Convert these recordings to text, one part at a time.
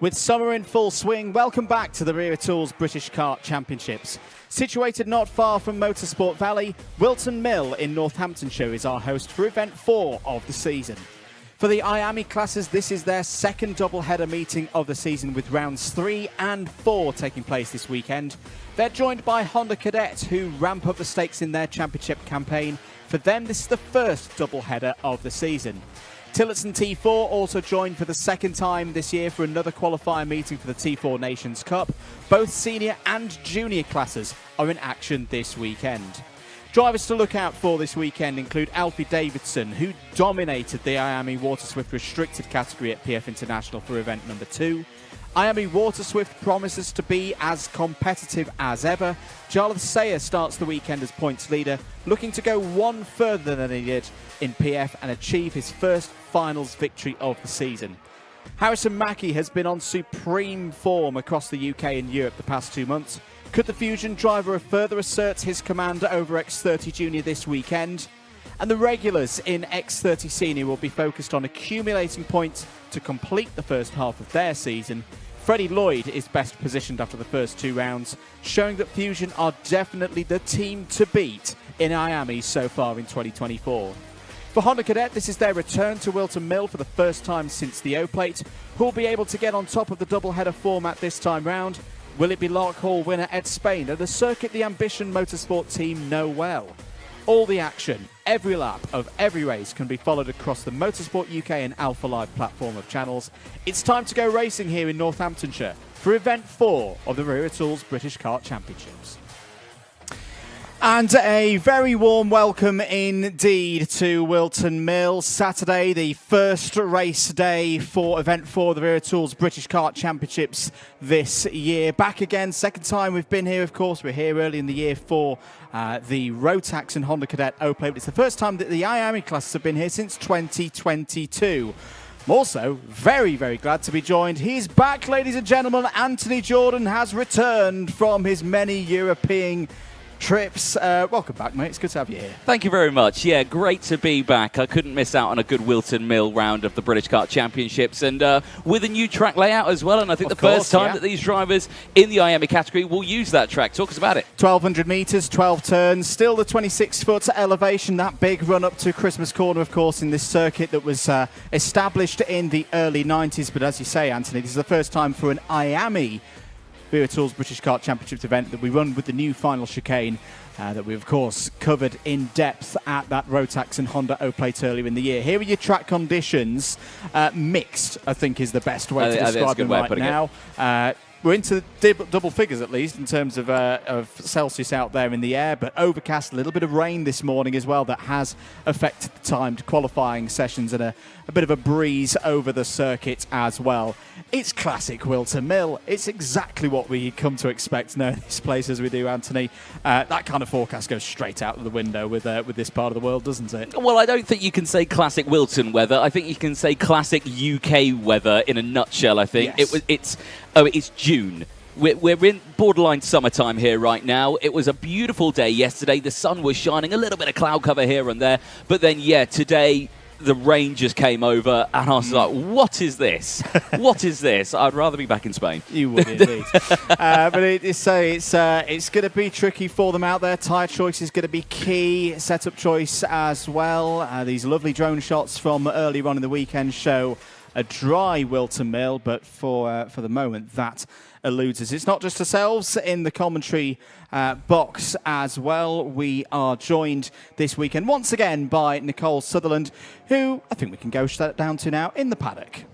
With summer in full swing, welcome back to the Wera Tools British Kart Championships. Situated not far from Motorsport Valley, Whilton Mill in Northamptonshire is our host for event 4 of the season. For the IAME classes, this is their second double-header meeting of the season, with rounds 3 and 4 taking place this weekend. They're joined by Honda Cadet, who ramp up the stakes in their championship campaign. For them, this is the first double-header of the season. Tillotson T4 also joined for the second time this year for another qualifier meeting for the T4 Nations Cup. Both senior and junior classes are in action this weekend. Drivers to look out for this weekend include Alfie Davidson, who dominated the IAME Water Swift restricted category at PF International for event number 2. IAME Water Swift promises to be as competitive as ever. Jarlath Sayer starts the weekend as points leader, looking to go one further than he did in PF and achieve his first finals victory of the season. Harrison Mackie has been on supreme form across the UK and Europe the past 2 months. Could the Fusion driver further assert his command over X30 Junior this weekend? And the regulars in X30 Senior will be focused on accumulating points to complete the first half of their season. Freddie Lloyd is best positioned after the first 2 rounds, showing that Fusion are definitely the team to beat in IAME so far in 2024. For Honda Cadet, this is their return to Whilton Mill for the first time since the O-Plate, who will be able to get on top of the double-header format this time round. Will it be Lark Hall winner Ed Spain, and the circuit the Ambition Motorsport team know well? All the action, every lap of every race can be followed across the Motorsport UK and Alpha Live platform of channels. It's time to go racing here in Northamptonshire for event 4 of the Wera Tools British Kart Championships. And a very warm welcome indeed to Whilton Mill. Saturday, the first race day for event 4 of the Wera Tools British Kart Championships this year. Back again, second time we've been here, of course. We're here early in the year for the Rotax and Honda Cadet O-Plate. It's the first time that the IAME classes have been here since 2022. I'm also very, very glad to be joined. He's back, ladies and gentlemen. Anthony Jordan has returned from his many European trips. Welcome back, mate. It's good to have you here. Thank you very much. Yeah, great to be back. I couldn't miss out on a good Whilton Mill round of the British Kart Championships, and with a new track layout as well. And I think first time that these drivers in the IAME category will use that track. Talk us about it. 1,200 metres, 12 turns, still the 26-foot elevation. That big run up to Christmas Corner, of course, in this circuit that was established in the early 90s. But as you say, Anthony, this is the first time for an IAME Wera Tools British Kart Championships event that we run with the new final chicane that we, of course, covered in depth at that Rotax and Honda O-Plate earlier in the year. Here are your track conditions. Mixed, I think, is the best way to describe them right now. We're into double figures, at least, in terms of Celsius out there in the air, but overcast, a little bit of rain this morning as well that has affected the timed qualifying sessions, and a bit of a breeze over the circuit as well. It's classic Whilton Mill. It's exactly what we come to expect knowing this place as we do, Anthony. That kind of forecast goes straight out of the window with this part of the world, doesn't it? Well, I don't think you can say classic Whilton weather. I think you can say classic UK weather in a nutshell, I think. Yes. It's June. We're in borderline summertime here right now. It was a beautiful day yesterday. The sun was shining, a little bit of cloud cover here and there. But then, today the rain just came over, and I was like, what is this? What is this? I'd rather be back in Spain. You would indeed. But it's going to be tricky for them out there. Tyre choice is going to be key. Setup choice as well. These lovely drone shots from earlier on in the weekend show a dry Whilton Mill, but for the moment that eludes us. It's not just ourselves in the commentary box as well. We are joined this weekend once again by Nicole Sutherland, who I think we can go straight down to now in the paddock.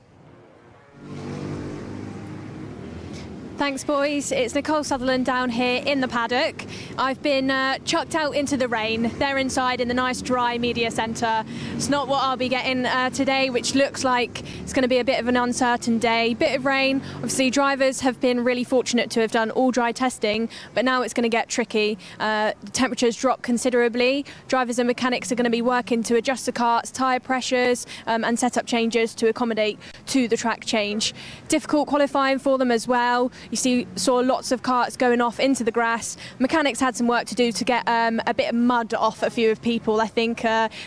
Thanks, boys. It's Nicole Sutherland down here in the paddock. I've been chucked out into the rain. They're inside in the nice dry media centre. It's not what I'll be getting today, which looks like it's going to be a bit of an uncertain day. Bit of rain. Obviously, drivers have been really fortunate to have done all dry testing, but now it's going to get tricky. The temperatures drop considerably. Drivers and mechanics are going to be working to adjust the karts, tyre pressures and setup changes to accommodate to the track change. Difficult qualifying for them as well. saw lots of karts going off into the grass. Mechanics had some work to do to get a bit of mud off a few of people. I think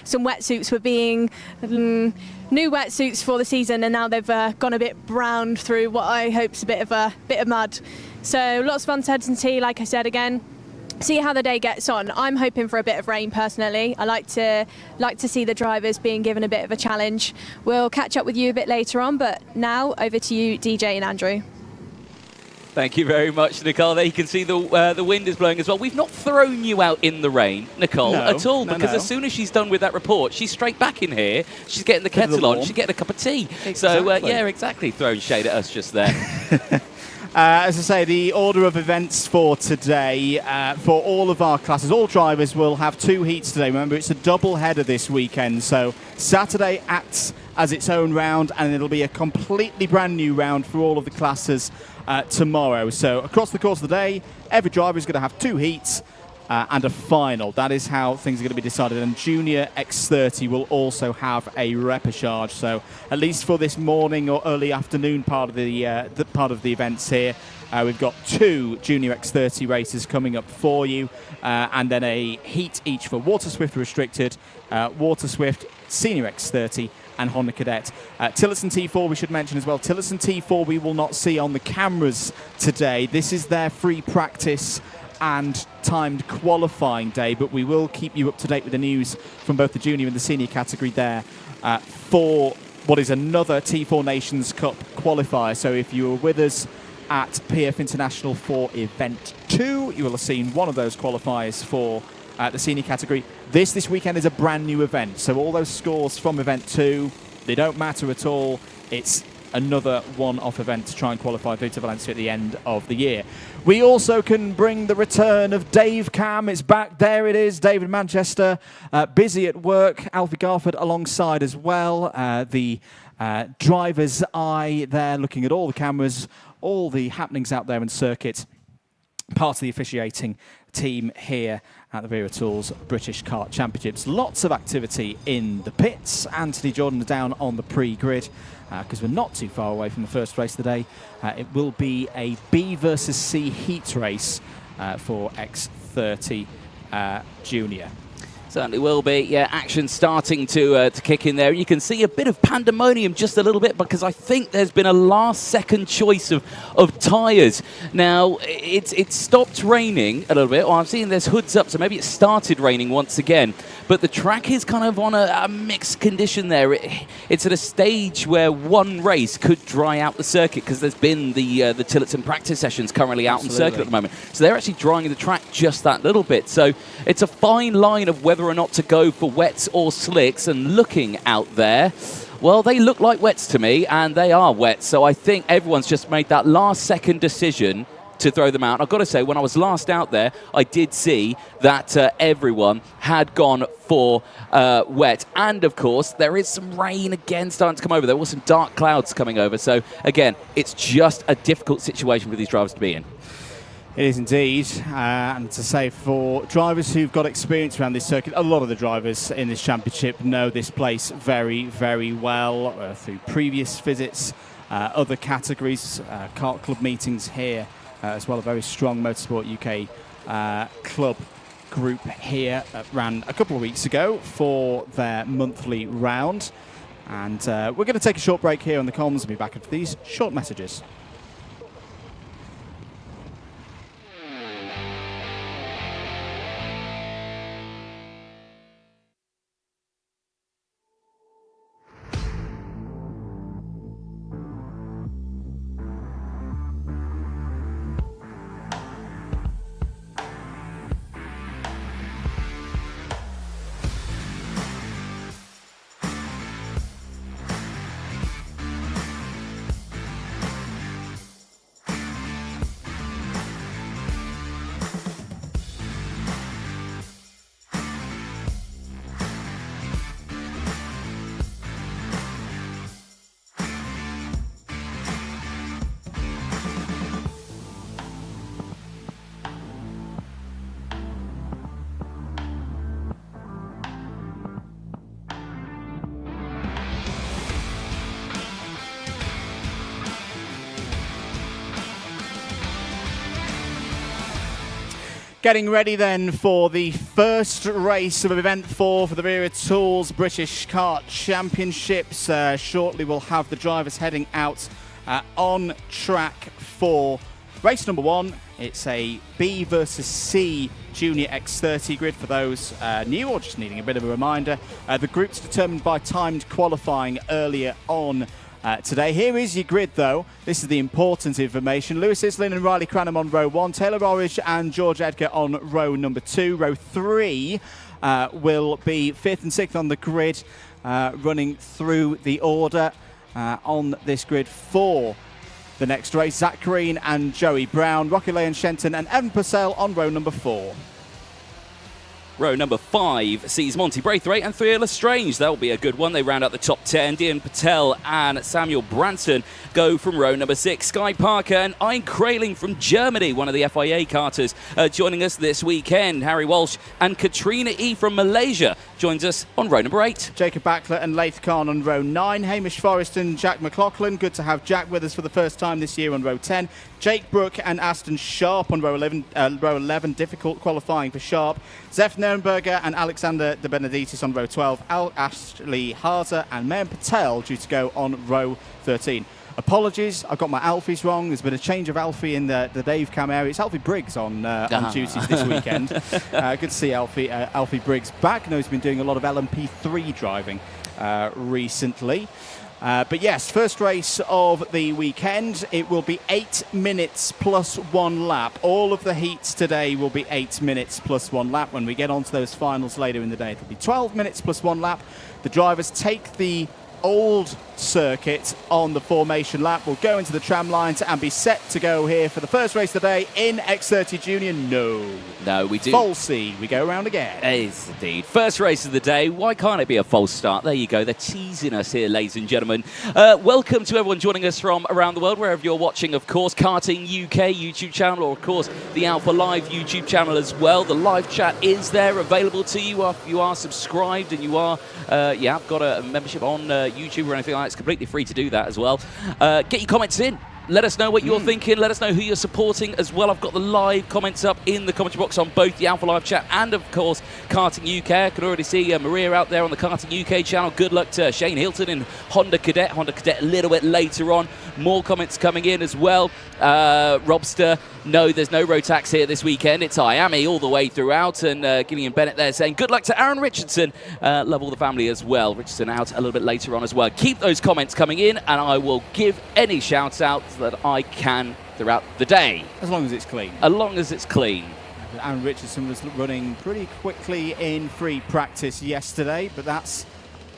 some wetsuits were being new wetsuits for the season, and now they've gone a bit brown through what I hope's a bit of mud. So lots of uncertainty, like I said again. See how the day gets on. I'm hoping for a bit of rain personally. I like to see the drivers being given a bit of a challenge. We'll catch up with you a bit later on, but now over to you, DJ and Andrew. Thank you very much, Nicole. There you can see the wind is blowing as well. We've not thrown you out in the rain, Nicole, at all, because as soon as she's done with that report, she's straight back in here. She's getting the kettle on. She's getting a cup of tea. Exactly. So, yeah, exactly. Throwing shade at us just there. As I say, the order of events for today, for all of our classes, all drivers will have 2 heats today. Remember, it's a double header this weekend. So Saturday acts as its own round, and it'll be a completely brand new round for all of the classes tomorrow. So across the course of the day, every driver is going to have 2 heats and a final. That is how things are going to be decided. And Junior X30 will also have a repechage. So at least for this morning or early afternoon part of the events here, we've got 2 Junior X30 races coming up for you, and then a heat each for Water Swift Restricted, Water Swift Senior X30, and Honda Cadet. Tillotson T4 we should mention as well. Tillotson T4 we will not see on the cameras today. This is their free practice and timed qualifying day, but we will keep you up to date with the news from both the junior and the senior category there for what is another T4 Nations Cup qualifier. So if you were with us at PF International for Event 2, you will have seen one of those qualifiers for the senior category. This weekend is a brand new event, so all those scores from Event 2, they don't matter at all. It's another one-off event to try and qualify through to Valencia at the end of the year. We also can bring the return of Dave Cam. It's back. There it is. David Manchester, busy at work. Alfie Garford alongside as well. The driver's eye there, looking at all the cameras, all the happenings out there in circuit. Part of the officiating team here at the Wera Tools British Kart Championships. Lots of activity in the pits. Anthony Jordan down on the pre-grid because we're not too far away from the first race of the day. It will be a B versus C heat race for X30 Junior. Certainly will be. Yeah, action starting to kick in there. You can see a bit of pandemonium just a little bit because I think there's been a last-second choice of tyres. Now, it's stopped raining a little bit. Well, I'm seeing there's hoods up, so maybe it started raining once again. But the track is kind of on a mixed condition there. It's at a stage where one race could dry out the circuit because there's been the Tillotson practice sessions currently out on circuit at the moment. So they're actually drying the track just that little bit. So it's a fine line of whether or not to go for wets or slicks, and looking out there, well, they look like wets to me, and they are wet. So I think everyone's just made that last-second decision to throw them out. I've got to say, when I was last out there, I did see that everyone had gone for wet. And, of course, there is some rain again starting to come over. There were some dark clouds coming over. So, again, it's just a difficult situation for these drivers to be in. It is indeed, and to say for drivers who've got experience around this circuit, a lot of the drivers in this championship know this place very, very well through previous visits, other categories, kart club meetings here, as well. A very strong Motorsport UK club group here ran a couple of weeks ago for their monthly round. And we're going to take a short break here on the comms and be back after these short messages. Getting ready then for the first race of event 4 for the Wera Tools British Kart Championships. Shortly we'll have the drivers heading out on track for race number 1. It's a B versus C Junior X30 grid for those new or just needing a bit of a reminder. The group's determined by timed qualifying earlier on today. Here is your grid though. This is the important information. Lewis Islin and Riley Cranham on row 1. Taylor Orridge and George Edgar on row number 2. Row 3 will be 5th and 6th on the grid, running through the order on this grid for the next race. Zach Green and Joey Brown, Rocky Lane Shenton and Evan Purcell on row number 4. Row number 5 sees Monty Braithwaite and Three Lestrange. That'll be a good one. They round out the top 10. Dean Patel and Samuel Branson go from row number 6. Sky Parker and Ein Kraling from Germany, one of the FIA karters, joining us this weekend. Harry Walsh and Katrina E from Malaysia joins us on row number 8. Jacob Backler and Laith Khan on row 9. Hamish Forrest and Jack McLaughlin. Good to have Jack with us for the first time this year on row 10. Jake Brook and Aston Sharp on row 11. Difficult qualifying for Sharp. Zeph Nirenberger and Alexander De Benedictis on row 12. Ashley Harzer and Mayan Patel due to go on row 13. Apologies, I got my Alfies wrong. There's been a change of Alfie in the Dave Cam area. It's Alfie Briggs on duties this weekend. Good to see Alfie Briggs back. I know he's been doing a lot of LMP3 driving recently. But yes, first race of the weekend. It will be 8 minutes plus 1 lap. All of the heats today will be 8 minutes plus 1 lap. When we get onto those finals later in the day, it'll be 12 minutes plus 1 lap. The drivers take the old circuit on the formation lap. We'll go into the tram lines and be set to go here for the first race of the day in X30 Junior. No, we do. Falsey. We go around again. Yes, indeed. First race of the day. Why can't it be a false start? There you go. They're teasing us here, ladies and gentlemen. Welcome to everyone joining us from around the world, wherever you're watching, of course. Karting UK YouTube channel, or of course the Alpha Live YouTube channel as well. The live chat is there, available to you if you are subscribed and you are, got a membership on YouTube or anything like that. It's completely free to do that as well. Get your comments in. Let us know what you're thinking. Let us know who you're supporting as well. I've got the live comments up in the commentary box on both the Alpha Live chat and, of course, Karting UK. I can already see Maria out there on the Karting UK channel. Good luck to Shane Hilton in Honda Cadet. Honda Cadet a little bit later on. More comments coming in as well. Robster, no, there's no Rotax here this weekend. It's IAME all the way throughout. And Gillian Bennett there saying good luck to Aaron Richardson. Love all the family as well. Richardson out a little bit later on as well. Keep those comments coming in and I will give any shouts-outs that I can throughout the day. As long as it's clean. As long as it's clean. Aaron Richardson was running pretty quickly in free practice yesterday, but that's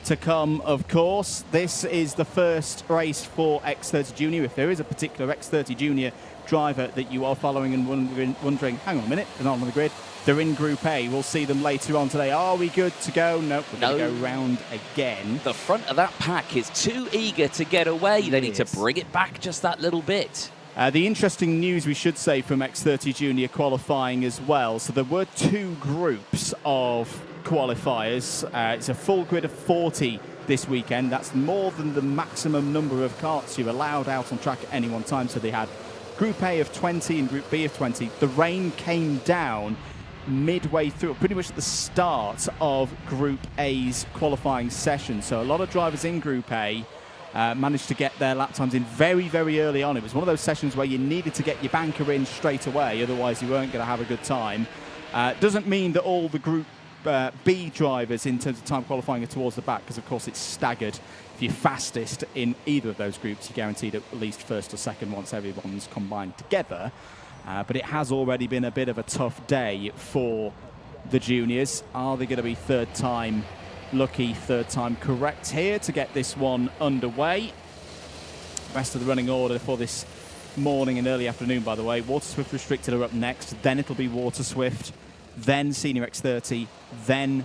to come, of course. This is the first race for X30 Junior. If there is a particular X30 Junior driver that you are following and wondering, hang on a minute, they're not on the grid, they're in Group A. We'll see them later on today. Are we good to go? Nope, we're going to go round again. The front of that pack is too eager to get away. They need to bring it back just that little bit. The interesting news, we should say, from X30 Junior qualifying as well. So there were 2 groups of qualifiers. It's a full grid of 40 this weekend. That's more than the maximum number of karts you're allowed out on track at any one time. So they had Group A of 20 and Group B of 20. The rain came down midway through, pretty much at the start of Group A's qualifying session. So a lot of drivers in Group A managed to get their lap times in very, very early on. It was one of those sessions where you needed to get your banker in straight away, otherwise you weren't going to have a good time. Doesn't mean that all the Group B drivers in terms of time qualifying are towards the back, because of course it's staggered. If you're fastest in either of those groups, you're guaranteed at least first or second once everyone's combined together. But it has already been a bit of a tough day for the juniors. Are they going to be third time lucky, third time correct here to get this one underway? Rest of the running order for this morning and early afternoon, by the way. Water Swift Restricted are up next. Then it'll be Water Swift, then Senior X30, then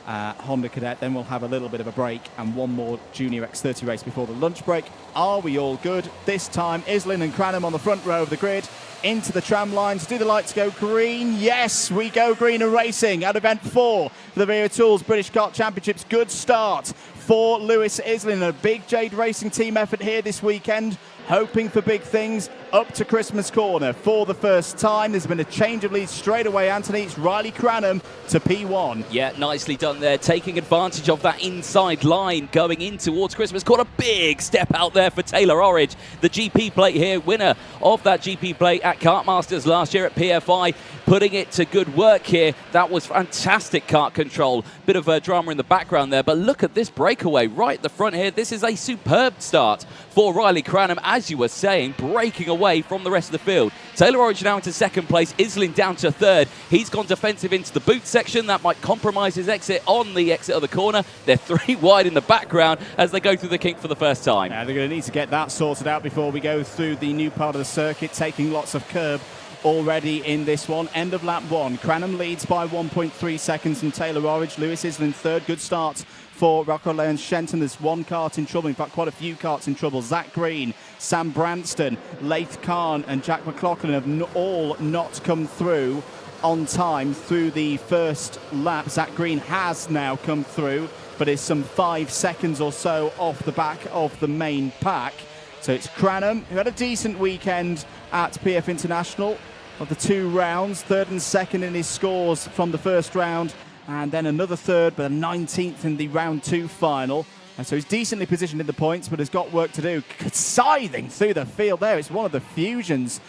Honda Cadet. Then we'll have a little bit of a break and one more Junior X30 race before the lunch break. Are we all good? This time, Islin and Cranham on the front row of the grid. into the tram lines. Do the lights go green? Yes, we go green and racing at event 4 for the Wera Tools British Kart Championships. Good start for Lewis Islin. A big Jade Racing team effort here this weekend, hoping for big things up to Christmas Corner for the first time. There's been a change of lead straight away, Anthony. It's Riley Cranham to P1. Yeah, nicely done there, taking advantage of that inside line going in towards Christmas Corner. Big step out there for Taylor Orridge, the GP plate here, winner of that GP plate at Kartmasters last year at PFI, putting it to good work here. That was fantastic kart control. Bit of drama in the background there, but look at this breakaway right at the front here. This is a superb start for Riley Cranham, as you were saying, breaking away from the rest of the field. Taylor Orridge now into second place, Islin down to third. He's gone defensive into the boot section. That might compromise his exit on the exit of the corner. They're 3 wide in the background as they go through the kink for the first time. Yeah, they're going to need to get that sorted out before we go through the new part of the circuit, taking lots of curb already in this one. End of lap 1. Cranham leads by 1.3 seconds from Taylor Orridge. Lewis Islin third. Good start for Rocco Leon Shenton. There's one kart in trouble, in fact quite a few karts in trouble. Zach Green, Sam Branston, Laith Khan and Jack McLaughlin have all not come through on time through the first lap. Zach Green has now come through, but is some 5 seconds or so off the back of the main pack. So it's Cranham, who had a decent weekend at PF International of the 2 rounds, third and second in his scores from the first round, and then another third, but a 19th in the round 2 final. And so he's decently positioned in the points, but has got work to do. Scything through the field there. It's one of the fusions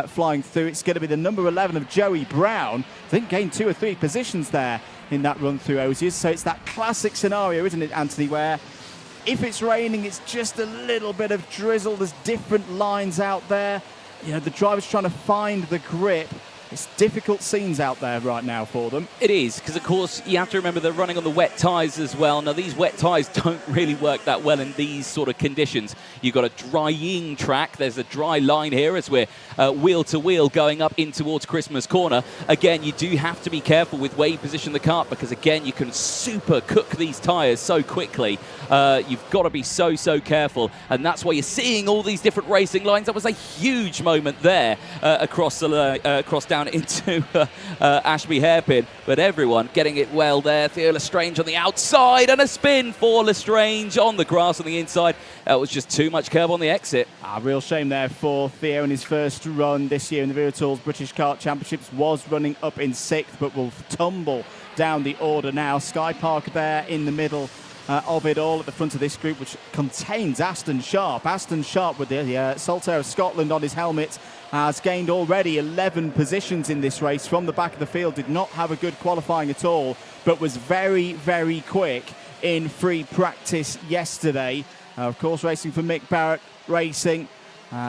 flying through. It's going to be the number 11 of Joey Brown. I think gained 2 or 3 positions there in that run through Osiers. So it's that classic scenario, isn't it, Anthony, where if it's raining, it's just a little bit of drizzle. There's different lines out there. You know, the driver's trying to find the grip. It's difficult scenes out there right now for them. It is, because of course you have to remember they're running on the wet tyres as well. Now these wet tyres don't really work that well in these sort of conditions. You've got a drying track. There's a dry line here as we're wheel to wheel going up in towards Christmas Corner. Again, you do have to be careful with where you position the kart, because again you can super cook these tyres so quickly. You've got to be so careful, and that's why you're seeing all these different racing lines. That was a huge moment there across down into Ashby Hairpin, but everyone getting it well there. Theo Lestrange on the outside, and a spin for Lestrange on the grass on the inside. That was just too much curb on the exit. Real shame there for Theo in his first run this year in the Wera Tools British Kart Championships. Was running up in 6th, but will tumble down the order now. Sky Park there in the middle of it all at the front of this group, which contains Aston Sharp. Aston Sharp with the Saltaire of Scotland on his helmet has gained already 11 positions in this race from the back of the field. Did not have a good qualifying at all, but was very quick in free practice yesterday. Of course, racing for Mick Barrett Racing.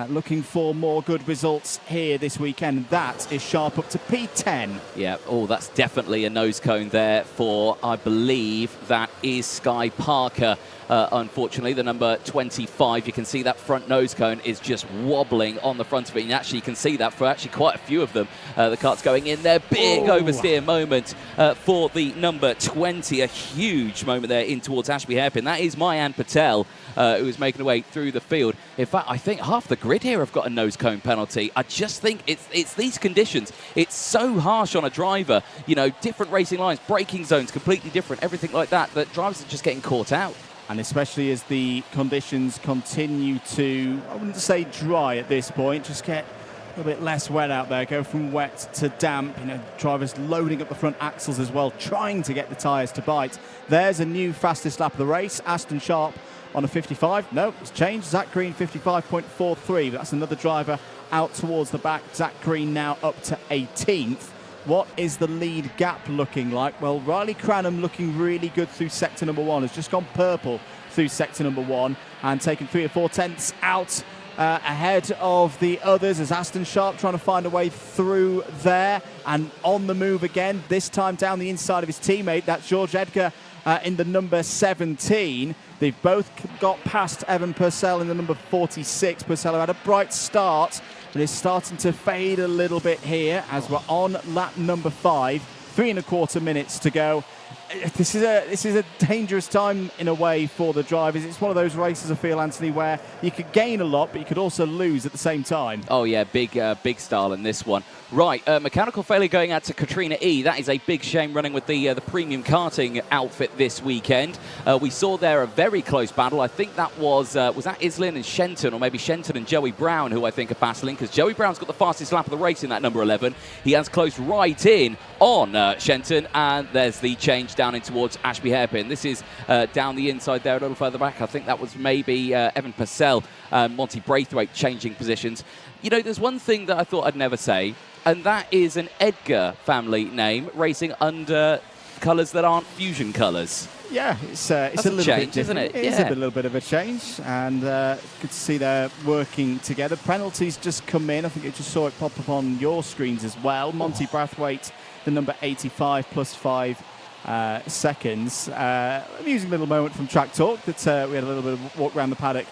Looking for more good results here this weekend. That is Sharp up to P10. Yeah, that's definitely a nose cone there for, I believe, that is Sky Parker. Unfortunately, the number 25, you can see that front nose cone is just wobbling on the front of it. And actually, you can see that for actually quite a few of them. The kart's going in there. Big oversteer moment for the number 20. A huge moment there in towards Ashby Hairpin. That is Mayan Patel, who is making her way through the field. In fact, I think half the grid here have got a nose cone penalty. I just think it's these conditions. It's so harsh on a driver. You know, different racing lines, braking zones, completely different, everything like that, that drivers are just getting caught out. And especially as the conditions continue to, I wouldn't say dry at this point, just get a little bit less wet out there, go from wet to damp. You know, drivers loading up the front axles as well, trying to get the tyres to bite. There's a new fastest lap of the race. Aston Sharp on a 55. No, it's changed. Zach Green 55.43. But that's another driver out towards the back. Zach Green now up to 18th. What is the lead gap looking like? Well, Riley Cranham looking really good through sector number 1. Has just gone purple through sector number 1 and taken 3 or 4 tenths out ahead of the others, as Aston Sharp trying to find a way through there and on the move again, this time down the inside of his teammate. That's George Edgar in the number 17. They've both got past Evan Purcell in the number 46. Purcell had a bright start, but it's starting to fade a little bit here as we're on lap number 5. 3 1/4 minutes to go. this is a dangerous time in a way for the drivers. It's one of those races, I feel, Anthony, where you could gain a lot, but you could also lose at the same time. Oh yeah, big style in this one. Right, mechanical failure going out to Katrina E. That is a big shame, running with the premium karting outfit this weekend. We saw there a very close battle. I think that was that Islin and Shenton, or maybe Shenton and Joey Brown, who I think are battling, because Joey Brown's got the fastest lap of the race in that number 11. He has closed right in on Shenton, and there's the change down in towards Ashby Hairpin. This is down the inside there, a little further back. I think that was maybe Evan Purcell and Monty Braithwaite changing positions. You know, there's one thing that I thought I'd never say, and that is an Edgar family name racing under colours that aren't fusion colours. Yeah, it's a little change, bit isn't different. it? It is a little bit of a change, and good to see they're working together. Penalties just come in. I think you just saw it pop up on your screens as well. Monty Braithwaite, the number 85 plus 5 seconds. Amusing little moment from Track Talk that we had a little bit of walk around the paddock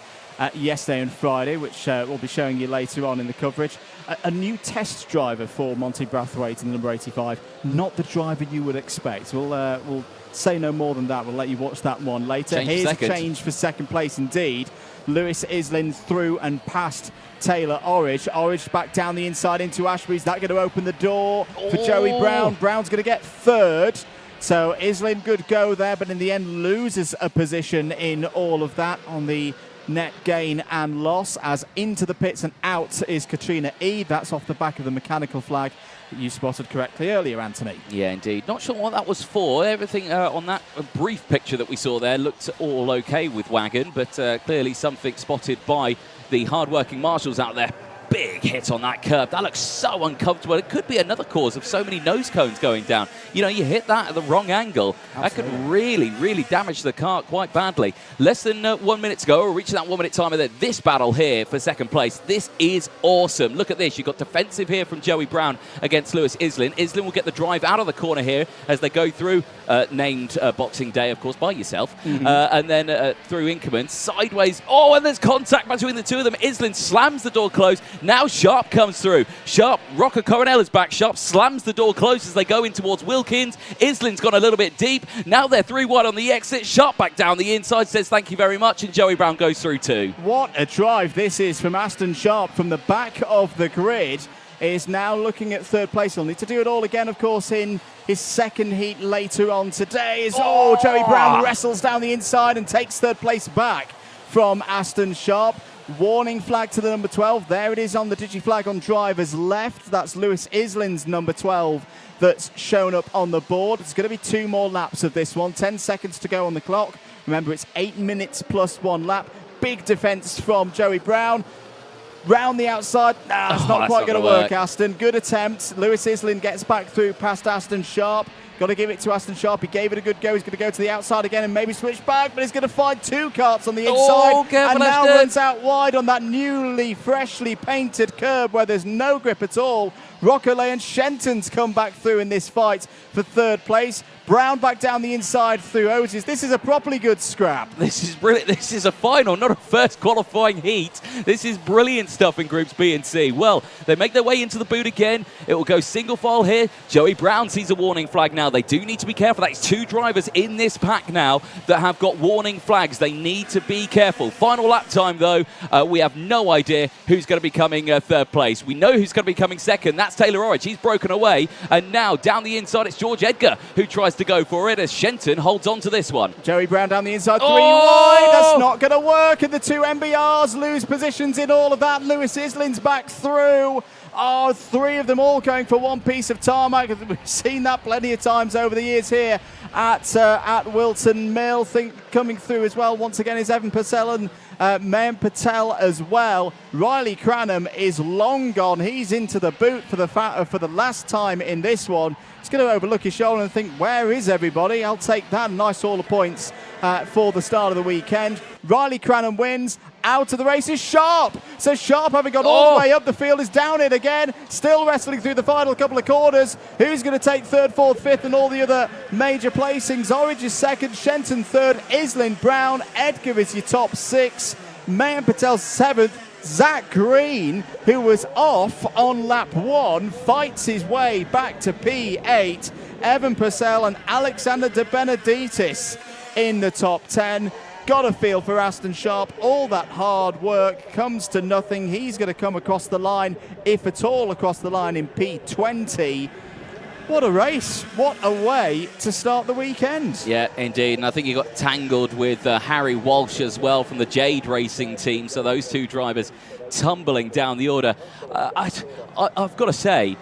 yesterday and Friday, which we'll be showing you later on in the coverage. A new test driver for Monty Braithwaite in the number 85. Not the driver you would expect. We'll say no more than that. We'll let you watch that one later. Here's a change for second place indeed. Lewis Islin through and past Taylor Orridge. Orridge back down the inside into Ashby. Is that going to open the door for Joey Brown? Brown's going to get third. So Islin, good go there, but in the end loses a position in all of that on the net gain and loss, as into the pits and out is Katrina E. That's off the back of the mechanical flag that you spotted correctly earlier, Anthony. Yeah, indeed. Not sure what that was for. Everything on that brief picture that we saw there looked all okay with Wagon, but clearly something spotted by the hard-working marshals out there. Big hit on that curb. That looks so uncomfortable. It could be another cause of so many nose cones going down. You know, you hit that at the wrong angle. Absolutely. That could really, really damage the kart quite badly. Less than 1 minute to go. We're reaching that 1 minute timer there. This battle here for second place, this is awesome. Look at this. You've got defensive here from Joey Brown against Lewis Islin. Islin will get the drive out of the corner here as they go through, named Boxing Day, of course, by yourself. And then through Inkerman, sideways. Oh, and there's contact between the two of them. Islin slams the door closed. Now Sharp comes through. Sharp, Rocco Coronel is back. Sharp slams the door closed as they go in towards Wilkins. Islin's gone a little bit deep. Now they're 3 wide on the exit. Sharp back down the inside, says thank you very much, and Joey Brown goes through too. What a drive this is from Aston Sharp from the back of the grid. Is now looking at third place. He'll need to do it all again, of course, in his second heat later on today. Joey Brown wrestles down the inside and takes third place back from Aston Sharp. Warning flag to the number 12. There it is on the digi-flag on driver's left. That's Lewis Islin's number 12 that's shown up on the board. It's going to be 2 more laps of this one. 10 seconds to go on the clock. Remember, it's 8 minutes plus 1 lap. Big defence from Joey Brown. Round the outside. It's not quite going to work, Aston. Good attempt. Lewis Islin gets back through past Aston Sharp. Got to give it to Aston Sharp. He gave it a good go. He's going to go to the outside again and maybe switch back, but he's going to find 2 karts on the inside and now runs out wide on that newly, freshly painted curb where there's no grip at all. Roccolay and Shenton's come back through in this fight for third place. Brown back down the inside through Otis. This is a properly good scrap. This is brilliant. This is a final, not a first qualifying heat. This is brilliant stuff in Groups B and C. Well, they make their way into the boot again. It will go single file here. Joey Brown sees a warning flag now. They do need to be careful. That's 2 drivers in this pack now that have got warning flags. They need to be careful. Final lap time, though. We have no idea who's going to be coming third place. We know who's going to be coming second. That's Taylor Orridge. He's broken away. And now down the inside, it's George Edgar who tries to go for it as Shenton holds on to this one. Joey Brown down the inside, 3 wide. That's not going to work. And the 2 MBRs lose positions in all of that. Lewis Islin's back through. 3 of them all going for 1 piece of tarmac. We've seen that plenty of times over the years here at Whilton Mill. Coming through as well once again is Evan Purcell and Mayim Patel as well. Riley Cranham is long gone. He's into the boot for the last time in this one. He's going to overlook his shoulder and think, where is everybody? I'll take that. Nice haul of points for the start of the weekend. Riley Cranham wins. Out of the race is Sharp. So Sharp, having got all the way up the field, is down it again. Still wrestling through the final couple of quarters. Who's going to take 3rd, 4th, 5th and all the other major placings? Orridge is 2nd, Shenton 3rd, Islin, Brown, Edgar is your top 6. Mayim Patel 7th. Zach Green, who was off on lap 1, fights his way back to P8. Evan Purcell and Alexander De Benedictis in the top 10. Got a feel for Aston Sharp. All that hard work comes to nothing. He's going to come across the line, if at all across the line, in P20. What a race. What a way to start the weekend. Yeah, indeed. And I think you got tangled with Harry Walsh as well from the Jade Racing team. So those two drivers tumbling down the order. I've got to say,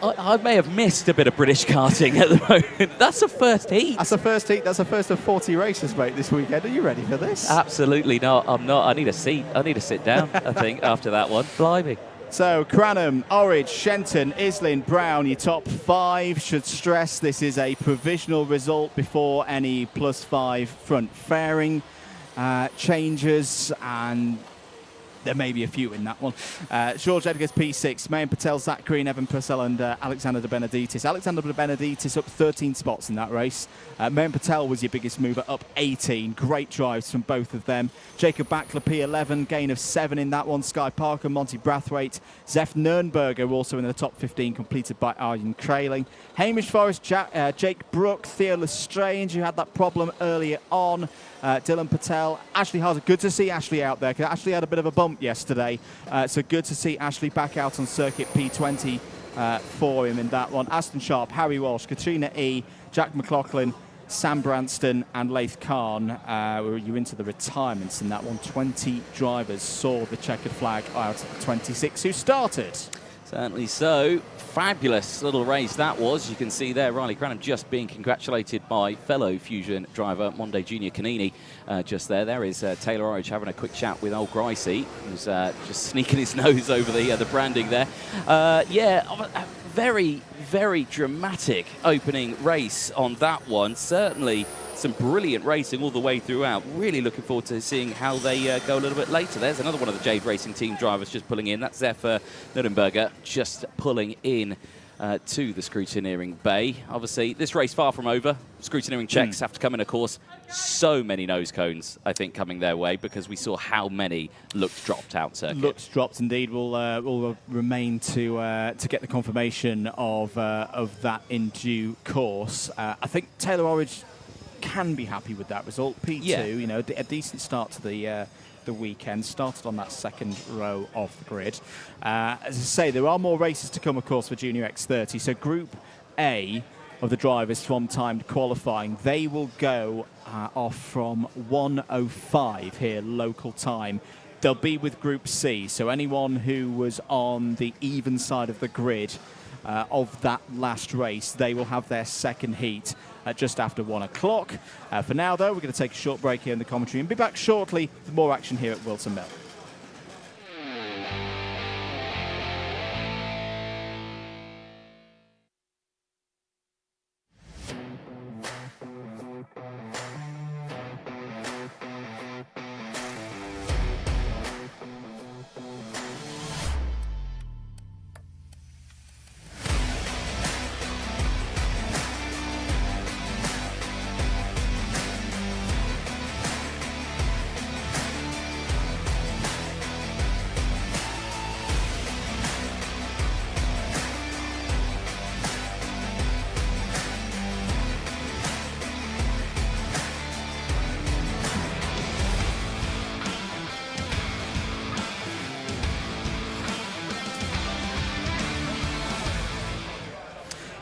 I may have missed a bit of British karting at the moment. That's a first heat. That's a first heat. That's a first of 40 races, mate, this weekend. Are you ready for this? Absolutely not. I'm not. I need a seat. I need to sit down, I think, after that one. Blimey. So, Cranham, Orridge, Shenton, Islin, Brown, your top 5. Should stress this is a provisional result before any +5 front fairing changes, and there may be a few in that one. George Edgar's P6, Mayan Patel, Zach Green, Evan Purcell and Alexander De Benedictis. Alexander De Benedictis up 13 spots in that race. Mayan Patel was your biggest mover, up 18. Great drives from both of them. Jacob Backler, P11, gain of 7 in that one. Sky Parker, Monty Brathwaite, Zef Nurnberger also in the top 15, completed by Arjen Krailing. Hamish Forrest, Jake Brook, Theo Lestrange, who had that problem earlier on. Dylan Patel, Ashley Harder. Good to see Ashley out there, because Ashley had a bit of a bump yesterday. So good to see Ashley back out on circuit P20 for him in that one. Aston Sharp, Harry Walsh, Katrina E, Jack McLaughlin, Sam Branston and Laith Khan were you into the retirements in that one. 20 drivers saw the checkered flag out of the 26 who started. Certainly so. Fabulous little race that was. You can see there Riley Cranham just being congratulated by fellow Fusion driver Monde Junior Canini just there. There is Taylor Orridge having a quick chat with old Gricey, who's just sneaking his nose over the branding there. Yeah, a very, very dramatic opening race on that one. Certainly some brilliant racing all the way throughout. Really looking forward to seeing how they go a little bit later. There's another one of the Jade Racing team drivers just pulling in. That's Zephyr Nuremberger just pulling in to the scrutineering bay. Obviously, this race far from over. Scrutineering checks have to come in, of course. So many nose cones, I think, coming their way, because we saw how many looked dropped out circuit. Looks dropped indeed. Will remain to get the confirmation of that in due course. I think Taylor Orridge can be happy with that result. P2, yeah. You know, a decent start to the weekend. Started on that second row of the grid. As I say, there are more races to come, of course, for Junior X30. So Group A of the drivers from timed qualifying, they will go off from 1:05 here local time. They'll be with Group C. So anyone who was on the even side of the grid of that last race, they will have their second heat just after 1 o'clock. For now, though, we're going to take a short break here in the commentary and be back shortly with more action here at Whilton Mill.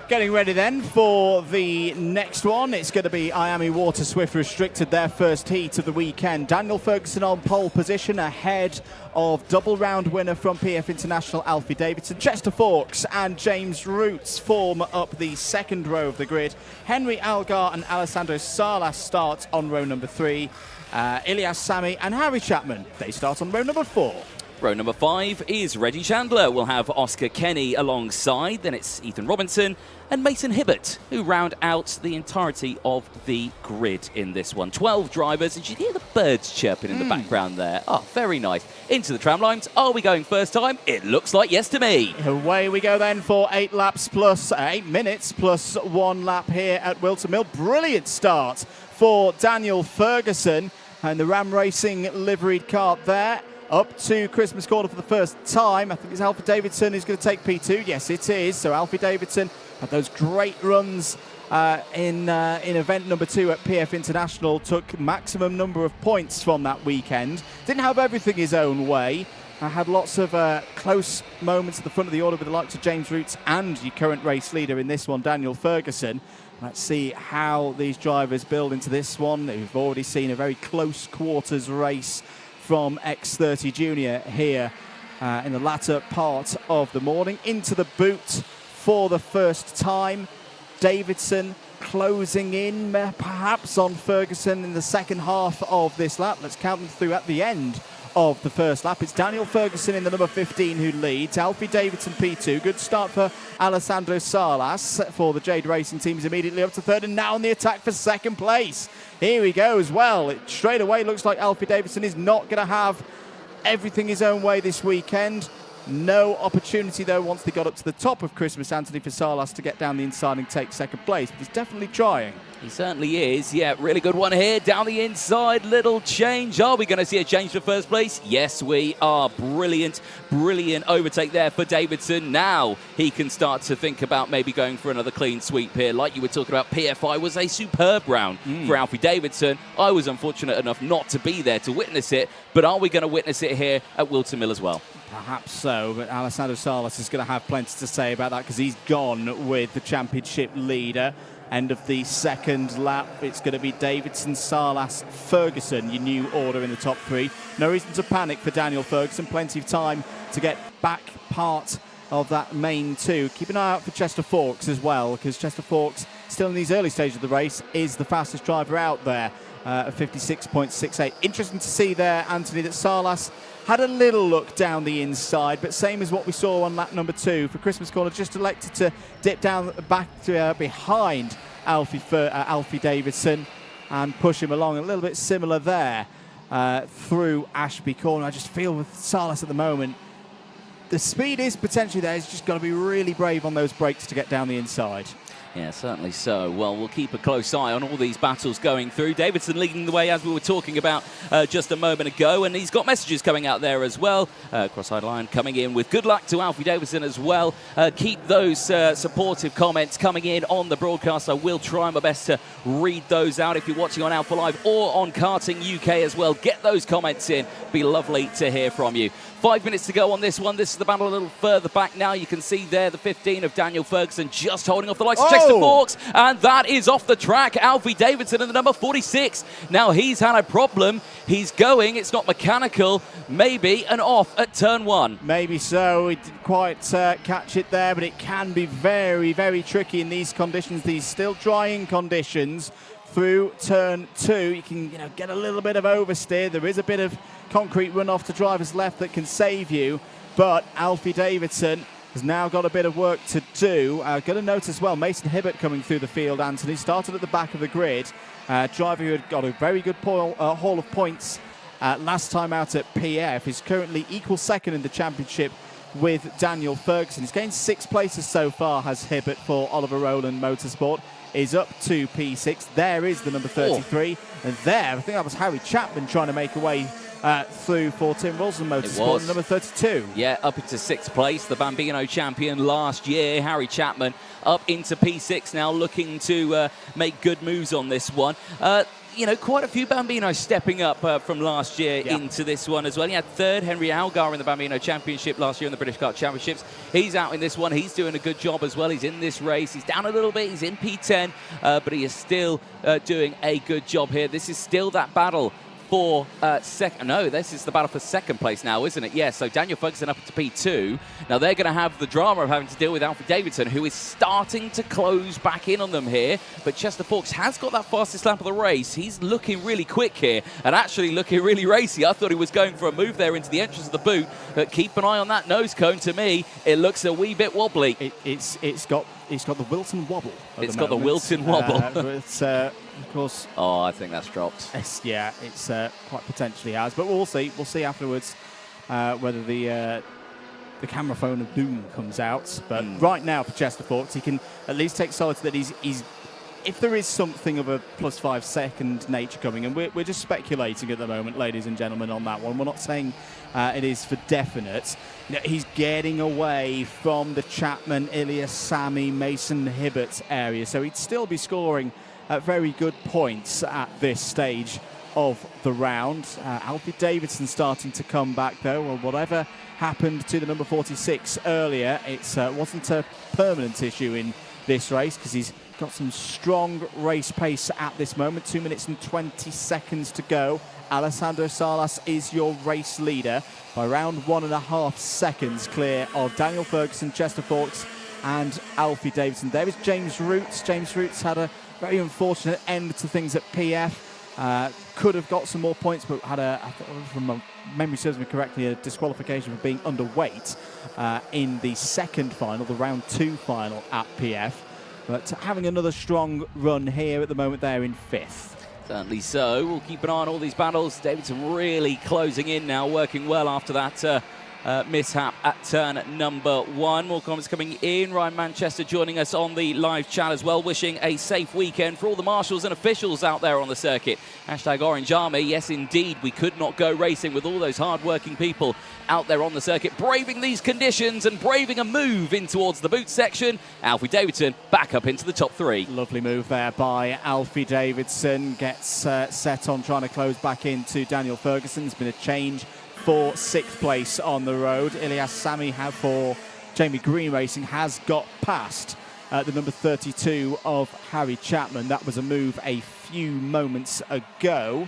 Getting ready then for the next one. It's going to be IAME Water Swift Restricted, their first heat of the weekend. Daniel Ferguson on pole position, ahead of double round winner from PF International Alfie Davidson. Chester Fawkes and James Roots form up the second row of the grid. Henry Algar and Alessandro Salas start on row number 3. Ilyas Sami and Harry Chapman, they start on row number 4. Row number 5 is Reggie Chandler. We'll have Oscar Kenny alongside. Then it's Ethan Robinson and Mason Hibbert, who round out the entirety of the grid in this one. 12 drivers, and you hear the birds chirping in the background there. Oh, very nice. Into the tram lines. Are we going first time? It looks like yes to me. Away we go then for 8 minutes plus 1 lap here at Whilton Mill. Brilliant start for Daniel Ferguson and the Ram Racing liveried cart there. Up to Christmas Corner for the first time. I think it's Alfie Davidson who's going to take P2. Yes, it is. So Alfie Davidson had those great runs in event number 2 at PF International, took maximum number of points from that weekend. Didn't have everything his own way. Had lots of close moments at the front of the order with the likes of James Roots and your current race leader in this one, Daniel Ferguson. Let's see how these drivers build into this one. We've already seen a very close quarters race from X30 Junior here in the latter part of the morning. Into the boot for the first time. Davidson closing in perhaps on Ferguson in the second half of this lap. Let's count them through at the end of the first lap. It's Daniel Ferguson in the number 15 who leads. Alfie Davidson P2. Good start for Alessandro Salas for the Jade Racing team. He's immediately up to third and now on the attack for second place. Here he goes. Well, it straight away looks like Alfie Davidson is not going to have everything his own way this weekend. No opportunity though once they got up to the top of Christmas Anthony for Salas to get down the inside and take second place, but he's definitely trying. He certainly is. Yeah, really good one here. Down the inside, little change. Are we going to see a change for first place? Yes, we are. Brilliant, brilliant overtake there for Davidson. Now he can start to think about maybe going for another clean sweep here. Like you were talking about, PFI was a superb round for Alfie Davidson. I was unfortunate enough not to be there to witness it, but are we going to witness it here at Whilton Mill as well? Perhaps so, but Alessandro Salas is going to have plenty to say about that because he's gone with the championship leader. End of the second lap, it's going to be Davidson, Salas, Ferguson, your new order in the top 3. No reason to panic for Daniel Ferguson. Plenty of time to get back part of that main 2. Keep an eye out for Chester Forks as well, because Chester Forks, still in these early stages of the race, is the fastest driver out there at 56.68. Interesting to see there, Anthony, that Salas had a little look down the inside, but same as what we saw on lap number 2 for Christmas Corner, just elected to dip down back to behind Alfie Davidson and push him along. A little bit similar there through Ashby Corner. I just feel with Salas at the moment, the speed is potentially there. He's just got to be really brave on those brakes to get down the inside. Yeah, certainly so. Well, we'll keep a close eye on all these battles going through. Davidson leading the way, as we were talking about just a moment ago, and he's got messages coming out there as well. Cross-eyed Lion coming in with good luck to Alfie Davidson as well. Keep those supportive comments coming in on the broadcast. I will try my best to read those out if you're watching on Alpha Live or on Karting UK as well. Get those comments in. Be lovely to hear from you. 5 minutes to go on this one. This is the battle a little further back now. You can see there the 15 of Daniel Ferguson just holding off the likes of Chester Forks, and that is off the track. Alfie Davidson in the number 46. Now he's had a problem. He's going. It's not mechanical. Maybe an off at turn 1. Maybe so. He didn't quite catch it there, but it can be very, very tricky in these conditions, these still drying conditions. Through turn 2, you can get a little bit of oversteer. There is a bit of concrete runoff to drivers left that can save you, but Alfie Davidson has now got a bit of work to do. Got to note as well, Mason Hibbert coming through the field, Anthony, started at the back of the grid. Driver who had got a very good haul of points last time out at PF is currently equal second in the championship with Daniel Ferguson. He's gained 6 places so far, has Hibbert, for Oliver Rowland Motorsport. Is up to P6. There is the number 33. And there, I think that was Harry Chapman trying to make a way through for Tim Wilson Motorsport, number 32. Yeah, up into 6th place. The Bambino champion last year, Harry Chapman, up into P6 now, looking to make good moves on this one. Quite a few Bambinos stepping up from last year into this one as well. He had 3rd, Henry Algar, in the Bambino Championship last year in the British Kart Championships. He's out in this one. He's doing a good job as well. He's in this race. He's down a little bit. He's in P10, but he is still doing a good job here. This is still that battle for second. No, this is the battle for second place now, isn't it? Yeah, so Daniel Ferguson up to P2. Now they're going to have the drama of having to deal with Alfie Davidson, who is starting to close back in on them here. But Chester Forks has got that fastest lap of the race. He's looking really quick here and actually looking really racy. I thought he was going for a move there into the entrance of the boot, but keep an eye on that nose cone. To me, it looks a wee bit wobbly. It's got the Whilton wobble. It's got the Whilton wobble. Of course. Oh, I think that's dropped. It's quite potentially has, but we'll see. We'll see afterwards whether the camera phone of doom comes out. But right now for Chester Forks, he can at least take solace that he's if there is something of a +5 second nature coming, and we're just speculating at the moment, ladies and gentlemen, on that one. We're not saying it is for definite. He's getting away from the Chapman, Ilias Sami, Mason Hibbert area, so he'd still be scoring at very good points at this stage of the round. Alfie Davidson starting to come back, though. Well, whatever happened to the number 46 earlier, it wasn't a permanent issue in this race, because he's got some strong race pace at this moment. 2 minutes and 20 seconds to go. Alessandro Salas is your race leader by around 1.5 seconds clear of Daniel Ferguson, Chester Fawkes and Alfie Davidson. There is James Roots. James Roots had a very unfortunate end to things at PF. Could have got some more points, but had I thought, from my memory serves me correctly, a disqualification for being underweight in the second final, the round 2 final at PF. But having another strong run here at the moment there in 5th. Certainly so. We'll keep an eye on all these battles. Davidson really closing in now, working well after that mishap at turn number 1. More comments coming in. Ryan Manchester joining us on the live chat as well, wishing a safe weekend for all the marshals and officials out there on the circuit. Hashtag Orange Army. Yes, indeed, we could not go racing with all those hard-working people out there on the circuit, braving these conditions and braving a move in towards the boot section. Alfie Davidson back up into the top 3. Lovely move there by Alfie Davidson. Gets set on trying to close back into Daniel Ferguson. There's been a change for 6th place on the road. Ilias Sami for Jamie Green Racing has got past the number 32 of Harry Chapman. That was a move a few moments ago.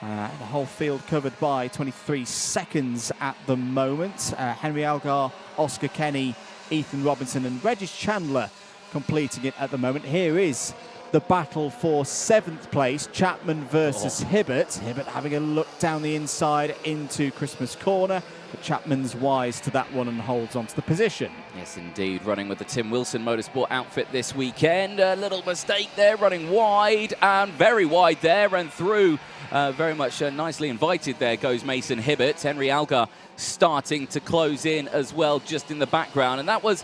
The whole field covered by 23 seconds at the moment. Henry Algar, Oscar Kenny, Ethan Robinson and Regis Chandler completing it at the moment. Here is the battle for 7th place, Chapman versus Hibbert. Hibbert having a look down the inside into Christmas Corner, but Chapman's wise to that one and holds on to the position. Yes, indeed, running with the Tim Wilson Motorsport outfit this weekend. A little mistake there, running wide and very wide there and through. Very much nicely invited there goes Mason Hibbert. Henry Algar starting to close in as well, just in the background. And that was,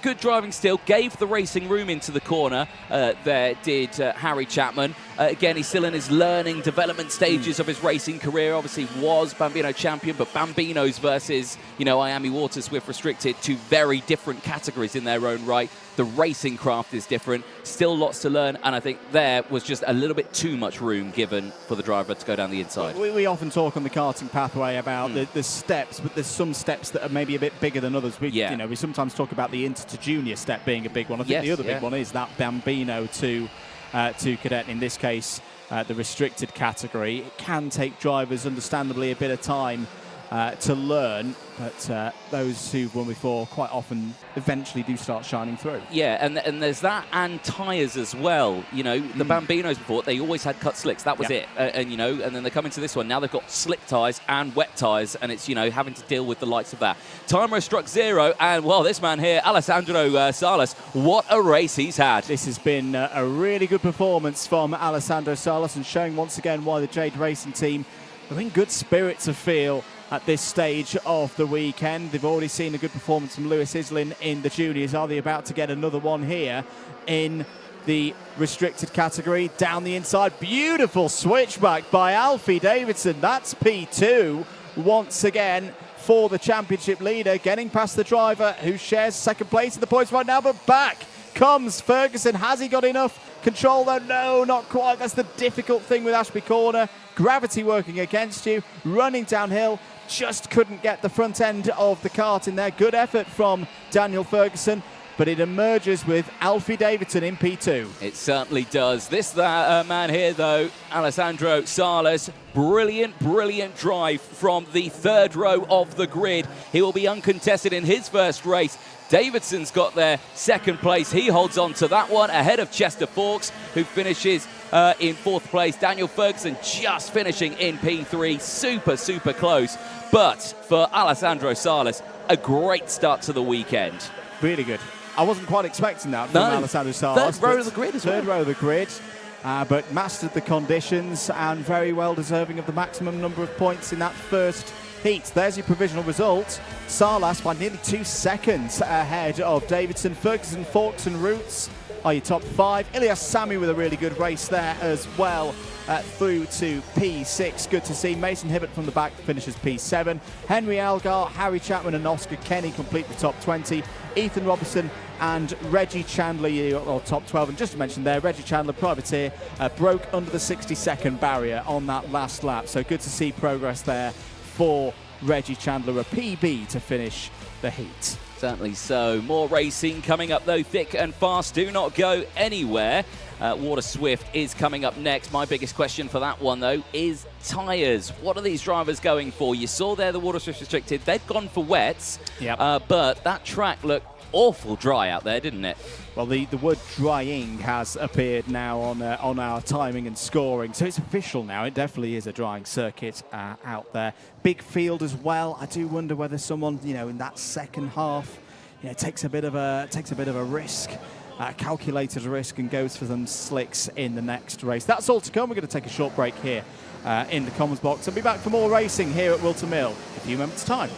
good driving still, gave the racing room into the corner. There did Harry Chapman. Again, he's still in his learning development stages of his racing career. Obviously was Bambino champion, but Bambinos versus, IAME Water Swift Restricted, two very different categories in their own right. The racing craft is different, still lots to learn, and I think there was just a little bit too much room given for the driver to go down the inside. We often talk on the karting pathway about the steps, but there's some steps that are maybe a bit bigger than others. We sometimes talk about the inter to junior step being a big one. I think the other big one is that Bambino to Cadet, in this case the restricted category. It can take drivers understandably a bit of time to learn, but those who've won before quite often eventually do start shining through. Yeah, and there's that, and tyres as well. The Bambinos before, they always had cut slicks, that was it. And then they come into this one, now they've got slick tyres and wet tyres, and it's, having to deal with the likes of that. Timer has struck 0, and, well, this man here, Alessandro Salas, what a race he's had. This has been a really good performance from Alessandro Salas, and showing once again why the Jade Racing team are in good spirits to feel at this stage of the weekend. They've already seen a good performance from Lewis Islin in the juniors. Are they about to get another one here in the restricted category? Down the inside, beautiful switchback by Alfie Davidson. That's P2 once again for the championship leader, getting past the driver who shares 2nd place in the points right now, but back comes Ferguson. Has he got enough control though? No, not quite. That's the difficult thing with Ashby Corner. Gravity working against you, running downhill. Just couldn't get the front end of the kart in there. Good effort from Daniel Ferguson, but it emerges with Alfie Davidson in P2. It certainly does. This man here, though, Alessandro Salas, brilliant drive from the 3rd row of the grid. He will be uncontested in his first race. Davidson's got their 2nd place. He holds on to that one ahead of Chester Fawkes, who finishes in 4th place. Daniel Ferguson just finishing in P3. Super close. But for Alessandro Salas, a great start to the weekend. Really good. I wasn't quite expecting that from Alessandro Salas. 3rd row of the grid as well. 3rd row of the grid, but mastered the conditions and very well deserving of the maximum number of points in that first heat. There's your provisional result. Salas by nearly 2 seconds ahead of Davidson, Ferguson, Fawkes and Roots are your top 5. Ilyas Sami with a really good race there as well. Through to P6. Good to see. Mason Hibbert from the back finishes P7. Henry Elgar, Harry Chapman and Oscar Kenny complete the top 20. Ethan Robertson and Reggie Chandler, or top 12. And just to mention there, Reggie Chandler, privateer, broke under the 60-second barrier on that last lap. So good to see progress there for Reggie Chandler, a PB to finish the heat. Certainly so. More racing coming up, though, thick and fast. Do not go anywhere. Water Swift is coming up next. My biggest question for that one, though, is tyres. What are these drivers going for? You saw there the Water Swift Restricted. They've gone for wets, but that track looked awful dry out there, didn't it? Well, the word drying has appeared now on our timing and scoring, so it's official now. It definitely is a drying circuit out there. Big field as well. I do wonder whether someone, in that second half, takes a bit of a risk. Calculated risk and goes for some slicks in the next race. That's all to come. We're going to take a short break here in the Commons box and be back for more racing here at Whilton Mill in a few moments' time.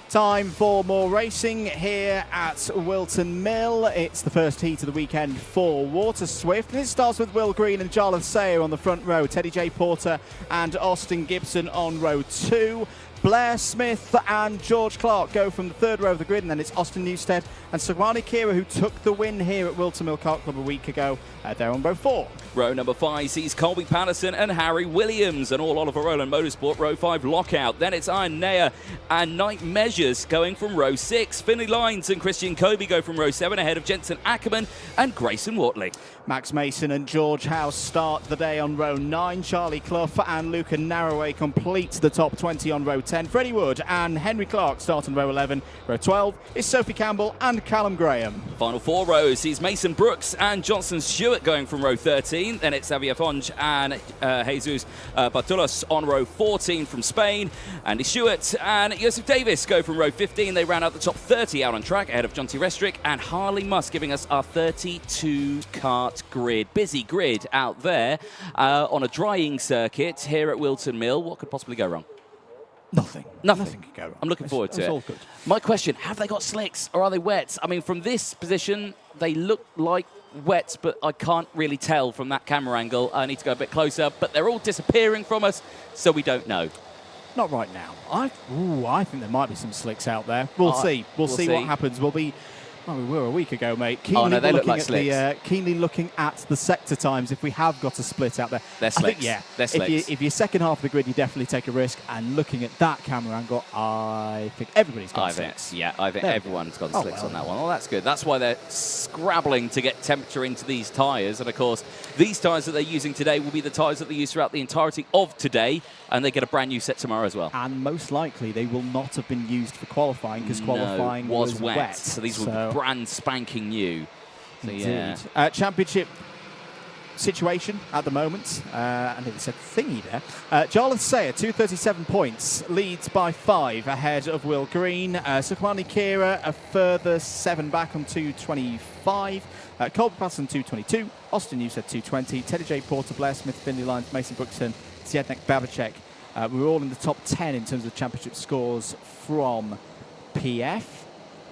Time for more racing here at Whilton Mill. It's the first heat of the weekend for Water Swift, and it starts with Will Green and Jarlath Sayer on the front row, Teddy J. Porter and Austin Gibson on row 2. Blair Smith and George Clark go from the third row of the grid, and then it's Austin Newstead and Sugwani Kira who took the win here at Whilton Mill Kart Club a week ago. They're on row 4. Row number 5 sees Colby Patterson and Harry Williams, and all Oliver Rowland Motorsport. Row 5 Lockout. Then it's Iron Neyer and Night Measures going from row 6. Finley Lines and Christian Kobe go from row 7 ahead of Jensen Ackerman and Grayson Watley. Max Mason and George House start the day on row 9. Charlie Clough and Luca Narroway complete the top 20 on row 10. Freddie Wood and Henry Clark start on row 11. Row 12 is Sophie Campbell and Callum Graham. Final 4 rows sees Mason Brooks and Johnson Stewart going from row 13. Then it's Xavier Fonge and Jesus Bartulos on row 14 from Spain. Andy Stewart and Joseph Davis go from row 15. They round out the top 30 out on track ahead of John T. Restrick and Harley Musk, giving us our 32 kart grid. Busy grid out there on a drying circuit here at Whilton Mill. What could possibly go wrong? Nothing could go wrong. I'm looking forward to it. All good. My question, have they got slicks or are they wets? I mean, from this position, they look like wets, but I can't really tell from that camera angle. I need to go a bit closer, but they're all disappearing from us, so we don't know. Not right now. I think there might be some slicks out there. We'll see. We'll see what happens. We were a week ago, mate. Keenly they look like slicks. Keenly looking at the sector times if we have got a split out there. They're slicks. They're slicks. If you're second half of the grid, you definitely take a risk. And looking at that camera angle, I think everybody's got slicks. I think everyone's got slicks on that one. Well, that's good. That's why they're scrabbling to get temperature into these tyres. And, of course, these tyres that they're using today will be the tyres that they use throughout the entirety of today. And they get a brand new set tomorrow as well. And most likely they will not have been used for qualifying because qualifying was wet. So these will be brand spanking new. So, yeah. Championship situation at the moment. I nearly said thingy there. Jarlath Sayer, 237 points, leads by 5 ahead of Will Green. Sukwani Kira, a further 7 back on 225. Colby Patterson, 222. Austin Newstead, 220. Teddy J. Porter, Blair Smith, Finley Lyons, Mason Brookson, Siednek Babacek. We're all in the top 10 in terms of championship scores from PF.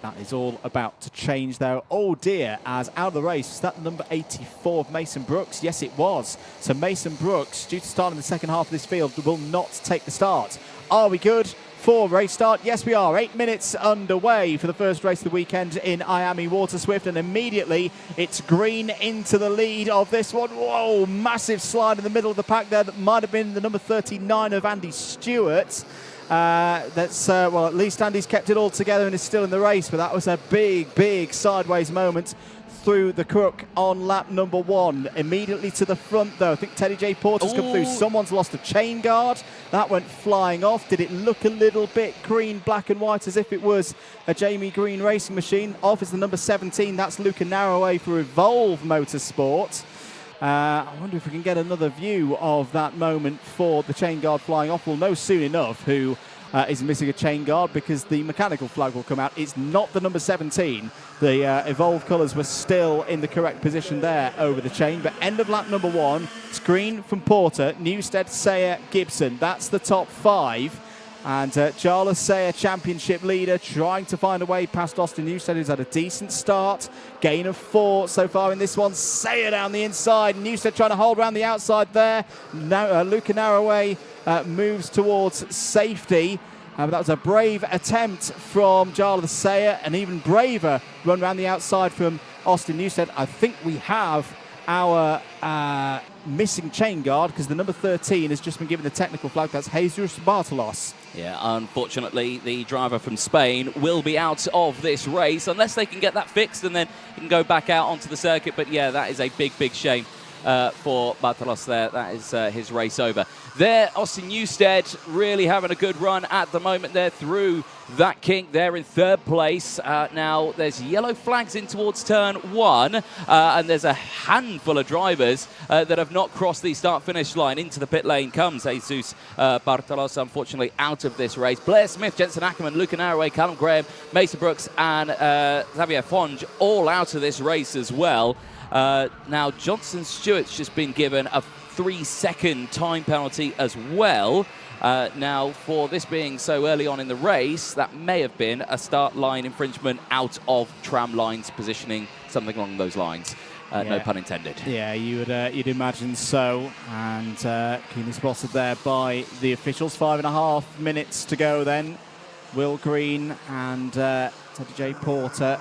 That is all about to change, though. Oh, dear, as out of the race, was that number 84 of Mason Brooks? Yes, it was. So Mason Brooks, due to start in the second half of this field, will not take the start. Are we good for race start? Yes, we are. 8 minutes underway for the first race of the weekend in IAME Water Swift, and immediately it's Green into the lead of this one. Whoa, massive slide in the middle of the pack there. That might have been the number 39 of Andy Stewart. Well, at least Andy's kept it all together and is still in the race, but that was a big sideways moment through the crook on lap number 1. Immediately to the front, though. I think Teddy J. Porter's come through. Someone's lost a chain guard. That went flying off. Did it look a little bit green, black and white, as if it was a Jamie Green racing machine? Off is the number 17. That's Luca Narroway for Evolve Motorsport. I wonder if we can get another view of that moment for the chain guard flying off. We'll know soon enough who is missing a chain guard, because the mechanical flag will come out. It's not the number 17. The Evolve colours were still in the correct position there over the chain. But end of lap number 1, it's green from Porter, Newstead, Sayer, Gibson. That's the top 5. And Jarlath Sayer, championship leader, trying to find a way past Austin Newstead, who's had a decent start. Gain of 4 so far in this one. Sayer down the inside. Newstead trying to hold around the outside there. Now, Luca Narroway moves towards safety. But that was a brave attempt from Jarlath Sayer, an even braver run around the outside from Austin Newstead. I think we have our missing chain guard, because the number 13 has just been given the technical flag. That's Jesus Bartolos. Yeah, unfortunately, the driver from Spain will be out of this race unless they can get that fixed, and then he can go back out onto the circuit. But yeah, that is a big, big shame for Bartolos there. That is his race over. There, Austin Newstead really having a good run at the moment there through that kink. They're in 3rd place. Now, there's yellow flags in towards turn 1, and there's a handful of drivers that have not crossed the start-finish line. Into the pit lane comes Jesus Bartolos, unfortunately out of this race. Blair Smith, Jensen Ackerman, Luca Narroway, Callum Graham, Mason Brooks, and Xavier Fonge all out of this race as well. Now, Johnson Stewart's just been given a 3-second time penalty as well. Now, for this being so early on in the race, that may have been a start line infringement out of tram lines positioning, something along those lines. No pun intended. Yeah, you'd imagine so. And keenly spotted there by the officials. 5.5 minutes to go then. Will Green and Teddy J. Porter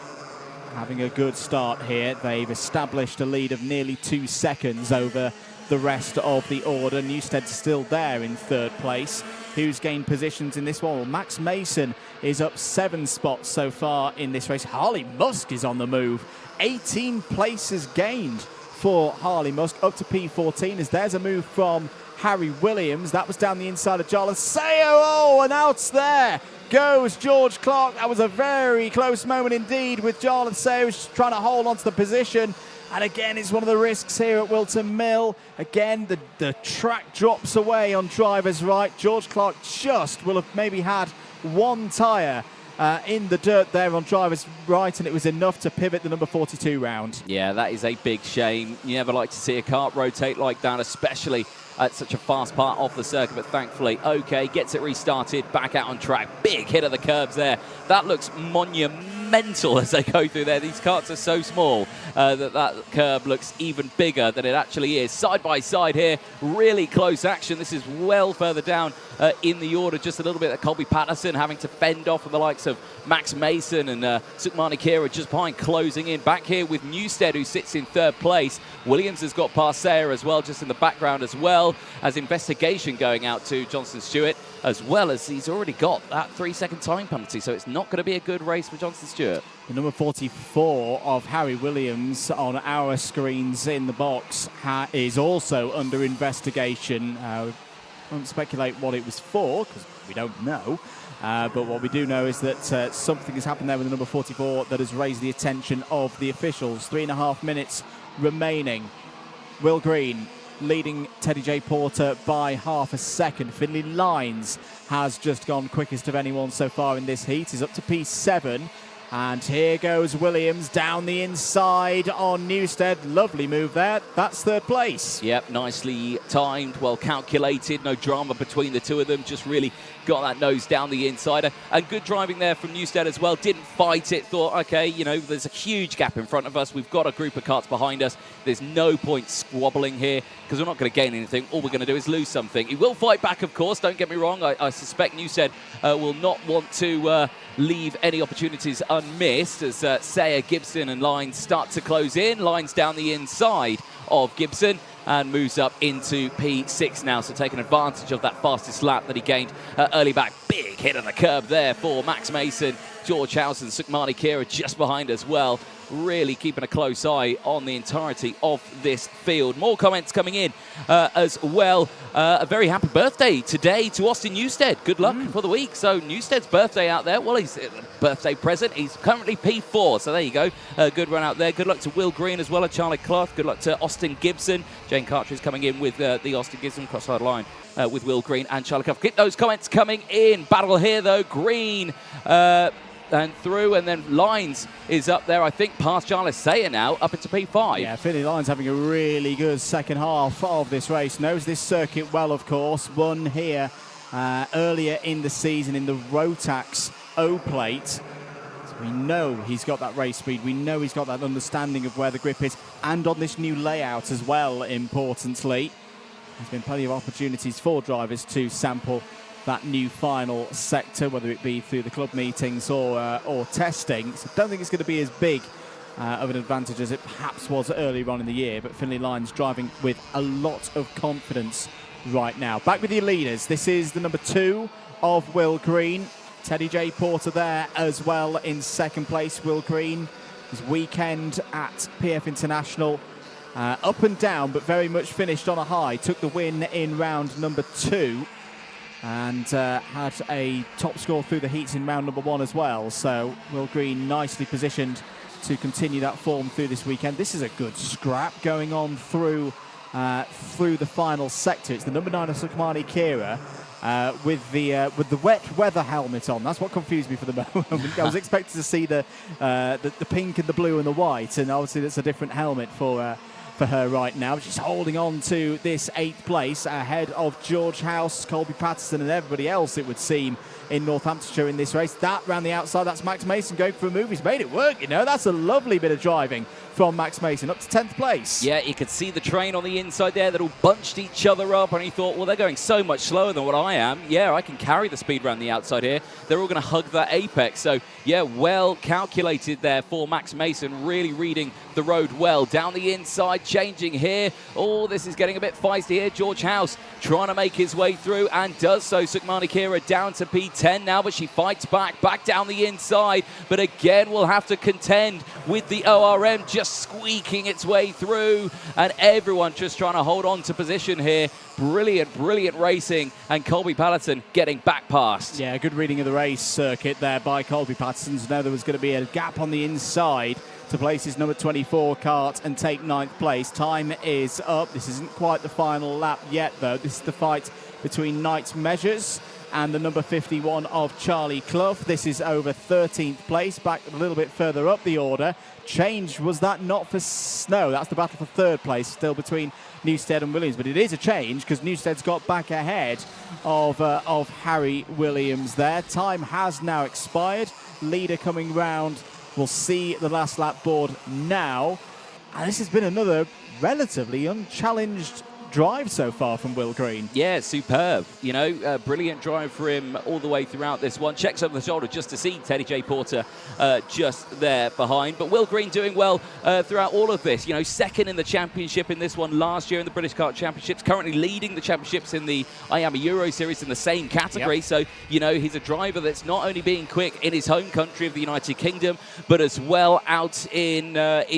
having a good start here. They've established a lead of nearly 2 seconds over the rest of the order. Newstead's still there in 3rd place. Who's gained positions in this one? Well, Max Mason is up 7 spots so far in this race. Harley Musk is on the move. 18 places gained for Harley Musk, up to P14, as there's a move from Harry Williams. That was down the inside of Jarlath Sayer. Oh, and out there goes George Clark. That was a very close moment indeed, with Jarlath Sayer trying to hold on to the position. And again, it's one of the risks here at Whilton Mill. Again, the track drops away on driver's right. George Clark just will have maybe had 1 tyre in the dirt there on driver's right, and it was enough to pivot the number 42 round. Yeah, that is a big shame. You never like to see a kart rotate like that, especially at such a fast part of the circuit, but thankfully, OK, gets it restarted, back out on track. Big hit of the curbs there. That looks monumental as they go through there. These karts are so small that curb looks even bigger than it actually is. Side by side here, really close action. This is well further down in the order, just a little bit of Colby Patterson having to fend off with the likes of Max Mason and Sukmani Kira just behind, closing in. Back here with Newstead, who sits in 3rd place. Williams has got past Sayer as well, just in the background, as well as investigation going out to Johnson Stewart, as well as he's already got that 3-second time penalty, so it's not going to be a good race for Johnson Stewart. The number 44 of Harry Williams on our screens in the box is also under investigation. We won't speculate what it was for, because we don't know. But what we do know is that something has happened there with the number 44 that has raised the attention of the officials. 3.5 minutes remaining. Will Green leading Teddy J. Porter by half a second. Finley Lines has just gone quickest of anyone so far in this heat. He's up to P7. And here goes Williams down the inside on Newstead. Lovely move there. That's 3rd place. Yep, nicely timed, well calculated. No drama between the two of them. Just really got that nose down the inside. And good driving there from Newstead as well. Didn't fight it. Thought, OK, you know, there's a huge gap in front of us. We've got a group of karts behind us. There's no point squabbling here, because we're not going to gain anything. All we're going to do is lose something. He will fight back, of course. Don't get me wrong. I suspect Newstead will not want to leave any opportunities unmissed, as Sayer, Gibson and Lines start to close in. Lines down the inside of Gibson and moves up into P6 now, so taking advantage of that fastest lap that he gained early back. Big hit on the curb there for Max Mason. George Housen, Sukmani Kira just behind as well. really keeping a close eye on the entirety of this field. More comments coming in as well. A very happy birthday today to Austin Newstead. Good luck for the week. So Newstead's birthday out there. Well, he's a birthday present. He's currently P4, so there you go. Good run out there. Good luck to Will Green as well, and Charlie Clough. Good luck to Austin Gibson. Jane Carter is coming in with the Austin Gibson cross-side line with Will Green and Charlie Clough. Keep those comments coming in. Battle here, though. Green and through, and then Lines is up there, I think, past Charles Sayer now, up into P5. Yeah, Finley Lines having a really good second half of this race. Knows this circuit well, of course. Won here earlier in the season in the Rotax O-Plate. So we know he's got that race speed. We know he's got that understanding of where the grip is, and on this new layout as well, importantly. There's been plenty of opportunities for drivers to sample that new final sector, whether it be through the club meetings or testing. So I don't think it's going to be as big of an advantage as it perhaps was earlier on in the year, but Finley Lines driving with a lot of confidence right now. Back with your leaders. This is the number 2 of Will Green. Teddy J. Porter there as well in second place. Will Green, his weekend at PF International, up and down, but very much finished on a high. Took the win in round number 2. And had a top score through the heats in round number 1 as well. So Will Green nicely positioned to continue that form through this weekend. This is a good scrap going on through the final sector. It's the number 9 of Sukmani Kira with the wet weather helmet on. That's what confused me for the moment. I was expecting to see the pink and the blue and the white, and obviously that's a different helmet for her right now. She's holding on to this 8th place ahead of George House, Colby Patterson, and everybody else, it would seem, in Northamptonshire in this race. That round the outside, that's Max Mason going for a move. He's made it work, you know. That's a lovely bit of driving from Max Mason, up to 10th place. Yeah, you could see the train on the inside there that all bunched each other up, and he thought, well, they're going so much slower than what I am. Yeah, I can carry the speed around the outside here. They're all going to hug that apex. So, yeah, well calculated there for Max Mason, really reading the road well. Down the inside, changing here. Oh, this is getting a bit feisty here. George House trying to make his way through, and does so. Sukmani Kira down to P10 now, but she fights back down the inside. But again, we'll have to contend with the ORM just squeaking its way through, and everyone just trying to hold on to position here. Brilliant racing, and Colby Patterson getting back past. Yeah, good reading of the race circuit there by Colby Patterson. So now there was going to be a gap on the inside to place his number 24 Kart and take 9th place. Time is up. This isn't quite the final lap yet, though. This is the fight between Knight's Measures and the number 51 of Charlie Clough. This is over 13th place, back a little bit further up the order. Change, was that not for Snow? That's the battle for 3rd place, still between Newstead and Williams. But it is a change, because Newstead's got back ahead of Harry Williams there. Time has now expired. Leader coming round. We'll see the last lap board now. And this has been another relatively unchallenged drive so far from Will Green. Yeah, superb. You know, brilliant drive for him all the way throughout this one. Checks over the shoulder just to see Teddy J. Porter just there behind. But Will Green doing well throughout all of this. You know, 2nd in the championship in this one last year in the British Kart Championships. Currently leading the championships in the IAME Euro Series in the same category. Yep. So, you know, he's a driver that's not only being quick in his home country of the United Kingdom, but as well out in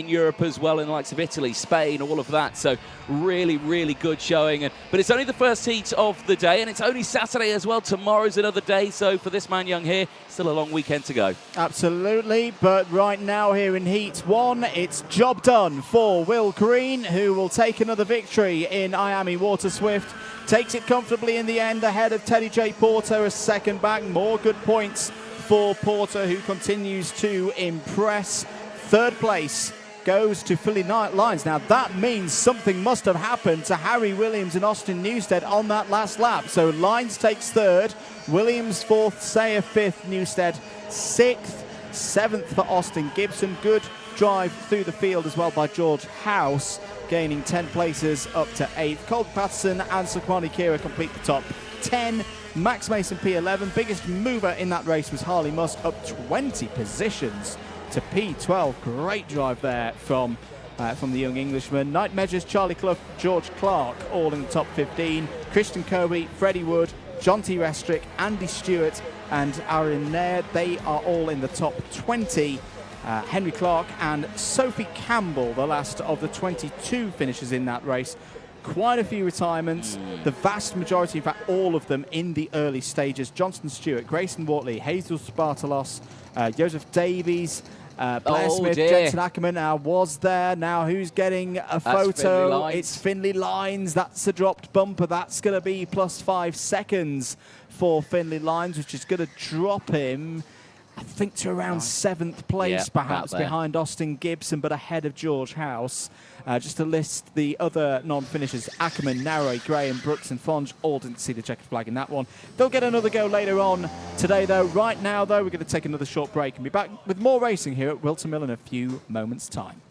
Europe as well, in the likes of Italy, Spain, all of that. So really good showing. But it's only the first heat of the day, and it's only Saturday as well. Tomorrow's another day, so for this man young here, still a long weekend to go. Absolutely, but right now here in Heat 1, it's job done for Will Green, who will take another victory in IAME Water Swift. Takes it comfortably in the end, ahead of Teddy J. Porter, a second back. More good points for Porter, who continues to impress. 3rd place goes to Philly Lines. Now that means something must have happened to Harry Williams and Austin Newstead on that last lap. So Lines takes 3rd, Williams 4th, Sayer 5th, Newstead 6th, 7th for Austin Gibson. Good drive through the field as well by George House, gaining 10 places up to 8th. Colby Patterson and Sukmani Kira complete the top 10. Max Mason P11. Biggest mover in that race was Harley Musk, up 20 positions to P12. Great drive there from the young Englishman. Knight Measures, Charlie Clough, George Clark, all in the top 15. Christian Kirby, Freddie Wood, John T. Restrick, Andy Stewart, and Aaron Naird, they are all in the top 20. Henry Clark and Sophie Campbell, the last of the 22 finishers in that race. Quite a few retirements, the vast majority, in fact all of them, in the early stages. Johnston Stewart, Grayson Wortley, Hazel Spartalos, Joseph Davies, Blair Smith, Jensen Ackerman was there. Now who's getting a photo? It's Finlay Lines. That's a dropped bumper. That's going to be +5 seconds for Finlay Lines, which is going to drop him, I think, to around 7th place, perhaps behind Austin Gibson, but ahead of George House. Just to list the other non-finishers: Ackerman, Narroy, Graham, Brooks and Fonge all didn't see the checkered flag in that one. They'll get another go later on today, though. Right now, though, we're going to take another short break and be back with more racing here at Whilton Mill in a few moments' time.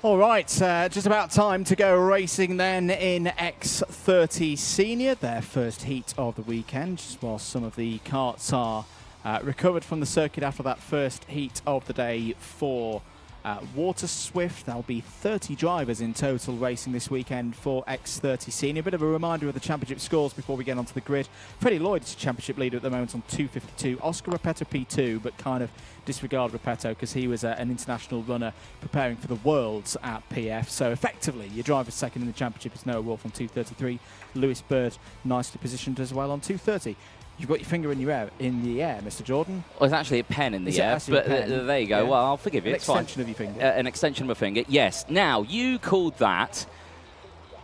All right, just about time to go racing then in X30 Senior, their first heat of the weekend, just while some of the karts are recovered from the circuit after that first heat of the day for Water Swift. There'll be 30 drivers in total racing this weekend for X30 Senior. A bit of a reminder of the championship scores before we get onto the grid. Freddie Lloyd is championship leader at the moment on 252. Oscar Repetto P2, but kind of disregard Repetto because he was an international runner preparing for the Worlds at PF. So effectively, your driver second in the championship is Noah Wolf on 233. Lewis Bird nicely positioned as well on 230. You've got your finger in the air, Mr. Jordan. Well, it's actually a pen in the air, but there you go. Yeah. Well, I'll forgive you. It's fine. An extension of your finger. An extension of my finger, yes. Now, you called that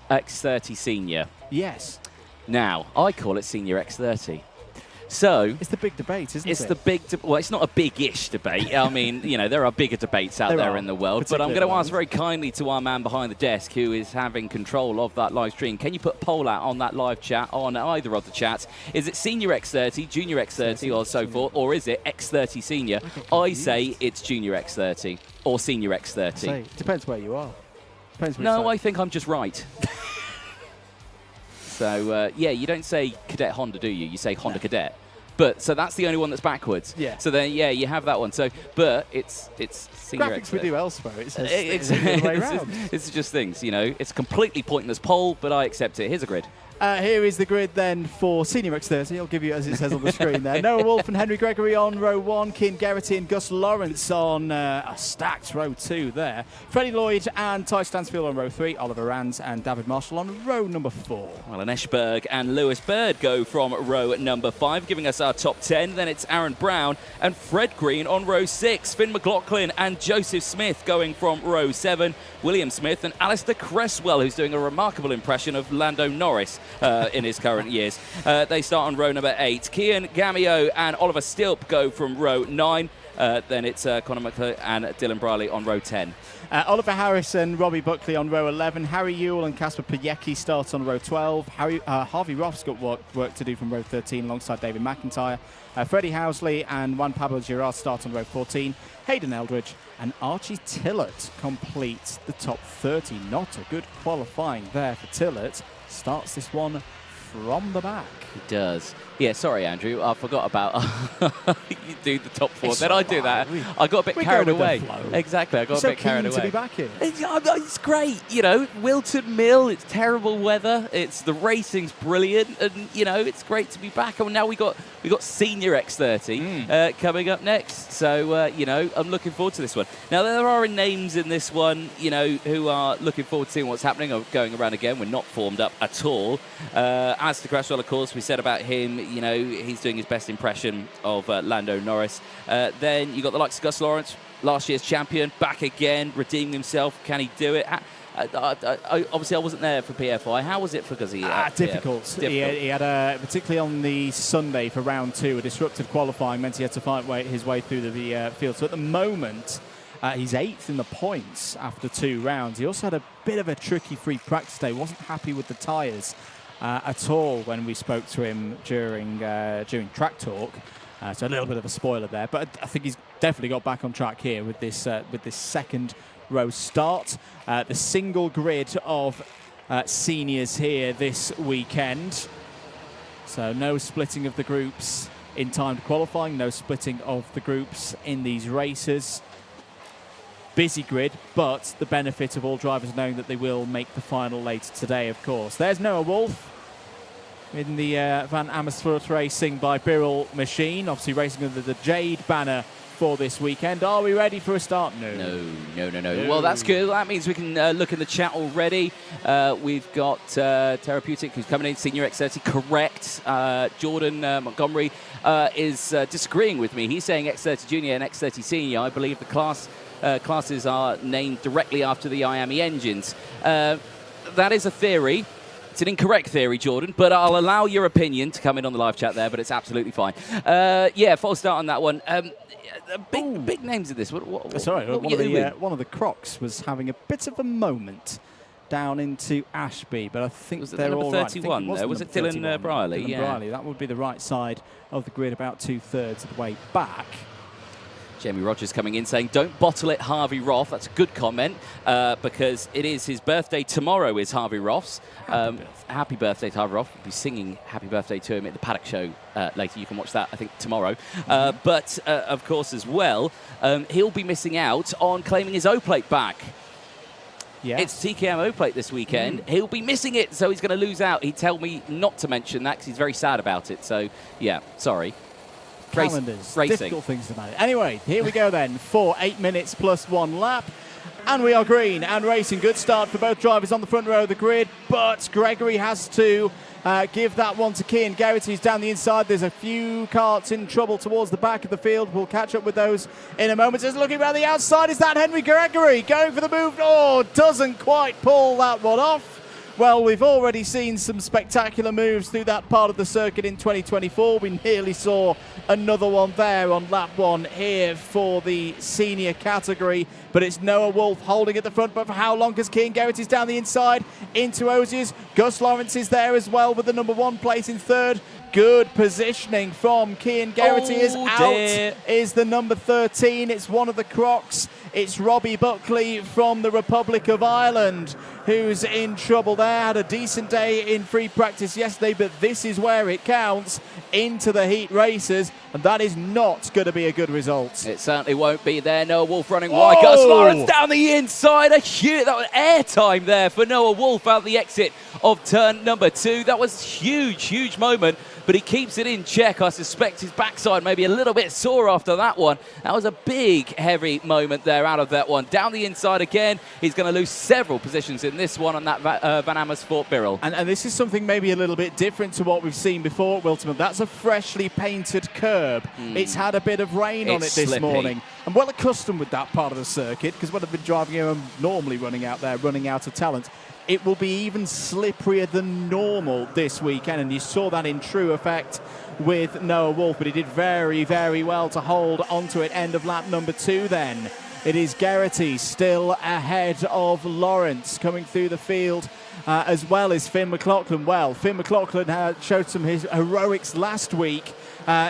X30 Senior. Yes. Now, I call it Senior X30. So it's the big debate, isn't it? It's the big well, it's not a big-ish debate. I mean, you know, there are bigger debates out there in the world. But I'm going to ask very kindly to our man behind the desk who is having control of that live stream. Can you put a poll out on that live chat, on either of the chats? Is it Senior X30, Junior X30 or so forth, or is it X30 Senior? I say it's Junior X30 or Senior X30. It depends where you are. No, I think I'm just right. So, yeah, you don't say Cadet Honda, do you? You say Honda Cadet. But, so that's the only one that's backwards. Yeah. So then, yeah, you have that one. So, but it's Senior Graphics X30. we do elsewhere. It says it's the other way around. It's just things, you know. It's a completely pointless poll, but I accept it. Here's a grid. Here is the grid then for Senior X30. I'll give you as it says on the screen there. Noah Wolf and Henry Gregory on row 1. Cian Geraghty and Gus Lawrence on a stacked row 2 there. Freddie Lloyd and Ty Stansfield on row 3. Oliver Rands and David Marshall on row number 4. Well, and Eschberg and Lewis Bird go from row number 5, giving us our top 10. Then it's Aaron Brown and Fred Green on row 6. Finn McLaughlin and Joseph Smith going from row 7. William Smith and Alistair Cresswell, who's doing a remarkable impression of Lando Norris in his current years. They start on row number 8. Kian Gamio and Oliver Stilp go from row 9. Then it's Conor McClure and Dylan Briley on row 10. Oliver Harris and Robbie Buckley on row 11. Harry Ewell and Casper Piecki start on row 12. Harvey Roth's got work to do from row 13 alongside David McIntyre. Freddie Housley and Juan Pablo Girard start on row 14. Hayden Eldridge and Archie Tillott complete the top 30. Not a good qualifying there for Tillott. Starts this one from the back. He does. Yeah, sorry, Andrew. I forgot about you do the top 4. Then I do that. I got a bit carried away. Exactly, I got a bit carried away. To be back here. It's great, you know. Whilton Mill. It's terrible weather. It's the racing's brilliant, and you know it's great to be back. And now we got Senior X30 coming up next. So you know, I'm looking forward to this one. Now there are names in this one, you know, who are looking forward to seeing what's happening. Or going around again. We're not formed up at all. As to Cresswell, of course, we said about him. You know, he's doing his best impression of Lando Norris. Then you got the likes of Gus Lawrence, last year's champion, back again, redeeming himself. Can he do it? Obviously, I wasn't there for PFI. How was it for Guzzy? Difficult. He had particularly on the Sunday for round 2, a disrupted qualifying meant he had to fight his way through the field. So at the moment, he's 8th in the points after 2 rounds. He also had a bit of a tricky free practice day. Wasn't happy with the tyres at all when we spoke to him during Track Talk. So a little bit of a spoiler there, but I think he's definitely got back on track here with this second row start. The single grid of seniors here this weekend. So no splitting of the groups in timed qualifying, no splitting of the groups in these races. Busy grid, but the benefit of all drivers knowing that they will make the final later today, of course. There's Noah Wolf in the Van Amersfoort Racing by Birrell machine, obviously racing under the Jade banner for this weekend. Are we ready for a start? No. Well, that's good. That means we can look in the chat already. We've got Therapeutic, who's coming in, Senior X30, correct. Jordan Montgomery is disagreeing with me. He's saying X30 Junior and X30 Senior. I believe the classes are named directly after the IAME engines. That is a theory. It's an incorrect theory, Jordan, but I'll allow your opinion to come in on the live chat there, but it's absolutely fine. Yeah, false start on that one. Big names in this. Sorry, one of the Crocs was having a bit of a moment down into Ashby, but I think they're all right. 31 there? Was it Dylan Briley? Dylan Briley. That would be the right side of the grid, about 2/3 of the way back. Jamie Rogers coming in saying, don't bottle it, Harvey Roth. That's a good comment because it is his birthday tomorrow is Harvey Roth's. Happy birthday to Harvey Roth. We'll be singing happy birthday to him at the Paddock show later. You can watch that, I think, tomorrow. But, of course, as well, he'll be missing out on claiming his O-plate back. Yes. It's TKM O-plate this weekend. He'll be missing it, so he's going to lose out. He told me not to mention that because he's very sad about it. So, yeah, sorry. Calendars, racing. Difficult things to manage. Anyway, here we go then for 8 minutes plus 1 lap. And we are green and racing. Good start for both drivers on the front row of the grid, but Gregory has to give that one to Cian Garrity, who's down the inside. There's a few karts in trouble towards the back of the field. We'll catch up with those in a moment. Just looking around the outside, is that Henry Gregory going for the move? Oh, doesn't quite pull that one off. Well, we've already seen some spectacular moves through that part of the circuit in 2024. We nearly saw another one there on lap 1 here for the senior category. But it's Noah Wolf holding at the front. But for how long? Because Cian Garrity's down the inside into Ozies. Gus Lawrence is there as well with the number 1 place in 3rd. Good positioning from Cian Garrity. Is the number 13. It's one of the Crocs. It's Robbie Buckley from the Republic of Ireland who's in trouble there. Had a decent day in free practice yesterday, but this is where it counts into the heat races, and that is not going to be a good result. It certainly won't be there. Noah Wolf running wide. Gus Lawrence down the inside. That was air time there for Noah Wolf out the exit of turn number 2. That was huge moment. But he keeps it in check. I suspect his backside may be a little bit sore after that one. That was a big, heavy moment there out of that one. Down the inside again. He's going to lose several positions in this one on that Van Amersfoort Birrell. And this is something maybe a little bit different to what we've seen before at Whilton. That's a freshly painted curb. It's had a bit of rain on it this morning. I'm well accustomed with that part of the circuit because when I've been driving here, I'm normally running out of talent. It will be even slipperier than normal this weekend, and you saw that in true effect with Noah Wolf, but he did very, very well to hold onto it. End of lap number 2 then. It is Garrity still ahead of Lawrence coming through the field, as well as Finn McLaughlin. Well, Finn McLaughlin showed some his heroics last week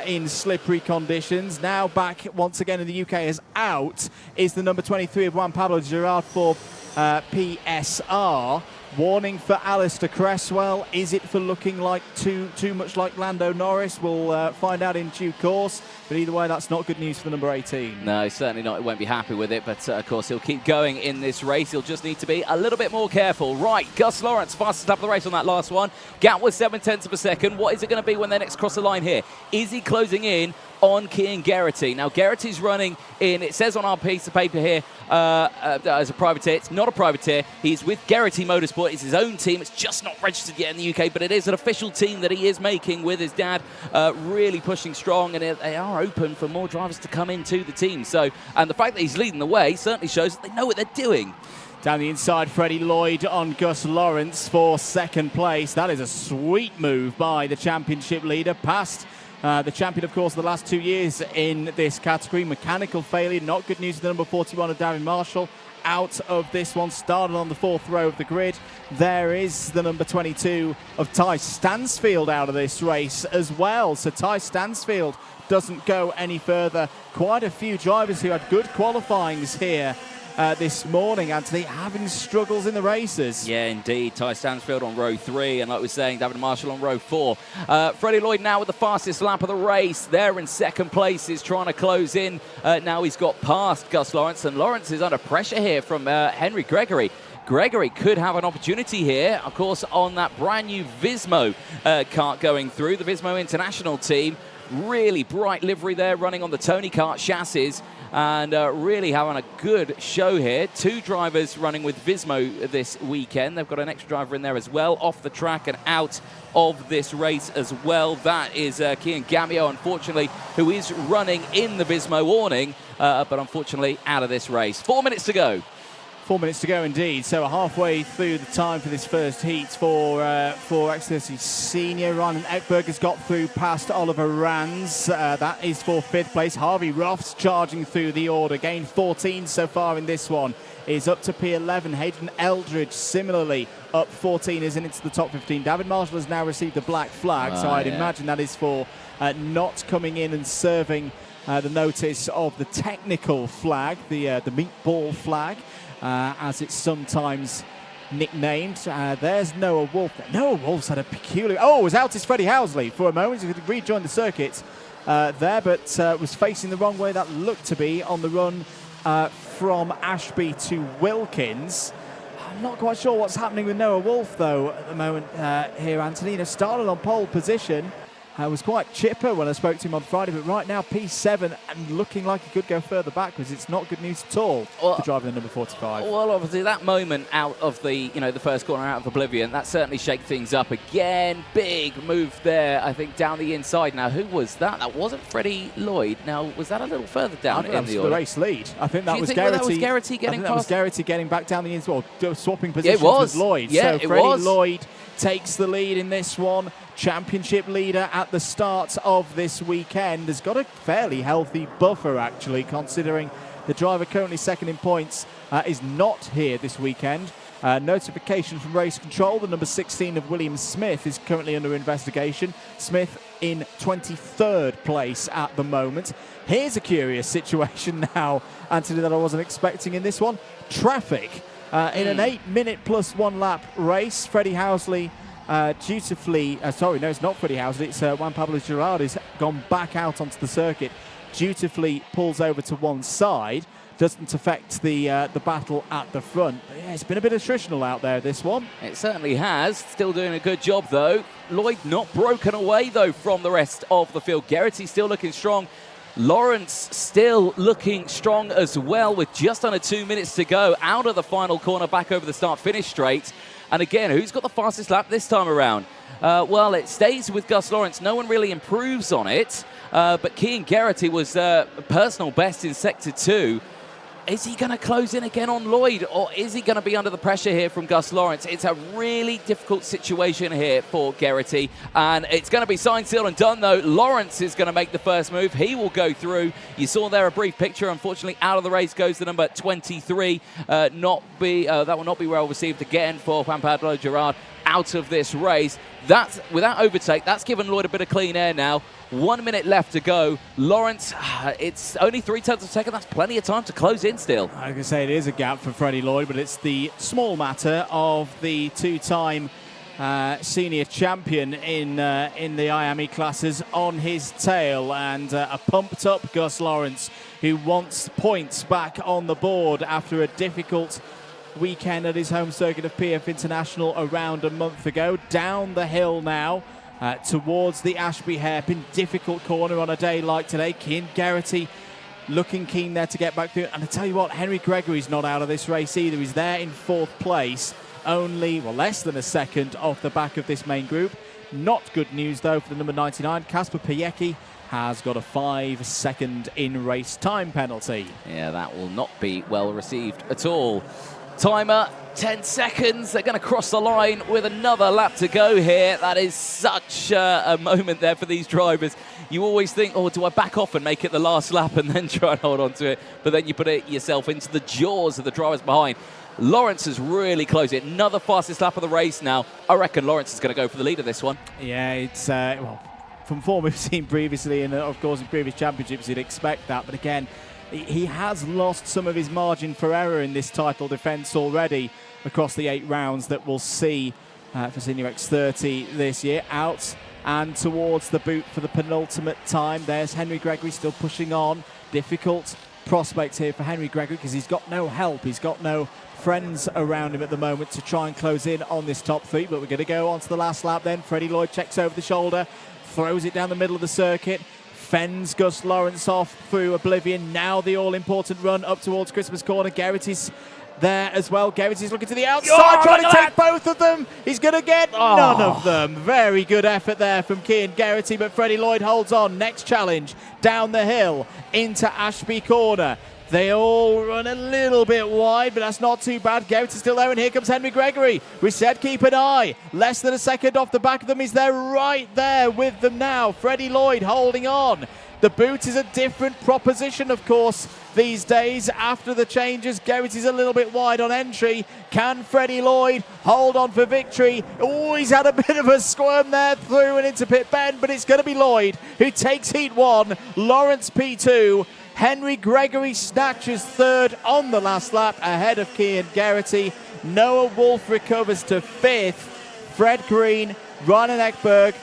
in slippery conditions. Now back once again in the UK as out is the number 23 of Juan Pablo Girard for PSR. Warning for Alistair Cresswell. Is it for looking like too much like Lando Norris? We'll find out in due course. But either way, that's not good news for number 18. No, certainly not. He won't be happy with it. But, of course, he'll keep going in this race. He'll just need to be a little bit more careful. Right, Gus Lawrence, fastest lap of the race on that last one. Gap was 0.7 of a second. What is it going to be when they next cross the line here? Is he closing in on Cian Garrity? Now, Garrity's running in, it says on our piece of paper here, as a privateer. It's not a privateer. He's with Garrity Motorsport. It's his own team. It's just not registered yet in the UK, but it is an official team that he is making with his dad, really pushing strong, and they are open for more drivers to come into the team. So, and the fact that he's leading the way certainly shows that they know what they're doing. Down the inside, Freddie Lloyd on Gus Lawrence for 2nd place. That is a sweet move by the championship leader, past the champion, of course, the last 2 years in this category. Mechanical failure, not good news for the number 41 of Darren Marshall. out of this one, started on the 4th row of the grid. There is the number 22 of Ty Stansfield out of this race as well. So Ty Stansfield doesn't go any further. Quite a few drivers who had good qualifyings here this morning, Anthony, having struggles in the races. Yeah, indeed. Ty Stansfield on row 3, and like we were saying, David Marshall on row 4. Freddie Lloyd now with the fastest lap of the race. There in 2nd place, is trying to close in. Now he's got past Gus Lawrence, and Lawrence is under pressure here from Henry Gregory. Gregory could have an opportunity here, of course, on that brand new Vismo kart going through, the Vismo International team. Really bright livery there, running on the Tony Kart chassis, and really having a good show here. 2 drivers running with Vismo this weekend. They've got an extra driver in there as well, off the track and out of this race as well. That is Kian Gamio, unfortunately, who is running in the Vismo awning, but unfortunately out of this race. 4 minutes to go. 4 minutes to go indeed. So halfway through the time for this first heat for XC Senior. Ryan Ekberg has got through past Oliver Rands. That is for 5th place. Harvey Roth's charging through the order. Gained 14 so far in this one. Is up to P11. Hayden Eldridge similarly up 14, is into the top 15. David Marshall has now received the black flag, so I'd imagine that is for not coming in and serving the notice of the technical flag, the meatball flag, as it's sometimes nicknamed. There's Noah Wolf. Noah Wolf's had a peculiar... Oh, it was out is Freddie Housley for a moment. He could rejoin the circuit there, but was facing the wrong way. That looked to be on the run from Ashby to Wilkins. I'm not quite sure what's happening with Noah Wolf, though, at the moment here, Anthony. Started on pole position. Was quite chipper when I spoke to him on Friday, but right now P7 and looking like he could go further backwards. It's not good news at all for driving the number 45. Well, obviously that moment out of the the first corner out of Oblivion, that certainly shakes things up again. Big move there, I think, down the inside. Now, who was that? That wasn't Freddie Lloyd. Now, was that a little further down in the order? The race lead. I think that was Garrity getting past. That was Garrity getting back down the inside, swapping positions with Lloyd. Yeah, so Freddie Lloyd takes the lead in this one. Championship leader at the start of this weekend. Has got a fairly healthy buffer, actually, considering the driver currently second in points is not here this weekend. Notification from race control. The number 16 of William Smith is currently under investigation. Smith in 23rd place at the moment. Here's a curious situation now, Anthony, that I wasn't expecting in this one. Traffic in an 8-minute plus 1 lap race. Freddie Housley dutifully, sorry, no, it's not Freddie Housley, it's Juan Pablo Girard has gone back out onto the circuit, dutifully pulls over to one side, doesn't affect the battle at the front. But yeah, it's been a bit attritional out there, this one. It certainly has. Still doing a good job, though. Lloyd not broken away, though, from the rest of the field. Garrity still looking strong. Lawrence still looking strong as well, with just under 2 minutes to go. Out of the final corner, back over the start-finish straight. And again, who's got the fastest lap this time around? Well, it stays with Gus Lawrence. No one really improves on it. But Cian Garrity was personal best in Sector 2. Is he going to close in again on Lloyd, or is he going to be under the pressure here from Gus Lawrence? It's a really difficult situation here for Garrity, and it's going to be signed, sealed and done, though. Lawrence is going to make the first move. He will go through. You saw there a brief picture. Unfortunately, out of the race goes the number 23. That will not be well received again for Juan Pablo Girard out of this race. That's without overtake. That's given Lloyd a bit of clean air now. 1 minute left to go. Lawrence, it's only 0.3 of a second. That's plenty of time to close in still. I can say it is a gap for Freddie Lloyd, but it's the small matter of the two-time senior champion in the IAME classes on his tail, and a pumped-up Gus Lawrence, who wants points back on the board after a difficult weekend at his home circuit of PF International around a month ago. Down the hill now towards the Ashby hairpin. Difficult corner on a day like today. Cian Garrity looking keen there to get back through. And I tell you what, Henry Gregory's not out of this race either. He's there in 4th place, only less than a second off the back of this main group. Not good news, though, for the number 99. Kasper Piecki has got a 5-second in-race time penalty. Yeah, that will not be well received at all. Timer 10 seconds. They're going to cross the line with another lap to go here. That is such a moment there for these drivers. You always think, oh, do I back off and make it the last lap and then try and hold on to it? But then you put it yourself into the jaws of the drivers behind. Lawrence has really closed it. Another fastest lap of the race now. I reckon Lawrence is going to go for the lead of this one. Yeah, it's, well, from form we've seen previously, and of course in previous championships, you'd expect that. But again, he has lost some of his margin for error in this title defence already across the 8 rounds that we'll see for Senior X30 this year. Out and towards the boot for the penultimate time. There's Henry Gregory still pushing on. Difficult prospect here for Henry Gregory because he's got no help. He's got no friends around him at the moment to try and close in on this top 3. But we're going to go on to the last lap then. Freddie Lloyd checks over the shoulder, throws it down the middle of the circuit, fends Gus Lawrence off through oblivion. Now the all-important run up towards Christmas Corner. Garrity's there as well. Garrity's looking to the outside, trying to take both of them. He's going to get none of them. Very good effort there from Cian Garrity, but Freddie Lloyd holds on. Next challenge, down the hill into Ashby Corner. They all run a little bit wide, but that's not too bad. Garrity's still there, and here comes Henry Gregory. We said keep an eye. Less than a second off the back of them. He's there right there with them now. Freddie Lloyd holding on. The boot is a different proposition, of course, these days. After the changes, Garrity's a little bit wide on entry. Can Freddie Lloyd hold on for victory? Oh, he's had a bit of a squirm there through and into pit bend, but it's going to be Lloyd who takes heat 1. Lawrence P2. Henry Gregory snatches 3rd on the last lap ahead of Cian Garrity. Noah Wolf recovers to 5th. Fred Green, Ryan Eckberg,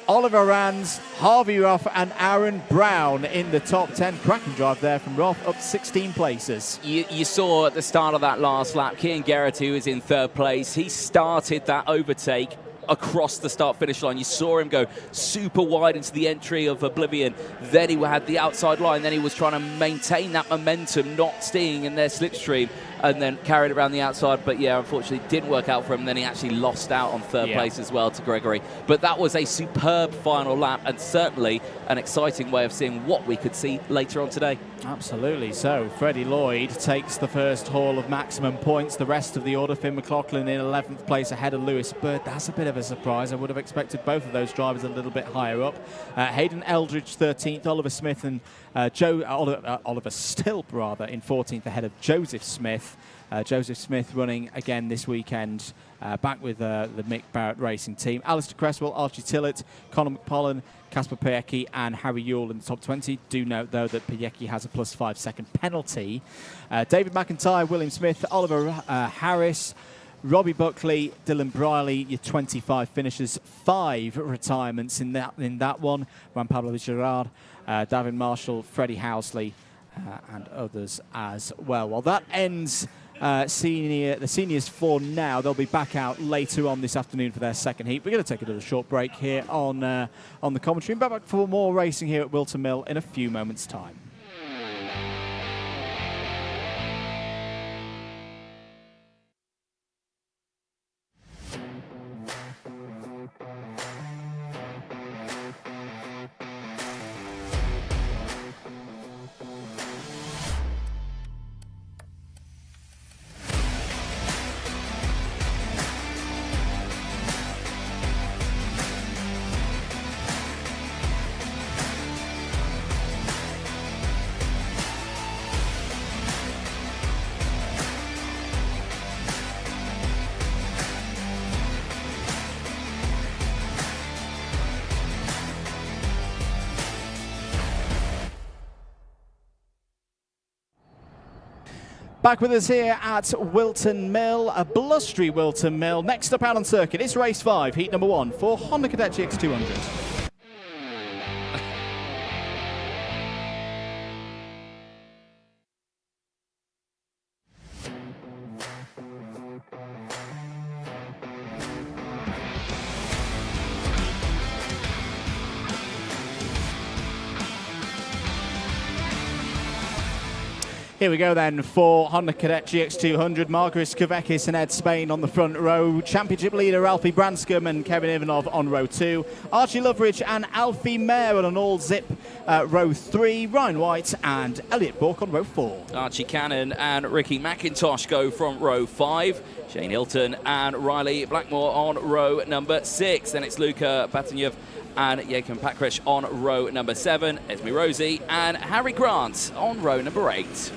Oliver Rands, Harvey Ruff and Aaron Brown in the top 10. Cracking drive there from Ruff, up 16 places. You saw at the start of that last lap, Cian Garrity, who was in 3rd place, he started that overtake across the start-finish line. You saw him go super wide into the entry of Oblivion. Then he had the outside line. Then he was trying to maintain that momentum, not staying in their slipstream, and then carried around the outside. But yeah, unfortunately, didn't work out for him. Then he actually lost out on 3rd place as well to Gregory. But that was a superb final lap, and certainly an exciting way of seeing what we could see later on today. Absolutely. So Freddie Lloyd takes the first haul of maximum points. The rest of the order, Finn McLaughlin in 11th place ahead of Lewis Bird. That's a bit of a surprise. I would have expected both of those drivers a little bit higher up. Hayden Eldridge 13th, Oliver Smith and Oliver Stilp rather in 14th ahead of Joseph Smith. Joseph Smith running again this weekend, back with the Mick Barrett Racing team. Alistair Cresswell, Archie Tillett, Conor McPollen, Kasper Piecki and Harry Yule in the top 20. Do note, though, that Piecki has a plus 5 second penalty. David McIntyre, William Smith, Oliver Harris, Robbie Buckley, Dylan Briley, your 25 finishers. 5 retirements in that one. Juan Pablo Girard, Davin Marshall, Freddie Housley, and others as well. Well, that ends the seniors for now. They'll be back out later on this afternoon for their second heat. We're going to take another short break here on the commentary and back for more racing here at Whilton Mill in a few moments' time. Back with us here at Whilton Mill, a blustery Whilton Mill. Next up out on circuit, it's race 5, heat number 1 for Honda Cadet GX200. Here we go then for Honda Cadet GX200. Margaris Kavekis and Ed Spain on the front row. Championship leader Alfie Branscombe and Kevin Ivanov on row 2. Archie Loveridge and Alfie Mayer on an all-zip row 3. Ryan White and Elliot Bourke on row 4. Archie Cannon and Ricky McIntosh go from row 5. Shane Hilton and Riley Blackmore on row number 6. Then it's Luca Bataniev and Jacob Pakrich on row number 7. Esme Rosie and Harry Grant on row number 8.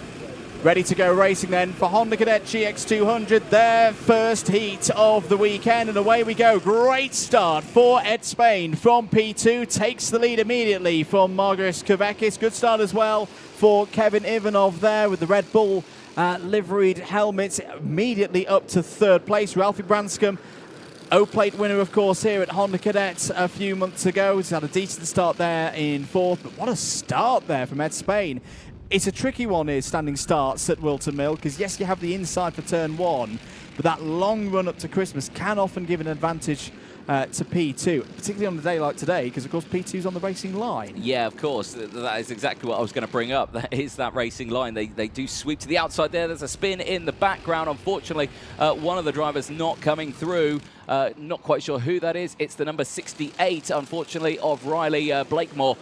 Ready to go racing then for Honda Cadet GX200, their first heat of the weekend, and away we go. Great start for Ed Spain from P2, takes the lead immediately from Margaris Kavekis. Good start as well for Kevin Ivanov there with the Red Bull liveried helmets, immediately up to third place. Ralphie Branscombe, O-Plate winner, of course, here at Honda Cadet a few months ago. He's had a decent start there in 4th, but what a start there from Ed Spain. It's a tricky one here, standing starts at Whilton Mill, because yes, you have the inside for turn 1, but that long run up to Christmas can often give an advantage to P2, particularly on a day like today, because of course P2's on the racing line. Yeah, of course. That is exactly what I was going to bring up. That is that racing line. They do sweep to the outside there. There's a spin in the background. Unfortunately, one of the drivers not coming through. Not quite sure who that is. It's the number 68, unfortunately, of Riley Blakemore.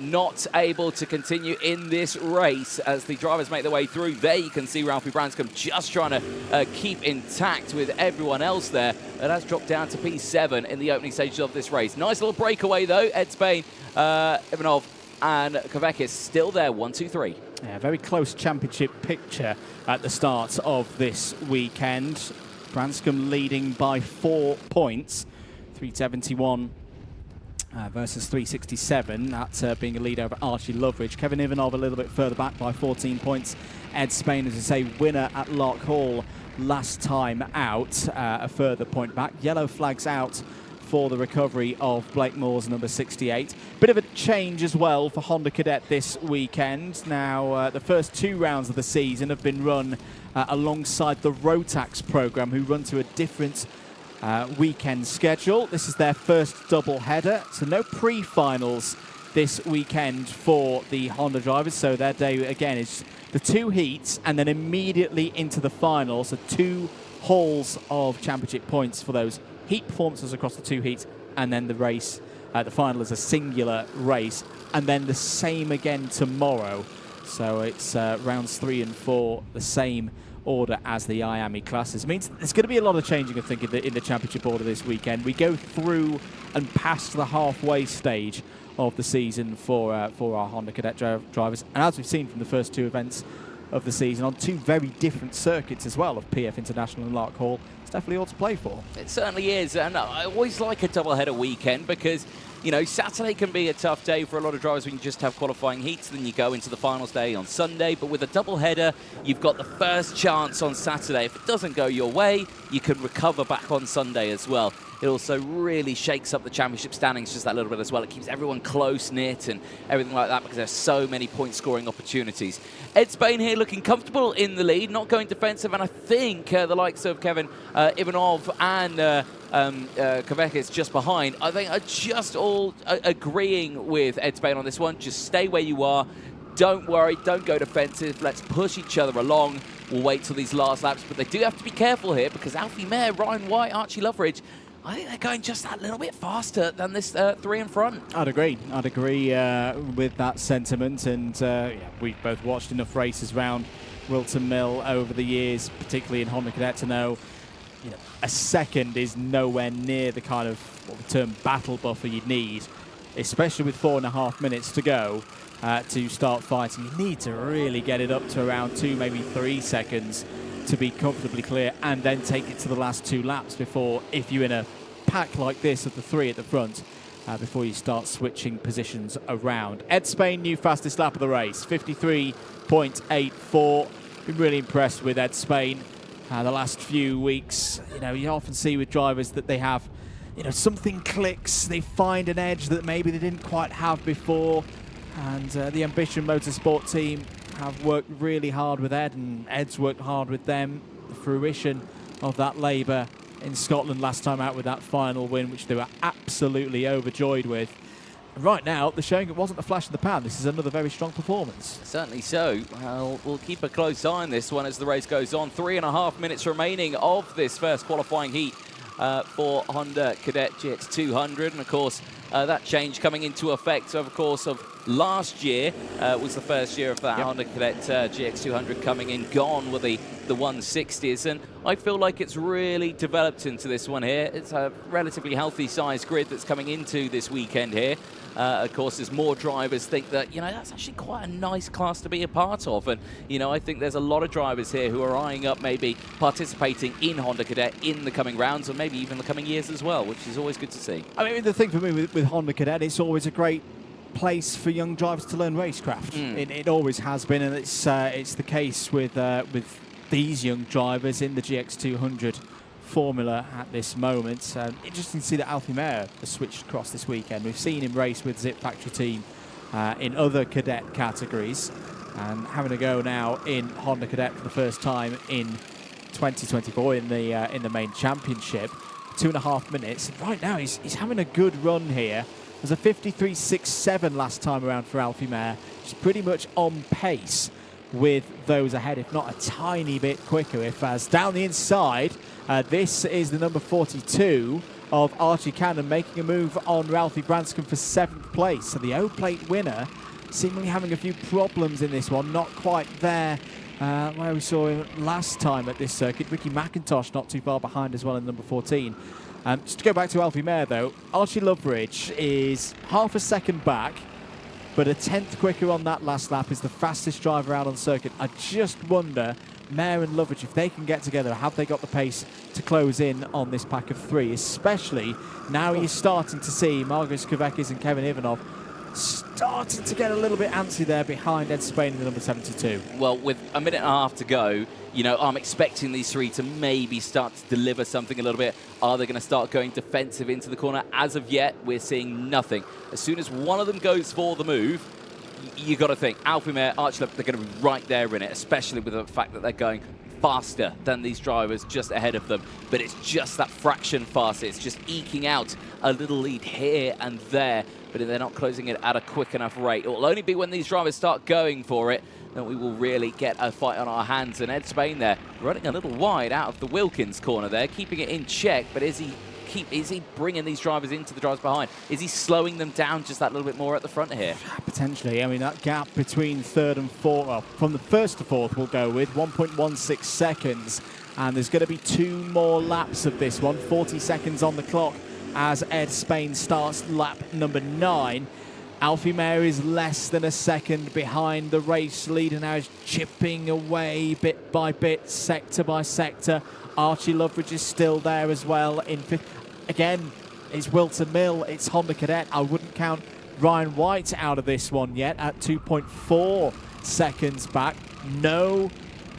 Not able to continue in this race as the drivers make their way through. There you can see Ralphie Branscombe just trying to keep intact with everyone else there. That has dropped down to P7 in the opening stages of this race. Nice little breakaway, though. Ed Spain, Ivanov and Kavekis still there, 1, 2, 3. Yeah, very close championship picture at the start of this weekend. Branscombe leading by 4 points, 371 versus 367. That being a lead over Archie Loveridge. Kevin Ivanov a little bit further back by 14 points. Ed Spain, as I say, winner at Lock Hall last time out, a further point back. Yellow flags out for the recovery of Blakemore's number 68. Bit of a change as well for Honda Cadet this weekend. Now, the first 2 rounds of the season have been run alongside the Rotax program, who run to a different weekend schedule. This is their first double header, so no pre-finals this weekend for the Honda drivers. So their day again is the 2 heats and then immediately into the final. So 2 hauls of championship points for those heat performances across the 2 heats, and then the race, the final is a singular race, and then the same again tomorrow. So it's rounds 3 and 4, the same order as the IAME classes. It means there's going to be a lot of changing, I think, in the championship order this weekend. We go through and past the halfway stage of the season for our Honda Cadet drivers, and as we've seen from the first 2 events of the season, on 2 very different circuits as well, of PF International and Lark Hall, it's definitely all to play for. It certainly is, and I always like a double-header weekend because, you know, Saturday can be a tough day for a lot of drivers when you just have qualifying heats, then you go into the finals day on Sunday. But with a double-header, you've got the first chance on Saturday. If it doesn't go your way, you can recover back on Sunday as well. It also really shakes up the championship standings just that little bit as well. It keeps everyone close-knit and everything like that because there's so many point-scoring opportunities. Ed Spain here looking comfortable in the lead, not going defensive, and I think the likes of Kevin Ivanov and Kavekis just behind, I think are just all agreeing with Ed Spain on this one. Just stay where you are. Don't worry, don't go defensive. Let's push each other along. We'll wait till these last laps, but they do have to be careful here because Alfie Mayer, Ryan White, Archie Loveridge, I think they're going just that little bit faster than this 3 in front. I'd agree with that sentiment, and yeah, we've both watched enough races around Whilton Mill over the years, particularly in Honda Cadet, to know, you know, a second is nowhere near the kind of what the term battle buffer you need, especially with 4.5 minutes to go to start fighting. You need to really get it up to around 2, maybe 3 seconds to be comfortably clear, and then take it to the last 2 laps before, if you're in a pack like this of the 3 at the front, before you start switching positions around. Ed Spain, new fastest lap of the race, 53.84. Been really impressed with Ed Spain the last few weeks. You know, you often see with drivers that they have, you know, something clicks, they find an edge that maybe they didn't quite have before, and the Ambition Motorsport team have worked really hard with Ed, and Ed's worked hard with them. The fruition of that labour in Scotland last time out with that final win, which they were absolutely overjoyed with. Right now, they're showing it wasn't a flash in the pan. This is another very strong performance. Certainly so. Well, we'll keep a close eye on this one as the race goes on. 3.5 minutes remaining of this first qualifying heat for Honda Cadet GX200. And, of course, that change coming into effect, of course, of last year was the first year of that Honda Cadet GX200 coming in. Gone were the 160s, and I feel like it's really developed into this one here. It's a relatively healthy size grid that's coming into this weekend here. Of course, as more drivers think that, that's actually quite a nice class to be a part of. And, I think there's a lot of drivers here who are eyeing up maybe participating in Honda Cadet in the coming rounds, or maybe even the coming years as well, which is always good to see. I mean, the thing for me with Honda Cadet, it's always a great place for young drivers to learn racecraft. It always has been, and it's the case with these young drivers in the GX200 formula at this moment. Interesting to see that Alfie Mayer has switched across this weekend. We've seen him race with Zip Factory team in other cadet categories, and having a go now in Honda Cadet for the first time in 2024 in the main championship. 2.5 minutes. Right now he's having a good run here. There's a 53.67 last time around for Alfie Mayer. He's pretty much on pace with those ahead, if not a tiny bit quicker. If as down the inside, this is the number 42 of Archie Cannon making a move on Ralphie Branscombe for 7th place. So the O-Plate winner seemingly having a few problems in this one, not quite there where we saw him last time at this circuit. Ricky McIntosh not too far behind as well in number 14. Just to go back to Alfie Mayer though, Archie Loveridge is half a second back, but a 10th quicker on that last lap, is the fastest driver out on circuit. I just wonder, Mayer and Loveridge, if they can get together, have they got the pace to close in on this pack of 3, especially now you're starting to see Margus Kavekis and Kevin Ivanov starting to get a little bit antsy there behind Ed Spain in the number 72. Well, with a minute and a half to go, I'm expecting these 3 to maybe start to deliver something a little bit. Are they going to start going defensive into the corner? As of yet, we're seeing nothing. As soon as one of them goes for the move, you got to think Alfie Mayer, Archie, they're going to be right there in it, especially with the fact that they're going faster than these drivers just ahead of them. But it's just that fraction faster. It's just eking out a little lead here and there, but if they're not closing it at a quick enough rate, it will only be when these drivers start going for it that we will really get a fight on our hands. And Ed Spain there running a little wide out of the Wilkins corner there, keeping it in check, but is he bringing these drivers into the drivers behind? Is he slowing them down just that little bit more at the front here? Potentially. I mean, that gap between 3rd and 4th, well, from the 1st to 4th we'll go with 1.16 seconds, and there's going to be 2 more laps of this one. 40 seconds on the clock as Ed Spain starts lap number 9. Alfie Mayer is less than a second behind the race leader now, is chipping away bit by bit, sector by sector. Archie Loveridge is still there as well in 5th. Again, it's Whilton Mill, it's Honda Cadet. I wouldn't count Ryan White out of this one yet at 2.4 seconds back. No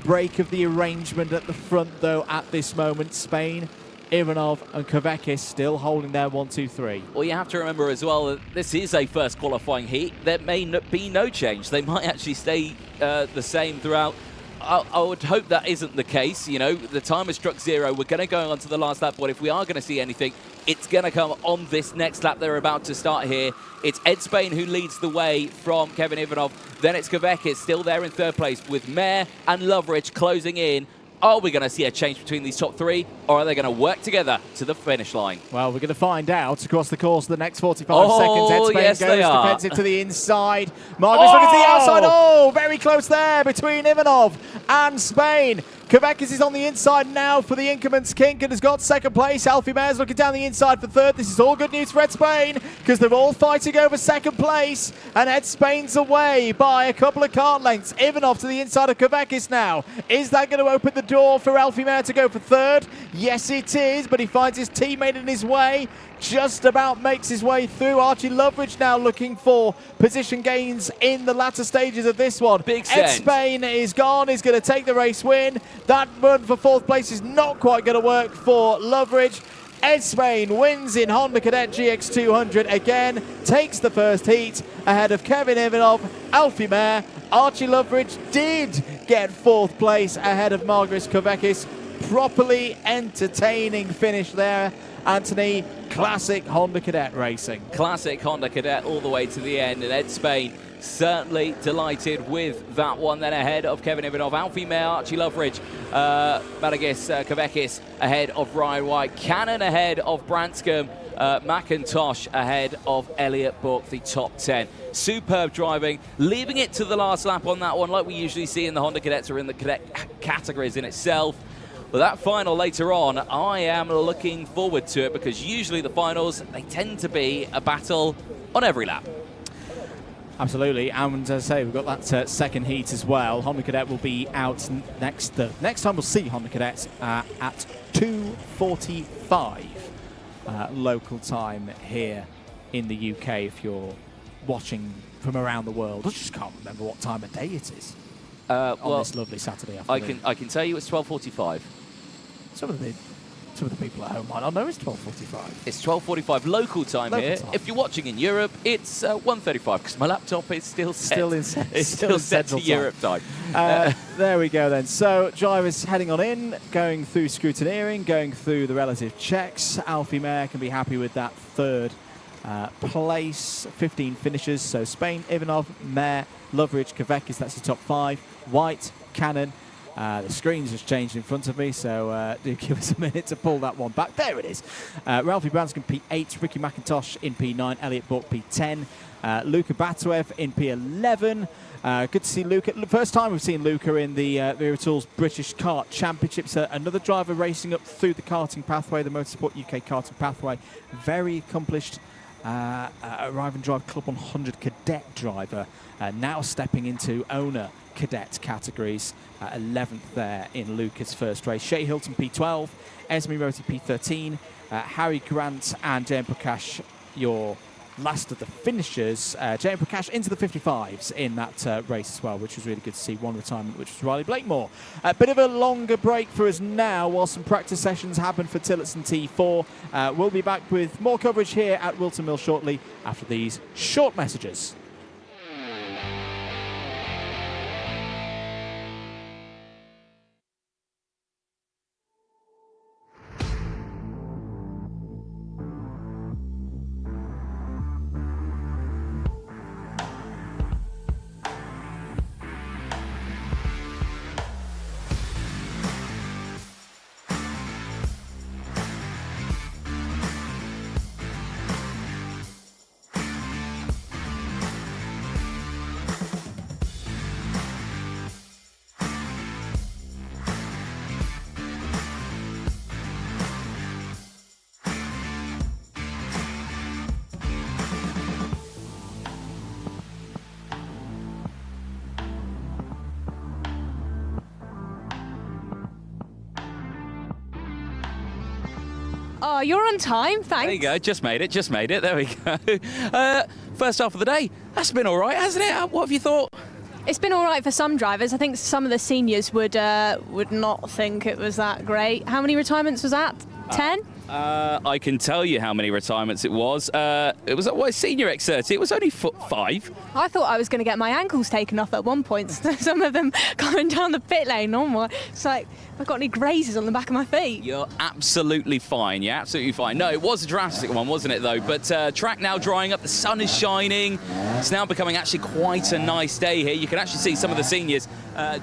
break of the arrangement at the front though at this moment. Spain, Ivanov and Kavekis still holding their 1, 2, 3. Well, you have to remember as well that this is a first qualifying heat. There may be no change. They might actually stay the same throughout. I would hope that isn't the case. The time has struck 0. We're going to go on to the last lap, but if we are going to see anything, it's going to come on this next lap they're about to start here. It's Ed Spain who leads the way from Kevin Ivanov. Then it's Kavekis still there in 3rd place with Mayer and Loveridge closing in. Are we going to see a change between these top 3, or are they going to work together to the finish line? Well, we're going to find out across the course of the next 45 seconds. Ed Spain yes, goes defensive to the inside. Marcus looking to the outside. Oh, very close there between Ivanov and Spain. Kavekis is on the inside now for the Inkermans Kink and has got 2nd place. Alfie Mayer's looking down the inside for 3rd. This is all good news for Ed Spain because they're all fighting over 2nd place, and Ed Spain's away by a couple of kart lengths. Ivanov to the inside of Kavekis now. Is that going to open the door for Alfie Mayer to go for 3rd? Yes, it is, but he finds his teammate in his way. Just about makes his way through. Archie Loveridge now looking for position gains in the latter stages of this one. Big Ed send. Spain is gone. He's going to take the race win. That run for 4th place is not quite going to work for Loveridge. Ed Spain wins in Honda Cadet GX200 again, takes the first heat ahead of Kevin Ivanov, Alfie Mayer. Archie Loveridge did get 4th place ahead of Margus Kavekis. properly entertaining finish there. Anthony, classic Honda Cadet racing. Classic Honda Cadet all the way to the end, and Ed Spain certainly delighted with that one. Then ahead of Kevin Ivanov, Alfie Mayer, Archie Loveridge, Madagis Kavekis ahead of Ryan White, Cannon ahead of Branscombe, McIntosh ahead of Elliott Book, the top 10. Superb driving, leaving it to the last lap on that one, like we usually see in the Honda Cadets or in the Cadet categories in itself. But that final later on, I am looking forward to it, because usually the finals, they tend to be a battle on every lap. Absolutely, and as I say, we've got that second heat as well. Honda Cadet will be out next. Next time we'll see Honda Cadets at 2:45 local time here in the UK. If you're watching from around the world, I just can't remember what time of day it is on this lovely Saturday afternoon. I can tell you it's 12:45. Some of the people at home might not know it's 12:45. It's 12:45 local time here. If you're watching in Europe, it's 1:35, because my laptop is still set. It's still set to Europe time. There we go then. So drivers heading on in, going through scrutineering, going through the relative checks. Alfie Mayer can be happy with that third place. 15 finishers. So Spain, Ivanov, Mayer, Loveridge, Kavekis, that's the top 5. White, Cannon. The screen's just changed in front of me, so do give us a minute to pull that one back. There it is. Ralphie Branscombe P8, Ricky McIntosh in P9, Elliott Book P10, Luca Batuev in P11. Good to see Luca. First time we've seen Luca in the Wera Tools British Kart Championships. Another driver racing up through the karting pathway, the Motorsport UK karting pathway. Very accomplished Arrive and Drive Club 100 cadet driver, now stepping into owner cadet categories. 11th there in Luca's first race. Shea Hilton P12, Esme Roti P13, Harry Grant and Jayan Prakash, your last of the finishers. Jayan Prakash into the 55s in that race as well, which was really good to see. One retirement, which was Riley Blakemore. A bit of a longer break for us now while some practice sessions happen for Tillotson T4. We'll be back with more coverage here at Whilton Mill shortly after these short messages. Oh, you're on time, thanks. There you go, just made it, there we go. First half of the day, that's been all right, hasn't it? What have you thought? It's been all right for some drivers. I think some of the seniors would not think it was that great. How many retirements was that? 10? I can tell you how many retirements it was. It was at senior X30. It was only 5. I thought I was going to get my ankles taken off at one point. Some of them coming down the pit lane. Oh my! It's like I've got any grazes on the back of my feet. You're absolutely fine. You're absolutely fine. No, it was a drastic one, wasn't it, though? But track now drying up. The sun is shining. It's now becoming actually quite a nice day here. You can actually see some of the seniors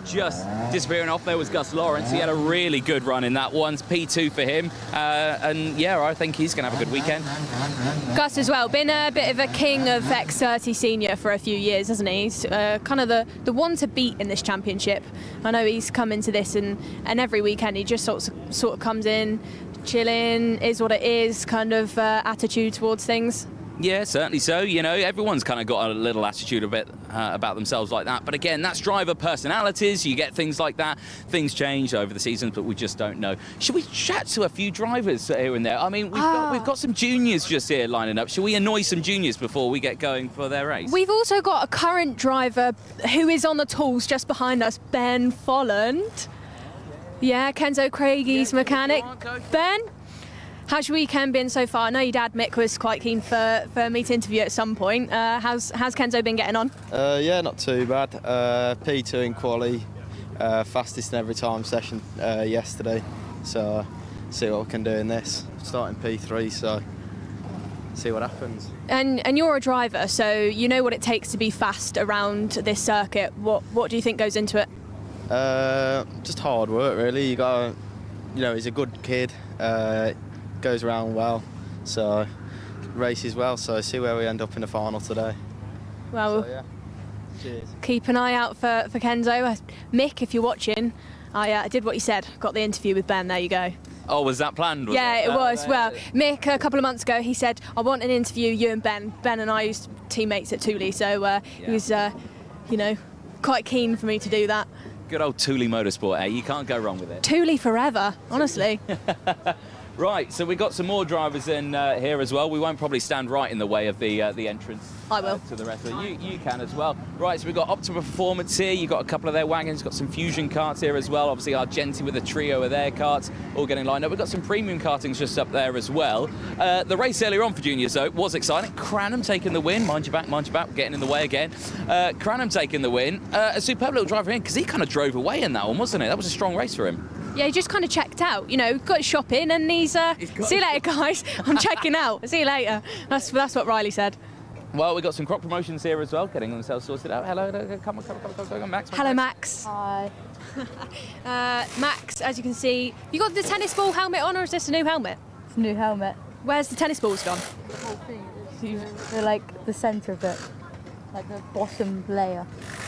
just disappearing off. There was Gus Lawrence. He had a really good run in that one. P2 for him. And yeah, I think he's going to have a good weekend. Gus as well, been a bit of a king of X30 senior for a few years, hasn't he? He's kind of the one to beat in this championship. I know he's come into this and every weekend he just sort of comes in, chilling, is what it is, kind of attitude towards things. Yeah, certainly so. You know, everyone's kind of got a little attitude a bit about themselves like that. But again, that's driver personalities. You get things like that. Things change over the seasons, but we just don't know. Should we chat to a few drivers here and there? I mean, we've got some juniors just here lining up. Should we annoy some juniors before we get going for their race? We've also got a current driver who is on the tools just behind us, Ben Folland. Yeah, Kenzo Craigie's mechanic. Ben? How's your weekend been so far? I know your dad Mick was quite keen for me to interview at some point. How's Kenzo been getting on? Yeah, not too bad. P2 in quali, fastest in every time session yesterday. So see what we can do in this. Starting P3, so see what happens. And you're a driver, so you know what it takes to be fast around this circuit. What do you think goes into it? Just hard work, really. You got, he's a good kid. Goes around well, so races well. So see where we end up in the final today. Well, so, yeah. Cheers. Keep an eye out for Kenzo. Mick, if you're watching, I did what you said. Got the interview with Ben. There you go. Oh, was that planned? It was. Well, Mick, a couple of months ago, he said, I want an interview, you and Ben. Ben and I used teammates at Thule, so he was, quite keen for me to do that. Good old Thule Motorsport, eh? You can't go wrong with it. Thule forever, honestly. Right, so we got some more drivers in here as well. We won't probably stand right in the way of the entrance. I will. To the rest of it. You can as well. Right, so we've got Optima Performance here. You've got a couple of their wagons. Got some Fusion karts here as well. Obviously, Argenti with a trio of their karts all getting lined up. We've got some premium kartings just up there as well. The race earlier on for juniors, though, was exciting. Cranham taking the win. Mind your back, getting in the way again. Cranham taking the win. A superb little driver in, because he kind of drove away in that one, wasn't it? That was a strong race for him. Yeah, he just kind of checked out, got his shopping, and he's see you later, guys. I'm checking out. See you later. That's what Riley said. Well, we've got some crop promotions here as well, getting themselves sorted out. Hello, come on, Max. Hello, Max. Hi. Max, as you can see, you got the tennis ball helmet on, or is this a new helmet? It's a new helmet. Where's the tennis balls gone? The whole thing. They're like the centre of it, like the bottom layer.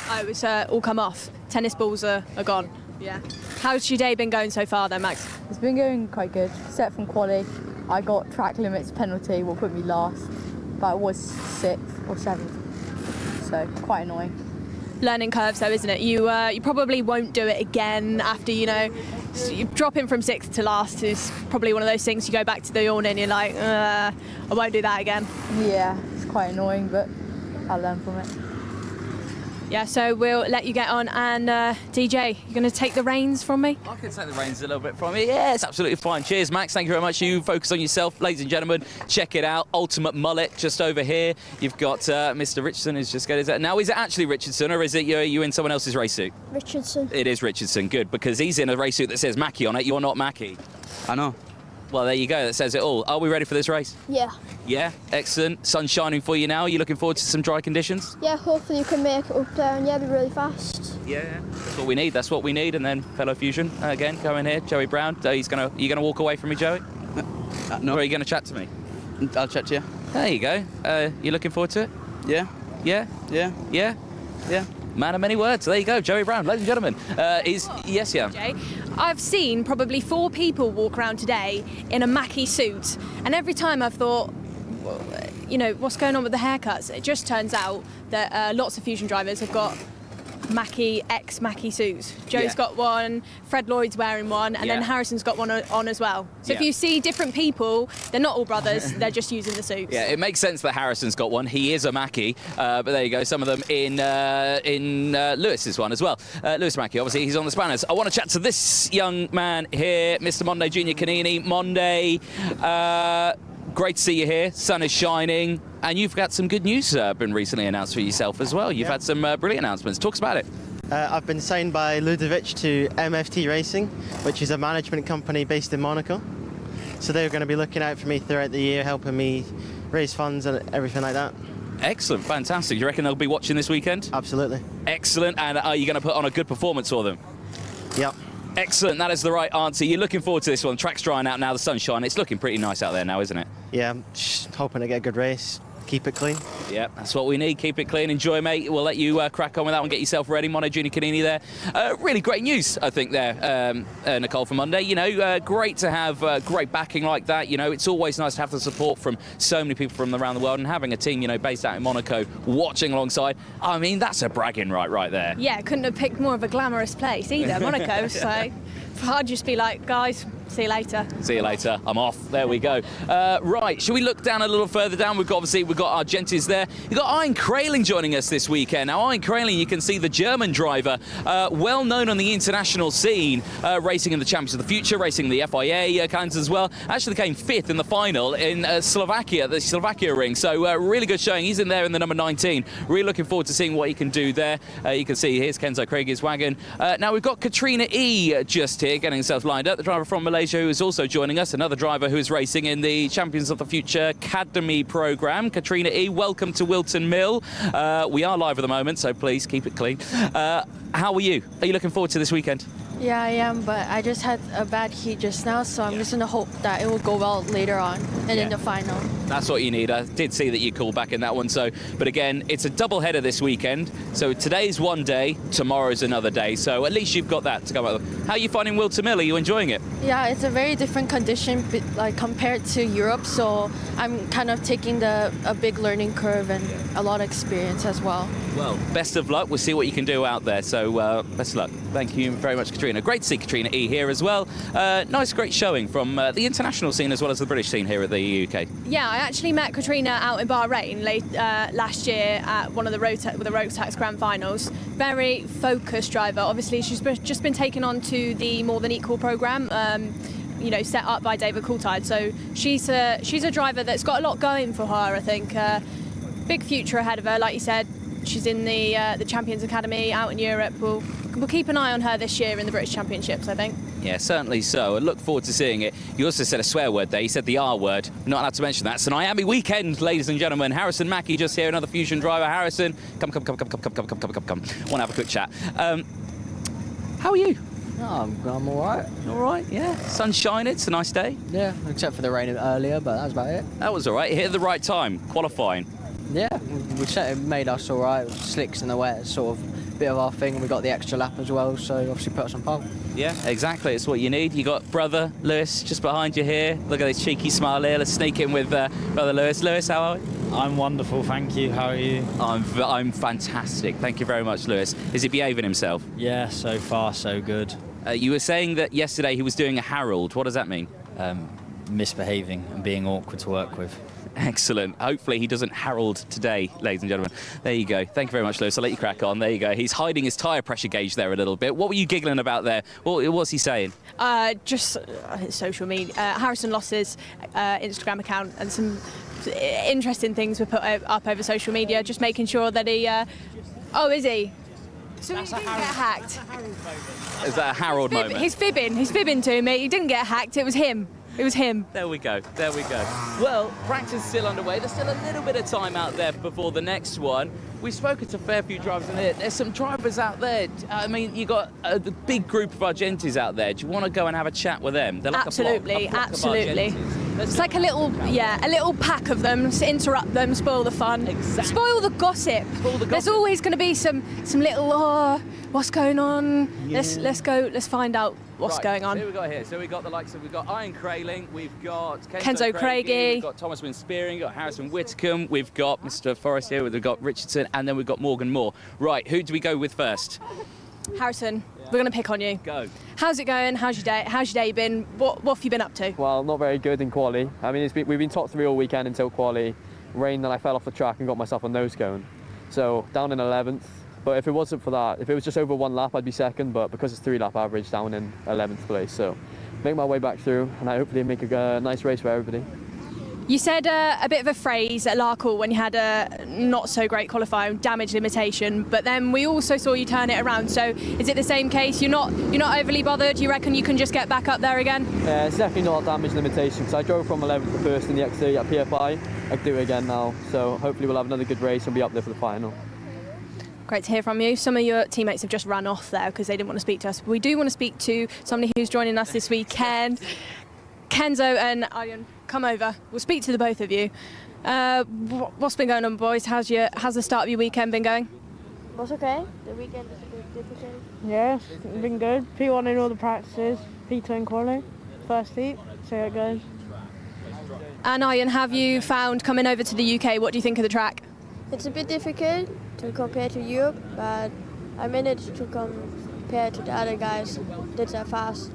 Oh, it's all come off. Tennis balls are gone. Yeah. How's your day been going so far then, Max? It's been going quite good. Except from quali, I got track limits penalty, what put me last, but I was 6th or 7th, so quite annoying. Learning curves though, isn't it? You probably won't do it again after, dropping from 6th to last is probably one of those things you go back to the awning and you're like, I won't do that again. Yeah, it's quite annoying, but I'll learn from it. Yeah, so we'll let you get on, and DJ, you're going to take the reins from me? I can take the reins a little bit from you. Yeah, it's absolutely fine. Cheers, Max. Thank you very much. You focus on yourself, ladies and gentlemen. Check it out. Ultimate Mullet just over here. You've got Mr. Richardson who's just got his... Now, is it actually Richardson, or is it you in someone else's race suit? Richardson. It is Richardson. Good, because he's in a race suit that says Mackie on it. You're not Mackie. I know. Well, there you go. That says it all. Are we ready for this race? Yeah. Yeah? Excellent. Sun's shining for you now. Are you looking forward to some dry conditions? Yeah, hopefully you can make it up there and be really fast. Yeah. That's what we need. That's what we need. And then fellow Fusion, again, coming here. Joey Brown. Are you going to walk away from me, Joey? No. Or are you going to chat to me? I'll chat to you. There you go. You looking forward to it? Yeah. Yeah? Yeah. Yeah? Yeah. Man of many words. There you go, Joey Brown. Ladies and gentlemen. Yes, yeah. Jay, I've seen probably 4 people walk around today in a Mackie suit, and every time I've thought, what's going on with the haircuts? It just turns out that lots of Fusion drivers have got Mackie, ex-Mackie suits. Joe's got one, Fred Lloyd's wearing one, and then Harrison's got one on as well. So if you see different people, they're not all brothers, they're just using the suits. Yeah, it makes sense that Harrison's got one. He is a Mackie, but there you go. Some of them in Lewis's one as well. Lewis Mackie, obviously, he's on the spanners. I want to chat to this young man here, Mr. Monday Junior Canini. Monday, great to see you here. Sun is shining. And you've got some good news been recently announced for yourself as well. You've had some brilliant announcements. Talk about it. I've been signed by Ludovic to MFT Racing, which is a management company based in Monaco. So they're going to be looking out for me throughout the year, helping me raise funds and everything like that. Excellent, fantastic. You reckon they'll be watching this weekend? Absolutely. Excellent. And are you going to put on a good performance for them? Yep. Excellent, that is the right answer. You're looking forward to this one. Track's drying out now, the sun's shining. It's looking pretty nice out there now, isn't it? Yeah, I'm just hoping to get a good race. Keep it clean. Yeah, that's what we need. Keep it clean. Enjoy, mate. We'll let you crack on with that one. Get yourself ready. Mono Junior Canini there. Really great news, I think, there, Nicole, for Monday. Great to have great backing like that. It's always nice to have the support from so many people from around the world, and having a team, based out in Monaco, watching alongside. I mean, that's a bragging right there. Yeah, couldn't have picked more of a glamorous place either, Monaco. So I'd just be like, guys, see you later. See you later. I'm off. There we go. Right, should we look down a little further down? We've got Argentis there. You've got Ian Kraling joining us this weekend. Now, Ian Kraling, you can see the German driver, well known on the international scene, racing in the Champions of the Future, racing the FIA kinds as well. Actually came 5th in the final in Slovakia, the Slovakia ring. So really good showing. He's in there in the number 19. Really looking forward to seeing what he can do there. You can see here's Kenzo Craig's wagon. Now we've got Katrina E just here getting herself lined up, the driver from Malaysia. Malaysia, who is also joining us, another driver who is racing in the Champions of the Future Academy programme. Katrina E, welcome to Whilton Mill. We are live at the moment, so please keep it clean. How are you? Are you looking forward to this weekend? Yeah, I am, but I just had a bad heat just now, so I'm just going to hope that it will go well later on and in the final. That's what you need. I did see that you called back in that one. But again, it's a double header this weekend. So today's one day, tomorrow's another day. So at least you've got that to come up with. How are you finding Whilton Mill? Are you enjoying it? Yeah, it's a very different condition, like compared to Europe. So I'm kind of taking a big learning curve and a lot of experience as well. Well, best of luck. We'll see what you can do out there. So best of luck. Thank you very much, Katrina. Great to see Katrina E here as well. Nice, great showing from the international scene as well as the British scene here at the UK. Yeah, I actually met Katrina out in Bahrain last year at one of the Road Tax Grand Finals. Very focused driver. Obviously, she's just been taken on to the More Than Equal programme, set up by David Coulthard. So she's a driver that's got a lot going for her, I think. Big future ahead of her, like you said. She's in the Champions Academy out in Europe. We'll keep an eye on her this year in the British Championships, I think. Yeah, certainly so. I look forward to seeing it. You also said a swear word there. You said the R word. Not allowed to mention that. It's an IAME weekend, ladies and gentlemen. Harrison Mackie just here, another Fusion driver. Harrison, come. Want to have a quick chat. How are you? Oh, I'm all right. All right, yeah. Sun's shining. It's a nice day. Yeah, except for the rain earlier, but that was about it. That was all right. Hit at the right time. Qualifying. Yeah, it made us all right. Slicks in the wet, sort of bit of our thing. We got the extra lap as well, so obviously put us on pole. Yeah, exactly. It's what you need. You got brother Lewis just behind you here. Look at this cheeky smile here. Let's sneak in with brother Lewis. Lewis, how are you? I'm wonderful, thank you. How are you? I'm fantastic. Thank you very much, Lewis. Is he behaving himself? Yeah, so far so good. You were saying that yesterday he was doing a Harold. What does that mean? Misbehaving and being awkward to work with. Excellent. Hopefully he doesn't Harold today, ladies and gentlemen. There you go. Thank you very much, Lewis. I'll let you crack on. There you go. He's hiding his tyre pressure gauge there a little bit. What were you giggling about there? What's he saying? Just social media. Harrison lost his Instagram account, and some interesting things were put up over social media, just making sure that he... is he? So he didn't get hacked. Is that a Harold moment? He's fibbing to me. He didn't get hacked. It was him. It was him. There we go. Well, practice is still underway. There's still a little bit of time out there before the next one. We've spoken to a fair few drivers in here. There's some drivers out there. I mean, you got a big group of Argentis out there. Do you want to go and have a chat with them? They're like absolutely. a block of Argentis. It's like a little pack of them. Just interrupt them, spoil the fun, spoil the gossip. There's always going to be some little what's going on? Yeah. Let's find out what's going on. Who we got here? So we got the likes of, we've got Ian Crailing, we've got Kenzo Craigie, we've got Thomas Wynne Spearing, we've got Harrison Whitcomb, we've got Mr. Forrest here, we've got Richardson, and then we've got Morgan Moore. Right, who do we go with first? Harrison, we're going to pick on you. Go. How's it going? How's your day? How's your day been? What have you been up to? Well, not very good in quali. I mean, we've been top 3 all weekend until quali. Rained and I fell off the track and got myself a nose cone. So down in 11th. But if it wasn't for that, if it was just over 1 lap, I'd be second. But because it's 3-lap average, down in 11th place. So make my way back through and I hopefully make a nice race for everybody. You said a bit of a phrase at Larkle when you had a not so great qualifying, damage limitation, but then we also saw you turn it around. So is it the same case? You're not overly bothered? You reckon you can just get back up there again? It's definitely not a damage limitation because I drove from 11th to 1st in the X30 at PFI. I can do it again now. So hopefully we'll have another good race and be up there for the final. Great to hear from you. Some of your teammates have just run off there because they didn't want to speak to us. We do want to speak to somebody who's joining us this weekend. Kenzo and Aryan, come over. We'll speak to the both of you. What's been going on, boys? How's the start of your weekend been going? Was okay. The weekend is a bit difficult. Yeah, it's been good. P1 in all the practices, P2 in quali, first heat, see how it goes. And Aryan, have you found coming over to the UK, what do you think of the track? It's a bit difficult to compare to Europe, but I managed to compare to the other guys that are fast.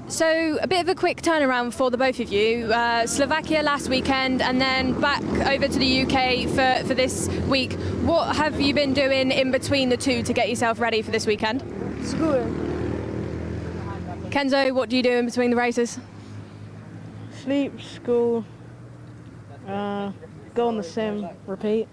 So a bit of a quick turnaround for the both of you. Slovakia last weekend and then back over to the UK for this week. What have you been doing in between the two to get yourself ready for this weekend? School. Kenzo, what do you do in between the races? Sleep, school, go on the sim, repeat.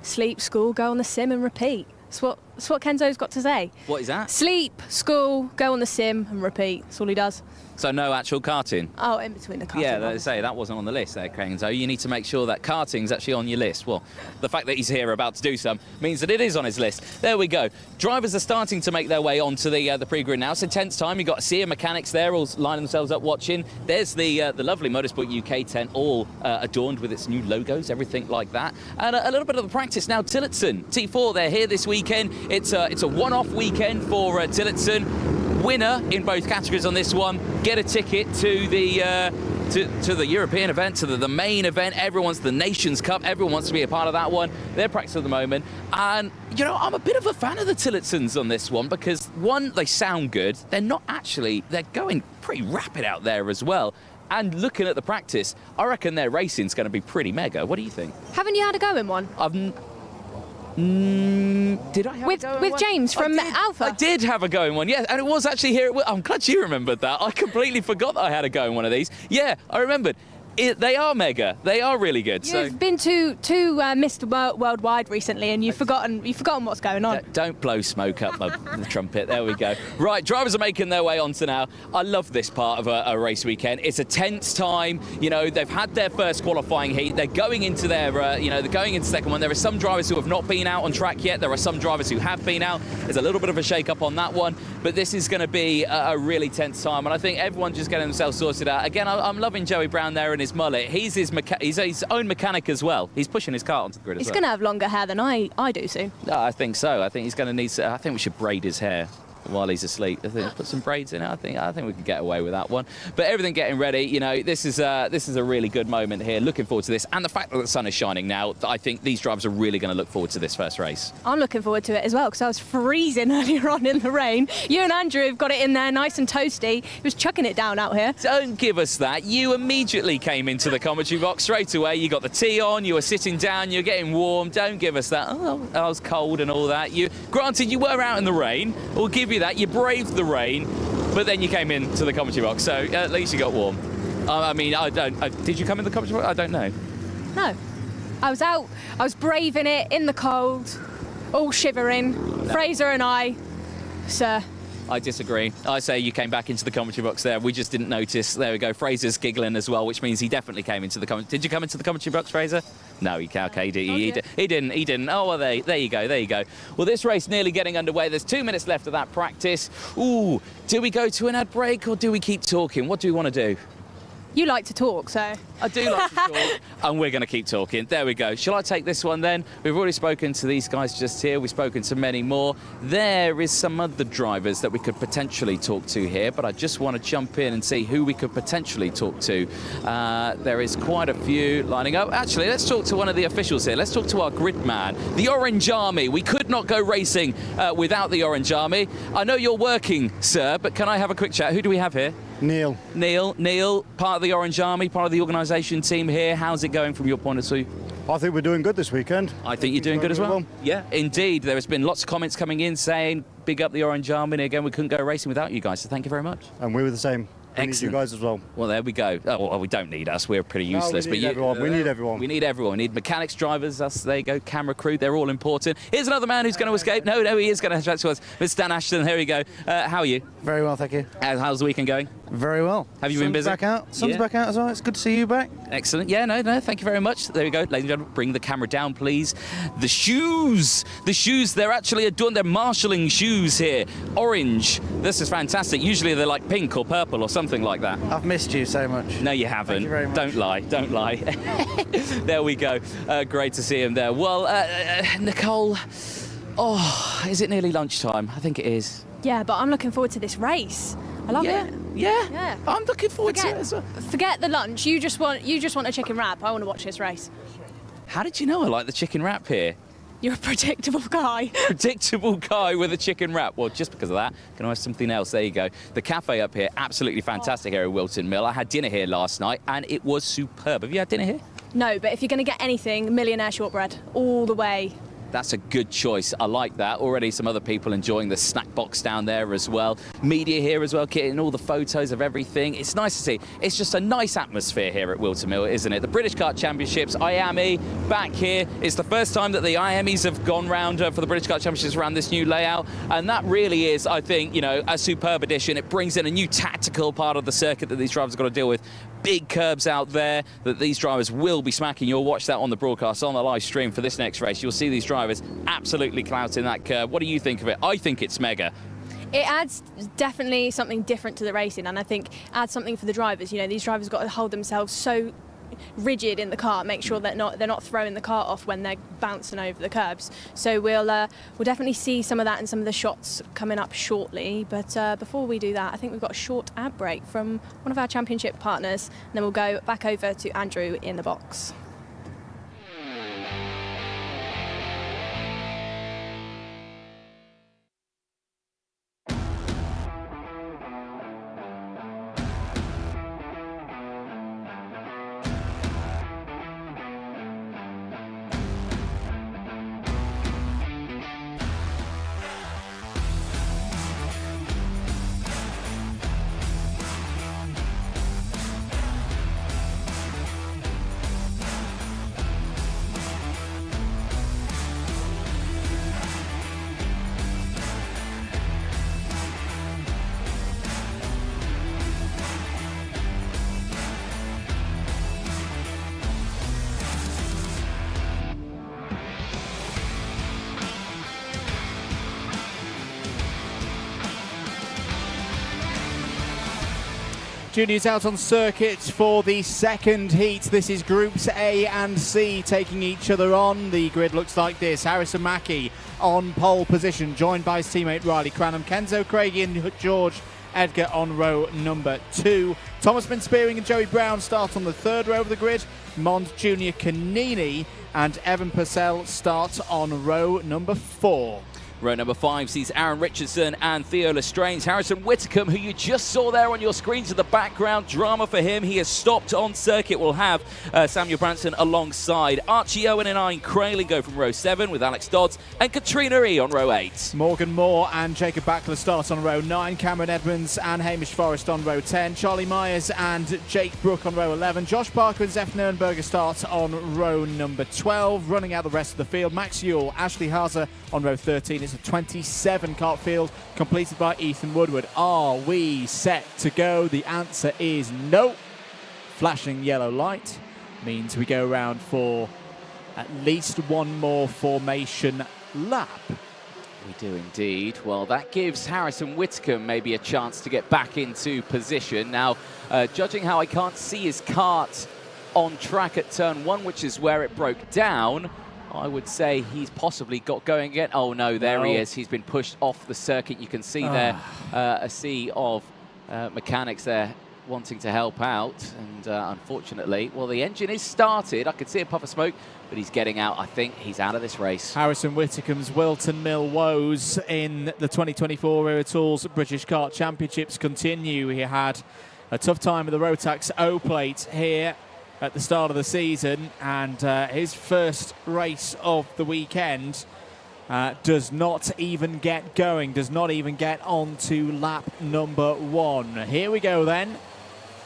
Sleep, school, go on the sim and repeat. That's what That's what Kenzo's got to say. What is that? Sleep, school, go on the sim and repeat. That's all he does. So no actual karting? Oh, in between the karting. Yeah, let's say that wasn't on the list there, Kenzo. You need to make sure that karting's actually on your list. Well, the fact that he's here about to do some means that it is on his list. There we go. Drivers are starting to make their way onto the pre-grid now. It's intense time. You've got a sea of mechanics there all lining themselves up watching. There's the lovely Motorsport UK tent all adorned with its new logos, everything like that. And a little bit of the practice now. Tillotson, T4, they're here this weekend. It's a one-off weekend for Tillotson. Winner in both categories on this one, get a ticket to the European event, to the main event. Everyone's the Nations Cup. Everyone wants to be a part of that one. They're practicing at the moment. And, you know, I'm a bit of a fan of the Tillotsons on this one because, one, they sound good. They're not actually, they're going pretty rapid out there as well. And looking at the practice, I reckon their racing's going to be pretty mega. What do you think? Haven't you had a go in one? Did I have with a go in with one? James from Alpha? I did have a go in one, yes, and it was actually here. I'm glad you remembered that. I completely forgot that I had a go in one of these. Yeah, I remembered. They are mega. They are really good. You've been to Mr. Worldwide recently, and you've forgotten what's going on. Don't blow smoke up the trumpet. There we go. Right, drivers are making their way onto now. I love this part of a race weekend. It's a tense time. You know, they've had their first qualifying heat. They're going into their, they're going into second one. There are some drivers who have not been out on track yet. There are some drivers who have been out. There's a little bit of a shake-up on that one, but this is going to be a really tense time, and I think everyone's just getting themselves sorted out. Again, I'm loving Joey Brown there and his mullet. He's his own mechanic as well. He's pushing his art onto the grid as well. He's going to have longer hair than I do soon. I think so. I think he's going to need. I think we should braid his hair while he's asleep. I think put some braids in it. I think we can get away with that one. But everything getting ready. You know, this is a really good moment here. Looking forward to this, and the fact that the sun is shining now. I think these drivers are really going to look forward to this first race. I'm looking forward to it as well because I was freezing earlier on in the rain. You and Andrew have got it in there nice and toasty. He was chucking it down out here. Don't give us that. You immediately came into the commentary box straight away. You got the tea on. You were sitting down. You're getting warm. Don't give us that. Oh, I was cold and all that. Granted, you were out in the rain. We'll give you that. You braved the rain, but then you came into the commentary box, so at least you got warm. I mean, did you come in the commentary box? I don't know. No. I was out, I was braving it in the cold, all shivering. No. Fraser and I, sir. I disagree. I say you came back into the commentary box there. We just didn't notice. There we go. Fraser's giggling as well, which means he definitely came into the commentary. Did you come into the commentary box, Fraser? No, he didn't. Oh, well, there you go. Well, this race nearly getting underway. There's 2 minutes left of that practice. Ooh, do we go to an ad break or do we keep talking? What do we want to do? You like to talk, so... I do like to talk, and we're going to keep talking. There we go. Shall I take this one then? We've already spoken to these guys just here. We've spoken to many more. There is some other drivers that we could potentially talk to here, but I just want to jump in and see who we could potentially talk to. There is quite a few lining up. Actually, let's talk to one of the officials here. Let's talk to our grid man, the Orange Army. We could not go racing without the Orange Army. I know you're working, sir, but can I have a quick chat? Who do we have here? Neil, part of the Orange Army, part of the organisation team here. How's it going from your point of view? I think we're doing good this weekend. I think you're doing good as well. Yeah, indeed. There has been lots of comments coming in saying, big up the Orange Army. And again, we couldn't go racing without you guys, so thank you very much. And we were the same. We Excellent. need you guys as well. Well, there we go. Oh, well, we don't need us. We're pretty useless. No, we need everyone. We need everyone. We need everyone. We need mechanics, drivers, us, there you go, camera crew. They're all important. Here's another man who's going to escape. No, he is going to chat to us. Mr. Dan Ashton, here we go. How are you? Very well, thank you. How's the weekend going? Very well. Have you been busy? Back out. Sun's back out as well. It's good to see you back. Excellent. Yeah, no, thank you very much. There we go. Ladies and gentlemen, bring the camera down, please. The shoes, they're actually adorned. They're marshalling shoes here. Orange. This is fantastic. Usually they're like pink or purple or something like that. I've missed you so much. No, you haven't. Thank you very much. Don't lie. There we go. Great to see him there. Well, Nicole, is it nearly lunchtime? I think it is. Yeah, but I'm looking forward to this race. I love it. Yeah. I'm looking forward to it as well. Forget the lunch. You just want a chicken wrap. I want to watch this race. How did you know I like the chicken wrap here? You're a predictable guy. Predictable guy with a chicken wrap. Well, just because of that, can I have something else? There you go. The cafe up here, absolutely fantastic here at Whilton Mill. I had dinner here last night and it was superb. Have you had dinner here? No, but if you're going to get anything, millionaire shortbread all the way. That's a good choice. I like that. Already some other people enjoying the snack box down there as well. Media here as well, getting all the photos of everything. It's nice to see. It's just a nice atmosphere here at Whilton Mill, isn't it? The British Kart Championships, IAME, back here. It's the first time that the IAMEs have gone round for the British Kart Championships around this new layout. And that really is, I think, you know, a superb addition. It brings in a new tactical part of the circuit that these drivers have got to deal with. Big curbs out there that these drivers will be smacking. You'll watch that on the broadcast, on the live stream for this next race. You'll see these drivers absolutely clouting that curb. What do you think of it? I think it's mega. It adds definitely something different to the racing, and I think adds something for the drivers. You know, these drivers got to hold themselves so rigid in the car, make sure that they're not throwing the car off when they're bouncing over the curbs. So we'll definitely see some of that in some of the shots coming up shortly. But before we do that, I think we've got a short ad break from one of our championship partners, and then we'll go back over to Andrew in the box. Juniors out on circuit for the second heat. This is Groups A and C taking each other on. The grid looks like this. Harrison Mackie on pole position, joined by his teammate Riley Cranham. Kenzo Craigie and George Edgar on row number 2. Thomas Spearing and Joey Brown start on the third row of the grid. Mond Junior Canini and Evan Purcell start on row number 4. Row number 5 sees Aaron Richardson and Theo Lestrange. Harrison Whitcomb, who you just saw there on your screens in the background, drama for him. He has stopped on circuit. We'll have Samuel Branson alongside. Archie Owen and Ian Crayley go from row 7 with Alex Dodds and Katrina E on row 8. Morgan Moore and Jacob Backler start on row 9. Cameron Edmonds and Hamish Forrest on row 10. Charlie Myers and Jake Brook on row 11. Josh Parker and Zeph Nurnberger start on row number 12. Running out the rest of the field, Max Ewell, Ashley Hazer on row 13. It's a 27 kart field completed by Ethan Woodward. Are we set to go? The answer is no. Flashing yellow light means we go around for at least one more formation lap. We do indeed. Well, that gives Harrison Whitcomb maybe a chance to get back into position. Now, judging how I can't see his kart on track at turn 1, which is where it broke down, I would say he's possibly got going again. Oh, no, there he is. He's been pushed off the circuit. You can see there a sea of mechanics there wanting to help out. And unfortunately, well, the engine is started. I could see a puff of smoke, but he's getting out. I think he's out of this race. Harrison Whitcomb's Whilton Mill woes in the 2024 Wera Tools British Kart Championships continue. He had a tough time with the Rotax O-plate here at the start of the season, and his first race of the weekend does not even get going, does not even get on to lap number 1. Here we go then.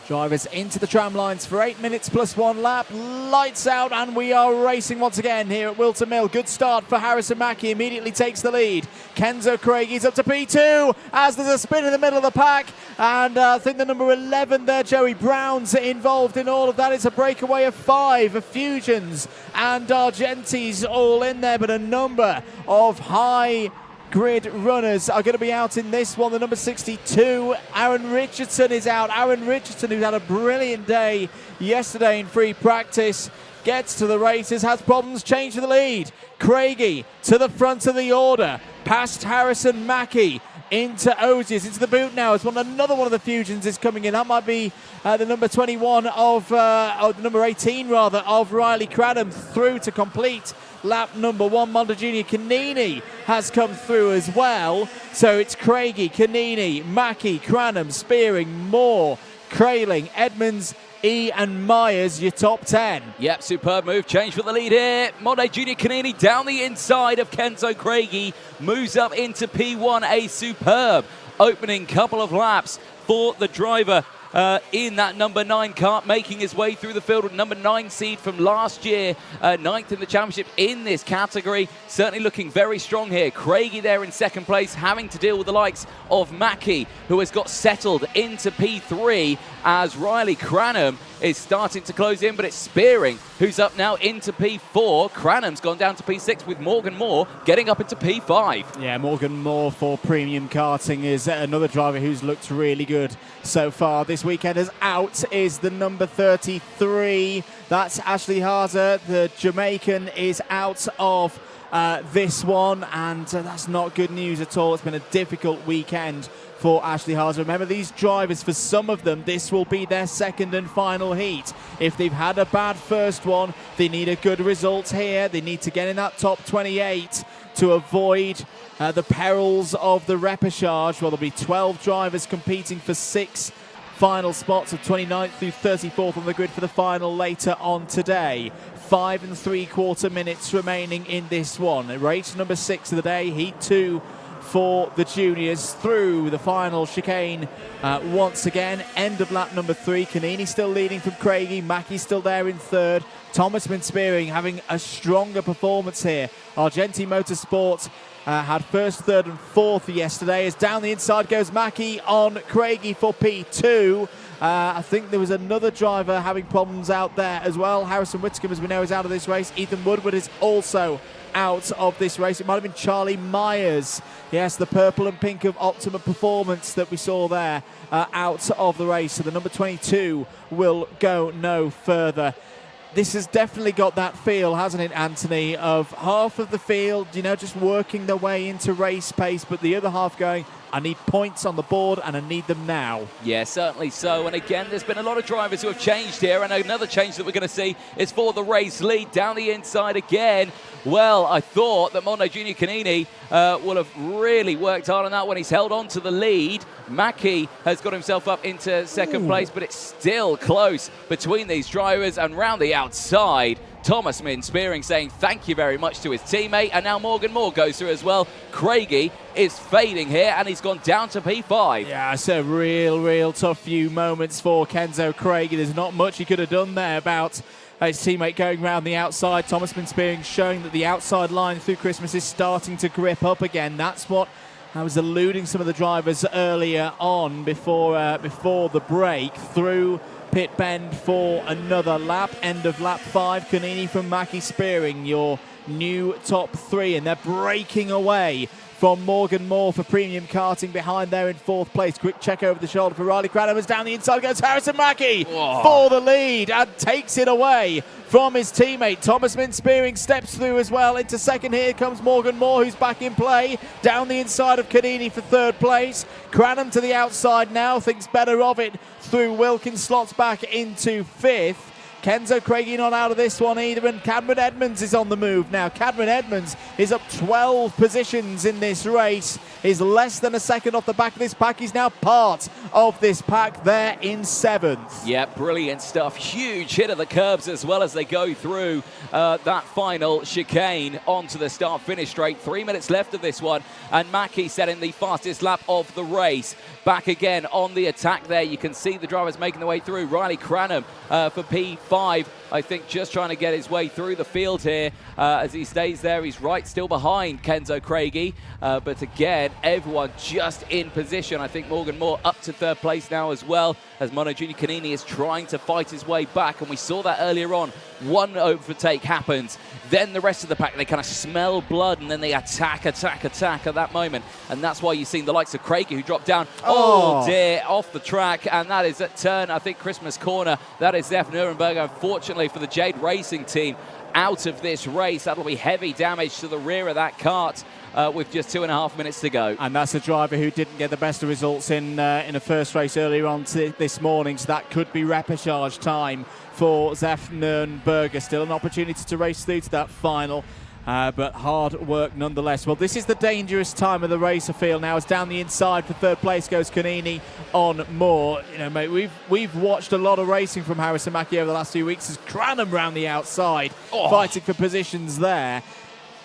Drivers into the tram lines for 8 minutes plus 1 lap. Lights out, and we are racing once again here at Whilton Mill. Good start for Harrison Mackie, immediately takes the lead. Kenzo Craigie's up to P2 as there's a spin in the middle of the pack. And I think the number 11 there, Joey Brown's involved in all of that. It's a breakaway of 5 of Fusions and Argentis all in there, but a number of high grid runners are going to be out in this one. The number 62, Aaron Richardson, is out. Aaron Richardson, who's had a brilliant day yesterday in free practice, gets to the races, has problems, change for the lead. Craigie to the front of the order, past Harrison Mackie, into Ozias, into the boot now. As another one of the Fusions is coming in. That might be the number 21 of, the number 18 rather, of Riley Cranham through to complete lap number 1. Monda Junior Canini has come through as well. So it's Craigie, Canini, Mackie, Cranham, Spearing, Moore, Kraling, Edmonds, E and Myers, your top 10. Yep, superb move. Change for the lead here. Monday Junior Canini down the inside of Kenzo Craigie. Moves up into P1. A superb opening couple of laps for the driver in that number 9 Kart, making his way through the field with number 9 seed from last year, 9th in the championship in this category. Certainly looking very strong here. Craigie there in second place, having to deal with the likes of Mackie, who has got settled into P3 as Riley Cranham is starting to close in, but it's Spearing who's up now into P4. Cranham's gone down to P6 with Morgan Moore getting up into P5. Yeah, Morgan Moore for Premium Karting is another driver who's looked really good so far this weekend. As out is the number 33. That's Ashley Harzer. The Jamaican is out of this one, and that's not good news at all. It's been a difficult weekend for Ashley Harzer. Remember, these drivers, for some of them, this will be their second and final heat. If they've had a bad first one, they need a good result here. They need to get in that top 28 to avoid the perils of the repechage. Well, there'll be 12 drivers competing for 6 final spots of 29th through 34th on the grid for the final later on today. 5 3/4 minutes remaining in this one. Race number 6 of the day, heat 2 for the juniors through the final chicane once again. End of lap number 3. Canini still leading from Craigie. Mackey still there in third. Thomas Spearing having a stronger performance here. Argenti Motorsport had first, third and fourth yesterday. As down the inside goes Mackey on Craigie for P2. I think there was another driver having problems out there as well. Harrison Whitcomb, as we know, is out of this race. Ethan Woodward is also out of this race. It might have been Charlie Myers. Yes, the purple and pink of Optima Performance that we saw there out of the race. So the number 22 will go no further. This has definitely got that feel, hasn't it, Anthony, of half of the field, you know, just working their way into race pace, but the other half going, I need points on the board and I need them now. Yeah, certainly so. And again, there's been a lot of drivers who have changed here, and another change that we're going to see is for the race lead down the inside again. Well, I thought that Mondo Junior Canini will have really worked hard on that when he's held on to the lead. Mackie has got himself up into second place, but it's still close between these drivers. And round the outside, Thomas Spearing saying thank you very much to his teammate, and now Morgan Moore goes through as well. Craigie is fading here, and he's gone down to P5. Yeah, it's a real tough few moments for Kenzo Craigie. There's not much he could have done there about his teammate going round the outside. Thomas Spearing showing that the outside line through Christmas is starting to grip up again. That's what I was alluding some of the drivers earlier on before the break. Through pit bend for another lap. End of lap 5. Canini from Mackie Spearing, your new top 3, and they're breaking away from Morgan Moore for Premium Karting behind there in 4th place. Quick check over the shoulder for Riley Cranham, as down the inside goes Harrison Mackie for the lead and takes it away from his teammate. Thomas Spearing steps through as well into second. Here comes Morgan Moore, who's back in play. Down the inside of Canini for 3rd place. Cranham to the outside now, thinks better of it through Wilkins, slots back into 5th. Kenzo Craigie not out of this one either, and Cameron Edmonds is on the move now. Cameron Edmonds is up 12 positions in this race, is less than a second off the back of this pack. He's now part of this pack there in 7th. Yeah, brilliant stuff. Huge hit of the curbs as well as they go through that final chicane onto the start-finish straight. 3 minutes left of this one, and Mackie setting the fastest lap of the race. Back again on the attack there. You can see the drivers making their way through. Riley Cranham for P5, I think, just trying to get his way through the field here as he stays there. He's right still behind Kenzo Craigie, but again, everyone just in position. I think Morgan Moore up to 3rd place now as well, as Mono Junior Canini is trying to fight his way back, and we saw that earlier on. One overtake happens, then the rest of the pack, they kind of smell blood, and then they attack at that moment, and that's why you've seen the likes of Craigie, who dropped down, oh dear, off the track, and that is at turn, I think, Christmas corner. That is Zef Nuremberg, unfortunately for the Jade Racing team, out of this race. That'll be heavy damage to the rear of that kart with just 2.5 minutes to go. And that's a driver who didn't get the best of results in a first race earlier on this morning, so that could be repechage time for Zef Nuremberger. Still an opportunity to race through to that final but hard work nonetheless. Well, this is the dangerous time of the race, I feel now. It's down the inside for third place goes Kanini on Moore. You know, mate, we've watched a lot of racing from Harrison Mackie over the last few weeks as Cranham round the outside, fighting for positions there.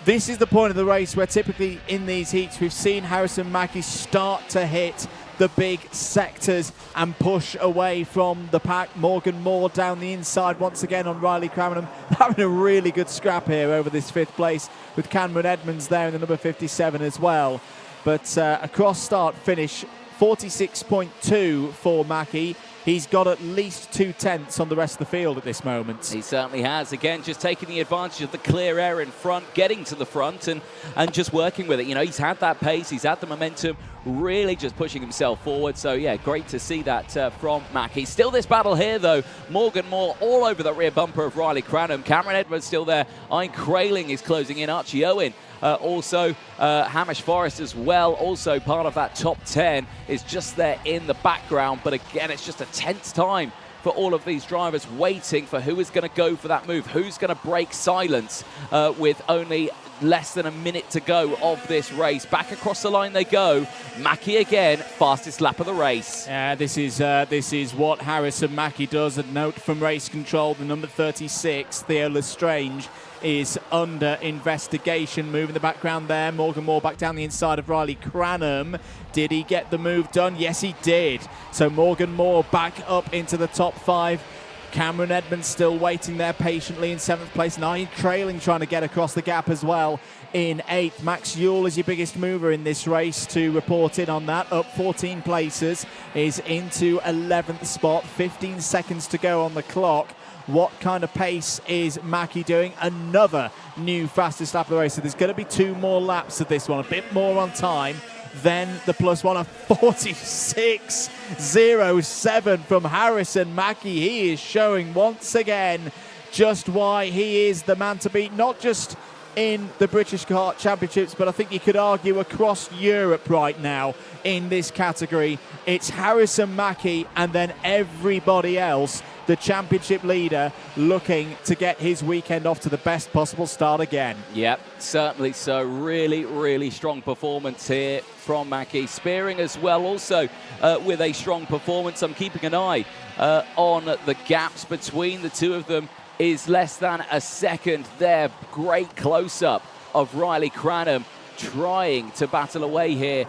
This is the point of the race where typically in these heats we've seen Harrison Mackie start to hit the big sectors and push away from the pack. Morgan Moore down the inside once again on Riley Cranham, having a really good scrap here over this 5th place with Cameron Edmonds there in the number 57 as well. But a cross start finish, 46.2 for Mackie. He's got at least 2/10 on the rest of the field at this moment. He certainly has. Again, just taking the advantage of the clear air in front, getting to the front and just working with it. You know, he's had that pace, he's had the momentum, really just pushing himself forward. So, yeah, great to see that from Mackie. Still this battle here, though. Morgan Moore all over the rear bumper of Riley Cranham. Cameron Edmonds still there. Ian Crailing is closing in. Archie Owen. Also, Hamish Forrest as well, also part of that top 10, is just there in the background. But again, it's just a tense time for all of these drivers, waiting for who is going to go for that move, who's going to break silence with only less than a minute to go of this race. Back across the line they go. Mackie again, fastest lap of the race. This is what Harrison Mackie does. A note from race control, the number 36, Theo Lestrange, is under investigation. Move in the background there. Morgan Moore back down the inside of Riley Cranham. Did he get the move done? Yes, he did. So Morgan Moore back up into the top 5. Cameron Edmonds still waiting there patiently in 7th place. Ian Crailing trying to get across the gap as well in 8th. Max Ewell is your biggest mover in this race to report in on that. Up 14 places, is into 11th spot. 15 seconds to go on the clock. What kind of pace is Mackie doing? Another new fastest lap of the race. So there's going to be 2 more laps of this one. A bit more on time. Then the +1 of 46.07 from Harrison Mackie. He is showing once again just why he is the man to beat, not just in the British Kart Championships, but I think you could argue across Europe right now in this category. It's Harrison Mackie and then everybody else, the championship leader, looking to get his weekend off to the best possible start again. Yep, certainly so. Really, really strong performance here from Mackie. Spearing as well, also with a strong performance. I'm keeping an eye on the gaps between the two of them. Is less than a second there. Great close-up of Riley Cranham trying to battle away here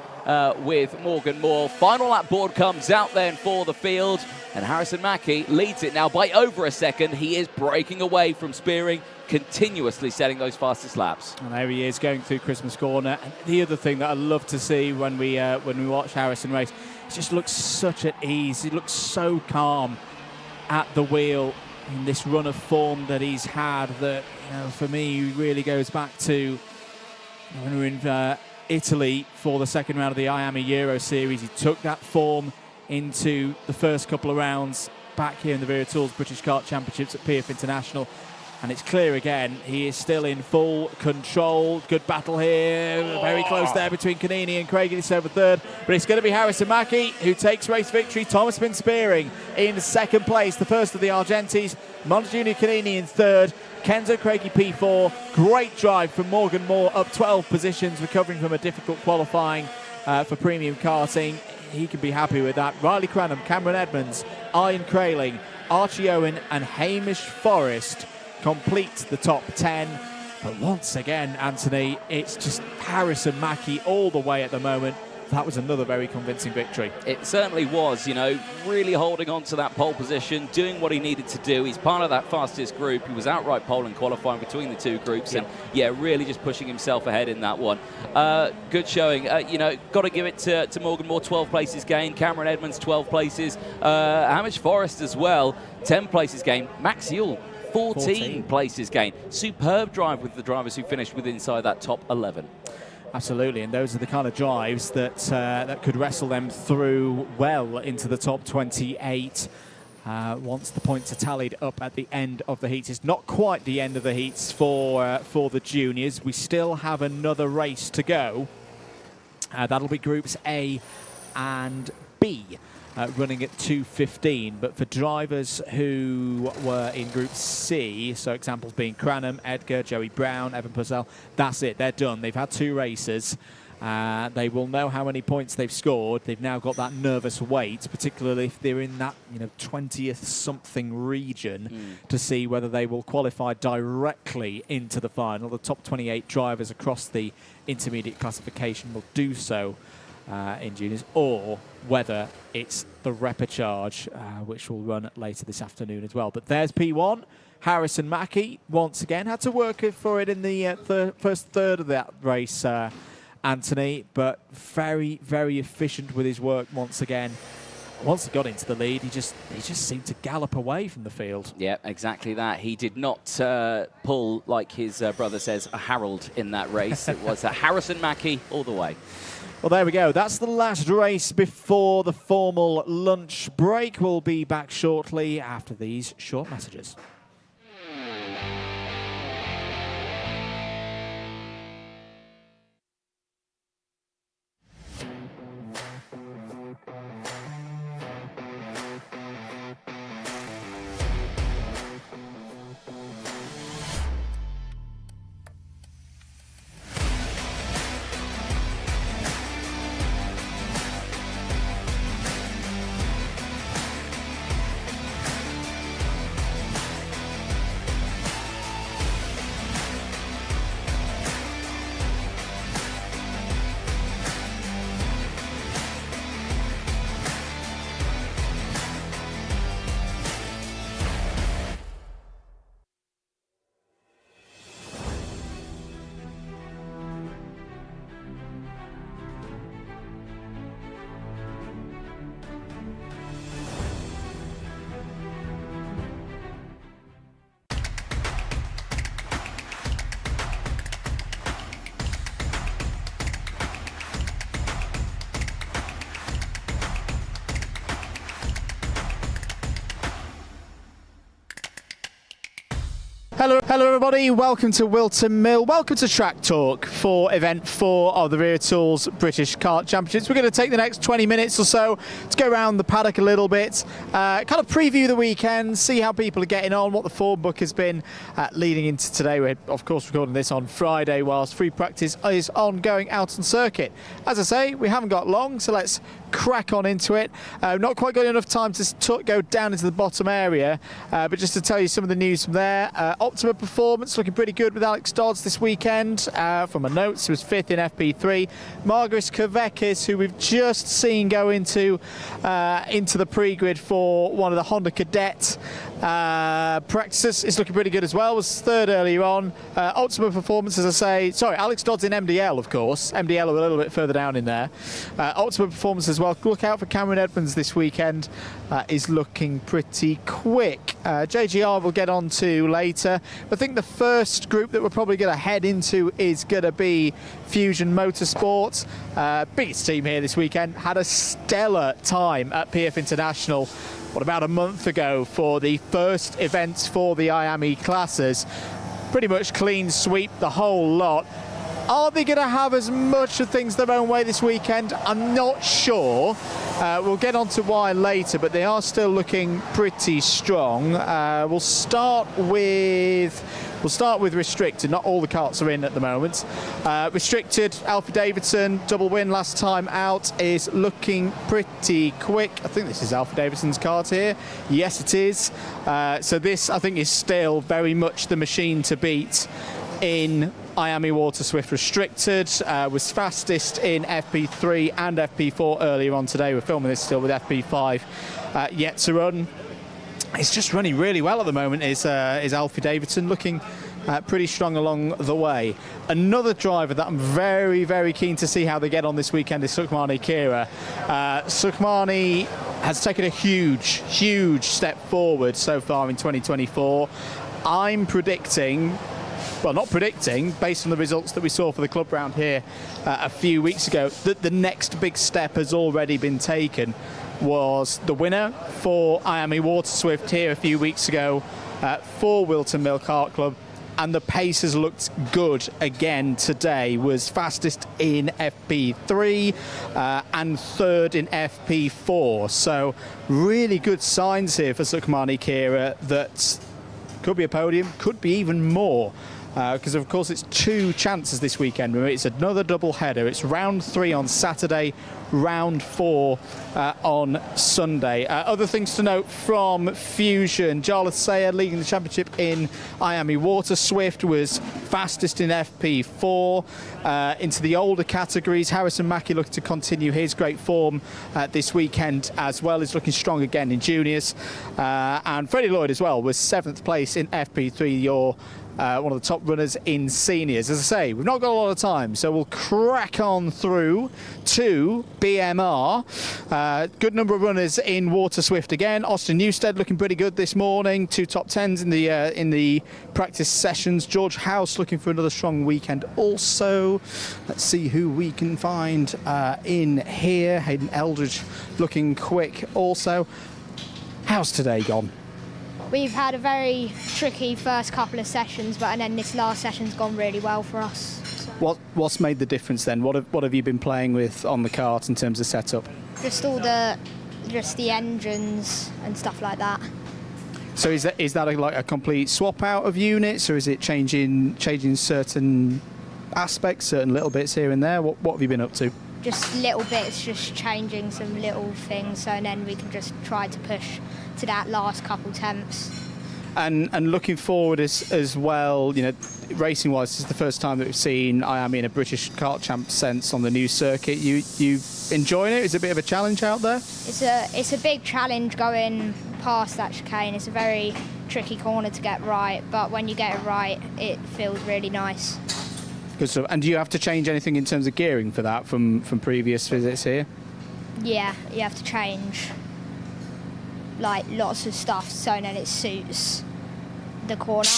with Morgan Moore. Final lap board comes out then for the field, and Harrison Mackie leads it now by over a second. He is breaking away from Spearing, continuously setting those fastest laps. And there he is going through Christmas Corner. And the other thing that I love to see when we watch Harrison race, he just looks such at ease. He looks so calm at the wheel in this run of form that he's had, that, you know, for me really goes back to when we were in Italy for the second round of the IAME Euro Series. He took that form into the first couple of rounds back here in the Wera Tools British Kart Championships at PF International. And it's clear again, he is still in full control. Good battle here. Very close there between Kanini and Craig. It's over 3rd. But it's going to be Harrison Mackie who takes race victory. Thomas Bin Spearing in 2nd place, the first of the Argentis. Montejunia Kanini in 3rd. Kenzo Craigie P4. Great drive from Morgan Moore, up 12 positions, recovering from a difficult qualifying for premium karting. He can be happy with that. Riley Cranham, Cameron Edmonds, Ian Crailing, Archie Owen and Hamish Forrest complete the top 10. But once again, Anthony, it's just Harrison Mackie all the way at the moment. That was another very convincing victory. It certainly was, you know, really holding on to that pole position, doing what he needed to do. He's part of that fastest group. He was outright pole in qualifying between the two groups. Yep. And, yeah, really just pushing himself ahead in that one. Good showing. You know, got to give it to Morgan Moore, 12 places gained. Cameron Edmonds, 12 places. Hamish Forrest as well, 10 places gained. Max Ewell, 14 places gained. Superb drive with the drivers who finished with inside that top 11. Absolutely, and those are the kind of drives that that could wrestle them through well into the top 28 once the points are tallied up at the end of the heats. It's not quite the end of the heats for the juniors. We still have another race to go. That'll be groups A and B. running at 2:15. But for drivers who were in Group C, so examples being Cranham, Edgar, Joey Brown, Evan Purcell, that's it. They're done. They've had 2 races. They will know how many points they've scored. They've now got that nervous weight, particularly if they're in that 20th something region, to see whether they will qualify directly into the final. The top 28 drivers across the intermediate classification will do so in juniors, or whether it's the repechage, which will run later this afternoon as well. But there's P1. Harrison Mackie, once again, had to work for it in the first third of that race, Anthony, but very, very efficient with his work once again. Once he got into the lead, he just seemed to gallop away from the field. Yeah, exactly that. He did not pull, like his brother says, a Harold in that race. It was a Harrison Mackie all the way. Well, there we go. That's the last race before the formal lunch break. We'll be back shortly after these short messages. Hello everybody, welcome to Whilton Mill, welcome to Track Talk for event 4 of the Wera Tools British Kart Championships. We're going to take the next 20 minutes or so to go around the paddock a little bit, kind of preview the weekend, see how people are getting on, what the form book has been leading into today. We're of course recording this on Friday whilst free practice is ongoing out on circuit. As I say, we haven't got long, so let's crack on into it. Not quite got enough time to go down into the bottom area, but just to tell you some of the news from there. Optima performance looking pretty good with Alex Dodds this weekend. From my notes, he was 5th in FP3. Margaris Kavekis, who we've just seen go into the pre-grid for one of the Honda Cadet practices, is looking pretty good as well. Was 3rd earlier on. Optima performance, as I say. Sorry, Alex Dodds in MDL, of course. MDL a little bit further down in there. Optima performance as well. Look out for Cameron Edmonds this weekend. Is looking pretty quick. JGR we'll get on to later. I think the first group that we're probably going to head into is going to be Fusion Motorsport. Biggest team here this weekend. Had a stellar time at PF International, about a month ago, for the first events for the IAME classes. Pretty much clean sweep the whole lot. Are they going to have as much of things their own way this weekend? I'm not sure. We'll get on to why later, but they are still looking pretty strong. We'll start with Restricted. Not all the karts are in at the moment. Restricted, Alfie Davidson, double win last time out, is looking pretty quick. I think this is Alfie Davidson's kart here. Yes, it is. So this, I think, is still very much the machine to beat in IAME Water Swift Restricted. Was fastest in FP3 and FP4 earlier on today. We're filming this still with FP5 yet to run. It's just running really well at the moment, is Alfie Davidson, looking pretty strong along the way. Another driver that I'm very, very keen to see how they get on this weekend is Sukhmani Kira. Sukhmani has taken a huge, huge step forward so far in 2024. I'm predicting, well, not predicting, based on the results that we saw for the club round here a few weeks ago, that the next big step has already been taken. Was the winner for IAME Water Swift here a few weeks ago for Whilton Mill Kart Club. and the pace has looked good again today. Was fastest in FP3 and third in FP4. So really good signs here for Sukhmani Kira that could be a podium, could be even more. Because of course it's 2 chances this weekend. Remember, it's another double header. It's round 3 on Saturday, round 4 on Sunday. Other things to note from Fusion: Jarlath Sayed leading the championship in IAME Water Swift, was fastest in FP4. Into the older categories, Harrison Mackie looking to continue his great form this weekend as well. Is looking strong again in juniors. And Freddie Lloyd as well was 7th place in FP3. One of the top runners in seniors. As I say, we've not got a lot of time, so we'll crack on through to BMR. Good number of runners in Water Swift again. Austin Newstead looking pretty good this morning. 2 top 10s in the practice sessions. George House looking for another strong weekend also. Let's see who we can find in here. Hayden Eldridge looking quick also. How's today gone? We've had a very tricky first couple of sessions, and then this last session's gone really well for us. So. What's made the difference then? What have you been playing with on the kart in terms of setup? Just the engines and stuff like that. So is that like a complete swap out of units, or is it changing certain aspects, certain little bits here and there? What have you been up to? Just little bits, just changing some little things, so then we can just try to push to that last couple temps. And looking forward as well, you know, racing wise, this is the first time that we've seen IAME in a British kart champ sense on the new circuit. You enjoying it? Is it a bit of a challenge out there? It's a big challenge going past that chicane. It's a very tricky corner to get right, but when you get it right, it feels really nice. Good stuff. And do you have to change anything in terms of gearing for that from previous visits here? Yeah, you have to change like lots of stuff so then it suits the corner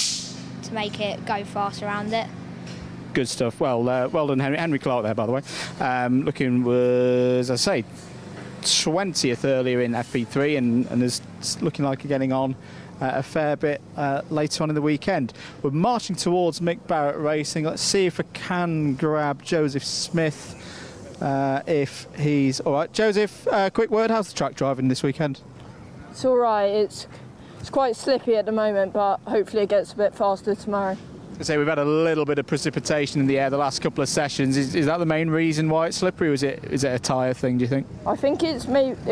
to make it go fast around it. Good stuff. Well done, Henry Clark there, by the way. Looking was, as I say, 20th earlier in FP3 and is looking like getting on a fair bit later on in the weekend. We're marching towards Mick Barrett Racing. Let's see if I can grab Joseph Smith if he's all right. Joseph, quick word, how's the track driving this weekend? It's all right. It's quite slippy at the moment, but hopefully it gets a bit faster tomorrow. So we've had a little bit of precipitation in the air the last couple of sessions. Is that the main reason why it's slippery, or is it a tyre thing, do you think? I think it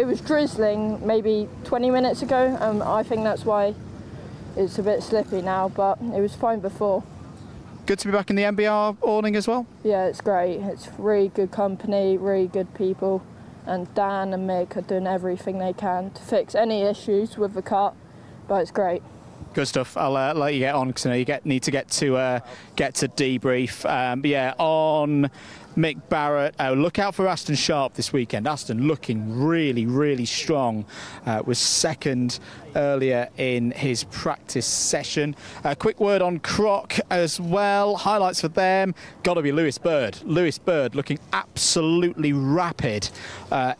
was drizzling maybe 20 minutes ago, and I think that's why it's a bit slippy now, but it was fine before. Good to be back in the MBR awning as well? Yeah, it's great. It's really good company, really good people, and Dan and Mick are doing everything they can to fix any issues with the kart, but it's great. Good stuff. I'll let you get on because I know you need to get to debrief. But yeah, on Mick Barrett. Look out for Aston Sharp this weekend. Aston looking really, really strong. Was second earlier in his practice session. Quick word on Croc as well. Highlights for them. Got to be Lewis Bird. Lewis Bird looking absolutely rapid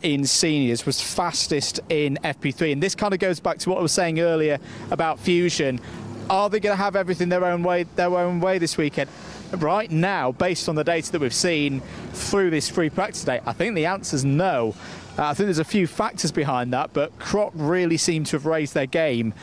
in seniors. Was fastest in FP3. And this kind of goes back to what I was saying earlier about Fusion. Are they going to have everything their own way this weekend? Right now, based on the data that we've seen through this free practice day, I think the answer's no. I think there's a few factors behind that, but Croc really seemed to have raised their game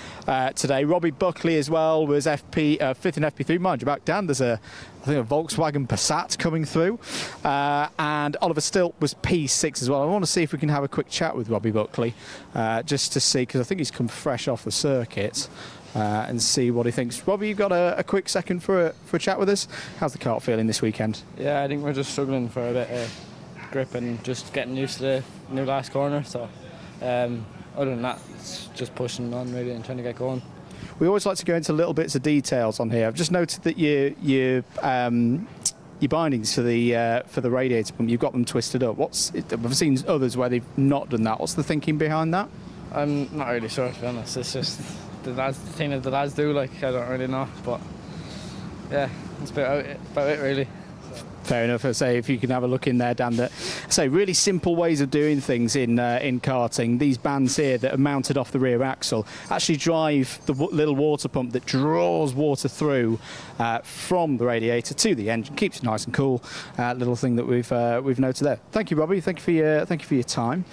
today. Robbie Buckley as well was fifth in FP3. Mind you, back down, there's a Volkswagen Passat coming through. And Oliver Stilt was P6 as well. I want to see if we can have a quick chat with Robbie Buckley, just to see, because I think he's come fresh off the circuit. And see what he thinks. Robbie, you've got a quick second for a chat with us. How's the kart feeling this weekend? Yeah, I think we're just struggling for a bit of grip and just getting used to the new last corner. So other than that, it's just pushing on really and trying to get going. We always like to go into little bits of details on here. I've just noted that your bindings for the radiator pump, you've got them twisted up. I've seen others where they've not done that. What's the thinking behind that? I'm not really sure, to be honest. It's just the thing that the lads do. Like, I don't really know, but yeah, that's about it really. Fair enough. I say if you can have a look in there, Dan. That say really simple ways of doing things in karting. These bands here that are mounted off the rear axle actually drive the little water pump that draws water through from the radiator to the engine, keeps it nice and cool. Little thing that we've noted there. Thank you, Robbie. Thank you for your time.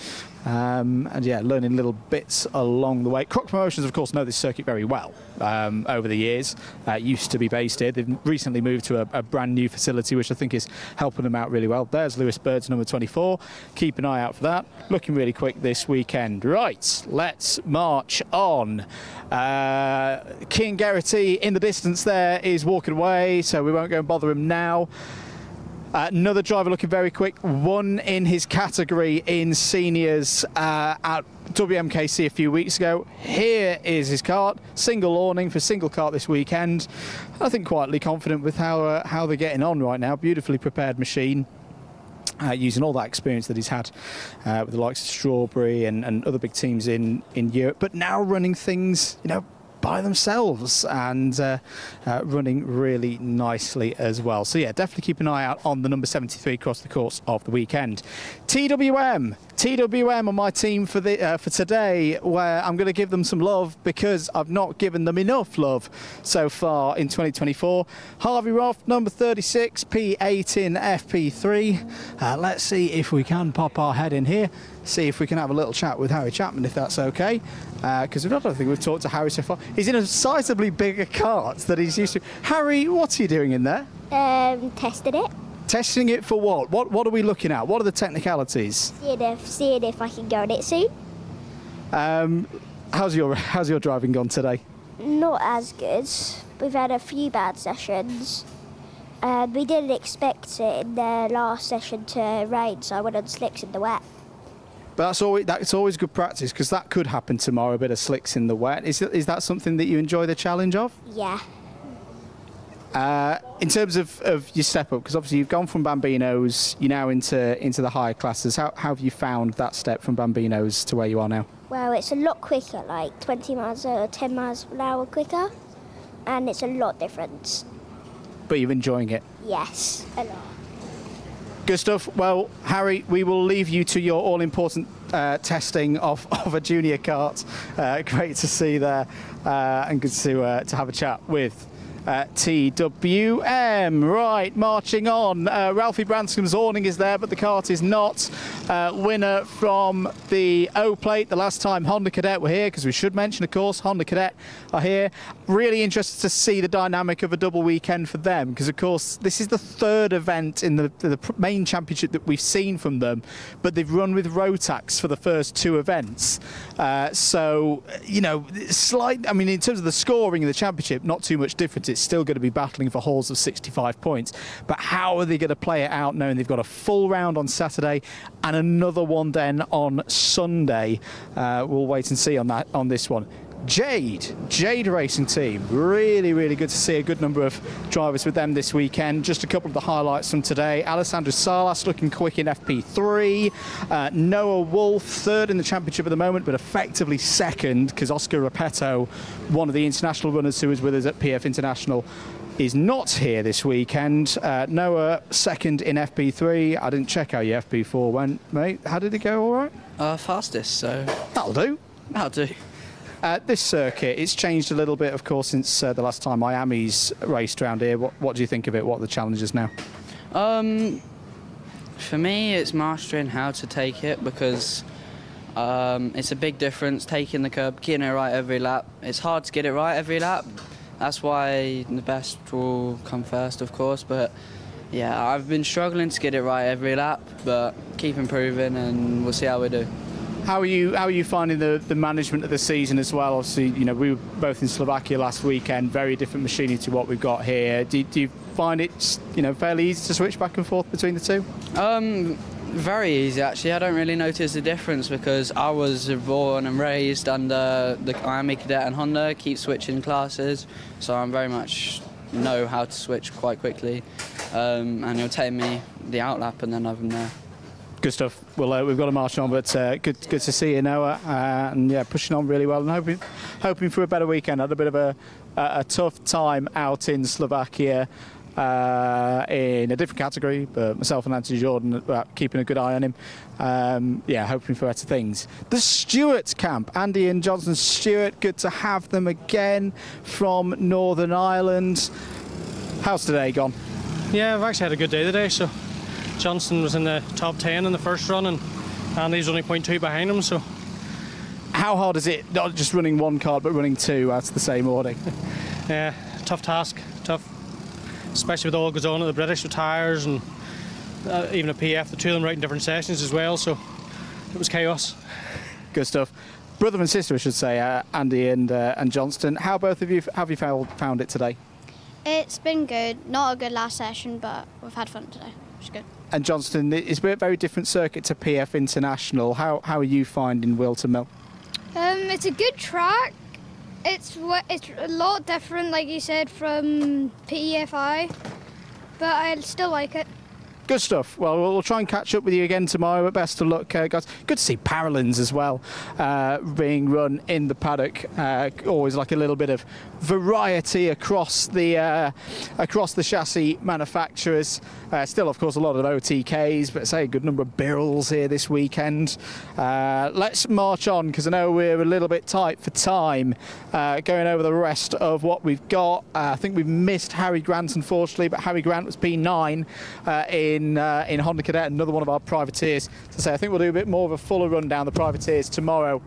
And yeah, learning little bits along the way. Croc Promotions, of course, know this circuit very well over the years. Used to be based here. They've recently moved to a brand new facility, which I think is helping them out really well. There's Lewis Bird's number 24. Keep an eye out for that. Looking really quick this weekend. Right, let's march on. Kean Geraghty in the distance there is walking away, so we won't go and bother him now. Another driver looking very quick, won in his category in seniors at WMKC a few weeks ago. Here is his kart, single awning for single kart this weekend. I think quietly confident with how they're getting on right now. Beautifully prepared machine. Using all that experience that he's had with the likes of Strawberry and other big teams in Europe, but now running things, by themselves and running really nicely as well. So yeah, definitely keep an eye out on the number 73 across the course of the weekend. TWM on my team for today, where I'm going to give them some love because I've not given them enough love so far in 2024. Harvey Roth, number 36, P8 in FP3. Let's see if we can pop our head in here, see if we can have a little chat with Harry Chapman, if that's okay, because I don't think we've talked to Harry so far. He's in a sizably bigger kart that he's used to. Harry, what are you doing in there? Tested it. Testing it for what? What are we looking at? What are the technicalities? Seeing if I can go in it soon. How's your driving gone today? Not as good. We've had a few bad sessions. We didn't expect it in the last session to rain, so I went on slicks in the wet. But that's always good practice, because that could happen tomorrow, a bit of slicks in the wet. Is that something that you enjoy the challenge of? Yeah. In terms of your step up, because obviously you've gone from Bambinos, you're now into the higher classes. How have you found that step from Bambinos to where you are now? Well, it's a lot quicker, like 20 miles or 10 miles an hour quicker, and it's a lot different. But you're enjoying it? Yes, a lot. Good stuff. Well, Harry, we will leave you to your all-important testing of a junior kart. Great to see there, and good to have a chat with TWM. Right, marching on. Ralphie Branscombe's awning is there, but the kart is not. Winner from the O-Plate. The last time Honda Cadet were here, because we should mention, of course, Honda Cadet are here. Really interested to see the dynamic of a double weekend for them, because, of course, this is the third event in the main championship that we've seen from them, but they've run with Rotax for the first two events. So, slight. I mean, in terms of the scoring in the championship, not too much difference. It's still going to be battling for hauls of 65 points. But how are they going to play it out knowing they've got a full round on Saturday and another one then on Sunday? We'll wait and see on this one. Jade Racing Team, really good to see a good number of drivers with them this weekend. Just a couple of the highlights from today. Alessandro Salas looking quick in FP3. Noah Wolf, third in the championship at the moment, but effectively second, because Oscar Repetto, one of the international runners who was with us at PF International, is not here this weekend. Noah, second in FP3. I didn't check how your FP4 went, mate. How did it go, all right? Fastest, so... That'll do. That'll do. This circuit, it's changed a little bit, of course, since the last time IAME's raced around here. What do you think of it? What are the challenges now? For me, it's mastering how to take it, because it's a big difference taking the curb, getting it right every lap. It's hard to get it right every lap. That's why the best will come first, of course. But yeah, I've been struggling to get it right every lap, but keep improving, and we'll see how we do. How are you finding the management of the season as well? Obviously, we were both in Slovakia last weekend. Very different machinery to what we've got here. Do you find it, fairly easy to switch back and forth between the two? Very easy, actually. I don't really notice the difference, because I was born and raised under the IAME Cadet and Honda. Keep switching classes, so I very much know how to switch quite quickly, and it'll take me the outlap, and then I'm there. Good stuff. Well, we've got to march on, but good to see you, Noah, and yeah, pushing on really well, and hoping for a better weekend. Had a bit of a tough time out in Slovakia. in a different category, but myself and Anthony Jordan are keeping a good eye on him. Hoping for better things. The Stewart camp, Andy and Johnson Stewart, good to have them again from Northern Ireland. How's today gone? Yeah, I've actually had a good day today. So Johnson was in the top 10 in the first run, and Andy's only 0.2 behind him. So how hard is it, not just running one card, but running two out of the same order? Yeah, tough task, tough. Especially with all that goes on at the British with tyres and even at PF, the two of them right in different sessions as well. So it was chaos. Good stuff. Brother and sister, I should say, Andy and Johnston. How both of you have you found it today? It's been good. Not a good last session, but we've had fun today, which is good. And Johnston, it's a very different circuit to PF International. How are you finding Whilton Mill? It's a good track. It's a lot different, like you said, from PEFI, but I still like it. Good stuff. Well, we'll try and catch up with you again tomorrow. But best of luck, guys. Good to see Paralins as well being run in the paddock. Always like a little bit of variety across the chassis manufacturers. Still, of course, a lot of OTKs, but say a good number of Birrells here this weekend. Let's march on, because I know we're a little bit tight for time. Going over the rest of what we've got. I think we've missed Harry Grant, unfortunately, but Harry Grant was P9 in Honda Cadet, another one of our privateers. To say, I think we'll do a bit more of a fuller run down the privateers tomorrow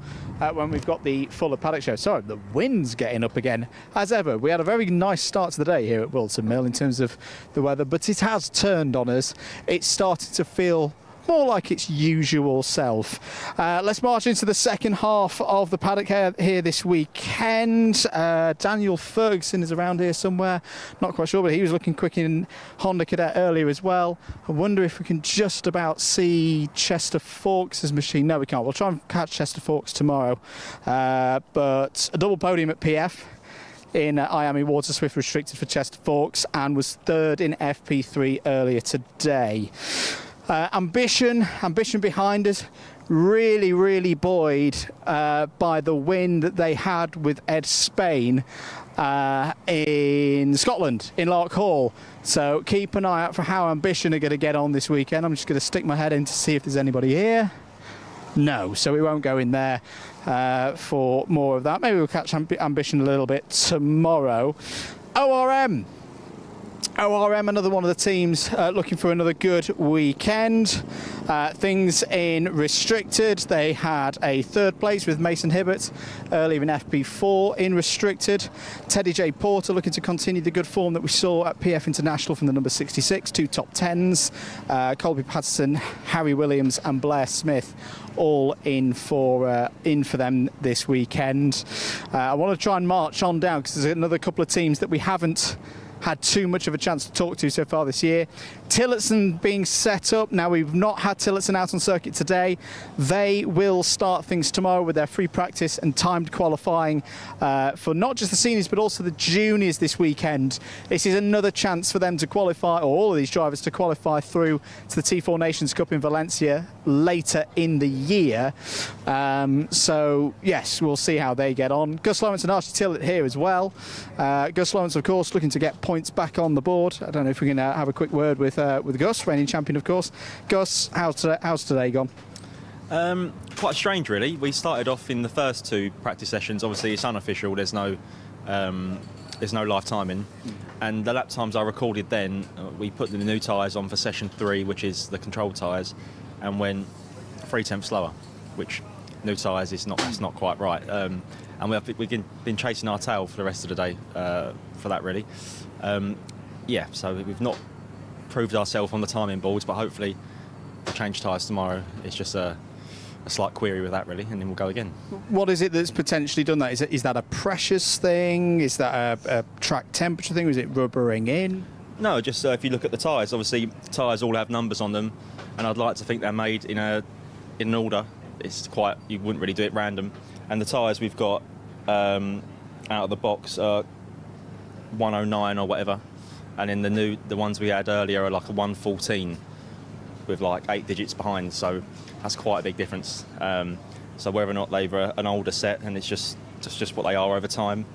when we've got the fuller paddock show. Sorry, the wind's getting up again. As ever, we had a very nice start to the day here at Whilton Mill in terms of the weather, but it has turned on us. It's started to feel more like its usual self. Let's march into the second half of the paddock here this weekend. Daniel Ferguson is around here somewhere, not quite sure, but he was looking quick in Honda Cadet earlier as well. I wonder if we can just about see Chester Fawkes' machine. No, we can't. We'll try and catch Chester Fawkes tomorrow. But a double podium at PF in IAME Water Swift Restricted for Chester Fawkes, and was third in FP3 earlier today. Ambition behind us, really buoyed by the win that they had with Ed Spain in Scotland, in Lark Hall. So keep an eye out for how Ambition are going to get on this weekend. I'm just going to stick my head in to see if there's anybody here. No, so we won't go in there for more of that. Maybe we'll catch Ambition a little bit tomorrow. ORM, another one of the teams looking for another good weekend. Things in restricted, they had a third place with Mason Hibbert earlier in FP4 in restricted. Teddy J Porter looking to continue the good form that we saw at PF International from the number 66, two top 10s. Colby Patterson, Harry Williams and Blair Smith all in for them this weekend. I want to try and march on down, because there's another couple of teams that we haven't had too much of a chance to talk to so far this year. Tillotson being set up. Now, we've not had Tillotson out on circuit today. They will start things tomorrow with their free practice and timed qualifying for not just the seniors but also the juniors this weekend. This is another chance for them to qualify, or all of these drivers to qualify through to the T4 Nations Cup in Valencia later in the year. So yes, we'll see how they get on. Gus Lawrence and Archie Tillett here as well. Gus Lawrence, of course, looking to get points back on the board. I don't know if we can have a quick word with Gus, reigning champion, of course. Gus, how's today gone? Quite strange, really. We started off in the first two practice sessions. Obviously, it's unofficial. There's no live timing, and the lap times I recorded then, we put the new tyres on for session 3, which is the control tyres, and went 0.3 slower, which new tyres is not quite right. And we've been chasing our tail for the rest of the day for that, really. So we've not proved ourselves on the timing boards, but hopefully we'll change tyres tomorrow. It's just a slight query with that, really, and then we'll go again. What is it that's potentially done that? Is that a precious thing? Is that a track temperature thing? Or is it rubbering in? No, just if you look at the tyres, obviously the tyres all have numbers on them, and I'd like to think they're made in an order. It's quite, you wouldn't really do it random. And the tyres we've got out of the box are 109 or whatever, and then the ones we had earlier are like a 114 with like 8 digits behind, so that's quite a big difference. So whether or not they're an older set and it's just what they are over time,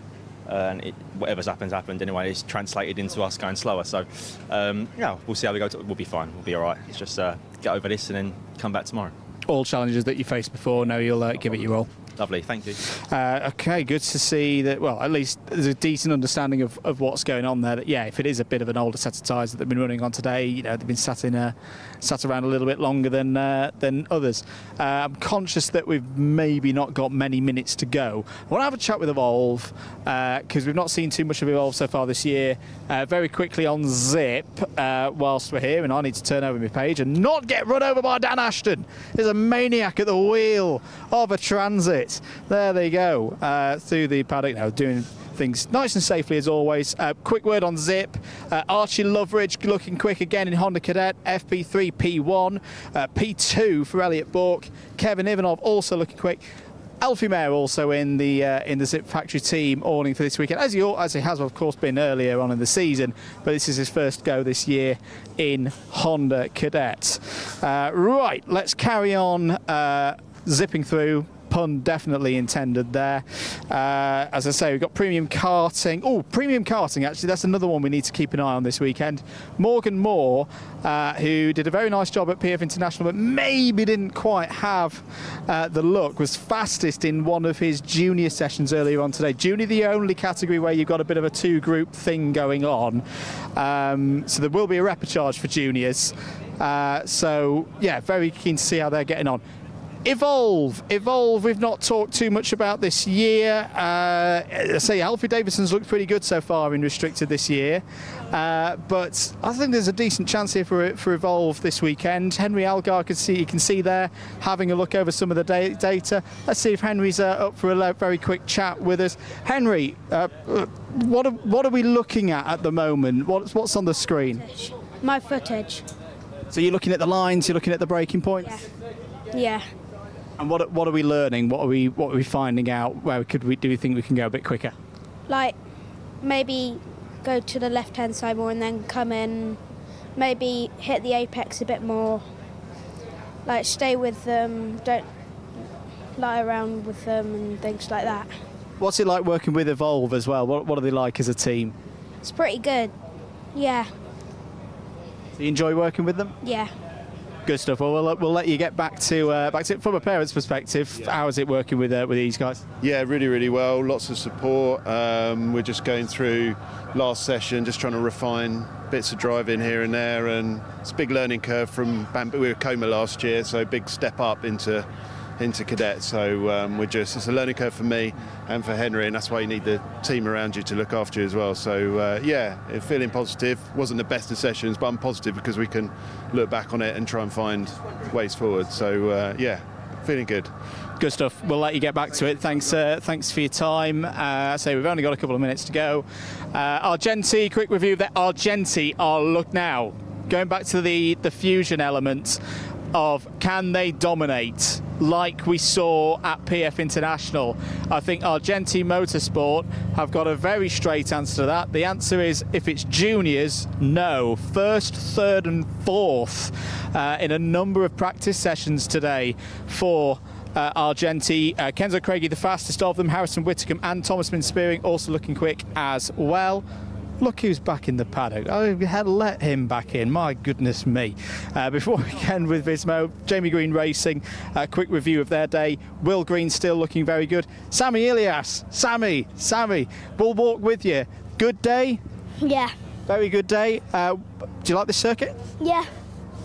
and whatever's happened anyway. It's translated into us going slower. So, yeah, we'll see how we go. We'll be fine. We'll be all right. It's just get over this and then come back tomorrow. All challenges that you faced before, now you'll give it your all. Lovely, thank you. Okay, good to see that, well, at least there's a decent understanding of what's going on there. That, yeah, if it is a bit of an older set of tyres that they've been running on today, you know, they've been sat around a little bit longer than others. I'm conscious that we've maybe not got many minutes to go. I want to have a chat with Evolve, because we've not seen too much of Evolve so far this year. Very quickly on Zip, whilst we're here, and I need to turn over my page and not get run over by Dan Ashton. There's a maniac at the wheel of a Transit. There they go, through the paddock now, doing things nice and safely as always. Quick word on Zip. Archie Loveridge looking quick again in Honda Cadet, FP3 P1, P2 for Elliot Bourke. Kevin Ivanov also looking quick. Alfie Mayer also in the Zip Factory team awning for this weekend, as he has of course been earlier on in the season, but this is his first go this year in Honda Cadet. Right, let's carry on zipping through. Pun definitely intended there. As I say, we've got premium karting. Oh, premium karting, actually, that's another one we need to keep an eye on this weekend. Morgan Moore, who did a very nice job at PF International, but maybe didn't quite have the look, was fastest in one of his junior sessions earlier on today. Junior, the only category where you've got a bit of a two-group thing going on. So there will be a repechage for juniors. So, yeah, very keen to see how they're getting on. Evolve, we've not talked too much about this year. I say Alfie Davidson's looked pretty good so far in restricted this year, but I think there's a decent chance here for Evolve this weekend. Henry Algar you can see there having a look over some of the data. Let's see if Henry's up for a very quick chat with us. Henry, what are we looking at the moment? What's on the screen? My footage. So you're looking at the lines, you're looking at the braking points? Yeah. And what are we learning? What are we finding out? Where do we think we can go a bit quicker? Like maybe go to the left-hand side more and then come in. Maybe hit the apex a bit more. Like stay with them. Don't lie around with them and things like that. What's it like working with Evolve as well? What are they like as a team? It's pretty good. Yeah. Do you enjoy working with them? Yeah. Good stuff. Well, we'll let you get back to from a parent's perspective. Yeah. How is it working with these guys? Yeah, really, really well. Lots of support. We're just going through last session, just trying to refine bits of driving here and there, and it's a big learning curve from we were Coma last year, so big step up into Cadet. So it's a learning curve for me and for Henry, and that's why you need the team around you to look after you as well. So yeah, feeling positive. Wasn't the best of sessions, but I'm positive because we can look back on it and try and find ways forward. So yeah, feeling good. Good stuff. We'll let you get back to it. Thanks for your time. So we've only got a couple of minutes to go. Argenti, quick review of that. Argenti look now. Going back to the fusion element of can they dominate like we saw at PF International. I think Argenti Motorsport have got a very straight answer to that. The answer is, if it's juniors, no. First, third and fourth in a number of practice sessions today for Argenti. Kenzo Craigie, the fastest of them. Harrison Whitcomb and Thomas Spearing also looking quick as well. Look who's back in the paddock. Oh, let him back in. My goodness me. Before we end with Vismo, Jamie Green Racing, a quick review of their day. Will Green still looking very good. Sammy Ilias. Sammy, we'll walk with you. Good day? Yeah. Very good day. Do you like this circuit? Yeah.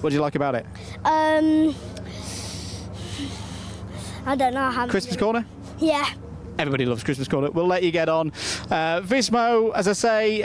What do you like about it? I don't know how. Christmas corner? Yeah. Everybody loves Christmas corner. We'll let you get on. Vismo, as I say, they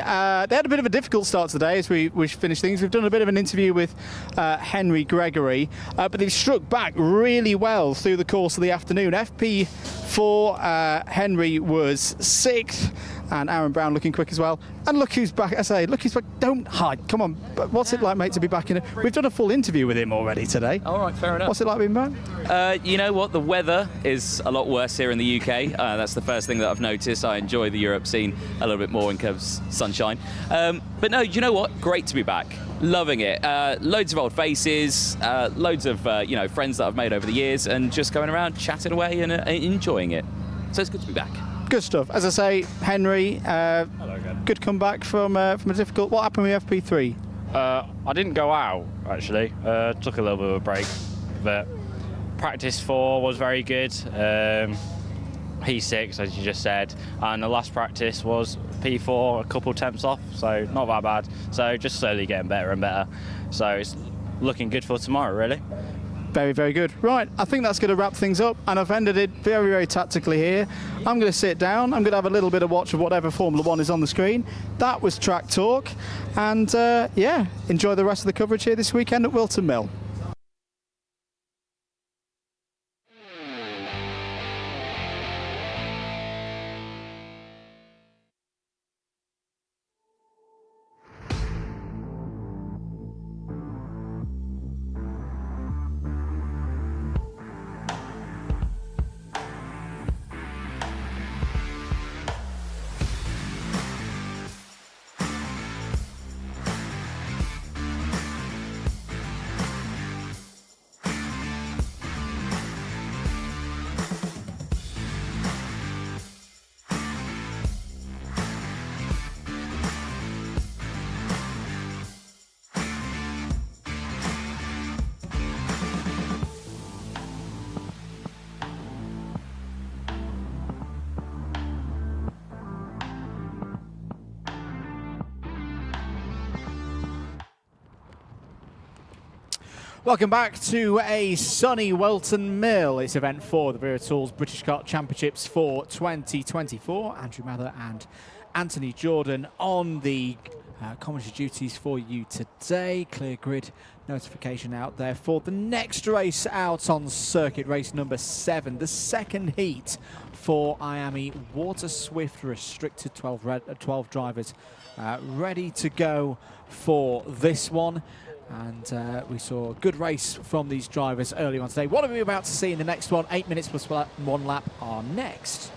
had a bit of a difficult start today as we finish things. We've done a bit of an interview with Henry Gregory, but they've struck back really well through the course of the afternoon. FP4, Henry was 6th, and Aaron Brown looking quick as well. And look who's back. I say, look who's back. Don't hide. Come on. What's it like, mate, to be back in it? We've done a full interview with him already today. All right, fair enough. What's it like being back? You know what? The weather is a lot worse here in the UK. That's the first thing that I've noticed. I enjoy the Europe scene a little bit more in terms of sunshine. But no, you know what? Great to be back. Loving it. Loads of old faces, loads of friends that I've made over the years, and just going around chatting away and enjoying it. So it's good to be back. Good stuff. As I say, Henry, good comeback from a difficult. What happened with FP3? I didn't go out actually. Took a little bit of a break, but practice 4 was very good. P6, as you just said, and the last practice was P4, a couple temps off, so not that bad. So just slowly getting better and better. So it's looking good for tomorrow, really. Very, very good. Right, I think that's going to wrap things up, and I've ended it very, very tactically here. I'm going to sit down. I'm going to have a little bit of watch of whatever Formula 1 is on the screen. That was Track Talk, and yeah, enjoy the rest of the coverage here this weekend at Whilton Mill. Welcome back to a sunny Whilton Mill. It's event 4, the Wera Tools British Kart Championships for 2024. Andrew Mather and Anthony Jordan on the commentary duties for you today. Clear grid notification out there for the next race out on circuit, race number 7, the second heat for IAME Water Swift restricted 12 drivers ready to go for this one. And we saw a good race from these drivers earlier on today. What are we about to see in the next one? 8 minutes plus 1 lap are next.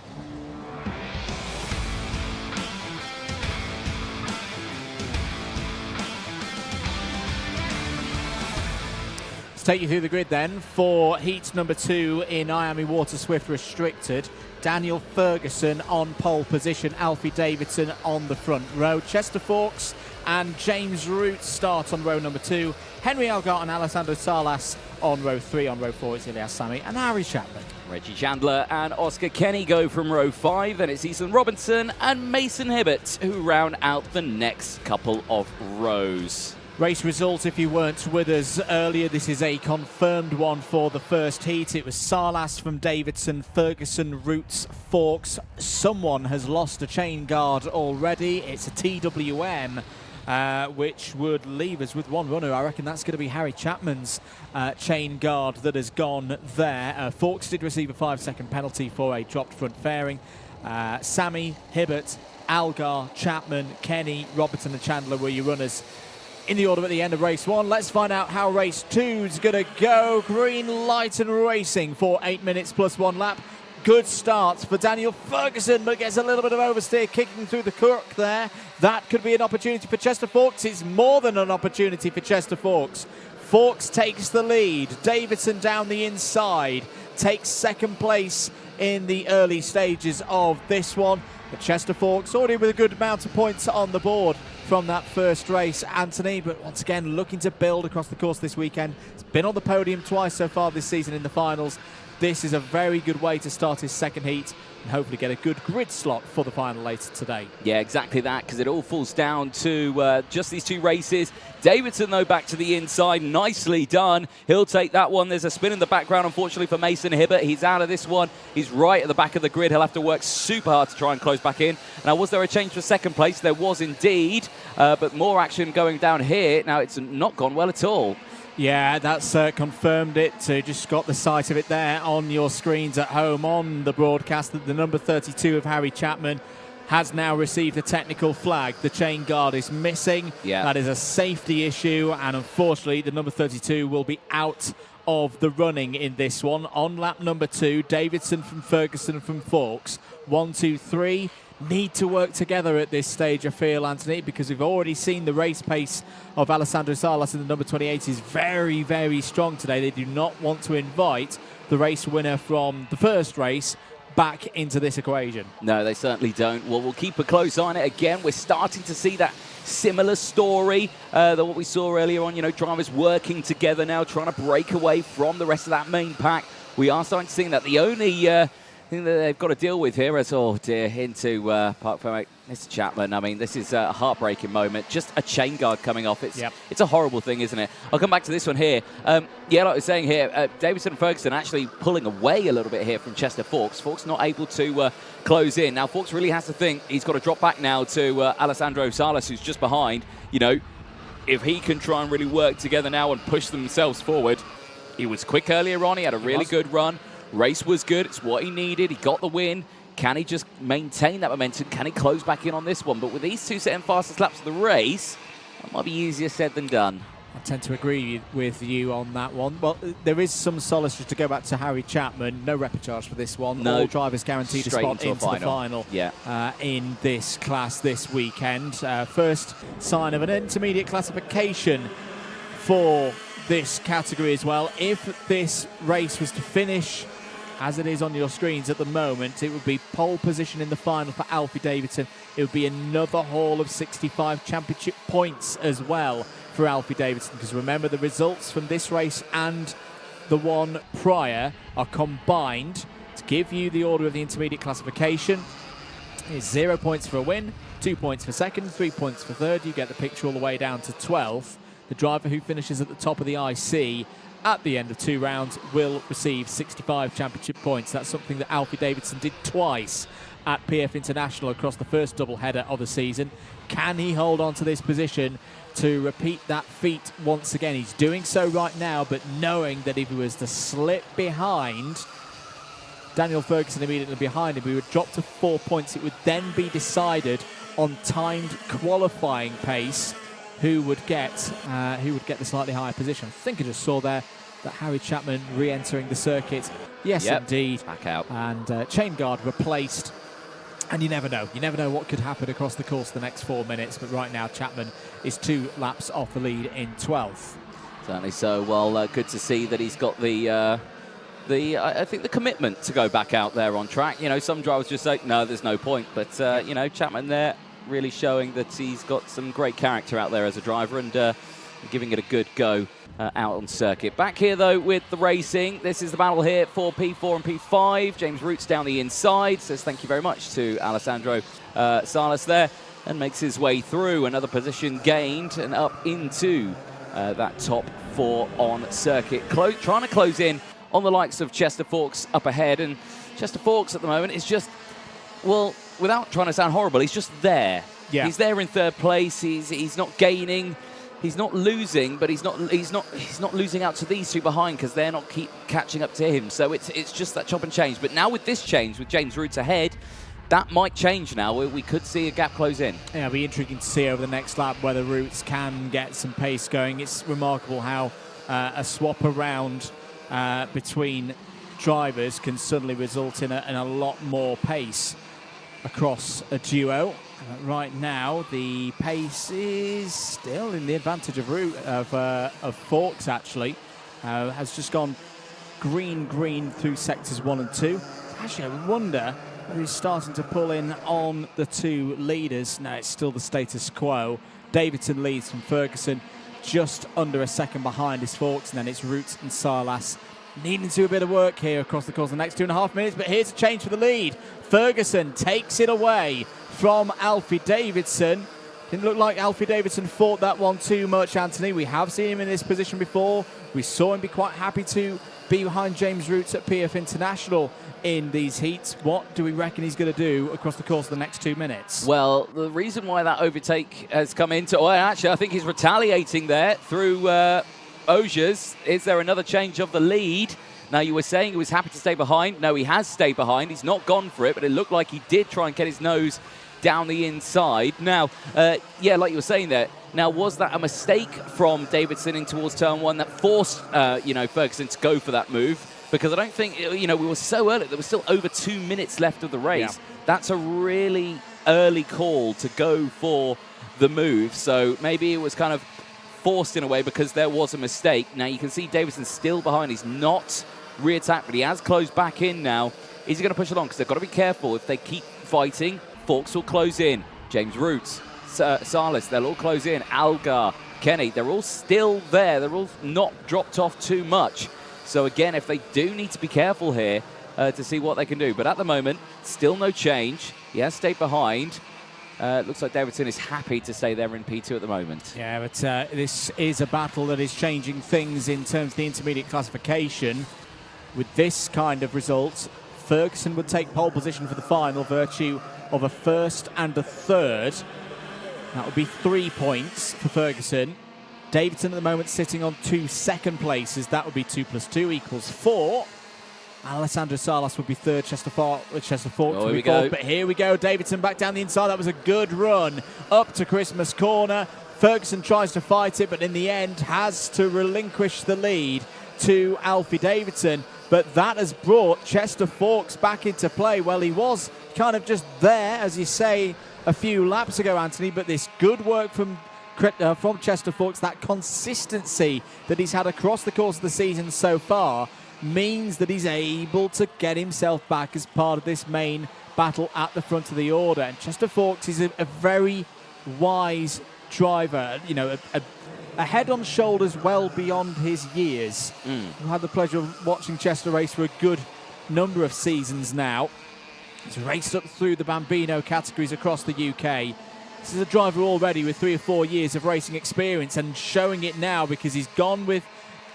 Let's take you through the grid then for heat number 2 in IAME Water Swift Restricted. Daniel Ferguson on pole position, Alfie Davidson on the front row. Chester Fawkes and James Root start on row number 2. Henry Algar and Alessandro Salas on row 3. On row 4 it's Elias Sammy and Harry Chapman. Reggie Chandler and Oscar Kenny go from row 5, and it's Ethan Robinson and Mason Hibbert who round out the next couple of rows. Race results, if you weren't with us earlier, this is a confirmed one for the first heat. It was Salas from Davidson, Ferguson, Roots, Fawkes. Someone has lost a chain guard already. It's a TWM, which would leave us with one runner. I reckon that's going to be Harry Chapman's chain guard that has gone there. Fawkes did receive a 5-second penalty for a dropped front fairing. Sammy, Hibbert, Algar, Chapman, Kenny, Robertson and Chandler were your runners in the order at the end of race 1. Let's find out how race 2 is going to go. Green light and racing for 8 minutes plus 1 lap. Good start for Daniel Ferguson, but gets a little bit of oversteer kicking through the crook there. That could be an opportunity for Chester Fawkes. It's more than an opportunity for Chester Fawkes. Fawkes takes the lead. Davidson down the inside takes second place in the early stages of this one. But Chester Fawkes already with a good amount of points on the board from that first race, Anthony, but once again looking to build across the course this weekend. He's been on the podium twice so far this season in the finals. This is a very good way to start his second heat and hopefully get a good grid slot for the final later today. Yeah, exactly that, because it all falls down to just these 2 races. Davidson, though, back to the inside. Nicely done. He'll take that one. There's a spin in the background, unfortunately, for Mason Hibbert. He's out of this one. He's right at the back of the grid. He'll have to work super hard to try and close back in. Now, was there a change for second place? There was indeed, but more action going down here. Now, it's not gone well at all. Yeah, that's confirmed it. Just got the sight of it there on your screens at home on the broadcast that the number 32 of Harry Chapman has now received a technical flag. The chain guard is missing. Yeah. That is a safety issue, and unfortunately the number 32 will be out of the running in this one. On lap number 2, Davidson from Ferguson from Fawkes. 1, 2, 3. Need to work together at this stage, I feel, Anthony, because we've already seen the race pace of Alessandro Salas in the number 28 is very, very strong today. They do not want to invite the race winner from the first race back into this equation. No, they certainly don't. Well, we'll keep a close eye on it again. We're starting to see that similar story than what we saw earlier on. You know, drivers working together now, trying to break away from the rest of that main pack. We are starting to see that. The only thing that they've got to deal with here is, oh dear, into Park Fermate. Mr. Chapman, I mean, this is a heartbreaking moment. Just a chain guard coming off. It's a horrible thing, isn't it? I'll come back to this one here. Yeah, like I was saying here, Davidson and Ferguson actually pulling away a little bit here from Chester Fawkes. Fawkes not able to close in. Now, Fawkes really has to think he's got to drop back now to Alessandro Salas, who's just behind. You know, if he can try and really work together now and push themselves forward. He was quick earlier on. He had a really good run. Race was good. It's what he needed. He got the win. Can he just maintain that momentum? Can he close back in on this one? But with these two setting fastest laps of the race, that might be easier said than done. I tend to agree with you on that one. Well, there is some solace just to go back to Harry Chapman. No repechage for this one. No. All drivers guaranteed a spot into the final in this class this weekend. First sign of an intermediate classification for this category as well. If this race was to finish as it is on your screens at the moment, it would be pole position in the final for Alfie Davidson. It would be another haul of 65 championship points as well for Alfie Davidson, because remember, the results from this race and the one prior are combined to give you the order of the intermediate classification. It's 0 points for a win, 2 points for second, 3 points for third. You get the picture all the way down to 12th. The driver who finishes at the top of the IC at the end of 2 rounds will receive 65 championship points. That's something that Alfie Davidson did twice at PF International across the first doubleheader of the season. Can he hold on to this position to repeat that feat once again? He's doing so right now, but knowing that if he was to slip behind Daniel Ferguson immediately behind him, he would drop to 4 points. It would then be decided on timed qualifying pace who would get the slightly higher position. I think I just saw there that Harry Chapman re-entering the circuit. Yes, indeed. Back out. And chain guard replaced. And you never know. You never know what could happen across the course of the next 4 minutes. But right now, Chapman is 2 laps off the lead in 12th. Certainly so. Well, good to see that he's got I think the commitment to go back out there on track. You know, some drivers just say, no, there's no point. But, you know, Chapman there really showing that he's got some great character out there as a driver and giving it a good go out on circuit. Back here, though, with the racing. This is the battle here for P4 and P5. James Roots down the inside. Says thank you very much to Alessandro Salas there and makes his way through. Another position gained and up into that top 4 on circuit. Trying to close in on the likes of Chester Fawkes up ahead. And Chester Fawkes at the moment is just, well, without trying to sound horrible, he's just there. Yeah. He's there in third place. He's not gaining. He's not losing, but he's not losing out to these two behind because they're not keep catching up to him. So it's just that chop and change. But now with this change, with James Roots ahead, that might change now. We could see a gap close in. Yeah, it'll be intriguing to see over the next lap whether Roots can get some pace going. It's remarkable how a swap around between drivers can suddenly result in a lot more pace across a duo. Right now, the pace is still in the advantage of Fawkes, actually. Has just gone green through sectors 1 and 2. Actually, I wonder whether he's starting to pull in on the 2 leaders. No, it's still the status quo. Davidson leads from Ferguson, just under a second behind is Fawkes, and then it's Roots and Salas needing to do a bit of work here across the course of the next 2.5 minutes. But here's a change for the lead. Ferguson takes it away from Alfie Davidson. Didn't look like Alfie Davidson fought that one too much, Anthony. We have seen him in this position before. We saw him be quite happy to be behind James Roots at PF International in these heats. What do we reckon he's going to do across the course of the next 2 minutes? Well, the reason why that overtake has come into... Well, actually, I think he's retaliating there through Osiers. Is there another change of the lead? Now, you were saying he was happy to stay behind. No, he has stayed behind. He's not gone for it, but it looked like he did try and get his nose down the inside. Now, yeah, like you were saying there, now, was that a mistake from Davidson in towards turn 1 that forced, Ferguson to go for that move? Because I don't think, we were so early. There was still over 2 minutes left of the race. Yeah. That's a really early call to go for the move. So maybe it was kind of forced in a way because there was a mistake. Now, you can see Davidson still behind. He's not re-attacked, but he has closed back in now Is he going to push along? Because they've got to be careful. If they keep fighting, Forks will close in. James Roots, Salas, they'll all close in. Algar, Kenny, they're all still there. They're all not dropped off too much. So again, if they do need to be careful here to see what they can do. But at the moment, still no change. He has stayed behind. Looks like Davidson is happy to stay there in P2 at the moment. Yeah, but this is a battle that is changing things in terms of the intermediate classification. With this kind of result, Ferguson would take pole position for the final, virtue of a first and a third. That would be 3 points for Ferguson. Davidson at the moment sitting on 2 second places. That would be 2 + 2 = 4. Alessandro Salas would be third, Chester Forks would be fourth. But here we go, Davidson back down the inside. That was a good run up to Christmas corner. Ferguson tries to fight it, but in the end has to relinquish the lead to Alfie Davidson. But that has brought Chester Forks back into play. Well, he was kind of just there, as you say, a few laps ago, Anthony, but this good work from Chester Forks, that consistency that he's had across the course of the season so far, means that he's able to get himself back as part of this main battle at the front of the order. And Chester Forks is a very wise driver, you know, a head on shoulders well beyond his years. I've had the pleasure of watching Chester race for a good number of seasons now. He's raced up through the Bambino categories across the UK. This is a driver already with 3 or 4 years of racing experience and showing it now because he's gone with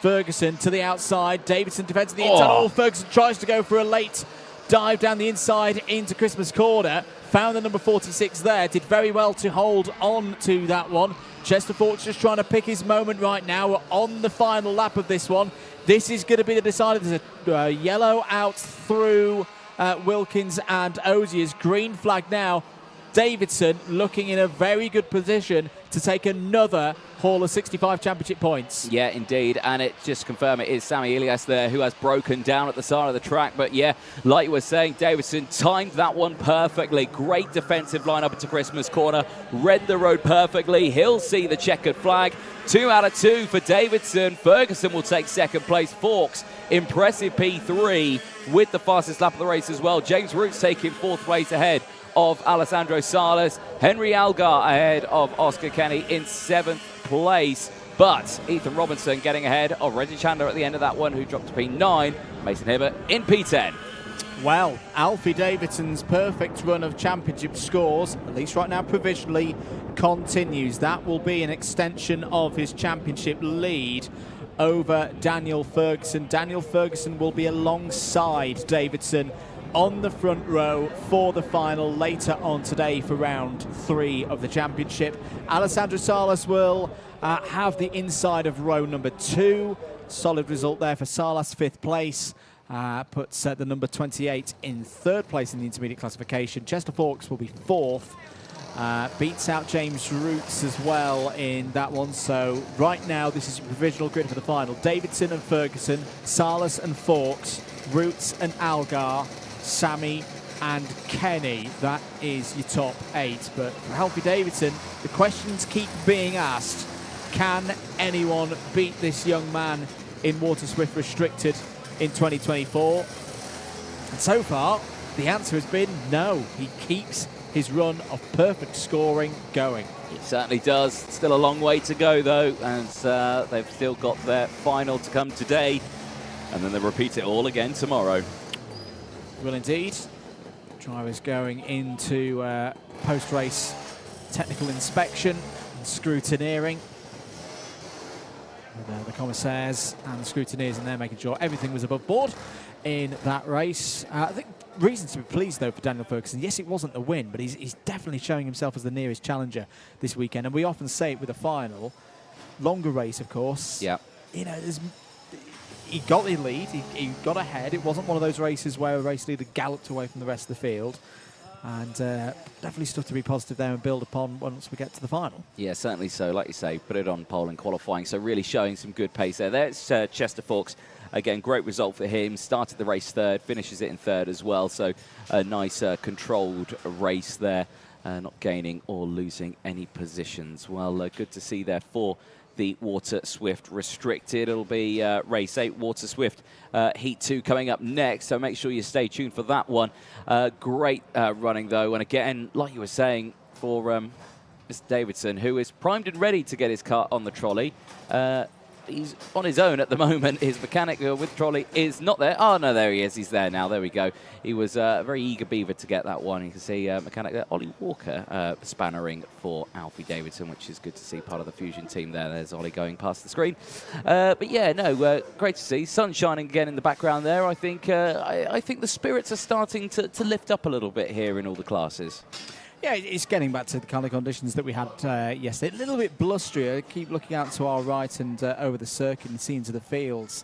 Ferguson to the outside. Davidson defends the inside. Oh, Ferguson tries to go for a late dive down the inside into Christmas corner. Found the number 46 there. Did very well to hold on to that one. Chester Forks just trying to pick his moment right now. We're on the final lap of this one. This is going to be the decider. There's a yellow out through Wilkins and Ozier's. Green flag now. Davidson looking in a very good position to take another haul of 65 championship points. Yeah, indeed, and it just confirmed it is Sammy Ilias there who has broken down at the side of the track. But yeah, like you were saying, Davidson timed that one perfectly. Great defensive line up into Christmas corner, read the road perfectly. He'll see the checkered flag. 2 out of 2 for Davidson. Ferguson will take second place. Forks, impressive P3 with the fastest lap of the race as well. James Roots taking 4th place ahead of Alessandro Salas. Henry Algar ahead of Oscar Kenny in 7th place. But Ethan Robinson getting ahead of Reggie Chandler at the end of that one, who dropped to P9. Mason Hibbert in P10. Well, Alfie Davidson's perfect run of championship scores, at least right now provisionally, continues. That will be an extension of his championship lead over Daniel Ferguson. Daniel Ferguson will be alongside Davidson on the front row for the final later on today for round 3 of the championship. Alessandro Salas will have the inside of row number 2. Solid result there for Salas, 5th place. Puts the number 28 in 3rd place in the intermediate classification. Chester Forks will be 4th. Beats out James Roots as well in that one. So right now this is your provisional grid for the final. Davidson and Ferguson, Salas and Forks, Roots and Algar, Sammy and Kenny. That is your top 8. But for Alfie Davidson, the questions keep being asked. Can anyone beat this young man in Water Swift Restricted in 2024? And so far, the answer has been no. He keeps his run of perfect scoring going. It certainly does. Still a long way to go, though, and they've still got their final to come today, and then they'll repeat it all again tomorrow. Will indeed. Drivers going into post-race technical inspection and scrutineering. With the commissaires and the scrutineers in there making sure everything was above board in that race. I think reasons to be pleased, though, for Daniel Ferguson. Yes, it wasn't the win, but he's definitely showing himself as the nearest challenger this weekend. And we often say it with a final. Longer race, of course. Yeah. You know, he got the lead, he got ahead. It wasn't one of those races where a race leader galloped away from the rest of the field. And definitely stuff to be positive there and build upon once we get to the final. Yeah, certainly so. Like you say, put it on pole in qualifying, so really showing some good pace there. There's Chester Forks. Again, great result for him. Started the race 3rd, finishes it in 3rd as well. So a nice controlled race there not gaining or losing any positions. Well, good to see there for the Water Swift Restricted. It'll be race 8, Water Swift Heat 2 coming up next, so make sure you stay tuned for that one. Great running, though, and again, like you were saying, for Mr. Davidson, who is primed and ready to get his car on the trolley. He's on his own at the moment. His mechanic with trolley is not there. Oh, no, there he is. He's there now. There we go. He was a very eager beaver to get that one. You can see mechanic there, Ollie Walker, spannering for Alfie Davidson, which is good to see, part of the Fusion team there. There's Ollie going past the screen. But yeah, no, great to see. Sun shining again in the background there. I think I think the spirits are starting to lift up a little bit here in all the classes. Yeah, it's getting back to the kind of conditions that we had yesterday. A little bit blustery. I keep looking out to our right and over the circuit and seeing to the fields.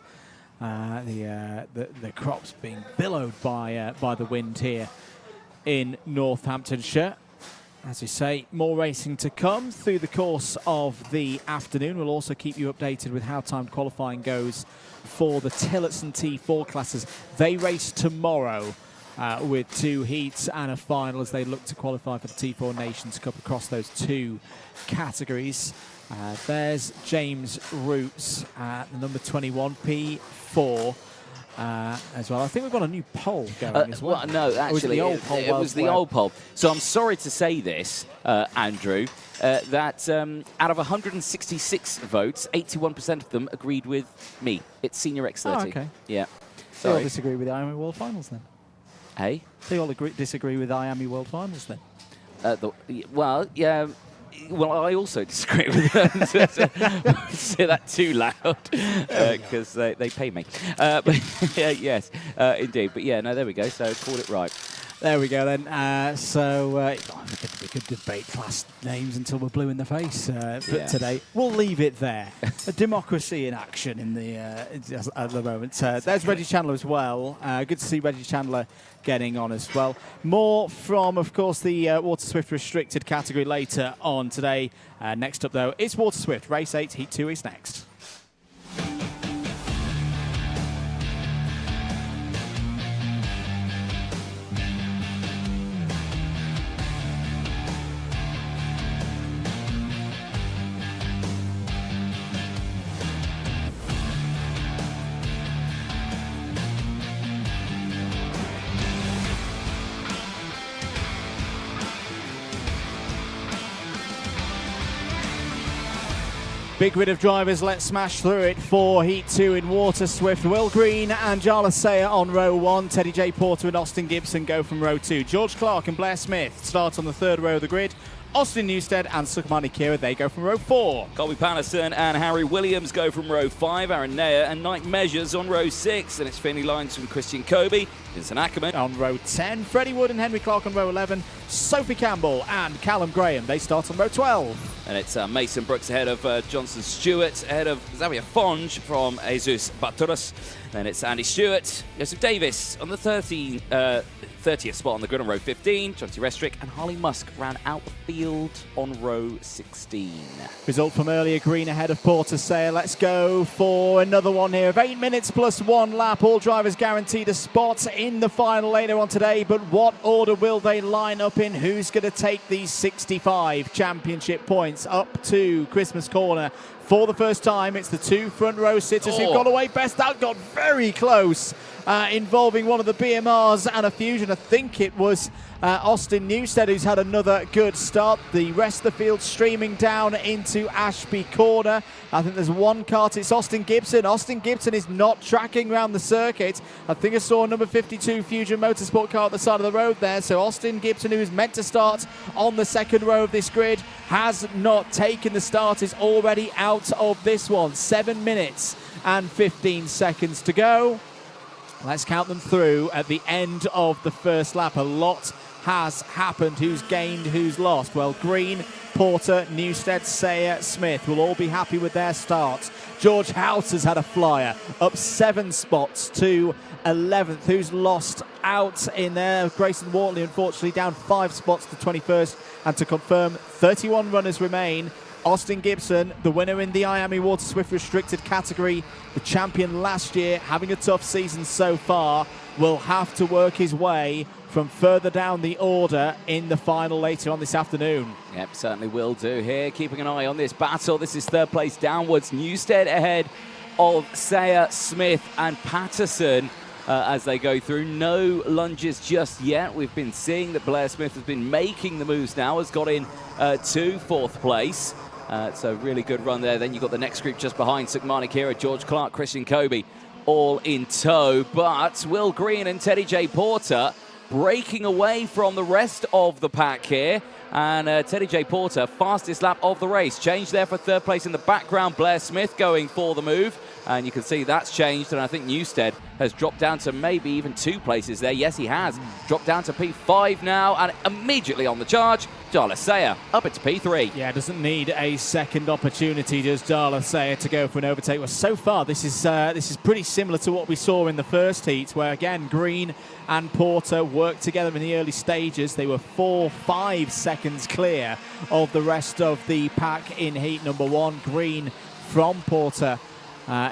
The crops being billowed by the wind here in Northamptonshire. As you say, more racing to come through the course of the afternoon. We'll also keep you updated with how timed qualifying goes for the Tillotson T4 classes. They race tomorrow. With 2 heats and a final as they look to qualify for the T4 Nations Cup across those 2 categories. There's James Roots at the number 21, P4 as well. I think we've got a new poll going as well. No, actually, it was the old poll. So I'm sorry to say this, Andrew, that out of 166 votes, 81% of them agreed with me. It's Senior X30. Oh, okay. Yeah. They all disagree with the IAME World Finals then? Hey? They all disagree with IAME World Finals then? Well, yeah. Well, I also disagree with them. Say that too loud because they pay me. But yeah, yes, indeed. But yeah, no, there we go. So called it right. There we go then. We could debate class names until we're blue in the face. But today we'll leave it there. A democracy in action in the at the moment. There's Reggie Chandler as well. Good to see Reggie Chandler getting on as well. More from, of course, the Water Swift Restricted category later on today. Next up, though, it's Water Swift. Race 8, Heat 2 is next. Big grid of drivers, let's smash through it for Heat 2 in Water Swift. Will Green and Jala Sayer on row 1. Teddy J. Porter and Austin Gibson go from row 2. George Clark and Blair Smith start on the 3rd row of the grid. Austin Newstead and Sukhmani Kira, they go from row 4. Colby Patterson and Harry Williams go from row 5. Aaron Nair and Nike Measures on row 6. And it's Finley Lines from Christian Kobe. Vincent Ackerman on row 10. Freddie Wood and Henry Clark on row 11. Sophie Campbell and Callum Graham, they start on row 12. And it's Mason Brooks ahead of Johnson Stewart, ahead of Xavier Fonge from Jesus Baturas. Then it's Andy Stewart, Joseph Davis on the 30th spot on the grid on row 15. Jonty Restrick and Harley Musk ran out the field on row 16. Result from earlier, Green ahead of Porter Sayer. Let's go for another one here of 8 minutes plus 1 lap. All drivers guaranteed a spot in the final later on today, but what order will they line up in? Who's going to take these 65 championship points up to Christmas Corner? For the first time, it's the 2 front row sitters who got away best out, got very close, involving one of the BMRs and a Fusion. I think it was Austin Newstead who's had another good start. The rest of the field streaming down into Ashby Corner. I think there's one kart, it's Austin Gibson. Austin Gibson is not tracking around the circuit. I think I saw number 52 Fusion Motorsport car at the side of the road there. So Austin Gibson, who is meant to start on the 2nd row of this grid, has not taken the start, is already out of this one. 7 minutes and 15 seconds to go. Let's count them through at the end of the first lap. A lot has happened. Who's gained, who's lost? Well, Green, Porter, Newstead, Sayer, Smith will all be happy with their starts. George House has had a flyer, up 7 spots to 11th. Who's lost out in there? Grayson Wortley, unfortunately, down 5 spots to 21st. And to confirm, 31 runners remain. Austin Gibson, the winner in the IAME Water Swift Restricted category, the champion last year, having a tough season so far, will have to work his way from further down the order in the final later on this afternoon. Yep, certainly will do here. Keeping an eye on this battle. This is third place downwards. Newstead ahead of Sayer, Smith and Patterson as they go through. No lunges just yet. We've been seeing that Blair Smith has been making the moves now, has got in to fourth place. So really good run there. Then you've got the next group just behind. Sukmani Kira, George Clark, Christian Kobe all in tow. But Will Green and Teddy J. Porter breaking away from the rest of the pack here. And Teddy J. Porter, fastest lap of the race. Change there for third place in the background. Blair Smith going for the move. And you can see that's changed. And I think Newstead has dropped down to maybe even 2 places there. Yes, he has. Dropped down to P5 now. And immediately on the charge, Darla Sayer up into P3. Yeah, doesn't need a second opportunity, does Darla Sayer, to go for an overtake. Well, so far, this is pretty similar to what we saw in the first heat, where, again, Green and Porter worked together in the early stages. They were 4-5 seconds clear of the rest of the pack in heat number 1. Green from Porter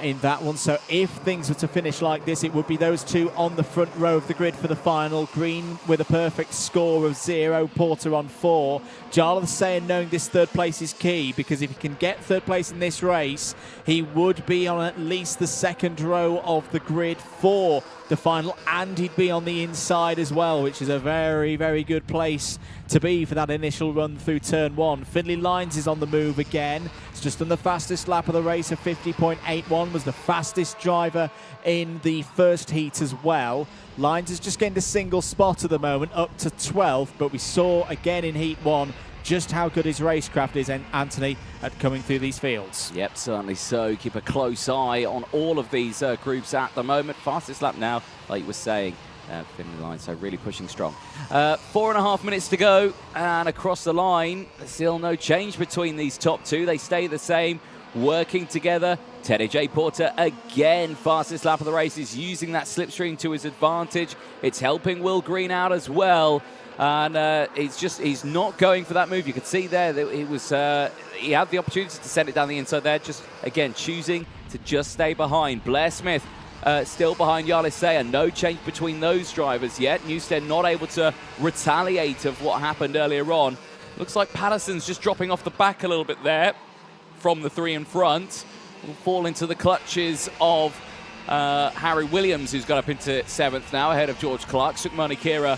in that one. So if things were to finish like this, it would be those two on the front row of the grid for the final. Green with a perfect score of 0, Porter on 4. Darla Sayer knowing this third place is key, because if he can get third place in this race, he would be on at least the second row of the grid for the final, and he'd be on the inside as well, which is a very, very good place to be for that initial run through turn 1. Finley Lyons is on the move again. It's just done the fastest lap of the race of 50.81, was the fastest driver in the first heat as well. Lyons has just gained a single spot at the moment, up to 12th, but we saw again in heat 1 just how good his racecraft is, and Anthony, at coming through these fields. Yep, certainly so. Keep a close eye on all of these groups at the moment. Fastest lap now, like you were saying, Finley Line, so really pushing strong. 4.5 minutes to go, and across the line, still no change between these top two. They stay the same, working together. Teddy J. Porter again, fastest lap of the race, is using that slipstream to his advantage. It's helping Will Green out as well. And he's not going for that move. You could see there that he had the opportunity to send it down the inside there, just again choosing to just stay behind. Blair Smith still behind Darla Sayer. No change between those drivers yet. Newstead not able to retaliate of what happened earlier on. Looks like Patterson's just dropping off the back a little bit there from the 3 in front. Will fall into the clutches of Harry Williams, who's got up into 7th now, ahead of George Clark. Sukmani Kira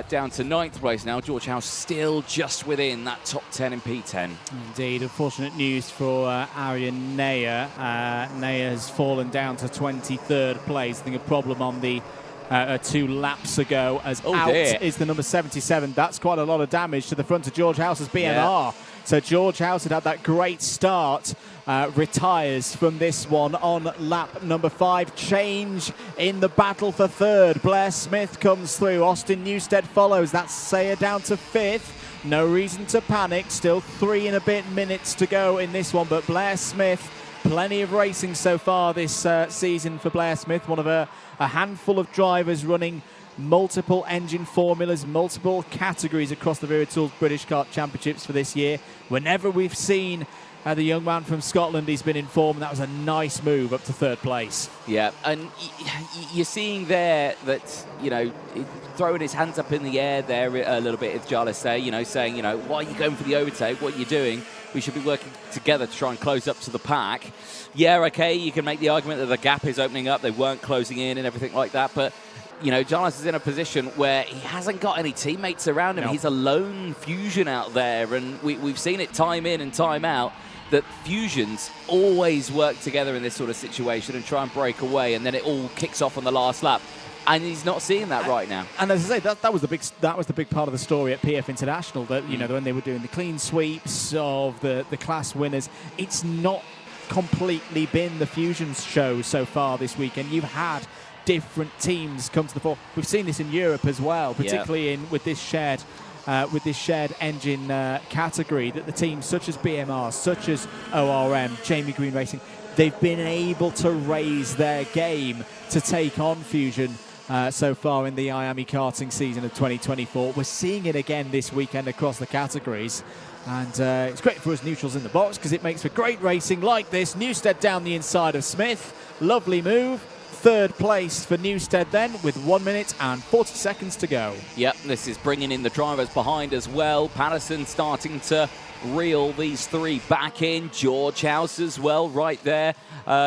down to 9th place now. George House still just within that top 10 in P10. Indeed, unfortunate news for Aryan Naya. Naya has fallen down to 23rd place. I think a problem on the 2 laps ago, as out dear. Is the number 77. That's quite a lot of damage to the front of George House's BMR. Yeah. So George House had that great start, retires from this one on lap number 5. Change in the battle for 3rd. Blair Smith comes through. Austin Newstead follows. That's Sayer down to 5th. No reason to panic. Still 3 and a bit minutes to go in this one. But Blair Smith, plenty of racing so far this season for Blair Smith. One of a handful of drivers running multiple engine formulas, multiple categories across the Wera Tools British Kart Championships for this year. Whenever we've seen the young man from Scotland, he's been in form. That was a nice move up to 3rd place. Yeah, and you're seeing there that, throwing his hands up in the air there a little bit, if Darla Sayer, saying, why are you going for the overtake? What are you doing? We should be working together to try and close up to the pack. Yeah, okay, you can make the argument that the gap is opening up. They weren't closing in and everything like that, but Jonas is in a position where he hasn't got any teammates around him. No. He's a lone fusion out there, and we've seen it time in and time out that fusions always work together in this sort of situation and try and break away, and then it all kicks off on the last lap. And he's not seeing that right now. And as I say, that was the big part of the story at PF International. That when they were doing the clean sweeps of the class winners, it's not completely been the fusions show so far this weekend. You've had different teams come to the fore. We've seen this in Europe as well, particularly with this shared engine category, that the teams such as BMR, such as ORM, Jamie Green Racing, they've been able to raise their game to take on Fusion so far in the IAME karting season of 2024. We're seeing it again this weekend across the categories. And it's great for us neutrals in the box because it makes for great racing like this. Newstead down the inside of Smith. Lovely move. third place for Newstead then, with 1 minute and 40 seconds to go. Yep, this is bringing in the drivers behind as well. Patterson starting to reel these three back in. George House as well right there,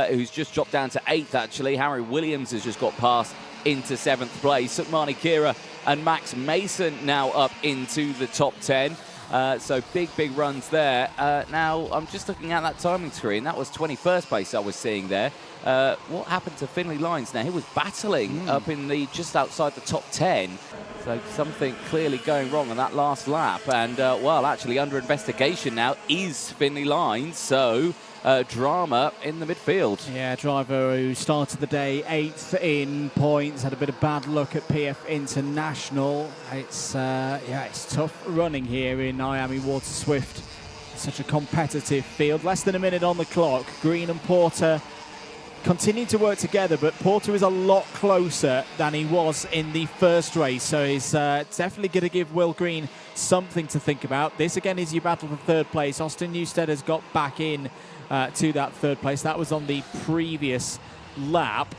who's just dropped down to 8th actually. Harry Williams has just got past into 7th place. Sukmani Kira and Max Mason now up into the top 10. So big runs there. Now I'm just looking at that timing screen. That was 21st place I was seeing there. What happened to Finley Lyons now? He was battling up in the just outside the top 10. So something clearly going wrong on that last lap. And well, actually under investigation now is Finley Lyons. So drama in the midfield. Yeah, driver who started the day 8th in points, had a bit of bad luck at PF International. It's tough running here in IAME Water Swift. Such a competitive field. Less than a minute on the clock. Green and Porter continue to work together, but Porter is a lot closer than he was in the first race, so he's definitely going to give Will Green something to think about. This again is your battle for third place. Austin Newstead has got back in to that third place. That was on the previous lap.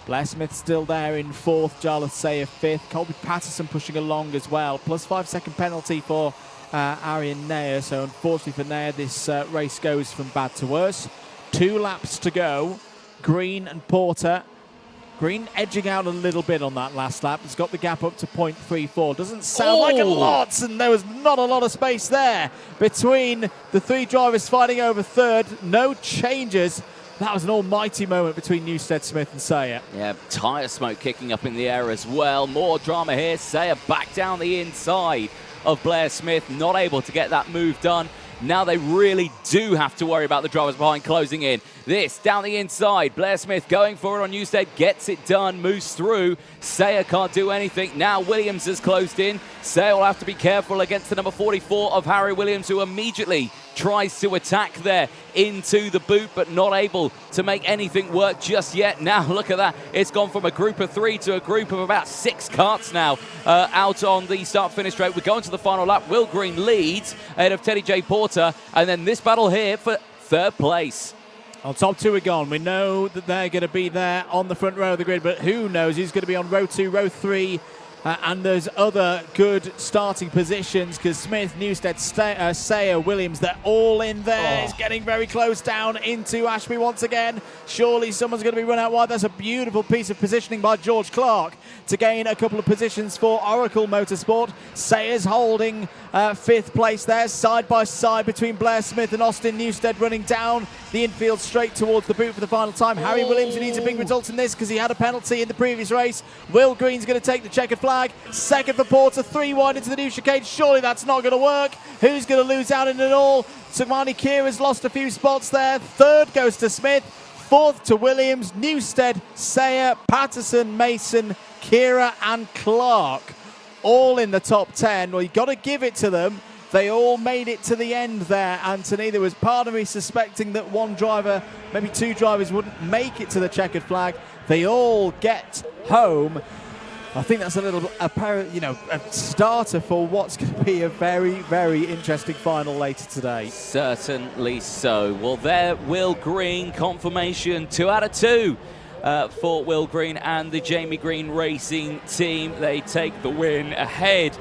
Blair Smith still there in 4th, Jarlath Sayer 5th, Colby Patterson pushing along as well, plus 5-second penalty for Arian Nair, so unfortunately for Nair this race goes from bad to worse. 2 laps to go. Green and Porter. Green edging out a little bit on that last lap. Has got the gap up to 0.34. Doesn't sound like a lot, and there was not a lot of space there between the 3 drivers fighting over third. No changes. That was an almighty moment between Newstead, Smith and Sayer. Yeah, tyre smoke kicking up in the air as well. More drama here. Sayer back down the inside of Blair Smith. Not able to get that move done. Now they really do have to worry about the drivers behind closing in. This down the inside. Blair Smith going for it on Newstead. Gets it done. Moves through. Sayer can't do anything. Now Williams has closed in. Sayer will have to be careful against the number 44 of Harry Williams, who immediately tries to attack there into the boot, but not able to make anything work just yet. Now look at that. It's gone from a group of 3 to a group of about 6 karts now out on the start-finish straight. We're going to the final lap. Will Green leads ahead of Teddy J. Porter. And then this battle here for third place. Well, top 2 are gone. We know that they're going to be there on the front row of the grid, but who knows who's going to be on row 2, row 3, and there's other good starting positions because Smith, Newstead, Sayer, Williams, they're all in there. It's getting very close down into Ashby once again. Surely someone's going to be run out wide. That's a beautiful piece of positioning by George Clark to gain a couple of positions for Oracle Motorsport. Sayers holding 5th place there, side by side between Blair Smith and Austin Newstead, running down the infield straight towards the boot for the final time. Harry Williams, who needs a big result in this because he had a penalty in the previous race. Will Green's going to take the checkered flag. 2nd for Porter, 3 wide into the new chicane. Surely that's not going to work. Who's going to lose out in it all? Sukmani Kira's lost a few spots there. 3rd goes to Smith. 4th to Williams, Newstead, Sayer, Patterson, Mason, Kira and Clark. All in the top 10. Well, you've got to give it to them. They all made it to the end there, Anthony. There was part of me suspecting that one driver, maybe 2 drivers, wouldn't make it to the checkered flag. They all get home. I think that's a starter for what's going to be a very, very interesting final later today. Certainly so. Well, there, Will Green, confirmation, 2 out of 2 for Will Green and the Jamie Green Racing team. They take the win ahead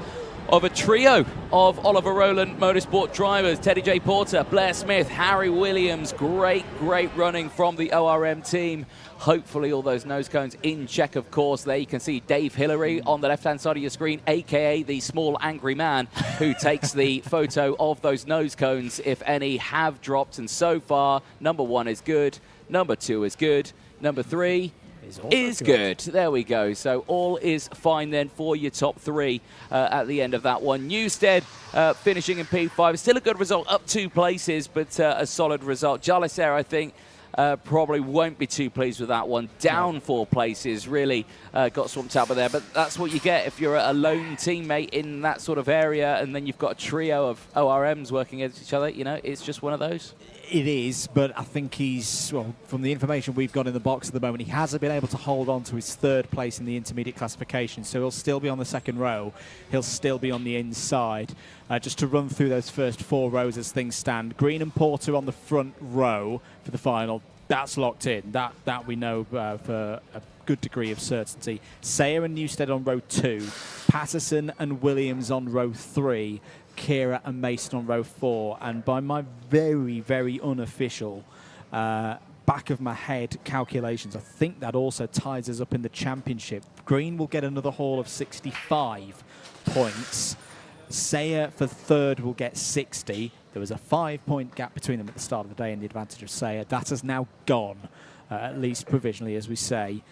of a trio of Oliver Rowland Motorsport drivers. Teddy J. Porter, Blair Smith, Harry Williams. Great running from the ORM team. Hopefully all those nose cones in check, of course. There you can see Dave Hillary on the left-hand side of your screen, a.k.a. the small angry man who takes the photo of those nose cones, if any have dropped. And so far, number 1 is good, number 2 is good, number 3 is good. There we go. So all is fine then for your top 3 at the end of that one. Newstead finishing in P5. Still a good result, up 2 places, but a solid result. Jarlath, I think, probably won't be too pleased with that one. Down 4 places, really got swamped out by there. But that's what you get if you're a lone teammate in that sort of area, and then you've got a trio of ORMs working against each other. You know, it's just one of those. It is, but I think from the information we've got in the box at the moment, he hasn't been able to hold on to his 3rd place in the intermediate classification, so he'll still be on the 2nd row. He'll still be on the inside. Just to run through those first 4 rows as things stand. Green and Porter on the front row for the final. That's locked in. That we know for a good degree of certainty. Sayer and Newstead on row 2, Patterson and Williams on row 3, Kira and Mason on row 4. And by my very, very unofficial back of my head calculations, I think that also ties us up in the championship. Green will get another haul of 65 points. Sayer for third will get 60. There was a 5-point gap between them at the start of the day and the advantage of Sayer. That has now gone, at least provisionally, as we say.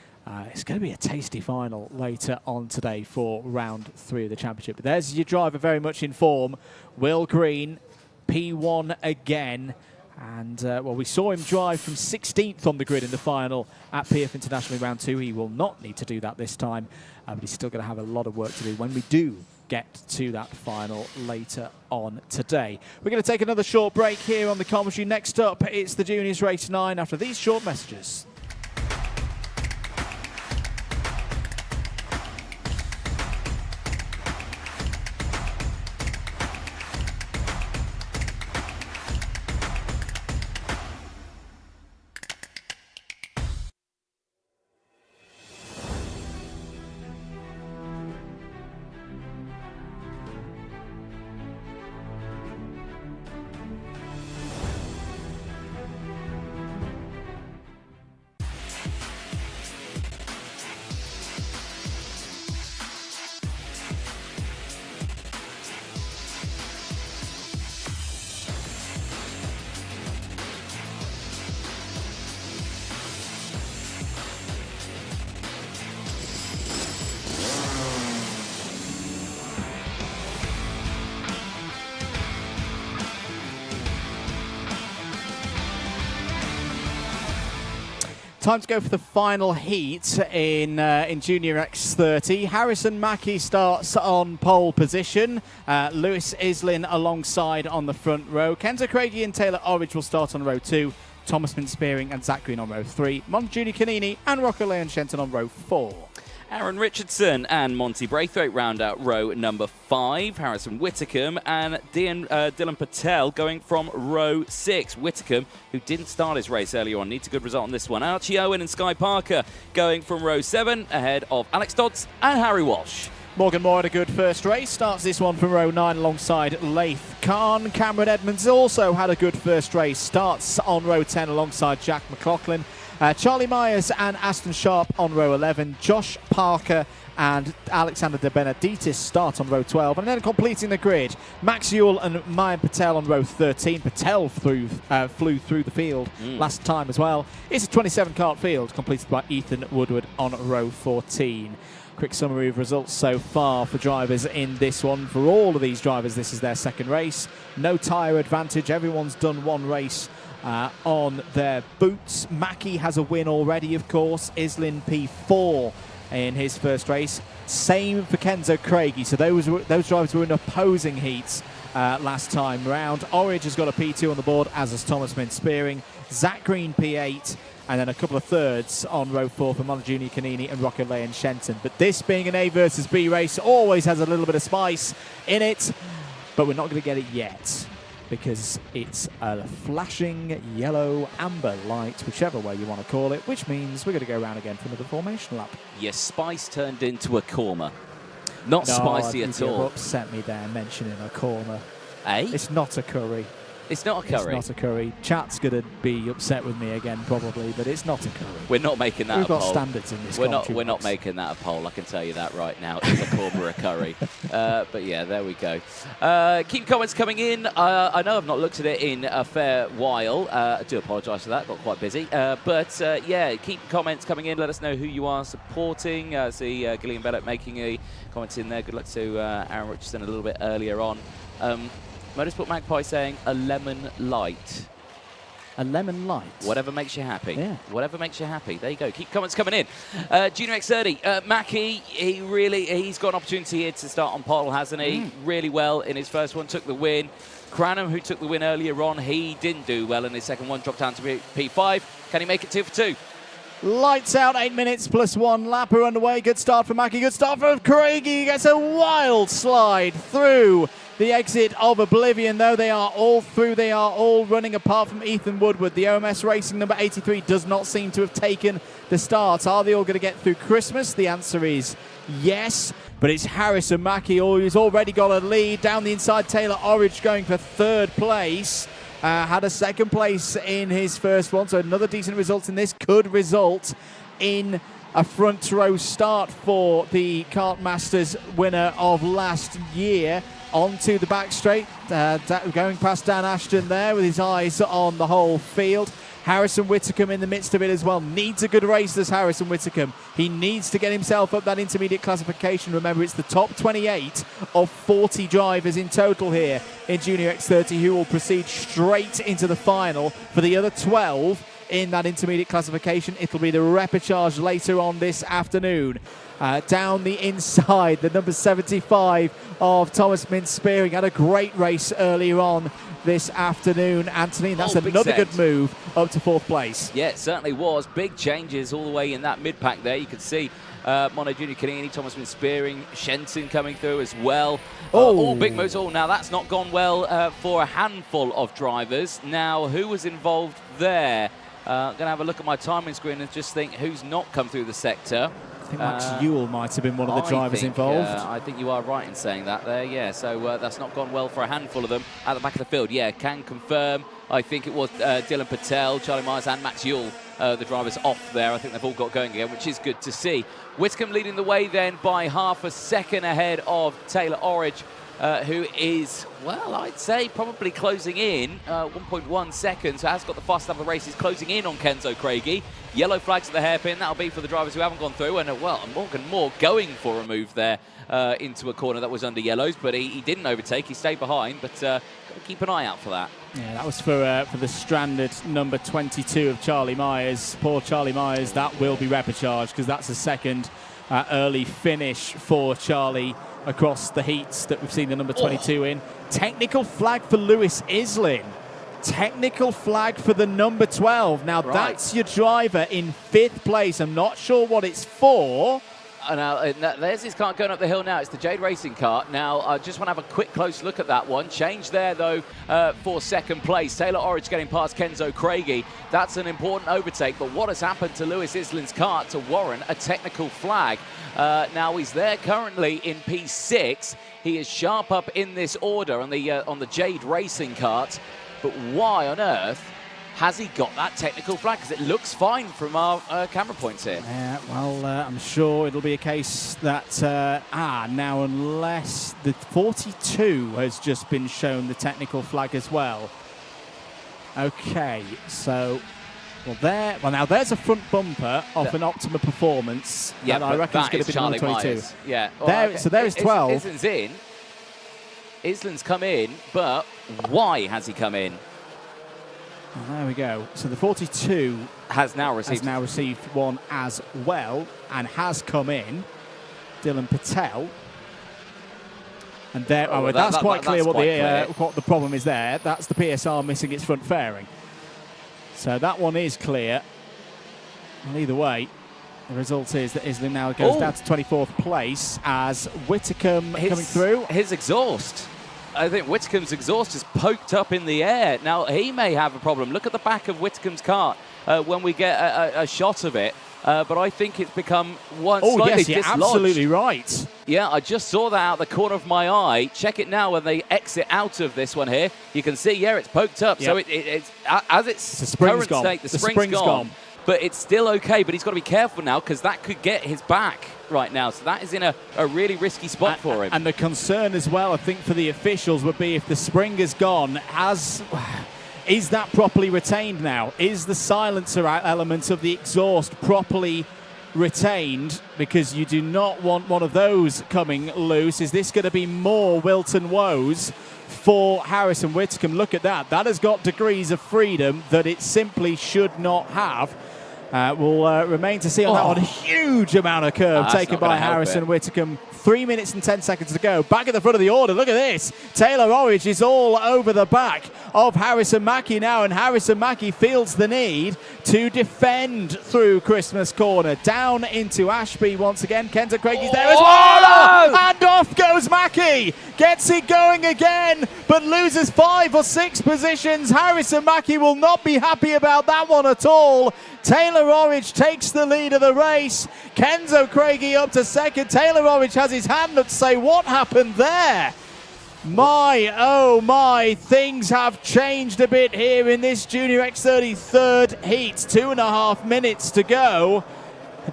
It's going to be a tasty final later on today for round 3 of the championship. But there's your driver very much in form. Will Green, P1 again. And, well, we saw him drive from 16th on the grid in the final at PF International round 2. He will not need to do that this time, but he's still going to have a lot of work to do when we do get to that final later on today. We're going to take another short break here on the commentary. Next up, it's the Juniors Race 9 after these short messages. Time to go for the final heat in Junior X30. Harrison Mackie starts on pole position. Lewis Islin alongside on the front row. Kenzo Craigie and Taylor Orridge will start on row 2. Thomas Mint-Spearing and Zach Green on row 3. Junior Canini and Rocco Leon Shenton on row 4. Aaron Richardson and Monty Braithwaite round out row number 5. Harrison Whitacombe and Dylan Patel going from row 6. Whitacombe, who didn't start his race earlier on, needs a good result on this one. Archie Owen and Sky Parker going from row 7 ahead of Alex Dodds and Harry Walsh. Morgan Moore had a good first race. Starts this one from row 9 alongside Laith Khan. Cameron Edmonds also had a good first race. Starts on row 10 alongside Jack McLaughlin. Charlie Myers and Aston Sharp on row 11. Josh Parker and Alexander De Benedictis start on row 12. And then completing the grid, Max Ewell and Mayan Patel on row 13. Patel flew through the field last time as well. It's a 27 kart field completed by Ethan Woodward on row 14. Quick summary of results so far for drivers in this one. For all of these drivers, this is their second race. No tyre advantage. Everyone's done one race on their boots. Mackie has a win already, of course. Islin P4 in his first race. Same for Kenzo Craigie. So those drivers were in opposing heats last time round. Orridge has got a P2 on the board, as has Thomas Mint-Spearing. Zach Green P8. And then a couple of thirds on row 4 for Junior Canini and Rocco Leon Shenton. But this being an A versus B race always has a little bit of spice in it. But we're not going to get it yet, because it's a flashing yellow amber light, whichever way you want to call it, which means we're going to go around again for another formation lap. Yes, spice turned into a korma. Not spicy at all. You've upset me there mentioning a korma. Eh? It's not a curry. It's not a curry. It's not a curry. Chat's going to be upset with me again, probably, but it's not a curry. We're not making that We've a poll. got standards in this We're country. not making that a poll, I can tell you that right now. It's a korma or a curry. But yeah, there we go. Keep comments coming in. I know I've not looked at it in a fair while. I do apologise for that, got quite busy. But yeah, keep comments coming in. Let us know who you are supporting. See Gillian Bennett making a comment in there. Good luck to Aaron Richardson a little bit earlier on. Motorsport Magpie saying a lemon light. A lemon light? Whatever makes you happy. Yeah. Whatever makes you happy. There you go. Keep comments coming in. Junior X30. Mackie, he's got an opportunity here to start on pole, hasn't he? Really well in his first one, took the win. Cranham, who took the win earlier on, he didn't do well in his second one, dropped down to P5. Can he make it 2 for 2? Lights out, 8 minutes plus 1 lap are underway. Good start for Mackie, good start for Craigie. He gets a wild slide through the exit of Oblivion, though. They are all through. They are all running apart from Ethan Woodward. The OMS Racing number 83 does not seem to have taken the start. Are they all going to get through Christmas? The answer is yes. But it's Harrison Mackie who's already got a lead. Down the inside, Taylor Orridge going for third place. Had a second place in his first one, so another decent result in this could result in a front row start for the Kart Masters winner of last year. Onto the back straight, going past Dan Ashton there with his eyes on the whole field. Harrison Whitcomb in the midst of it as well. Needs a good race, does Harrison Whitcomb. He needs to get himself up that intermediate classification. Remember, it's the top 28 of 40 drivers in total here in Junior X30 who will proceed straight into the final. For the other 12 in that intermediate classification, it'll be the repechage later on this afternoon. Down the inside, the number 75 of Thomas Mintz-Spearing had a great race earlier on this afternoon, Anthony. That's another good move up to fourth place. Yeah, it certainly was. Big changes all the way in that mid-pack there. You could see Mono Junior Canini, Thomas Mintz-Spearing, Shenton coming through as well. All big moves. Now that's not gone well for a handful of drivers. Now, who was involved there? I'm going to have a look at my timing screen and just think who's not come through the sector. I think Max Ewell might have been one of the drivers involved. I think you are right in saying that there, yeah. So that's not gone well for a handful of them at the back of the field. Yeah, can confirm. I think it was Dylan Patel, Charlie Myers and Max Ewell, the drivers off there. I think they've all got going again, which is good to see. Whitcomb leading the way then by half a second ahead of Taylor Orridge, who is, well, I'd say probably closing in 1.1 seconds. So has got the fast lap of the race. He's closing in on Kenzo Craigie. Yellow flags at the hairpin. That'll be for the drivers who haven't gone through. And, well, Morgan Moore going for a move there into a corner that was under yellows. But he didn't overtake. He stayed behind. But got to keep an eye out for that. Yeah, that was for the stranded number 22 of Charlie Myers. Poor Charlie Myers. That will be repechaged because that's a second early finish for Charlie across the heats that we've seen the number 22 in. Technical flag for Lewis Islin. Technical flag for the number 12. Now, that's your driver in fifth place. I'm not sure what it's for. Now, there's his kart going up the hill now. It's the Jade Racing kart. Now, I just want to have a quick close look at that one. Change there, though, for second place. Taylor Orridge getting past Kenzo Craigie. That's an important overtake. But what has happened to Lewis Islin's kart to warrant a technical flag? Now, he's there currently in P6. He is sharp up in this order on the Jade Racing kart. But why on earth has he got that technical flag? Because it looks fine from our camera points here. Well, I'm sure it'll be a case that, now unless the 42 has just been shown the technical flag as well. Okay, so, now there's a front bumper off an Optima Performance. Yeah, and I reckon it's going to be Charlie the number 22. Myers. Yeah. Well, so there is 12. Islin's in. Islin's come in, but why has he come in? Well, there we go. So the 42 has now received one as well and has come in. Dylan Patel. And there, that's quite clear what the problem is there. That's the PSR missing its front fairing. So that one is clear. And either way, the result is that Islin now goes down to 24th place as Whitcomb coming through. His exhaust. I think Whitcomb's exhaust is poked up in the air. Now, he may have a problem. Look at the back of Whitcomb's kart when we get a shot of it. But I think it's become slightly dislodged. Absolutely right. Yeah, I just saw that out the corner of my eye. Check it now when they exit out of this one here. You can see, it's poked up. Yep. So it's as its current state, the spring's gone. But it's still okay, but he's got to be careful now because that could get his back right now. So that is in a really risky spot for him. And the concern as well, I think, for the officials would be if the spring is gone, is that properly retained now? Is the silencer element of the exhaust properly retained? Because you do not want one of those coming loose. Is this going to be more Whilton woes for Harrison Whitcomb? Look at that. That has got degrees of freedom that it simply should not have. We'll remain to see on that one. A huge amount of curve taken by Harrison Whitcomb. 3 minutes and 10 seconds to go. Back at the front of the order. Look at this. Taylor Orridge is all over the back of Harrison Mackie now, and Harrison Mackie feels the need to defend through Christmas Corner. Down into Ashby once again. Kenzo Craigie's there as well. And off goes Mackie. Gets it going again, but loses 5 or 6 positions. Harrison Mackie will not be happy about that one at all. Taylor Orridge takes the lead of the race. Kenzo Craigie up to second. Taylor Orridge has his hand up to say, what happened there? My, oh my, things have changed a bit here in this Junior X30 third heat. 2.5 minutes to go.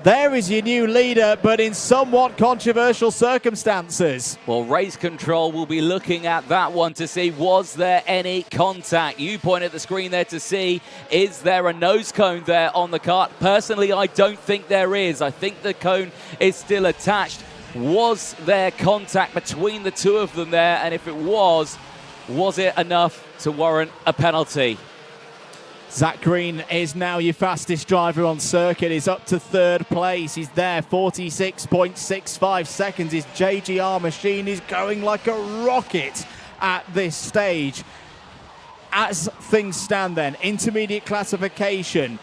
There is your new leader, but in somewhat controversial circumstances. Well, race control will be looking at that one to see, was there any contact? You point at the screen there to see, is there a nose cone there on the kart? Personally, I don't think there is. I think the cone is still attached. Was there contact between the two of them there? And if it was it enough to warrant a penalty? Zach Green is now your fastest driver on circuit. He's up to third place. He's there, 46.65 seconds. His JGR machine is going like a rocket at this stage. As things stand then, intermediate classification,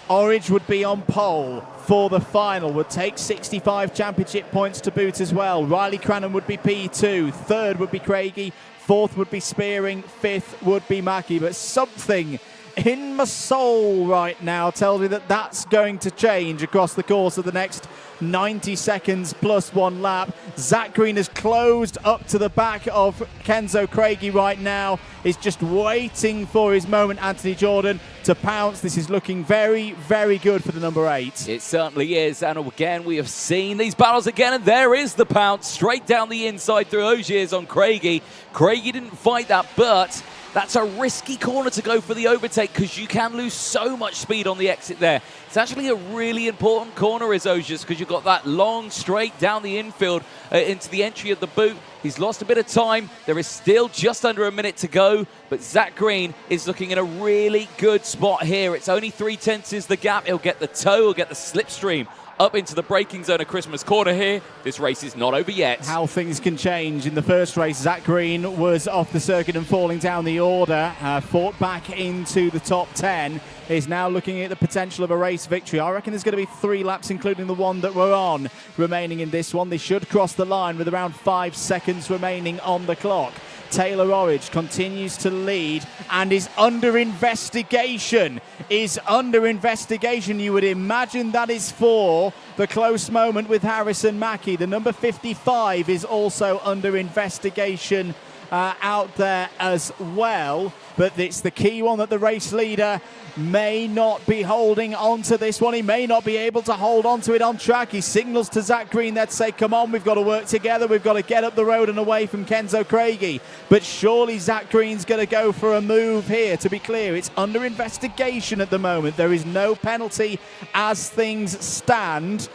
Orridge would be on pole for the final, would take 65 championship points to boot as well. Riley Cranham would be P2, third would be Craigie, fourth would be Spearing, fifth would be Mackie. But something in my soul right now tells me that that's going to change across the course of the next 90 seconds plus 1 lap. Zach Green has closed up to the back of Kenzo Craigie right now. Is just waiting for his moment, Anthony Jordan, to pounce. This is looking very, very good for the number 8. It certainly is, and again we have seen these battles again, and there is the pounce straight down the inside through Ogiers on Craigie. Craigie didn't fight that, but that's a risky corner to go for the overtake because you can lose so much speed on the exit there. It's actually a really important corner, is Ogiers, because you've got that long straight down the infield into the entry of the boot. He's lost a bit of time. There is still just under a minute to go, but Zach Green is looking in a really good spot here. It's only 3/10 is the gap. He'll get the toe, he'll get the slipstream up into the braking zone of Christmas Corner here. This race is not over yet. How things can change. In the first race, Zach Green was off the circuit and falling down the order, fought back into the top 10, is now looking at the potential of a race victory. I reckon there's going to be 3 laps, including the one that we're on, remaining in this one. They should cross the line with around 5 seconds remaining on the clock. Taylor Orridge continues to lead and is under investigation. You would imagine that is for the close moment with Harrison Mackie. The number 55 is also under investigation out there as well. But it's the key one that the race leader may not be holding on to this one. He may not be able to hold on to it on track. He signals to Zach Green there to say, come on, we've got to work together. We've got to get up the road and away from Kenzo Craigie. But surely Zach Green's going to go for a move here. To be clear, it's under investigation at the moment. There is no penalty as things stand.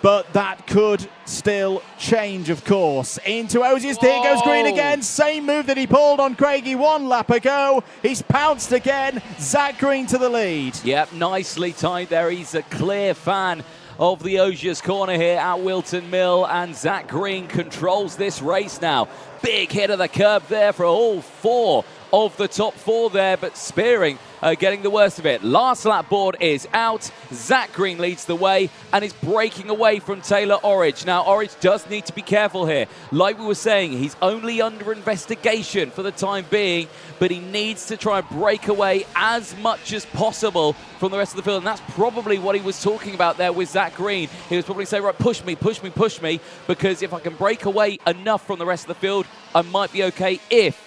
But that could still change, of course. Into Ozies, there goes Green again. Same move that he pulled on Craigie 1 lap ago. He's pounced again. Zach Green to the lead. Yep, nicely timed there. He's a clear fan of the Ogiers Corner here at Whilton Mill, and Zach Green controls this race now. Big hit of the curb there for all 4 of the top 4 there, but Spearing getting the worst of it. Last lap board is out. Zach Green leads the way and is breaking away from Taylor Orridge. Now, Orridge does need to be careful here. Like we were saying, he's only under investigation for the time being, but he needs to try and break away as much as possible from the rest of the field, and that's probably what he was talking about there with Zach Green. He was probably saying, right, push me, push me, push me, because if I can break away enough from the rest of the field, I might be okay if,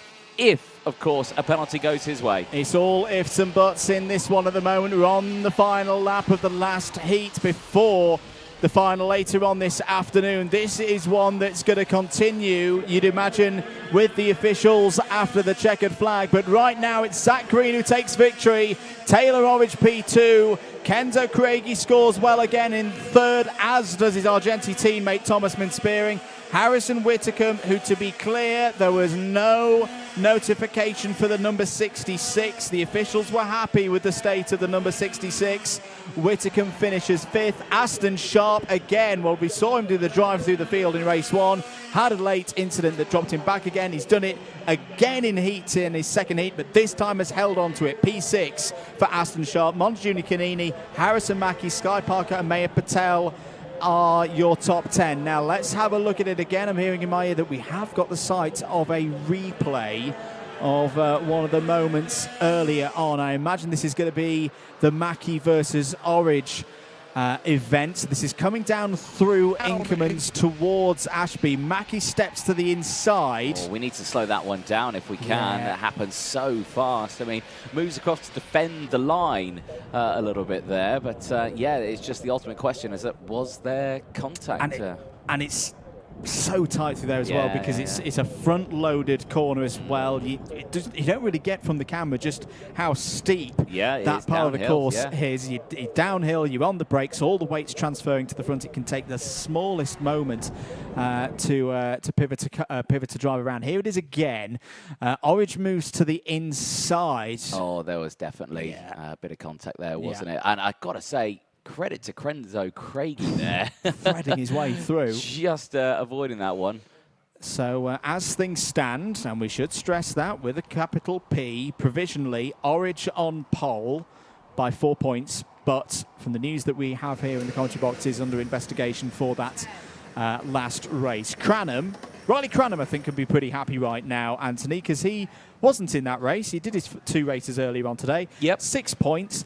of course, a penalty goes his way. It's all ifs and buts in this one at the moment. We're on the final lap of the last heat before the final later on this afternoon. This is one that's going to continue, you'd imagine, with the officials after the checkered flag. But right now it's Zach Green who takes victory. Taylor Orridge P2. Kenzo Craigie scores well again in third, as does his Argenti teammate Thomas Spearing. Harrison Whitcomb, who, to be clear, there was no notification for the number 66. The officials were happy with the state of the number 66. Whitcomb finishes 5th. Aston Sharp again, well, we saw him do the drive through the field in race 1. Had a late incident that dropped him back again. He's done it again in his second heat, but this time has held on to it. P6 for Aston Sharp, Montejunie Kanini, Harrison Mackie, Sky Parker and Maya Patel are your top 10. Now let's have a look at it again. I'm hearing in my ear that we have got the sight of a replay of one of the moments earlier on. I imagine this is going to be the Mackie versus Orridge event. This is coming down through Inkermans towards Ashby. Mackie steps to the inside. Oh, we need to slow that one down if we can. Yeah. It happens so fast. I mean, moves across to defend the line a little bit there. But yeah, it's just the ultimate question is that was there contact? And it's so tight through there as well, because it's a front-loaded corner as well. You don't really get from the camera just how steep that part of the course is. You're downhill, you're on the brakes, all the weight's transferring to the front. It can take the smallest moment to pivot to drive around. Here it is again. Orridge moves to the inside. Oh, there was definitely a bit of contact there, wasn't it? And I got to say, credit to Crenzo Craigie there. Threading his way through. Just avoiding that one. So as things stand, and we should stress that with a capital P, provisionally, Orridge on pole by 4 points. But from the news that we have here in the commentary box is under investigation for that last race. Riley Cranham, I think, can be pretty happy right now, Anthony, because he wasn't in that race. He did his 2 races earlier on today. 6 points.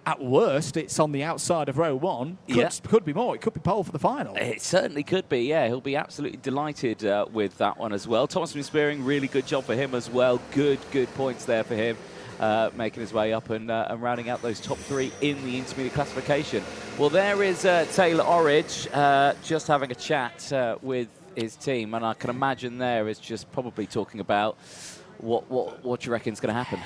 At worst, it's on the outside of row 1. Could be more. It could be pole for the final. It certainly could be, yeah. He'll be absolutely delighted with that one as well. Thomas from Spearing, really good job for him as well. Good points there for him, making his way up and rounding out those top 3 in the intermediate classification. Well, there is Taylor Orridge just having a chat with his team, and I can imagine there is just probably talking about what you reckon is going to happen.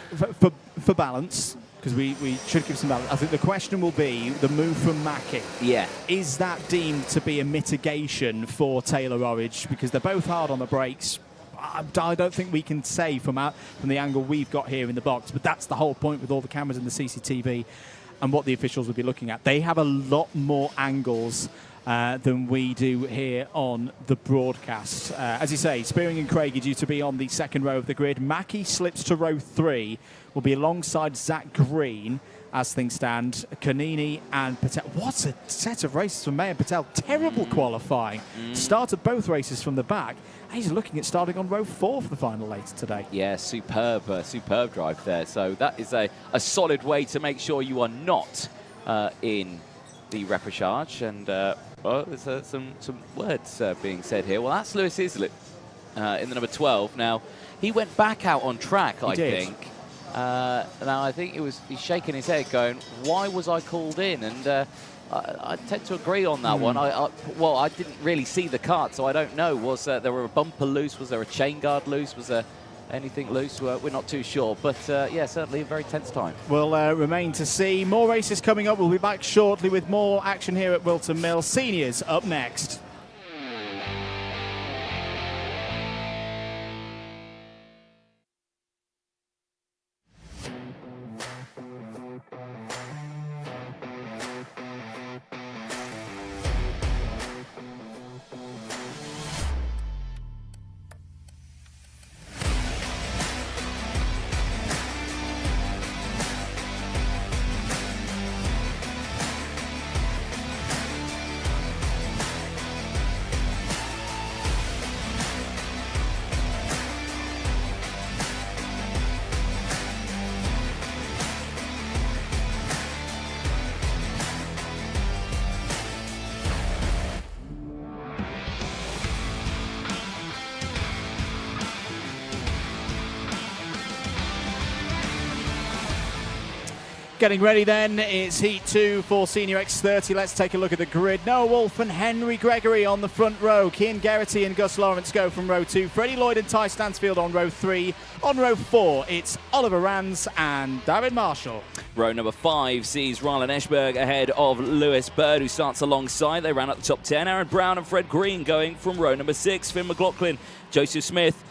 For balance, because we should give some balance. I think the question will be the move from Mackie. Yeah. Is that deemed to be a mitigation for Taylor Orridge? Because they're both hard on the brakes. I don't think we can say from the angle we've got here in the box, but that's the whole point with all the cameras and the CCTV and what the officials will be looking at. They have a lot more angles than we do here on the broadcast. As you say, Spearing and Craig are due to be on the second row of the grid. Mackie slips to row 3, will be alongside Zach Green as things stand. Kanini and Patel. What a set of races from May and Patel. Terrible qualifying. Started both races from the back. He's looking at starting on row 4 for the final later today. Yeah, superb drive there. So that is a solid way to make sure you are not in the repechage. And well, there's some words being said here. Well, that's Lewis Islip in the number 12. Now, he went back out on track, I think. Now, I think he's shaking his head going, why was I called in? And I tend to agree on that one. Well, I didn't really see the kart, so I don't know. Was there a bumper loose? Was there a chain guard loose? Was there anything loose? We're not too sure. But, yeah, certainly a very tense time. Will remain to see. More races coming up. We'll be back shortly with more action here at Whilton Mill. Seniors up next. Getting ready then, it's Heat 2 for Senior X30. Let's take a look at the grid. Noah Wolf and Henry Gregory on the front row. Cian Geraghty and Gus Lawrence go from row 2. Freddie Lloyd and Ty Stansfield on row 3. On row 4, it's Oliver Rands and David Marshall. Row number 5 sees Rylan Eschberg ahead of Lewis Bird, who starts alongside. They ran up the top 10. Aaron Brown and Fred Green going from row number 6. Finn McLaughlin, Joseph Smith,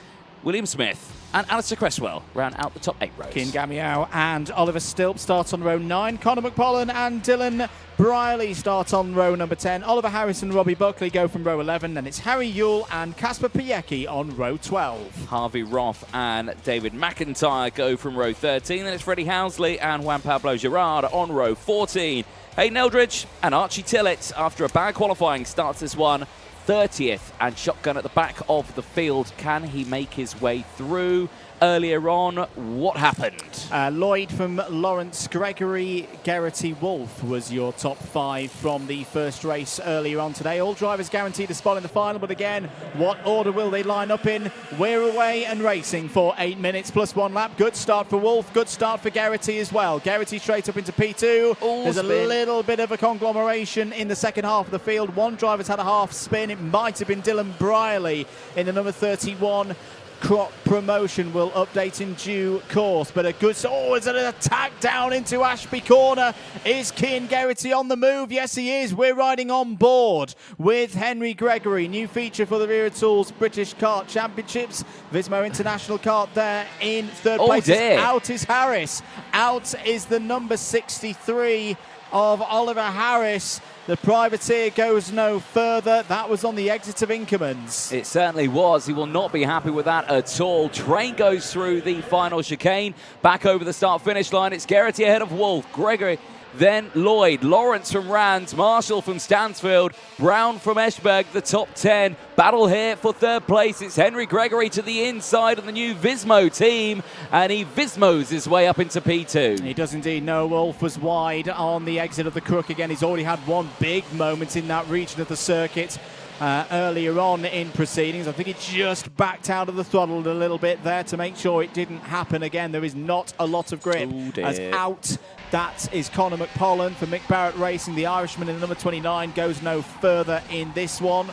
William Smith and Alistair Cresswell round out the top 8 rows. Cian Gamiao and Oliver Stilp start on row 9. Connor McPollen and Dylan Briley start on row number 10. Oliver Harris and Robbie Buckley go from row 11. Then it's Harry Yule and Casper Piecki on row 12. Harvey Roth and David McIntyre go from row 13. Then it's Freddie Housley and Juan Pablo Gerard on row 14. Hayden Eldridge and Archie Tillett, after a bad qualifying, starts this one 30th and shotgun at the back of the field. Can he make his way through? Earlier on, what happened? Lloyd from Lawrence, Gregory, Geraghty, Wolf was your top 5 from the first race earlier on today. All drivers guaranteed a spot in the final, but again, what order will they line up in? We're away and racing for 8 minutes plus 1 lap. Good start for Wolf, good start for Geraghty as well. Geraghty straight up into P2. There's a little bit of a conglomeration in the second half of the field. One driver's had a half spin. It might have been Dylan Briley in the number 31. Croc promotion will update in due course, but a good... Oh, is it an attack down into Ashby Corner? Is Cian Geraghty on the move? Yes, he is. We're riding on board with Henry Gregory. New feature for the Wera Tools British Kart Championships. Vismo International Kart there in third place. Out is Harris. Out is the number 63 of Oliver Harris. The privateer goes no further. That was on the exit of Inkermans. It certainly was. He will not be happy with that at all. Train goes through the final chicane. Back over the start-finish line. It's Geraghty ahead of Wolf. Gregory, then Lloyd. Lawrence from Rands. Marshall from Stansfield. Brown from Eschberg, the top 10. Battle here for third place. It's Henry Gregory to the inside of the new Vismo team, and he Vismos his way up into P2. He does indeed. Noah Wolf was wide on the exit of the Crook again. He's already had one big moment in that region of the circuit earlier on in proceedings. I think he just backed out of the throttle a little bit there to make sure it didn't happen again. There is not a lot of grip. As out, that is Connor McPollen for Mick Barrett Racing. The Irishman in the number 29 goes no further in this one.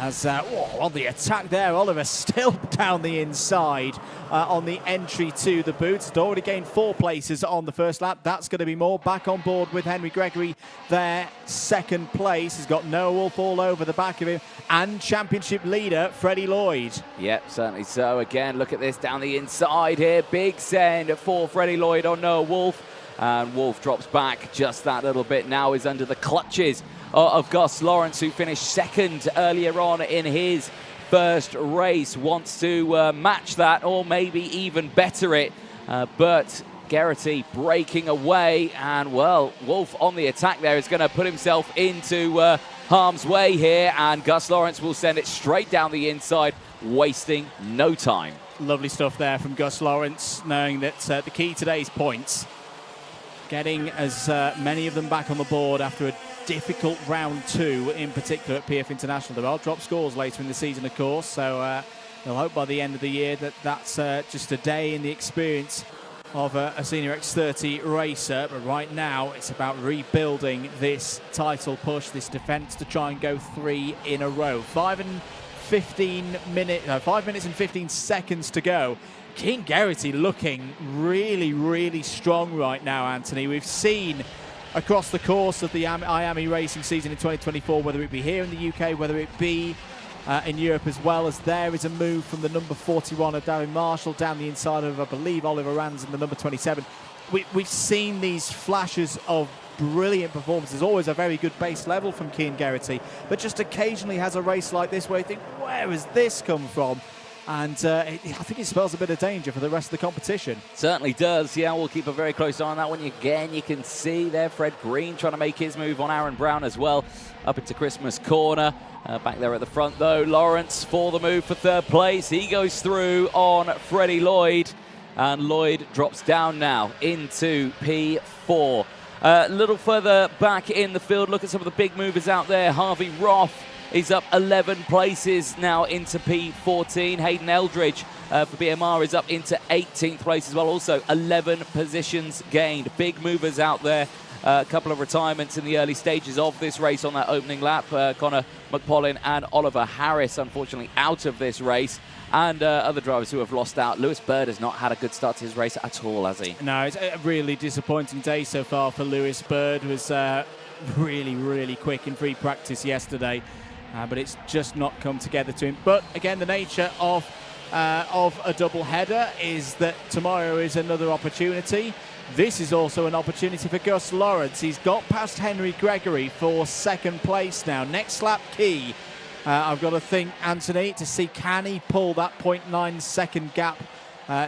As on the attack there, Oliver still down the inside on the entry to the boots. Had already gained 4 places on the first lap. That's going to be more. Back on board with Henry Gregory there, second place. He's got Noah Wolf all over the back of him. And championship leader, Freddie Lloyd. Yep, certainly so. Again, look at this down the inside here. Big send for Freddie Lloyd on Noah Wolf. And Wolf drops back just that little bit. Now is under the clutches of Gus Lawrence, who finished second earlier on in his first race. Wants to match that or maybe even better it. But Geraghty breaking away. And, well, Wolf on the attack there is going to put himself into harm's way here. And Gus Lawrence will send it straight down the inside, wasting no time. Lovely stuff there from Gus Lawrence, knowing that the key today is points. Getting as many of them back on the board after a difficult round 2, in particular at PF International. There are drop scores later in the season, of course, so they'll hope by the end of the year that that's just a day in the experience of a Senior X30 racer. But right now, it's about rebuilding this title push, this defence, to try and go 3 in a row. 5 minutes and 15 seconds to go. Cian Geraghty looking really, really strong right now, Anthony. We've seen across the course of the IAME racing season in 2024, whether it be here in the UK, whether it be in Europe as well, as there is a move from the number 41 of Darren Marshall down the inside of, I believe, Oliver Rands in the number 27. We've seen these flashes of brilliant performances. Always a very good base level from Cian Geraghty, but just occasionally has a race like this where you think, where has this come from? And I think it spells a bit of danger for the rest of the competition. Certainly does. Yeah, we'll keep a very close eye on that one. Again, you can see there Fred Green trying to make his move on Aaron Brown as well, up into Christmas Corner. Back there at the front, though, Lawrence for the move for third place. He goes through on Freddie Lloyd, and Lloyd drops down now into P4. A little further back in the field, look at some of the big movers out there. Harvey Roth is up 11 places now into P14. Hayden Eldridge for BMR is up into 18th place as well. Also 11 positions gained. Big movers out there. A couple of retirements in the early stages of this race on that opening lap. Connor McPollen and Oliver Harris, unfortunately, out of this race. And other drivers who have lost out. Lewis Bird has not had a good start to his race at all, has he? No, it's a really disappointing day so far for Lewis Bird. Was really, really quick in free practice yesterday. But it's just not come together to him. But again, the nature of of a double header is that tomorrow is another opportunity. This is also an opportunity for Gus Lawrence. He's got past Henry Gregory for second place now. Next lap key. I've got to think, Anthony, to see can he pull that 0.9 second gap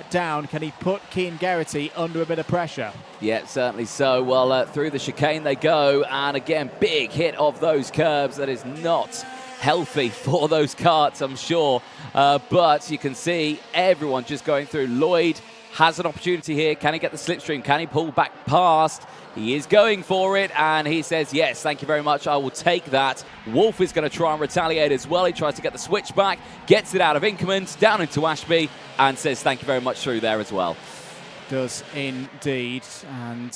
down. Can he put Cian Geraghty under a bit of pressure? Yeah, certainly so. Well, through the chicane they go, and again, big hit of those curbs. That is not healthy for those karts, I'm sure. But you can see everyone just going through. Lloyd has an opportunity here. Can he get the slipstream? Can he pull back past? He is going for it, and he says, yes, thank you very much, I will take that. Wolf is going to try and retaliate as well. He tries to get the switch back, gets it out of Inkerman, down into Ashby, and says thank you very much through there as well. Does indeed. And,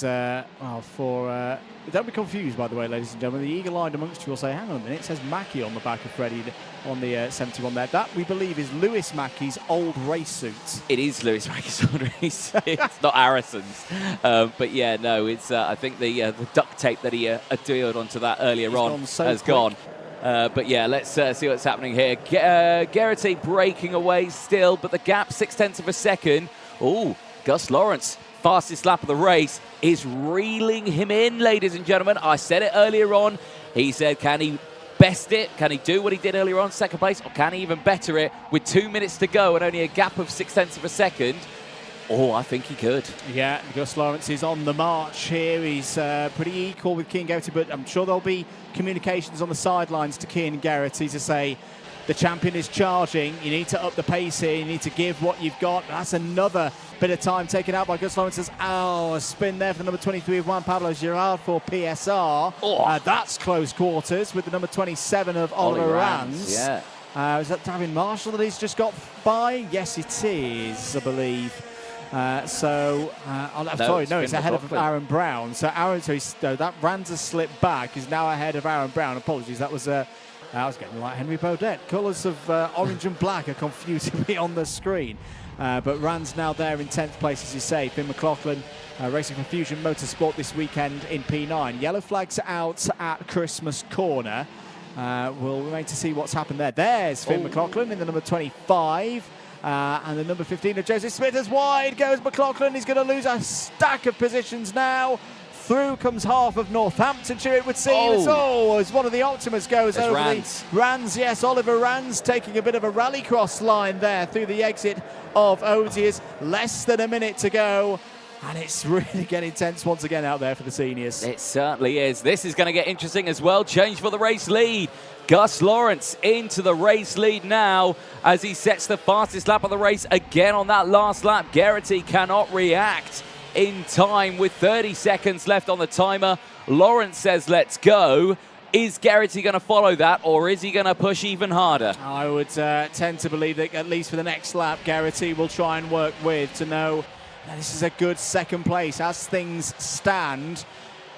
don't be confused, by the way, ladies and gentlemen. The eagle-eyed amongst you will say, hang on a minute, it says Mackie on the back of Freddie on the 71 there. That, we believe, is Lewis Mackie's old race suit. It is Lewis Mackie's old race suit. It's not Harrison's. But, yeah, no, it's I think the duct tape that he adhered onto that earlier on has gone. But, yeah, let's see what's happening here. Geraghty breaking away still, but the gap 0.6 of a second. Ooh, Gus Lawrence, fastest lap of the race, is reeling him in, ladies and gentlemen. I said it earlier on. He said, can he best it? Can he do what he did earlier on, second place? Or can he even better it with 2 minutes to go and only a gap of 0.6 of a second? Oh, I think he could. Yeah, Gus Lawrence is on the march here. He's pretty equal with Cian Geraghty, but I'm sure there'll be communications on the sidelines to Cian Geraghty to say, the champion is charging. You need to up the pace here. You need to give what you've got. That's another bit of time taken out by Gus Lawrence. A spin there for the number 23 of Juan Pablo Girard for PSR. That's close quarters with the number 27 of Oliver Rands. Yeah. Is that Davin Marshall that he's just got by? Yes, it is, I believe. It's ahead of Aaron Brown. So that Rands has slipped back. He's now ahead of Aaron Brown. Apologies, that was I was getting like Henry Baudet. Colours of orange and black are confusing me on the screen. But Rand's now there in 10th place, as you say. Finn McLaughlin racing for Fusion Motorsport this weekend in P9. Yellow flags out at Christmas Corner. We'll wait to see what's happened there. There's Finn McLaughlin in the number 25. And the number 15 of Joseph Smith as wide goes McLaughlin. He's going to lose a stack of positions now. Through comes half of Northamptonshire, it would seem. As one of the Optimas goes over Rands. the Rands. Yes, Oliver Rands taking a bit of a rallycross line there through the exit of Odiers. Less than a minute to go. And it's really getting tense once again out there for the seniors. It certainly is. This is going to get interesting as well. Change for the race lead. Gus Lawrence into the race lead now as he sets the fastest lap of the race again on that last lap. Geraghty cannot react in time with 30 seconds left on the timer. Lawrence says, let's go. Is Geraghty going to follow that, or is he going to push even harder? I would tend to believe that at least for the next lap, Geraghty will try and work with to know that this is a good second place. As things stand,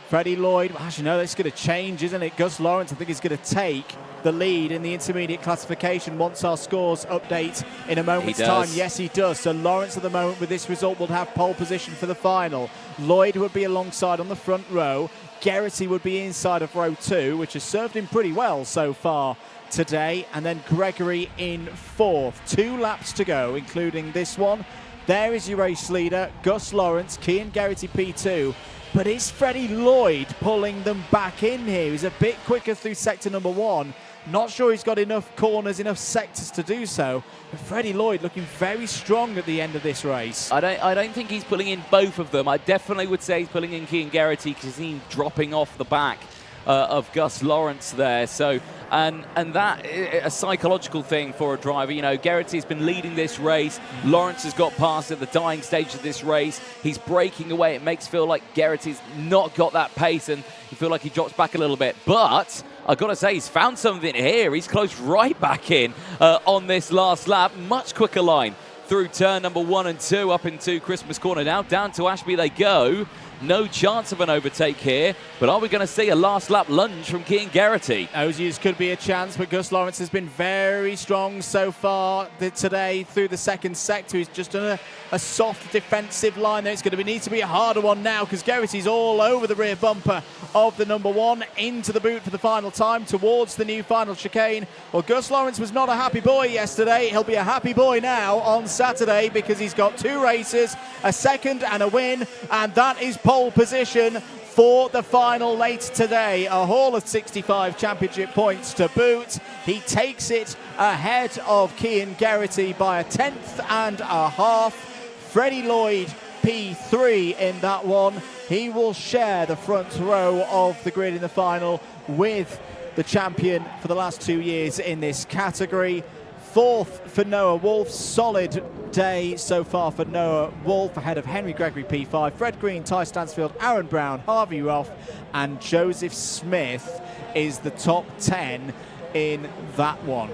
Freddie Lloyd, actually no, that's going to change, isn't it? Gus Lawrence, I think, is going to take the lead in the intermediate classification once our scores update in a moment's time. Yes, he does. So Lawrence at the moment with this result will have pole position for the final. Lloyd would be alongside on the front row. Geraghty would be inside of row 2, which has served him pretty well so far today. And then Gregory in 4th. 2 laps to go, including this one. There is your race leader, Gus Lawrence, Cian Geraghty P2. But is Freddie Lloyd pulling them back in here? He's a bit quicker through sector number 1. Not sure he's got enough corners, enough sectors to do so. But Freddie Lloyd looking very strong at the end of this race. I don't think he's pulling in both of them. I definitely would say he's pulling in Cian Geraghty because he's dropping off the back of Gus Lawrence there. So, and that a psychological thing for a driver. You know, Geraghty's been leading this race. Lawrence has got past at the dying stage of this race. He's breaking away. It makes feel like Geraghty's not got that pace, and you feel like he drops back a little bit. But I've got to say, he's found something here. He's closed right back in on this last lap. Much quicker line through turn number 1 and 2 up into Christmas Corner now. Down to Ashby they go. No chance of an overtake here, but are we going to see a last lap lunge from Cian Geraghty? Ozies could be a chance, but Gus Lawrence has been very strong so far today through the second sector. He's just done a soft defensive line there. It's going to need to be a harder one now because Geraghty's all over the rear bumper of the number one, into the boot for the final time towards the new final chicane. Well, Gus Lawrence was not a happy boy yesterday. He'll be a happy boy now on Saturday because he's got 2 races, a second and a win, and that is pole position for the final later today. A haul of 65 championship points to boot. He takes it ahead of Cian Geraghty by a 10th and a half. Freddie Lloyd P3 in that one. He will share the front row of the grid in the final with the champion for the last 2 years in this category. 4th for Noah Wolf. Solid day so far for Noah Wolf, ahead of Henry Gregory P5, Fred Green, Ty Stansfield, Aaron Brown, Harvey Roth and Joseph Smith is the top 10 in that one.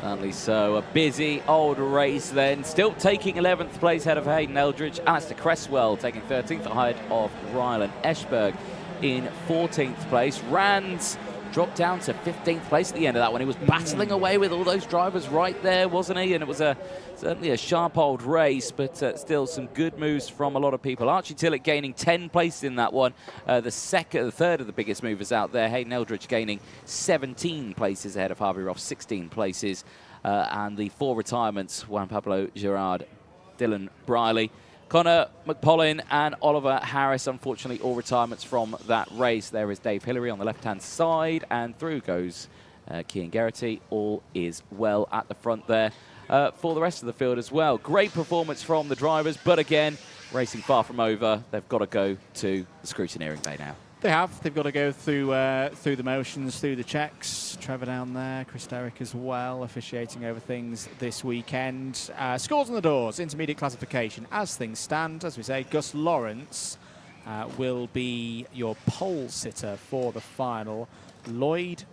Certainly so. A busy old race then. Still taking 11th place ahead of Hayden Eldridge. Alistair Cresswell taking 13th ahead of Rylan Eschberg in 14th place. Rands dropped down to 15th place at the end of that one. He was battling away with all those drivers right there, wasn't he? And it was certainly a sharp old race, but still some good moves from a lot of people. Archie Tillett gaining 10 places in that one. The third of the biggest movers out there. Hayden Eldridge gaining 17 places ahead of Harvey Roth, 16 places. And the 4 retirements, Juan Pablo Gerard, Dylan Briley, Connor McPollin and Oliver Harris, unfortunately, all retirements from that race. There is Dave Hillary on the left-hand side, and through goes Cian Geraghty. All is well at the front there for the rest of the field as well. Great performance from the drivers, but again, racing far from over. They've got to go to the scrutineering bay now. They have. They've got to go through the motions, through the checks. Trevor down there, Chris Derrick as well, officiating over things this weekend. Scores on the doors, intermediate classification. As things stand, as we say, Gus Lawrence will be your pole sitter for the final. Lloyd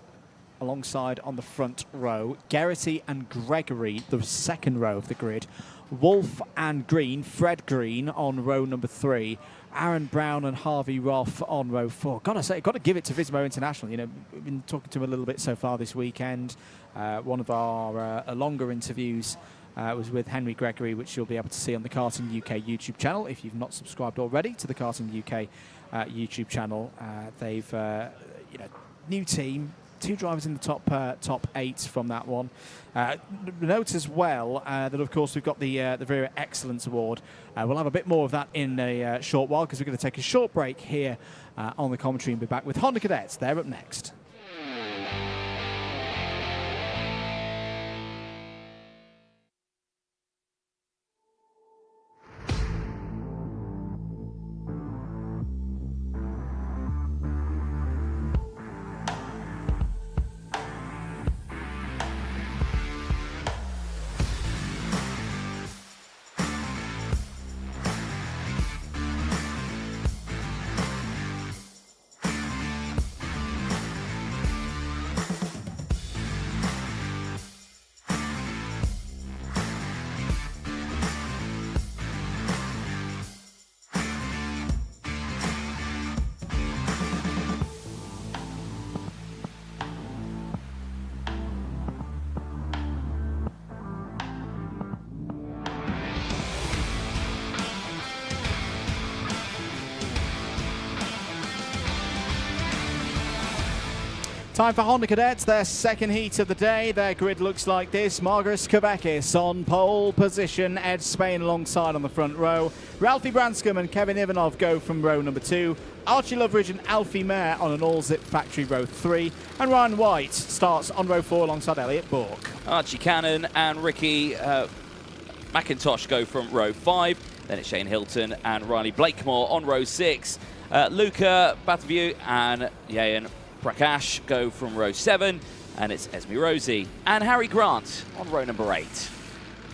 alongside on the front row. Geraghty and Gregory, the second row of the grid. Wolf and Green, Fred Green on row number 3. Aaron Brown and Harvey Roth on row 4. Gotta say, got to give it to Vismo International. You know, we've been talking to him a little bit so far this weekend. One of our longer interviews was with Henry Gregory, which you'll be able to see on the Karting UK YouTube channel if you've not subscribed already to the Karting UK YouTube channel. They've, new team. 2 drivers in the top 8 from that one. Note as well that, of course, we've got the Wera Excellence Award. We'll have a bit more of that in a short while because we're going to take a short break here on the commentary and be back with Honda Cadets. They're up next. Time for Honda Cadets, their second heat of the day. Their grid looks like this. Margaret Kavakis on pole position. Ed Spain alongside on the front row. Ralphie Branscombe and Kevin Ivanov go from row number 2. Archie Loveridge and Alfie Mayer on an all-zip factory row 3. And Ryan White starts on row 4 alongside Elliot Bourke. Archie Cannon and Ricky McIntosh go from row 5. Then it's Shane Hilton and Riley Blakemore on row 6. Luca Bataview and Yayan Prakash go from row 7, and it's Esme Rosie and Harry Grant on row number 8.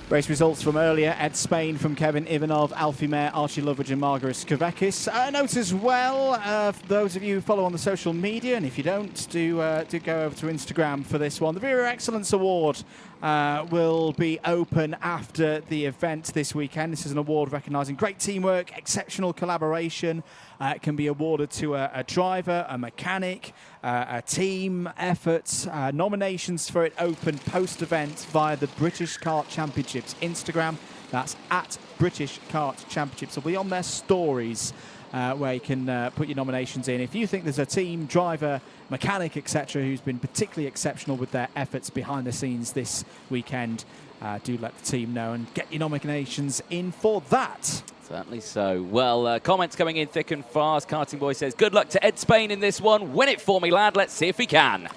Race results from earlier: Ed Spain from Kevin Ivanov, Alfie Mayer, Archie Loveridge and Margaret Kavekis. Note as well, for those of you who follow on the social media, and if you don't, do go over to Instagram for this one. The Vera Excellence Award will be open after the event this weekend. This is an award recognising great teamwork, exceptional collaboration. It can be awarded to a driver, a mechanic, a team effort. Nominations for it open post-event via the British Kart Championships Instagram. That's at British Kart Championships. It'll be on their stories where you can put your nominations in. If you think there's a team, driver, mechanic, etc., who's been particularly exceptional with their efforts behind the scenes this weekend, do let the team know and get your nominations in for that. Certainly so. Well, comments coming in thick and fast. Karting Boy says, good luck to Ed Spain in this one. Win it for me, lad. Let's see if we can.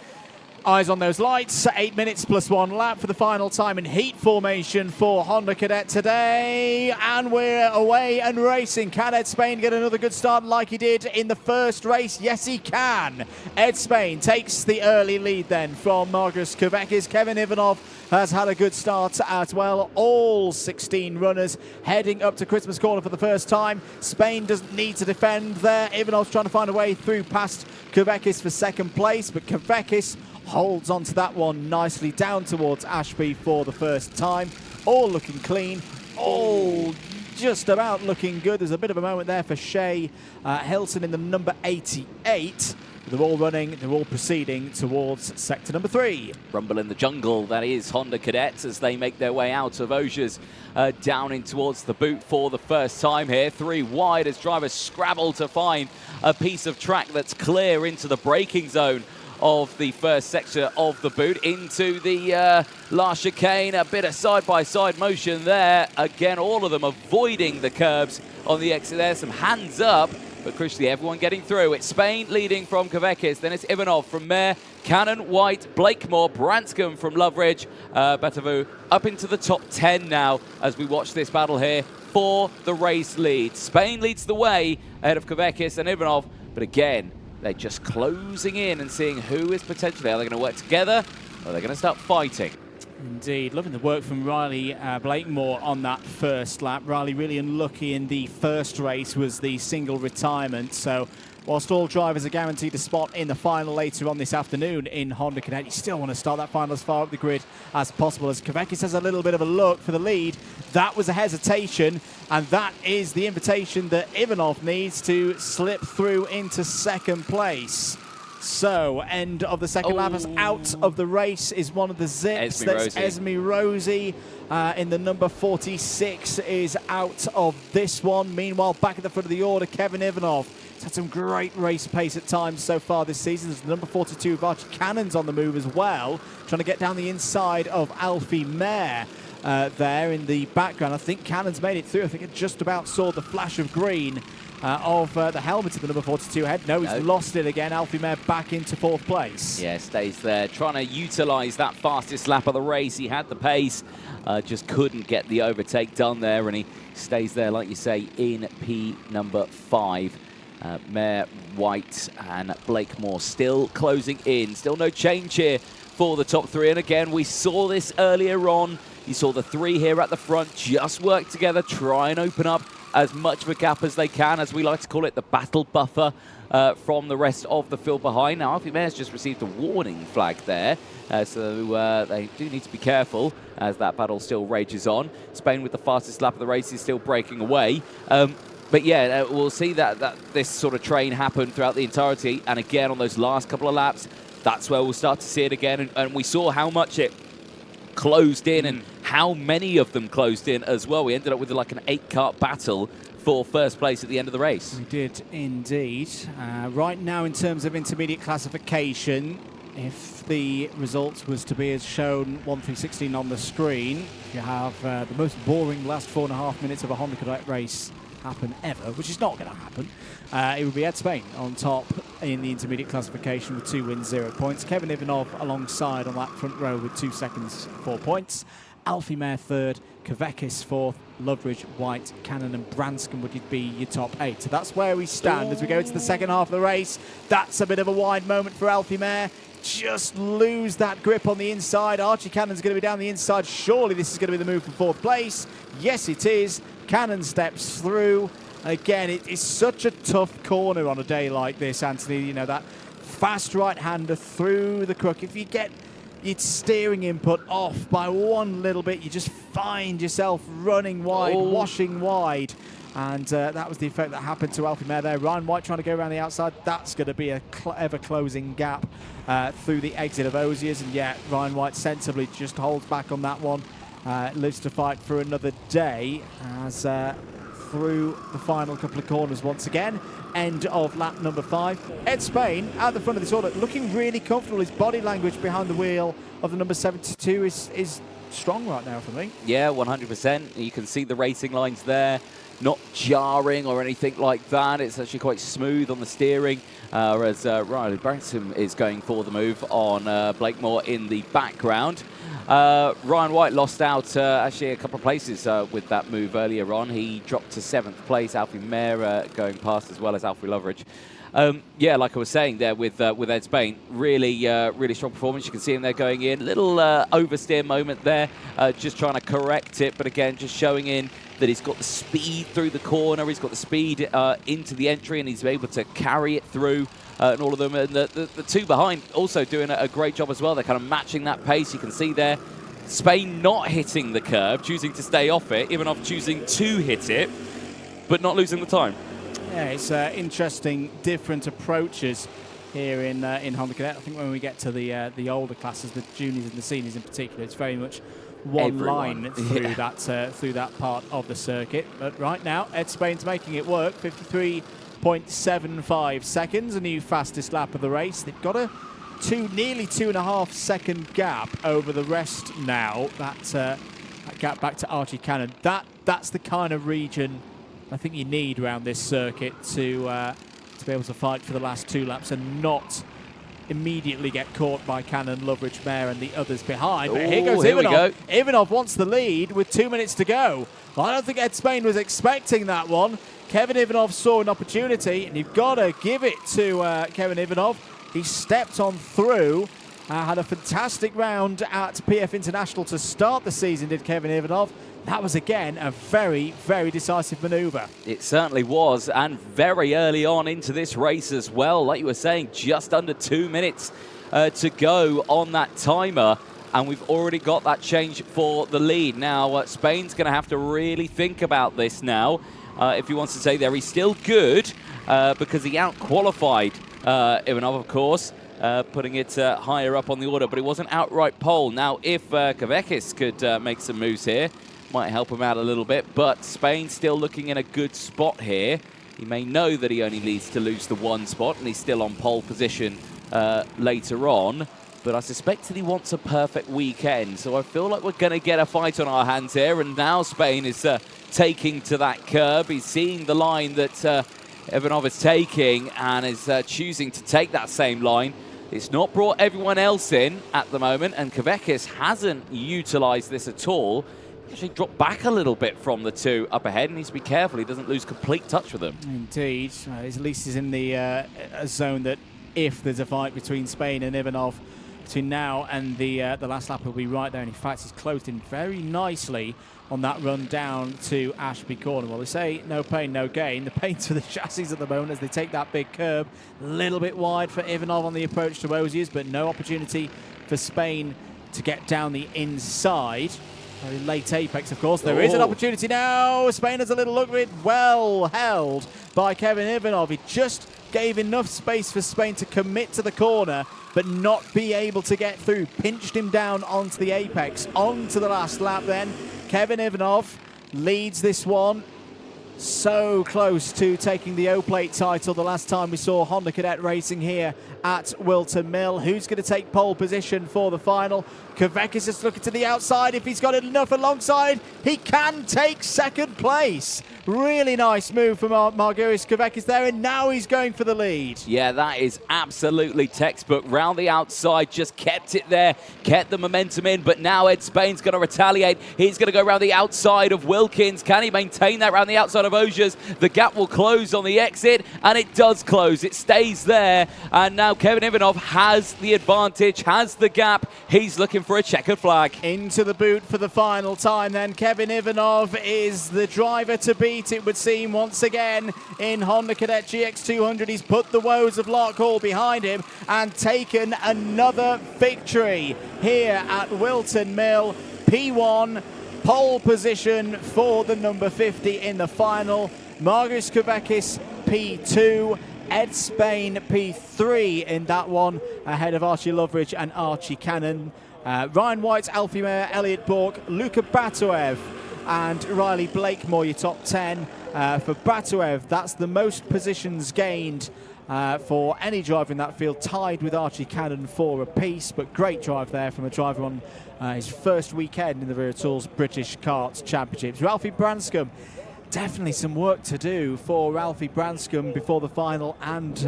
Eyes on those lights. 8 minutes plus 1 lap for the final time in heat formation for Honda Cadet today. And we're away and racing. Can Ed Spain get another good start like he did in the first race? Yes, he can. Ed Spain takes the early lead then from Margaret Kavekis. Kevin Ivanov has had a good start as well. All 16 runners heading up to Christmas Corner for the first time. Spain doesn't need to defend there. Ivanov's trying to find a way through past Kavekis for second place, but Kavekis holds on to that one nicely down towards Ashby for the first time. All looking clean, all just about looking good. There's a bit of a moment there for Shea Hilton in the number 88. They're all running, they're all proceeding towards sector number 3. Rumble in the jungle, that is Honda Cadets as they make their way out of Osiers down in towards the boot for the first time here. 3 wide as drivers scrabble to find a piece of track that's clear into the braking zone of the first sector of the boot into the last chicane. A bit of side-by-side motion there. Again, all of them avoiding the curbs on the exit there. Some hands up, but crucially everyone getting through. It's Spain leading from Kavekis, then it's Ivanov from Mayer, Cannon, White, Blakemore, Branscombe from Loveridge, Batavu up into the top 10 now as we watch this battle here for the race lead. Spain leads the way ahead of Kavekis and Ivanov, but again, they're just closing in and seeing who is potentially, are they going to work together or are they going to start fighting? Indeed, loving the work from Riley Blakemore on that first lap. Riley really unlucky in the first race was the single retirement, so whilst all drivers are guaranteed a spot in the final later on this afternoon in Honda Cadet, you still want to start that final as far up the grid as possible. As Kavekis has a little bit of a look for the lead, that was a hesitation, and that is the invitation that Ivanov needs to slip through into second place. So, end of the second lap, as out of the race is one of the zips. That's Esme Rosie in the number 46 is out of this one. Meanwhile, back at the front of the order, Kevin Ivanov. He's had some great race pace at times so far this season. There's the number 42, Archie Cannon's on the move as well, trying to get down the inside of Alfie Mayer there in the background. I think Cannon's made it through. I think it just about saw the flash of green of the helmet of the number 42 head. No, he's lost it again. Alfie Mayer back into 4th place. Yeah, stays there, trying to utilise that fastest lap of the race. He had the pace, just couldn't get the overtake done there, and he stays there, like you say, in P number 5. Mayer, White and Blakemore still closing in. Still no change here for the top 3. And again, we saw this earlier on. You saw the 3 here at the front just work together, try and open up as much of a gap as they can, as we like to call it, the battle buffer from the rest of the field behind. Now, Alfie Mayer's just received a warning flag there, so they do need to be careful as that battle still rages on. Spain with the fastest lap of the race is still breaking away. But yeah, we'll see that this sort of train happen throughout the entirety, and again on those last couple of laps, that's where we'll start to see it again, and we saw how much it closed in and how many of them closed in as well. We ended up with like an 8-kart battle for first place at the end of the race. We did indeed. Right now, in terms of intermediate classification, if the results was to be as shown 1-16 on the screen, you have the most boring last 4.5 minutes of a Honda Cadet race happen ever, which is not going to happen. It would be Ed Spain on top in the intermediate classification with 2 wins, 0 points. Kevin Ivanov alongside on that front row with 2 seconds, 4 points. Alfie Mayer 3rd, Kavekis 4th, Loveridge, White, Cannon and Branscombe would be your top 8. So that's where we stand as we go into the second half of the race. That's a bit of a wide moment for Alfie Mayer. just lose that grip on the inside. Archie Cannon's going to be down the inside. Surely this is going to be the move for 4th place. Yes, it is. Cannon steps through. Again, it is such a tough corner on a day like this, Anthony. You know, that fast right-hander through the crook. If you get your steering input off by one little bit, you just find yourself running wide, washing wide. And that was the effect that happened to Alfie Mayer there. Ryan White trying to go around the outside. That's going to be a ever-closing gap through the exit of Osiers. And yeah, Ryan White sensibly just holds back on that one. Lives to fight for another day as through the final couple of corners once again. End of lap number 5. Ed Spain at the front of this order, looking really comfortable. His body language behind the wheel of the number 72 is strong right now for me. Yeah, 100%. You can see the racing lines there. Not jarring or anything like that. It's actually quite smooth on the steering, whereas Riley Branson is going for the move on Blakemore in the background. Ryan White lost out actually a couple of places with that move earlier on. He dropped to 7th place. Alfie Mayer going past, as well as Alfie Loveridge. Yeah, like I was saying there with Ed Spain, really strong performance. You can see him there going in. Little oversteer moment there, just trying to correct it. But again, just showing in that he's got the speed through the corner. He's got the speed into the entry, and he's able to carry it through. And all of them, and the two behind also doing a great job as well. They're kind of matching that pace. You can see there, Spain not hitting the curb, choosing to stay off it. Ivanov choosing to hit it, but not losing the time. Yeah, it's interesting, different approaches here in Honda Cadet. I think when we get to the older classes, the juniors and the seniors in particular, it's very much one line through that part of the circuit. But right now, Ed Spain's making it work. 53.75 seconds, a new fastest lap of the race. They've got a nearly 2.5 second gap over the rest now. That gap back to Archie Cannon. That's the kind of region I think you need around this circuit to be able to fight for the last 2 laps and not immediately get caught by Cannon, Loveridge, Mayer and the others behind. But here goes Ivanov. Ivanov wants the lead with 2 minutes to go. I don't think Ed Spain was expecting that one. Kevin Ivanov saw an opportunity, and you've got to give it to Kevin Ivanov. He stepped on through, had a fantastic round at PF International to start the season, did Kevin Ivanov. That was, again, a very decisive manoeuvre. It certainly was, and very early on into this race as well. Like you were saying, just under 2 minutes to go on that timer, and we've already got that change for the lead. Now, Spain's going to have to really think about this now if he wants to say there. He's still good because he out-qualified Ivanov, of course, putting it higher up on the order, but it wasn't outright pole. Now, if Kavekis could make some moves here, might help him out a little bit, but Spain still looking in a good spot here. He may know that he only needs to lose the 1 spot, and he's still on pole position later on, but I suspect that he wants a perfect weekend, so I feel like we're going to get a fight on our hands here, and now Spain is taking to that curb. He's seeing the line that Ivanov is taking and is choosing to take that same line. It's not brought everyone else in at the moment, and Kavekis hasn't utilised this at all. Actually dropped back a little bit from the 2 up ahead, and needs to be careful he doesn't lose complete touch with them. Indeed. At least he's in the zone that if there's a fight between Spain and Ivanov between now and the last lap, he'll be right there. And in fact, he's closed in very nicely on that run down to Ashby Corner. Well, they say no pain, no gain. The pain's for the chassis at the moment as they take that big curb. A little bit wide for Ivanov on the approach to Osiers, but no opportunity for Spain to get down the inside. Very late apex, of course. There is an opportunity now. Spain has a little look at it. Well held by Kevin Ivanov. He just gave enough space for Spain to commit to the corner, but not be able to get through. Pinched him down onto the apex. On to the last lap then. Kevin Ivanov leads this one. So close to taking the O-Plate title the last time we saw Honda Cadet racing here at Whilton Mill. Who's going to take pole position for the final? Kavekis is looking to the outside. If he's got enough alongside, he can take 2nd place. Really nice move from Marguris Kavekis there, and now he's going for the lead. Yeah, that is absolutely textbook. Round the outside, just kept it there, kept the momentum in, but now Ed Spain's going to retaliate. He's going to go around the outside of Wilkins. Can he maintain that around the outside of Osiers. The gap will close on the exit, and it does close. It stays there, and now Kevin Ivanov has the advantage, has the gap. He's looking for a checkered flag. Into the boot for the final time then. Kevin Ivanov is the driver to beat, it would seem, once again in Honda Cadet GX200. He's put the woes of Larkhall behind him and taken another victory here at Whilton Mill. P1, pole position for the number 50 in the final. Margus Kavekis, P2. Ed Spain, P3 in that one, ahead of Archie Loveridge and Archie Cannon. Ryan White, Alfie Mayer, Elliot Bork, Luka Batuev and Riley Blakemore, your top 10. For Batuev, that's the most positions gained for any driver in that field, tied with Archie Cannon for a piece, but great drive there from a driver on his first weekend in the Wera Tools British Kart Championships. Ralphie Branscombe, definitely some work to do for Ralphie Branscombe before the final and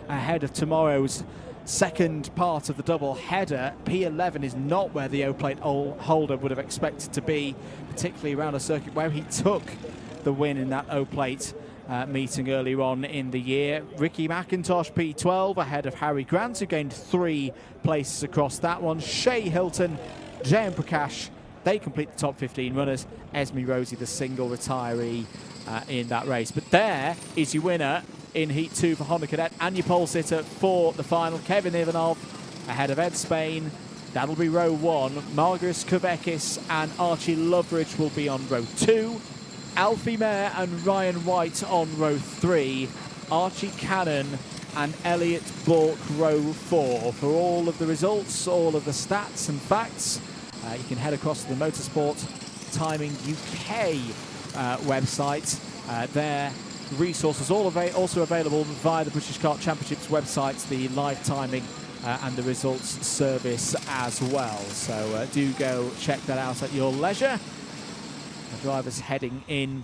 ahead of tomorrow's second part of the double header. P11 is not where the O-plate holder would have expected to be, particularly around a circuit where he took the win in that O-plate meeting earlier on in the year. Ricky McIntosh, P12, ahead of Harry Grant, who gained 3 places across that one. Shea Hilton, J.M. Prakash, they complete the top 15 runners. Esme Rosie, the single retiree in that race. But there is your winner in Heat 2 for Honda Cadet and your pole sitter for the final. Kevin Ivanov ahead of Ed Spain. That'll be row 1. Margus Kavekis and Archie Loveridge will be on row 2. Alfie Mayer and Ryan White on row 3. Archie Cannon and Elliot Bork row 4. For all of the results, all of the stats and facts, you can head across to the Motorsport Timing UK website. Their resources also available via the British Kart Championships website, the live timing and the results service as well. So do go check that out at your leisure. The drivers heading in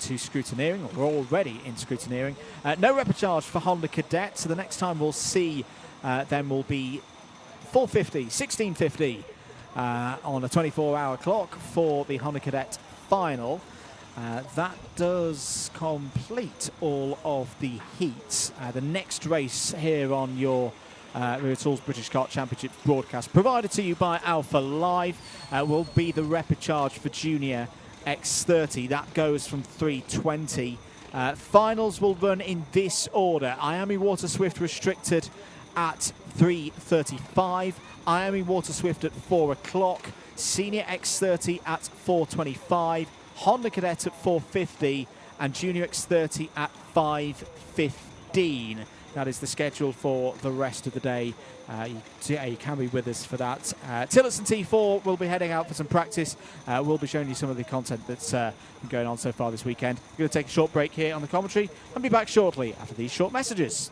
to scrutineering, or we're already in scrutineering. No repecharge for Honda Cadet, so the next time we'll see them will be 4:50, 16:50 on a 24-hour clock for the Honda Cadet final. That does complete all of the heats. The next race here on your Wera Tools British Kart Championships broadcast, provided to you by Alpha Live, will be the repecharge for Junior X30. That goes from 3:20. Finals will run in this order. IAME Water Swift restricted at 3:35. IAME Water Swift at 4 o'clock. Senior X30 at 4:25. Honda Cadet at 4:50 and Junior X30 at 5:15. That is the schedule for the rest of the day. You can be with us for that. Tillotson T4 will be heading out for some practice. We'll be showing you some of the content that's been going on so far this weekend. We're going to take a short break here on the commentary and be back shortly after these short messages.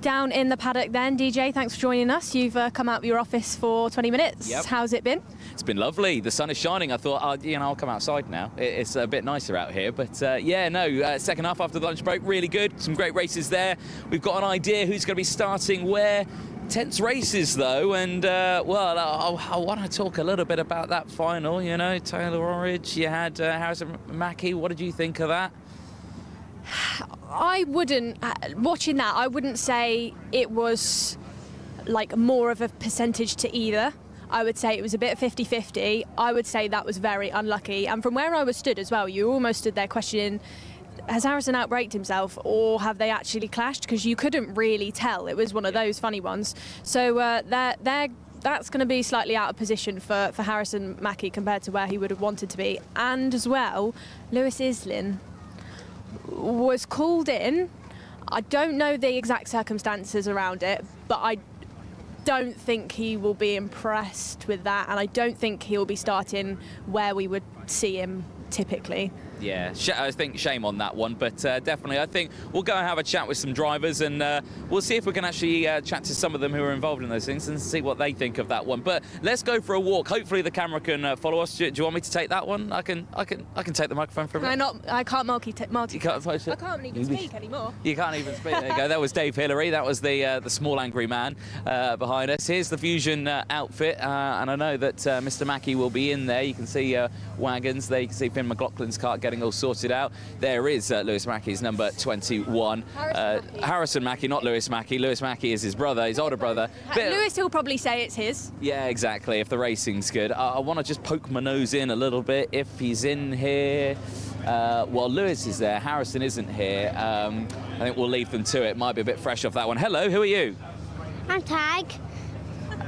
Down in the paddock then, DJ, thanks for joining us. You've come out of your office for 20 minutes. Yep. How's it been? It's been lovely. The sun is shining. I thought, I'll come outside now. It's a bit nicer out here. But second half after the lunch break, really good. Some great races there. We've got an idea who's going to be starting where. Tense races though, and I want to talk a little bit about that final. You know, Taylor Orridge, you had Harrison Mackie. What did you think of that? I wouldn't, watching that, I wouldn't say it was like more of a percentage to either. I would say it was a bit 50-50. I would say that was very unlucky. And from where I was stood as well, you almost stood there questioning, has Harrison outbraked himself or have they actually clashed? Because you couldn't really tell. It was one of those funny ones. So that's going to be slightly out of position for Harrison Mackie compared to where he would have wanted to be. And as well, Lewis Islin was called in. I don't know the exact circumstances around it, but I don't think he will be impressed with that, and I don't think he'll be starting where we would see him typically. Yeah, I think shame on that one, but definitely I think we'll go and have a chat with some drivers, and we'll see if we can actually chat to some of them who are involved in those things and see what they think of that one. But let's go for a walk. Hopefully the camera can follow us. Do you want me to take that one? I can take the microphone from it. I can't multi. You can't I can't even speak anymore. You can't even speak. There you go. That was Dave Hillary. That was the small angry man behind us. Here's the Fusion outfit, and I know that Mr. Mackey will be in there. You can see wagons there. You can see Finn McLaughlin's cart getting all sorted out. There is Lewis Mackey's number 21. Harrison Mackey, not Lewis Mackey. Lewis Mackey is his brother, his older brother. Lewis will probably say it's his. Yeah, exactly, if the racing's good. I want to just poke my nose in a little bit if he's in here. Well, Lewis is there. Harrison isn't here. I think we'll leave them to it. Might be a bit fresh off that one. Hello, who are you? I'm Tag.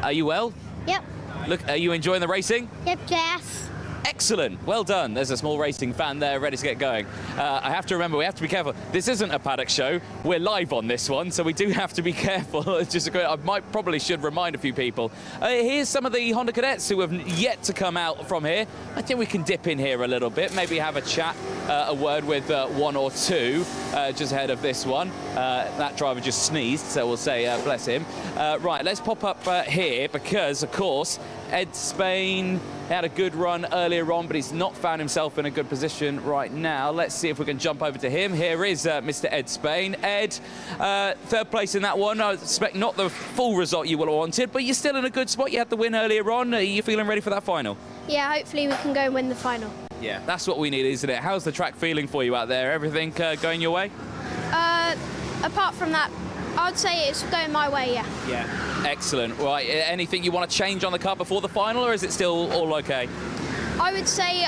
Are you well? Yep. Look, are you enjoying the racing? Yep, yes. Excellent, well done. There's a small racing fan there ready to get going. I have to remember, we have to be careful. This isn't a paddock show. We're live on this one, so we do have to be careful. It's just probably should remind a few people. Here's some of the Honda Cadets who have yet to come out from here. I think we can dip in here a little bit, maybe have a chat, a word with one or two just ahead of this one. That driver just sneezed, so we'll say bless him. Right, let's pop up here because, of course, Ed Spain had a good run earlier on, but he's not found himself in a good position right now. Let's see if we can jump over to him. Here is Mr. Ed Spain. Ed, third place in that one. I expect not the full result you would have wanted, but you're still in a good spot. You had the win earlier on. Are you feeling ready for that final? Yeah, hopefully we can go and win the final. Yeah, that's what we need, isn't it? How's the track feeling for you out there? Everything going your way? Apart from that, I'd say it's going my way, yeah. Yeah, excellent. Right, anything you want to change on the car before the final, or is it still all okay? I would say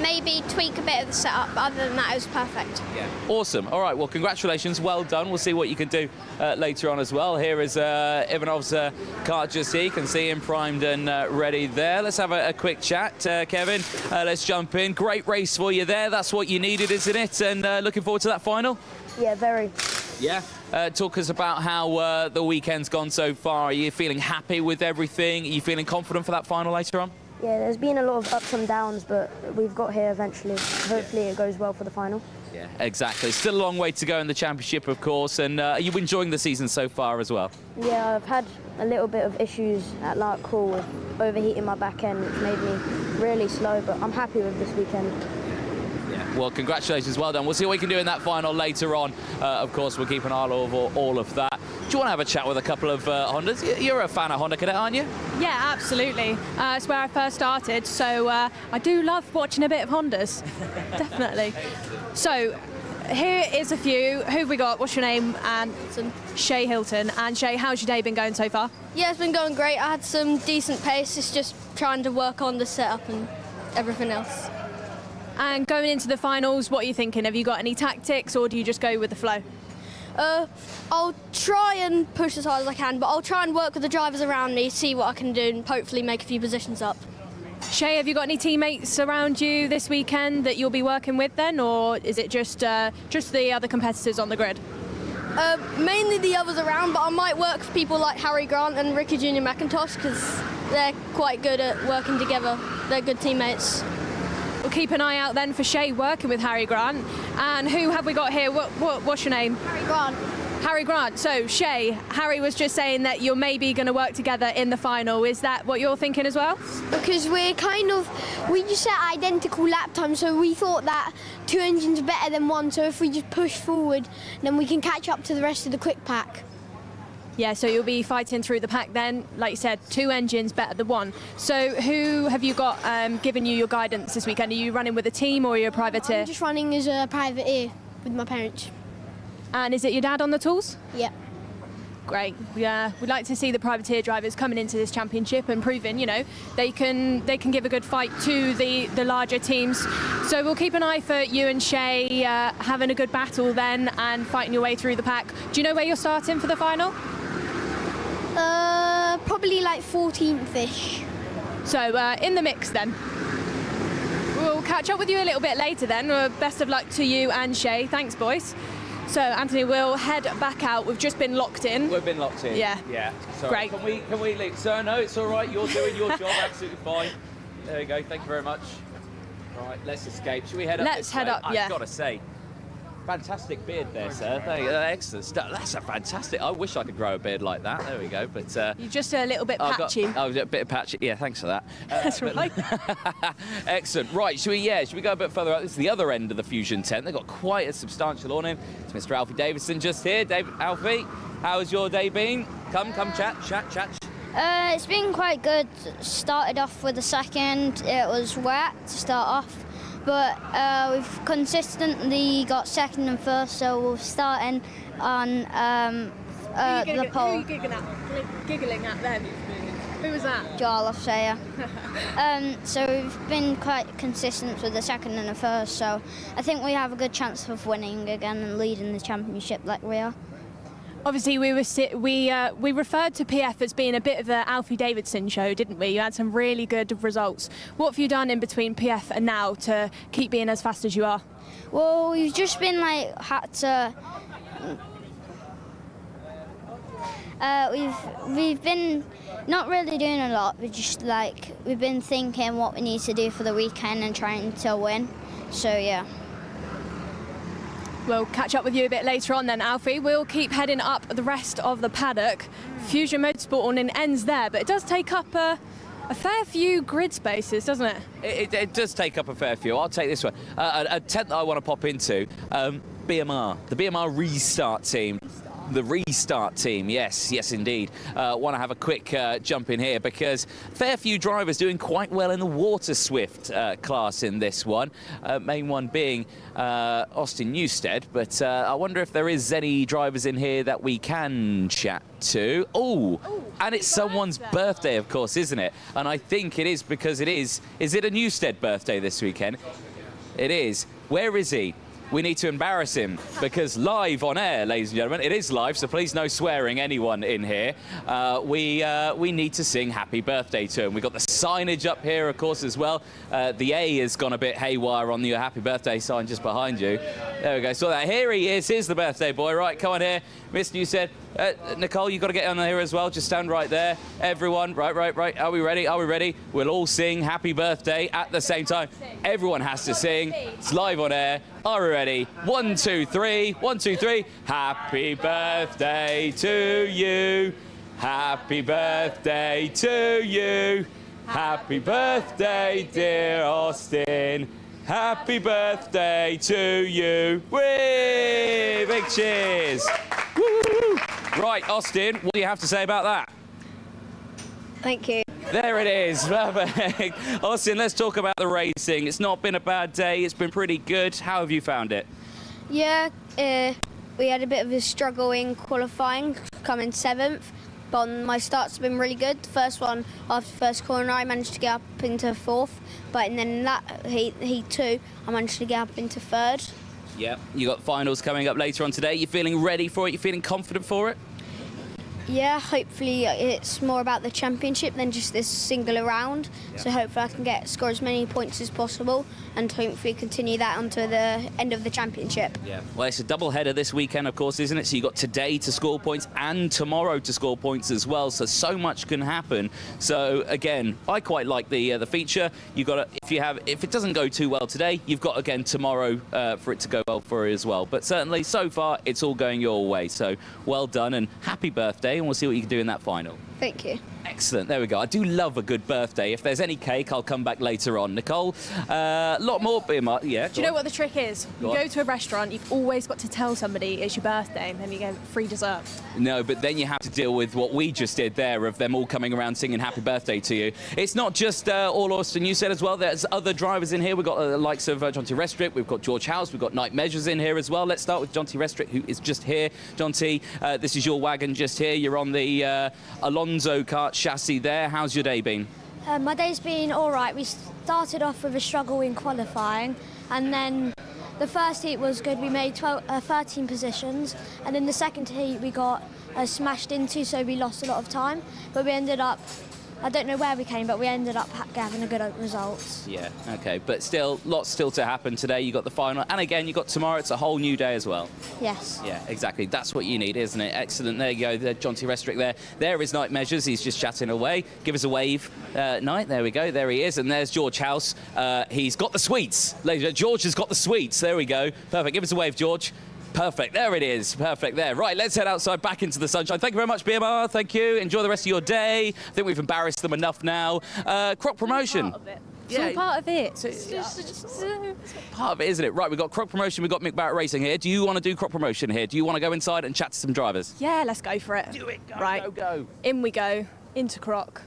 maybe tweak a bit of the setup, but other than that, it was perfect. Yeah. Awesome. All right, well, congratulations. Well done. We'll see what you can do later on as well. Here is Ivanov's kart just here. You can see him primed and ready there. Let's have a quick chat. Kevin, let's jump in. Great race for you there. That's what you needed, isn't it? And looking forward to that final? Yeah, very. Yeah. Talk us about how the weekend's gone so far. Are you feeling happy with everything? Are you feeling confident for that final later on? Yeah, there's been a lot of ups and downs, but we've got here eventually. Hopefully it goes well for the final. Yeah, exactly. Still a long way to go in the championship, of course. And are you enjoying the season so far as well? Yeah, I've had a little bit of issues at Lark Hall with overheating my back end, which made me really slow, but I'm happy with this weekend. Well, congratulations, well done. We'll see what we can do in that final later on. Of course, we'll keep an eye over all of that. Do you want to have a chat with a couple of Hondas? You're a fan of Honda Cadet, aren't you? Yeah, absolutely. It's where I first started, so I do love watching a bit of Hondas, definitely. So, here is a few. Who have we got? What's your name? Shay Hilton. And Shay, how's your day been going so far? Yeah, it's been going great. I had some decent pace. It's just trying to work on the setup and everything else. And going into the finals, what are you thinking? Have you got any tactics, or do you just go with the flow? I'll try and push as hard as I can, but I'll try and work with the drivers around me, see what I can do, and hopefully make a few positions up. Shay, have you got any teammates around you this weekend that you'll be working with then, or is it just the other competitors on the grid? Mainly the others around, but I might work with people like Harry Grant and Ricky Jr. McIntosh, because they're quite good at working together. They're good teammates. We'll keep an eye out then for Shay working with Harry Grant. And who have we got here? What's your name? Harry Grant. Harry Grant. So, Shay, Harry was just saying that you're maybe going to work together in the final. Is that what you're thinking as well? Because we just set identical lap time, so we thought that 2 engines are better than one, so if we just push forward, then we can catch up to the rest of the quick pack. Yeah, so you'll be fighting through the pack then. Like you said, 2 engines better than one. So who have you got giving you your guidance this weekend? Are you running with a team or are you a privateer? I'm just running as a privateer with my parents. And is it your dad on the tools? Yeah. Great. Yeah, we'd like to see the privateer drivers coming into this championship and proving, they can give a good fight to the larger teams. So we'll keep an eye for you and Shay having a good battle then and fighting your way through the pack. Do you know where you're starting for the final? Probably like 14th-ish. So in the mix then. We'll catch up with you a little bit later then. Best of luck to you and Shay. Thanks, boys. So, Anthony, we'll head back out. We've just been locked in. We've been locked in. Yeah. Yeah. Sorry. Great. Can we leave? Sir, no, it's all right. You're doing your job absolutely fine. There you go. Thank you very much. Right, let's escape. Should we head up? Let's head up, yeah. I've got to say, fantastic beard there, sir. Excellent stuff. That's a fantastic. I wish I could grow a beard like that. There we go. But you're just a little bit patchy. I was a bit patchy. Yeah, thanks for that. That's right. Excellent. Right, should we go a bit further out? This is the other end of the Fusion tent. They've got quite a substantial awning. It's Mr. Alfie Davidson just here. Alfie, how's your day been? Come, chat. It's been quite good. Started off with a second. It was wet to start off, but we've consistently got second and first, so we're starting on the pole. Who are you giggling at then? Who was that? Joel Offsayer. So we've been quite consistent with the second and the first, so I think we have a good chance of winning again and leading the championship like we are. Obviously, we referred to PF as being a bit of the Alfie Davidson show, didn't we? You had some really good results. What have you done in between PF and now to keep being as fast as you are? Well, we've just been had to. We've been not really doing a lot. We've been thinking what we need to do for the weekend and trying to win. So yeah. We'll catch up with you a bit later on then, Alfie. We'll keep heading up the rest of the paddock. Fusion Motorsport awning ends there, but it does take up a fair few grid spaces, doesn't it? It does take up a fair few. I'll take this one. A tent that I want to pop into, BMR, the BMR restart team. The restart team, yes indeed. Want to have a quick jump in here because fair few drivers doing quite well in the Water Swift class in this one. Main one being Austin Newstead, but I wonder if there is any drivers in here that we can chat to. And it's someone's birthday, of course, isn't it? And I think it is because it is. Is it a Newstead birthday this weekend? It is. Where is he? We need to embarrass him because live on air, ladies and gentlemen, it is live, so please no swearing anyone in here. We need to sing happy birthday to him. We've got the signage up here, of course, as well. The A has gone a bit haywire on the happy birthday sign just behind you. There we go. So here he is. Here's the birthday boy. Right, come on here. Miss Newstead. Nicole, you've got to get on here as well. Just stand right there. Everyone, right. Are we ready? We'll all sing happy birthday at the same time. Everyone has to sing. It's live on air. Are we ready? 1, 2, 3. 1, 2, 3. Happy birthday to you. Happy birthday to you. Happy birthday, dear Austin. Happy birthday to you. Whee! Big cheers. Woo! Right, Austin, what do you have to say about that? Thank you. There it is. Perfect. Austin, let's talk about the racing. It's not been a bad day. It's been pretty good. How have you found it? Yeah, we had a bit of a struggle in qualifying, coming 7th. But my start's been really good. The first one, after the first corner, I managed to get up into 4th. But then in that heat 2, I managed to get up into 3rd. Yep. You got finals coming up later on today. You feeling ready for it? You feeling confident for it? Yeah, hopefully it's more about the championship than just this single round. Yep. So hopefully I can score as many points as possible and hopefully continue that onto the end of the championship. Yeah. Well, it's a double header this weekend, of course, isn't it? So you got today to score points and tomorrow to score points as well. So much can happen. So again, I quite like the feature. You got if it doesn't go too well today, you've got again tomorrow for it to go well for you as well. But certainly so far it's all going your way. So well done and happy birthday, and we'll see what you can do in that final. Thank you. Excellent. There we go. I do love a good birthday. If there's any cake, I'll come back later on. Nicole, a lot more. Yeah. Do you know what the trick is? You go to a restaurant, you've always got to tell somebody it's your birthday, and then you get free dessert. No, but then you have to deal with what we just did there of them all coming around singing happy birthday to you. It's not just all Austin Newstead as well. There's other drivers in here. We've got the likes of Jonty Restrick. We've got George House. We've got Night Measures in here as well. Let's start with Jonty Restrick, who is just here. Jonty, this is your wagon just here. You're on the Alonso Kart chassis there. How's your day been? My day's been all right. We started off with a struggle in qualifying, and then the first heat was good. We made 13 positions, and in the second heat we got smashed into, so we lost a lot of time. But we ended up I don't know where we came, but we ended up having a good result. Yeah, okay, but still, lots still to happen today. You got the final, and again, you got tomorrow. It's a whole new day as well. Yes. Yeah, exactly. That's what you need, isn't it? Excellent. There you go. John T. Restrick there. There is Knight Measures. He's just chatting away. Give us a wave, Knight. There we go. There he is. And there's George House. He's got the sweets. George has got the sweets. There we go. Perfect. Give us a wave, George. Perfect. There it is. Perfect there. Right, let's head outside back into the sunshine. Thank you very much, BMR. Thank you. Enjoy the rest of your day. I think we've embarrassed them enough now. Croc promotion. It's all part of it. Part of it, isn't it? Right, we've got Croc promotion. We've got Mick Barrett Racing here. Do you want to do Croc promotion here? Do you want to go inside and chat to some drivers? Yeah, let's go for it. Do it. Go, right. go. In we go. Into Croc.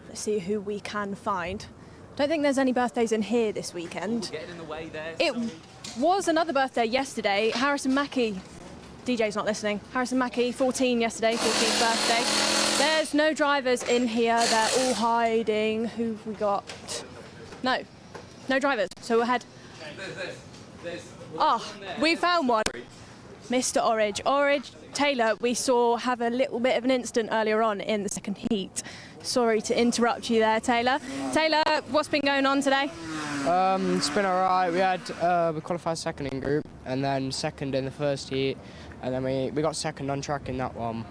Let's see who we can find. Don't think there's any birthdays in here this weekend. Getting in the way there. It was another birthday yesterday. Harrison Mackey. DJ's not listening. Harrison Mackey, 14 yesterday, 14th birthday. There's no drivers in here. They're all hiding. Who've we got? No drivers. So we'll head. We found one. Mr. Orange Taylor, we saw have a little bit of an incident earlier on in the second heat. Sorry to interrupt you there, Taylor. Taylor, what's been going on today? It's been alright. We qualified second in group and then second in the first heat, and then we got second on track in that one.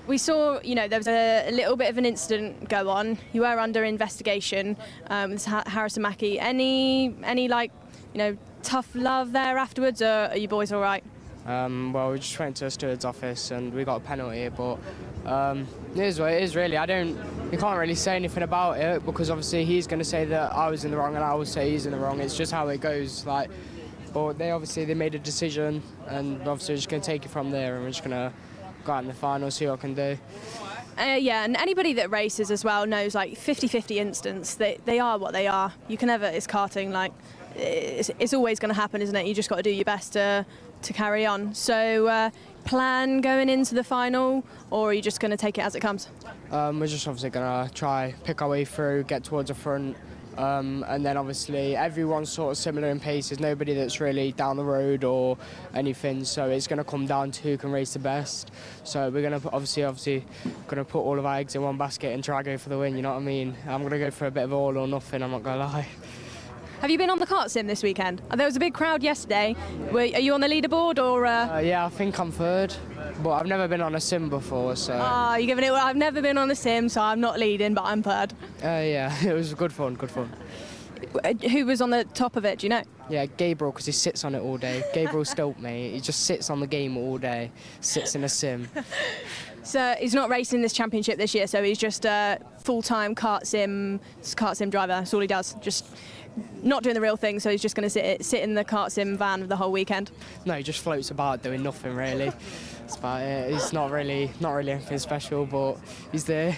We saw, there was a little bit of an incident go on. You were under investigation with Harrison Mackey. Any tough love there afterwards, or are you boys all right? Well, we just went to a steward's office and we got a penalty, but it is what it is, really. You can't really say anything about it because obviously he's going to say that I was in the wrong and I will say he's in the wrong. It's just how it goes. But they made a decision, and obviously we're just going to take it from there, and we're just going to go out in the final, see what I can do. Yeah, and anybody that races as well knows 50-50 instance. They are what they are. You can never. It's karting. It's always going to happen, isn't it? You just got to do your best to carry on. So plan going into the final, or are you just going to take it as it comes? We're just obviously going to try pick our way through, get towards the front, and then obviously everyone's sort of similar in pace. There's nobody that's really down the road or anything, so it's going to come down to who can race the best. So we're going to obviously going to put all of our eggs in one basket and try to go for the win, you know what I mean? I'm going to go for a bit of all or nothing, I'm not going to lie. Have you been on the kart sim this weekend? There was a big crowd yesterday. Are you on the leaderboard or? Yeah, I think I'm third, but I've never been on a sim before, so. You're giving it. Well, I've never been on a sim, so I'm not leading, but I'm third. Yeah, it was good fun. Who was on the top of it? Do you know? Yeah, Gabriel, because he sits on it all day. Gabriel Stolt, mate. He just sits on the game all day, sits in a sim. So he's not racing this championship this year, so he's just a full-time kart sim driver. That's all he does. Just not doing the real thing, so he's just going to sit in the kart sim van the whole weekend. No, he just floats about doing nothing really. That's about it. He's not really anything special, but he's there.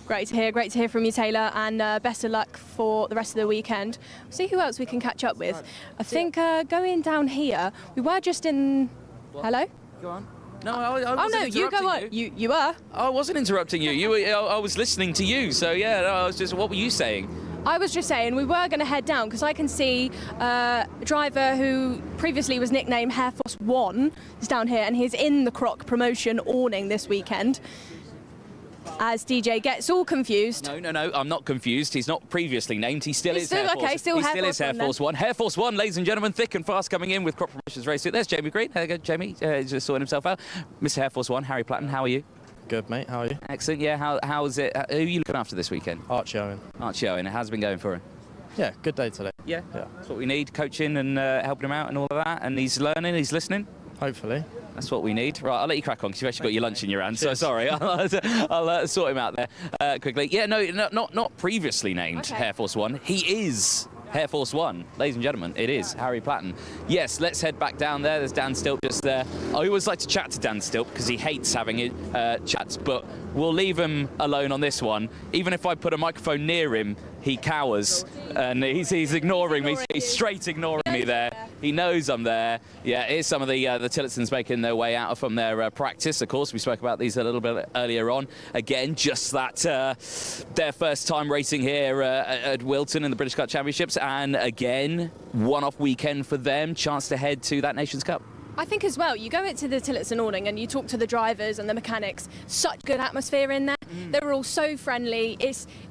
Great to hear from you, Taylor, and best of luck for the rest of the weekend. See who else we can catch up with. I think going down here, we were just in. What? Hello? Go on. No, I wasn't you go on. You were. I wasn't interrupting you. I was listening to you. So yeah, I was just. What were you saying? I was just saying we were going to head down because I can see a driver who previously was nicknamed Air Force One is down here, and he's in the Croc promotion awning this weekend. As DJ gets all confused. No, I'm not confused. He's not previously named. He still is Air Force. Okay, still Air Force One. Air Force One, ladies and gentlemen, thick and fast coming in with Crop Promotions Racing. There's Jamie Green. There you go, Jamie. He's just sorting himself out. Mr. Air Force One, Harry Platten, how are you? Good, mate. How are you? Excellent. Yeah, how's it? Who are you looking after this weekend? Archie Owen. Archie Owen. How's it been going for him? Yeah, good day today. Yeah. That's what we need, coaching and helping him out and all of that. And he's learning, he's listening. Hopefully. That's what we need. Right, I'll let you crack on because you've actually got your lunch in your hand. So sorry, I'll sort him out there quickly. Yeah, no, not previously named Air Force One. He is Air Force One, ladies and gentlemen. It is Harry Platten. Yes, let's head back down there. There's Dan Stilp just there. I always like to chat to Dan Stilp because he hates having chats, but we'll leave him alone on this one. Even if I put a microphone near him, he cowers and he's ignoring me. He's straight ignoring me there. He knows I'm there. Yeah, here's some of the Tillotsons making their way out from their practice. Of course, we spoke about these a little bit earlier on. Again, just that their first time racing here at Whilton in the British Kart Championships, and again, one-off weekend for them. Chance to head to that Nations Cup. I think as well, you go into the Tillotson awning and you talk to the drivers and the mechanics, such good atmosphere in there. They're all so friendly.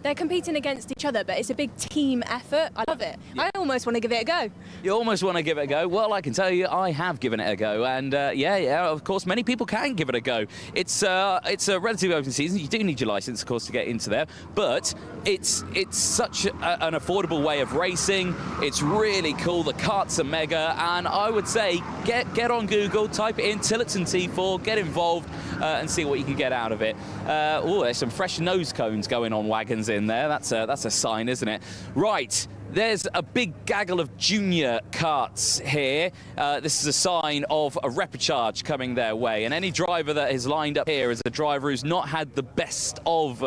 They're competing against each other, but it's a big team effort. I love it. I almost want to give it a go. You almost want to give it a go. Well, I can tell you, I have given it a go, and yeah, of course, many people can give it a go. It's a relatively open season. You do need your license, of course, to get into there, but it's such an affordable way of racing. It's really cool. The karts are mega, and I would say get on Google, type it in Tillotson T4, get involved, and see what you can get out of it. Oh, there's some fresh nose cones going on wagons in there. That's a sign, isn't it? Right. There's a big gaggle of junior karts here. This is a sign of a repechage coming their way. And any driver that is lined up here is a driver who's not had the best of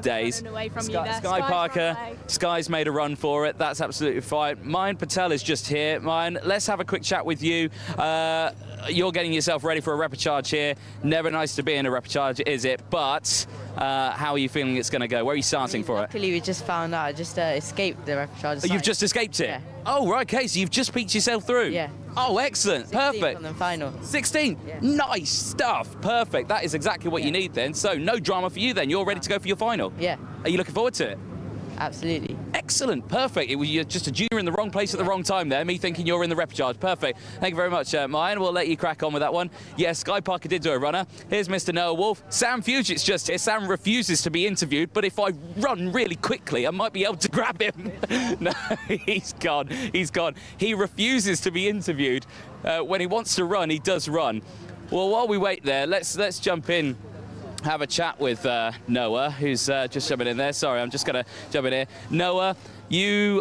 days. Sky Parker, Sky's made a run for it. That's absolutely fine. Mayan Patel is just here. Mayan, let's have a quick chat with you. You're getting yourself ready for a repechage here. Never nice to be in a repechage, is it? But how are you feeling it's going to go? Where are you starting for it? Luckily, we just found out. I just escaped the repechage. Oh, you've just escaped it? Yeah. Oh, right, okay, so you've just peeked yourself through? Yeah. Oh, excellent, perfect. On the final. 16, yeah. Nice stuff, perfect. That is exactly what you need then. So no drama for you then, you're ready to go for your final? Yeah. Are you looking forward to it? Absolutely. Excellent, perfect. You're just a junior in the wrong place at the wrong time there, me thinking you're in the repechage. Perfect. Thank you very much, Mayan. We'll let you crack on with that one. Yes, Sky Parker did do a runner. Here's Mr. Noah Wolf. Sam Fugit's just here. Sam refuses to be interviewed, but if I run really quickly, I might be able to grab him. No, he's gone. He's gone. He refuses to be interviewed. When he wants to run, he does run. Well, while we wait there, let's jump in. Have a chat with Noah, who's just jumping in there. Sorry, I'm just going to jump in here. Noah, you're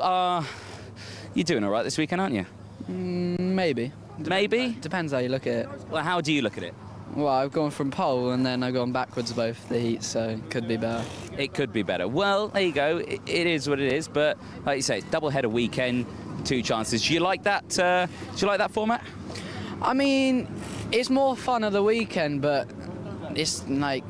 doing all right this weekend, aren't you? Maybe. Maybe? Depends how you look at it. Well, how do you look at it? Well, I've gone from pole and then I've gone backwards both the heats, so it could be better. It could be better. Well, there you go. It is what it is, but like you say, it's double-header weekend, 2 chances. Do you like that? Do you like that format? I mean, it's more fun of the weekend, but it's like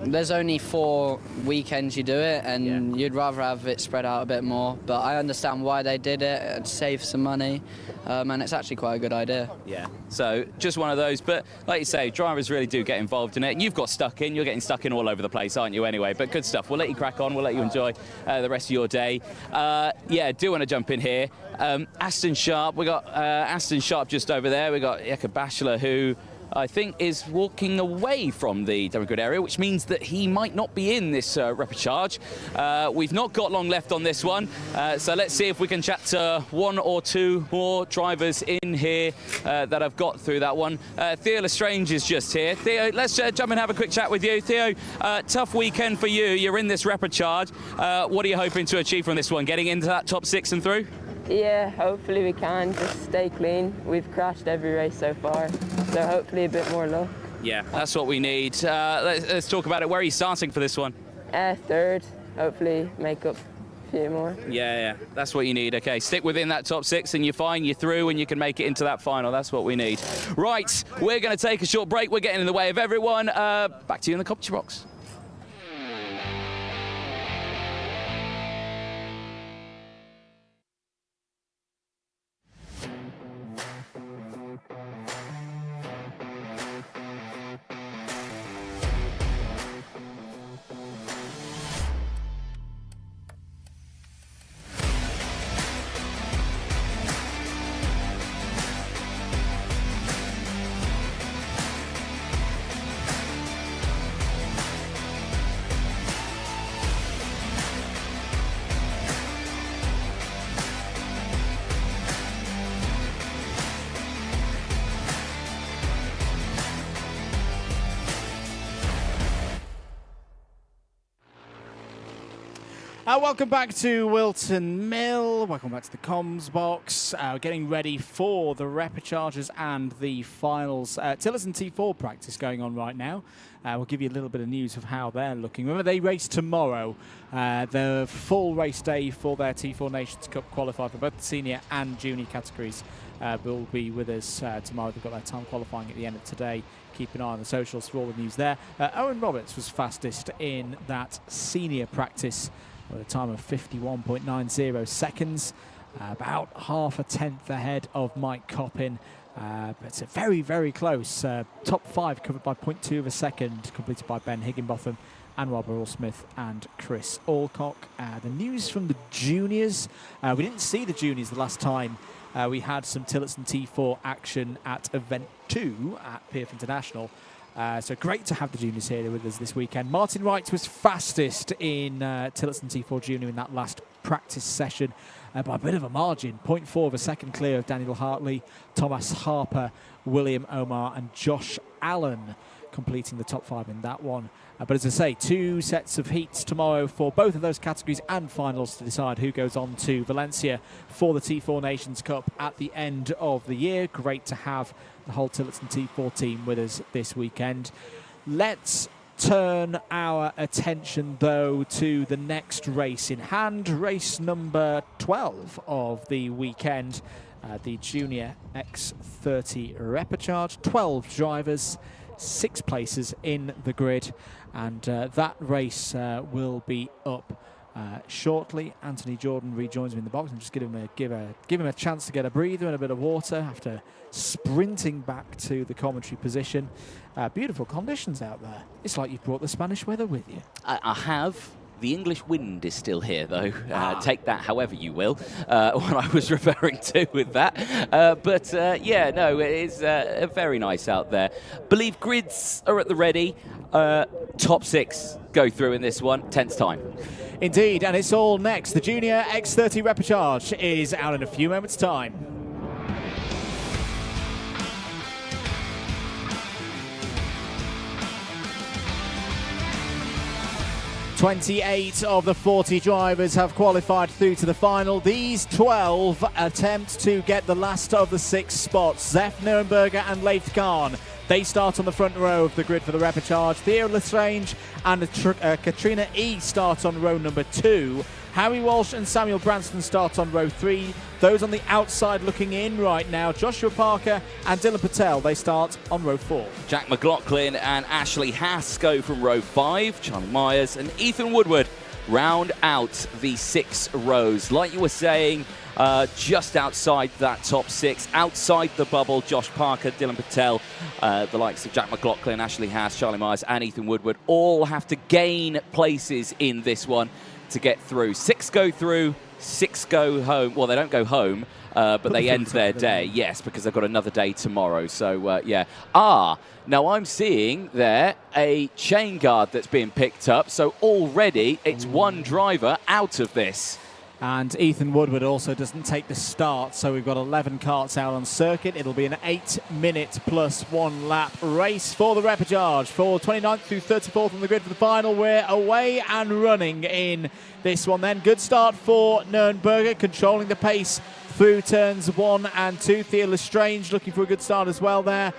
there's only 4 weekends you do it, and you'd rather have it spread out a bit more. But I understand why they did it. It saves some money, and it's actually quite a good idea. Yeah. So just one of those. But like you say, drivers really do get involved in it. And you've got stuck in. You're getting stuck in all over the place, aren't you? Anyway, but good stuff. We'll let you crack on. We'll let you enjoy the rest of your day. Yeah, do want to jump in here. Aston Sharp. We got Aston Sharp just over there. We got Eka Bachelor, who I think is walking away from the Democrat area, which means that he might not be in this repechage. We've not got long left on this one, so let's see if we can chat to 1 or 2 more drivers in here that have got through that one. Theo Lestrange is just here. Theo, let's jump and have a quick chat with you. Theo, tough weekend for you. You're in this repechage. What are you hoping to achieve from this one? Getting into that top 6 and through? Yeah, hopefully we can. Just stay clean. We've crashed every race so far, so hopefully a bit more luck. Yeah, that's what we need. Let's talk about it. Where are you starting for this one? 3rd. Hopefully make up a few more. Yeah, that's what you need. Okay, stick within that top 6 and you're fine, you're through, and you can make it into that final. That's what we need. Right, we're going to take a short break. We're getting in the way of everyone. Back to you in the commentary box. Welcome back to Whilton Mill. Welcome back to the comms box. Getting ready for the repechages and the finals. Tillotson T4 practice going on right now. We'll give you a little bit of news of how they're looking. Remember, they race tomorrow. The full race day for their T4 Nations Cup qualifier for both the senior and junior categories will be with us tomorrow. They've got their time qualifying at the end of today. Keep an eye on the socials for all the news there. Owen Roberts was fastest in that senior practice with a time of 51.90 seconds, about half a tenth ahead of Mike Coppin. But it's a very, very close. Top 5 covered by 0.2 of a second, completed by Ben Higginbotham, Anwar Burrell-Smith and Chris Alcock. The news from the juniors. We didn't see the juniors the last time. We had some Tillotson T4 action at Event 2 at Pierce International. So great to have the juniors here with us this weekend. Martin Wright was fastest in Tillotson T4 Junior in that last practice session by a bit of a margin. 0.4 of a second clear of Daniel Hartley, Thomas Harper, William Omar and Josh Allen completing the top 5 in that one. But as I say, 2 sets of heats tomorrow for both of those categories and finals to decide who goes on to Valencia for the T4 Nations Cup at the end of the year. Great to have the whole Tillotson T4 team with us this weekend. Let's turn our attention, though, to the next race in hand, race number 12 of the weekend, the Junior X30 Repechage. 12 drivers, 6 places in the grid, and that race will be up shortly. Anthony Jordan rejoins me in the box and just give him a chance to get a breather and a bit of water after sprinting back to the commentary position. Beautiful conditions out there. It's like you've brought the Spanish weather with you. I have. The English wind is still here, though. Take that however you will, what I was referring to with that. Yeah, no, it is very nice out there. Believe grids are at the ready. Top 6 go through in this one, 10th time. Indeed, and it's all next. The Junior X30 Repechage is out in a few moments' time. 28 of the 40 drivers have qualified through to the final. These 12 attempt to get the last of the 6 spots. Zef Nurenberger and Leith Khan. They start on the front row of the grid for the Repechage. Theo Lestrange and Katrina E start on row number 2. Harry Walsh and Samuel Branston start on row 3. Those on the outside looking in right now, Joshua Parker and Dylan Patel, they start on row 4. Jack McLaughlin and Ashley Haas go from row 5. Charlie Myers and Ethan Woodward round out the 6 rows. Like you were saying, just outside that top 6, outside the bubble, Josh Parker, Dylan Patel, the likes of Jack McLaughlin, Ashley Haas, Charlie Myers and Ethan Woodward all have to gain places in this one to get through. 6 go through, 6 go home. Well, they don't go home, but they end their day. Yes, because they've got another day tomorrow. So, yeah. Now I'm seeing there a chain guard that's being picked up. So already it's 1 driver out of this. And Ethan Woodward also doesn't take the start, so we've got 11 karts out on circuit. It'll be an 8-minute plus 1 lap race for the Repechage. For 29th through 34th on the grid for the final, we're away and running in this one then. Good start for Nurenberger, controlling the pace through turns 1 and 2. Theo Lestrange looking for a good start as well there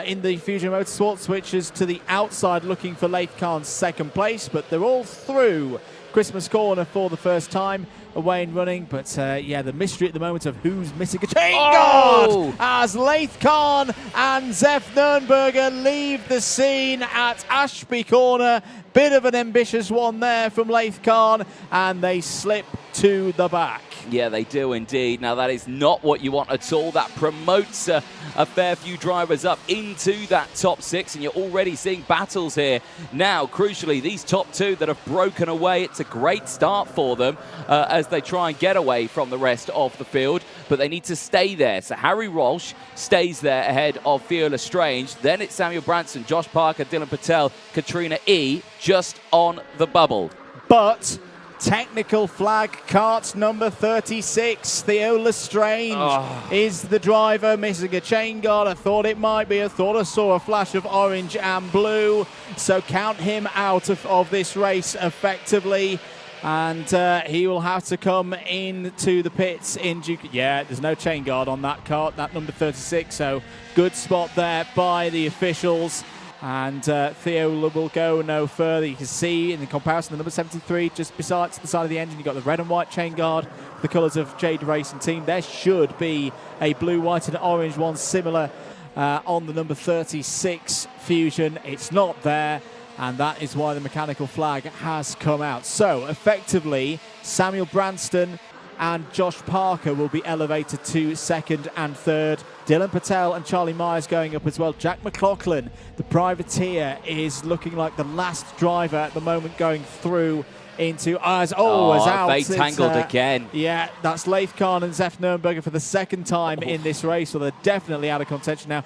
in the Fusion Motorsport. Switches to the outside looking for Leith Khan's 2nd place, but they're all through Christmas corner for the first time, away and running. But yeah, the mystery at the moment of who's missing a chain guard as Leith Khan and Zef Nurenberger leave the scene at Ashby Corner. Bit of an ambitious one there from Leith Khan, and they slip to the back. Yeah, they do indeed. Now, that is not what you want at all. That promotes a fair few drivers up into that top 6, and you're already seeing battles here. Now, crucially, these top 2 that have broken away, it's a great start for them as they try and get away from the rest of the field, but they need to stay there. So Harry Walsh stays there ahead of Theo Lestrange. Then it's Samuel Branson, Josh Parker, Dylan Patel, Katrina E. just on the bubble. But technical flag, kart number 36. Theo Lestrange is the driver, missing a chain guard. I thought it might be. I thought I saw a flash of orange and blue. So count him out of this race effectively. And he will have to come into the pits in due. Yeah, there's no chain guard on that kart, that number 36. So good spot there by the officials. And Theo will go no further. You can see in the comparison, the number 73 just besides the side of the engine, you've got the red and white chain guard, the colours of Jade Racing Team. There should be a blue, white and orange one similar on the number 36 Fusion. It's not there, and that is why the mechanical flag has come out. So effectively, Samuel Branston and Josh Parker will be elevated to 2nd and 3rd. Dylan Patel and Charlie Myers going up as well. Jack McLaughlin, the privateer, is looking like the last driver at the moment going through into as out. They tangled again. Yeah, that's Leif Kahn and Zef Nürnberger for the second time in this race, so they're definitely out of contention now.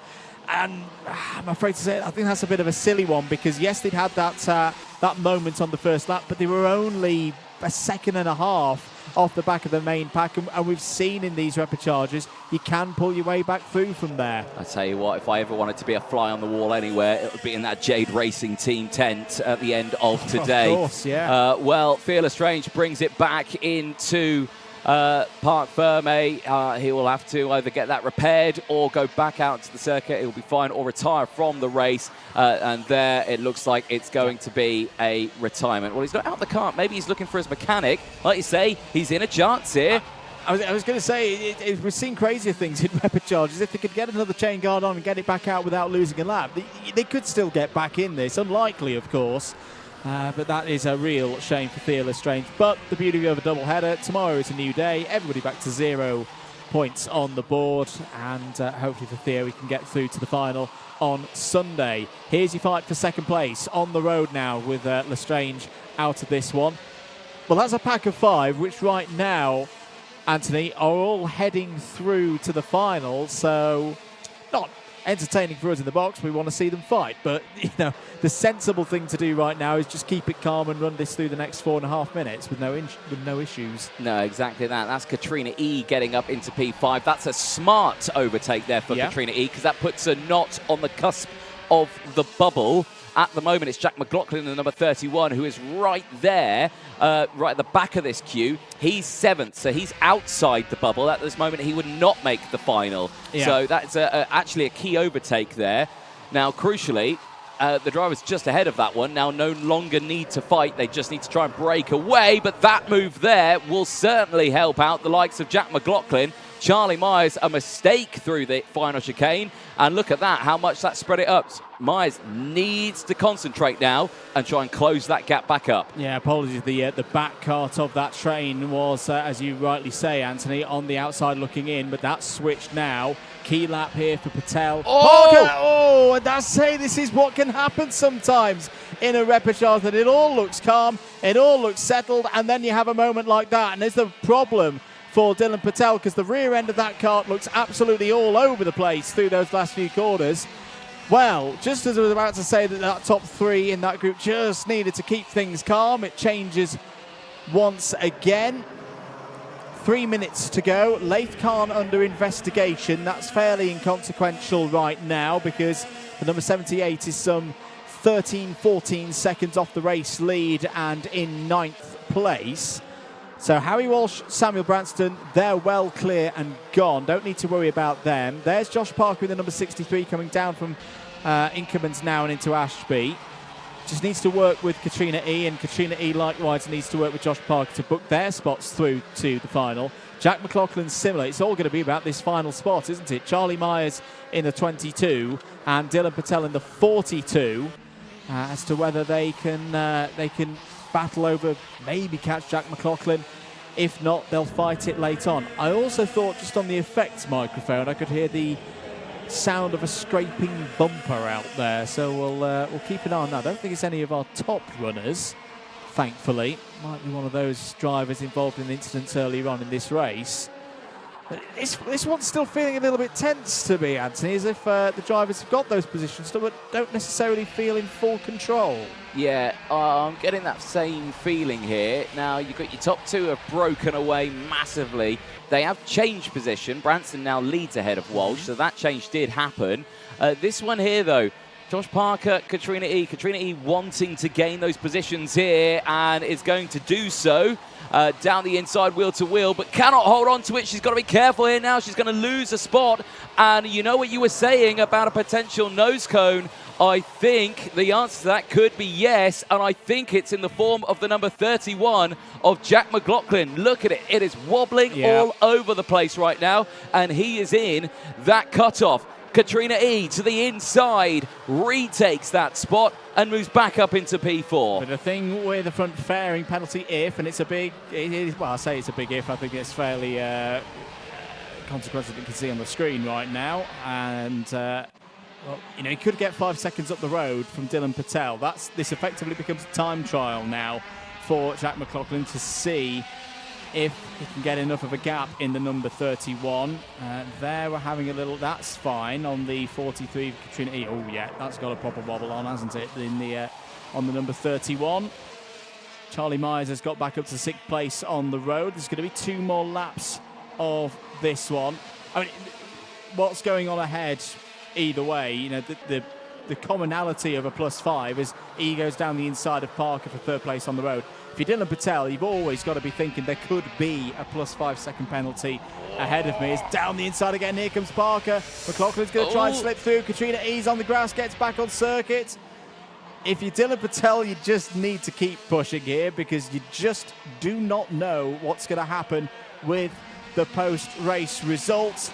And I'm afraid to say, I think that's a bit of a silly one, because yes, they'd had that moment on the first lap, but they were only a second and a half off the back of the main pack, and we've seen in these repecharges you can pull your way back through from there. I tell you what, if I ever wanted to be a fly on the wall anywhere, it would be in that Jade Racing team tent at the end of today. Of course, yeah. Well, Fearless Strange brings it back into Parc Ferme. He will have to either get that repaired or go back out to the circuit. He'll be fine, or retire from the race. And there it looks like it's going to be a retirement. Well, he's not out the kart. Maybe he's looking for his mechanic. Like you say, he's in a chance here. I was going to say, we've seen crazier things in repecharges. If they could get another chain guard on and get it back out without losing a lap, they could still get back in this. Unlikely, of course. But that is a real shame for Fearless Strange. But the beauty of a double header, tomorrow is a new day. Everybody back to 0 points on the board. And hopefully for Theo, we can get through to the final on Sunday. Here's your fight for second place on the road now with Lestrange out of this one. Well, that's a pack of 5, which right now, Anthony, are all heading through to the final. So not entertaining for us in the box. We want to see them fight, but the sensible thing to do right now is just keep it calm and run this through the next 4.5 minutes with no issues. No, exactly that. That's Katrina E getting up into P5. That's a smart overtake there for Katrina E, because that puts her not on the cusp of the bubble. At the moment, it's Jack McLaughlin, the number 31, who is right there, right at the back of this queue. He's 7th, so he's outside the bubble. At this moment, he would not make the final. Yeah. So that's actually a key overtake there. Now, crucially, the driver's just ahead of that one. Now, no longer need to fight. They just need to try and break away. But that move there will certainly help out the likes of Jack McLaughlin. Charlie Myers, a mistake through the final chicane. And look at that, how much that spread it up. Myers needs to concentrate now and try and close that gap back up. Yeah, apologies. The back cart of that train was, as you rightly say, Anthony, on the outside looking in. But that's switched now. Key lap here for Patel. And I say this is what can happen sometimes in a repechage, that it all looks calm, it all looks settled, and then you have a moment like that. And there's the problem for Dylan Patel, because the rear end of that kart looks absolutely all over the place through those last few corners. Well, just as I was about to say that top 3 in that group just needed to keep things calm, it changes once again. 3 minutes to go. Leif Kahn under investigation. That's fairly inconsequential right now, because the number 78 is some 13, 14 seconds off the race lead and in 9th place. So Harry Walsh, Samuel Branston, they're well clear and gone. Don't need to worry about them. There's Josh Parker with the number 63 coming down from Inkermans now and into Ashby. Just needs to work with Katrina E, and Katrina E likewise needs to work with Josh Parker to book their spots through to the final. Jack McLaughlin's similar. It's all going to be about this final spot, isn't it? Charlie Myers in the 22 and Dylan Patel in the 42 as to whether they can battle over, maybe catch Jack McLaughlin. If not, they'll fight it late on. I also thought, just on the effects microphone, I could hear the sound of a scraping bumper out there. So we'll keep an eye on that. I don't think it's any of our top runners, thankfully. Might be one of those drivers involved in incidents earlier on in this race. But this one's still feeling a little bit tense to me, Anthony, as if the drivers have got those positions but don't necessarily feel in full control. Yeah, I'm getting that same feeling here. Now, you've got your top 2 have broken away massively. They have changed position. Branson now leads ahead of Walsh, so that change did happen. This one here, though, Josh Parker, Katrina E. Katrina E wanting to gain those positions here and is going to do so. Down the inside, wheel to wheel, but cannot hold on to it. She's got to be careful here now. She's going to lose a spot. And you know what you were saying about a potential nose cone? I think the answer to that could be yes, and I think it's in the form of the number 31 of Jack McLaughlin. Look at it. It is wobbling all over the place right now, and he is in that cutoff. Katrina E to the inside, retakes that spot and moves back up into P4. But the thing with the front fairing penalty if, and it's a big, well, I say it's a big if, I think it's fairly consequences that you can see on the screen right now. And, well, you know, he could get 5 seconds up the road from Dylan Patel. This effectively becomes a time trial now for Jack McLaughlin to see if he can get enough of a gap in the number 31. There we're having a little, that's fine on the 43 Katrina E. Oh yeah, that's got a proper wobble on, hasn't it, in the on the number 31. Charlie Myers has got back up to 6th place on the road. There's going to be 2 more laps of this one. I mean, what's going on ahead either way, you know, the commonality of a +5 is E goes down the inside of Parker for 3rd place on the road. If you're Dylan Patel, you've always got to be thinking there could be a +5 second penalty ahead of me. It's down the inside again. Here comes Parker. McLaughlin's going to try and slip through. Katrina E's on the grass, gets back on circuit. If you're Dylan Patel, you just need to keep pushing here because you just do not know what's going to happen with the post-race results.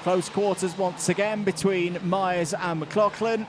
Close quarters once again between Myers and McLaughlin.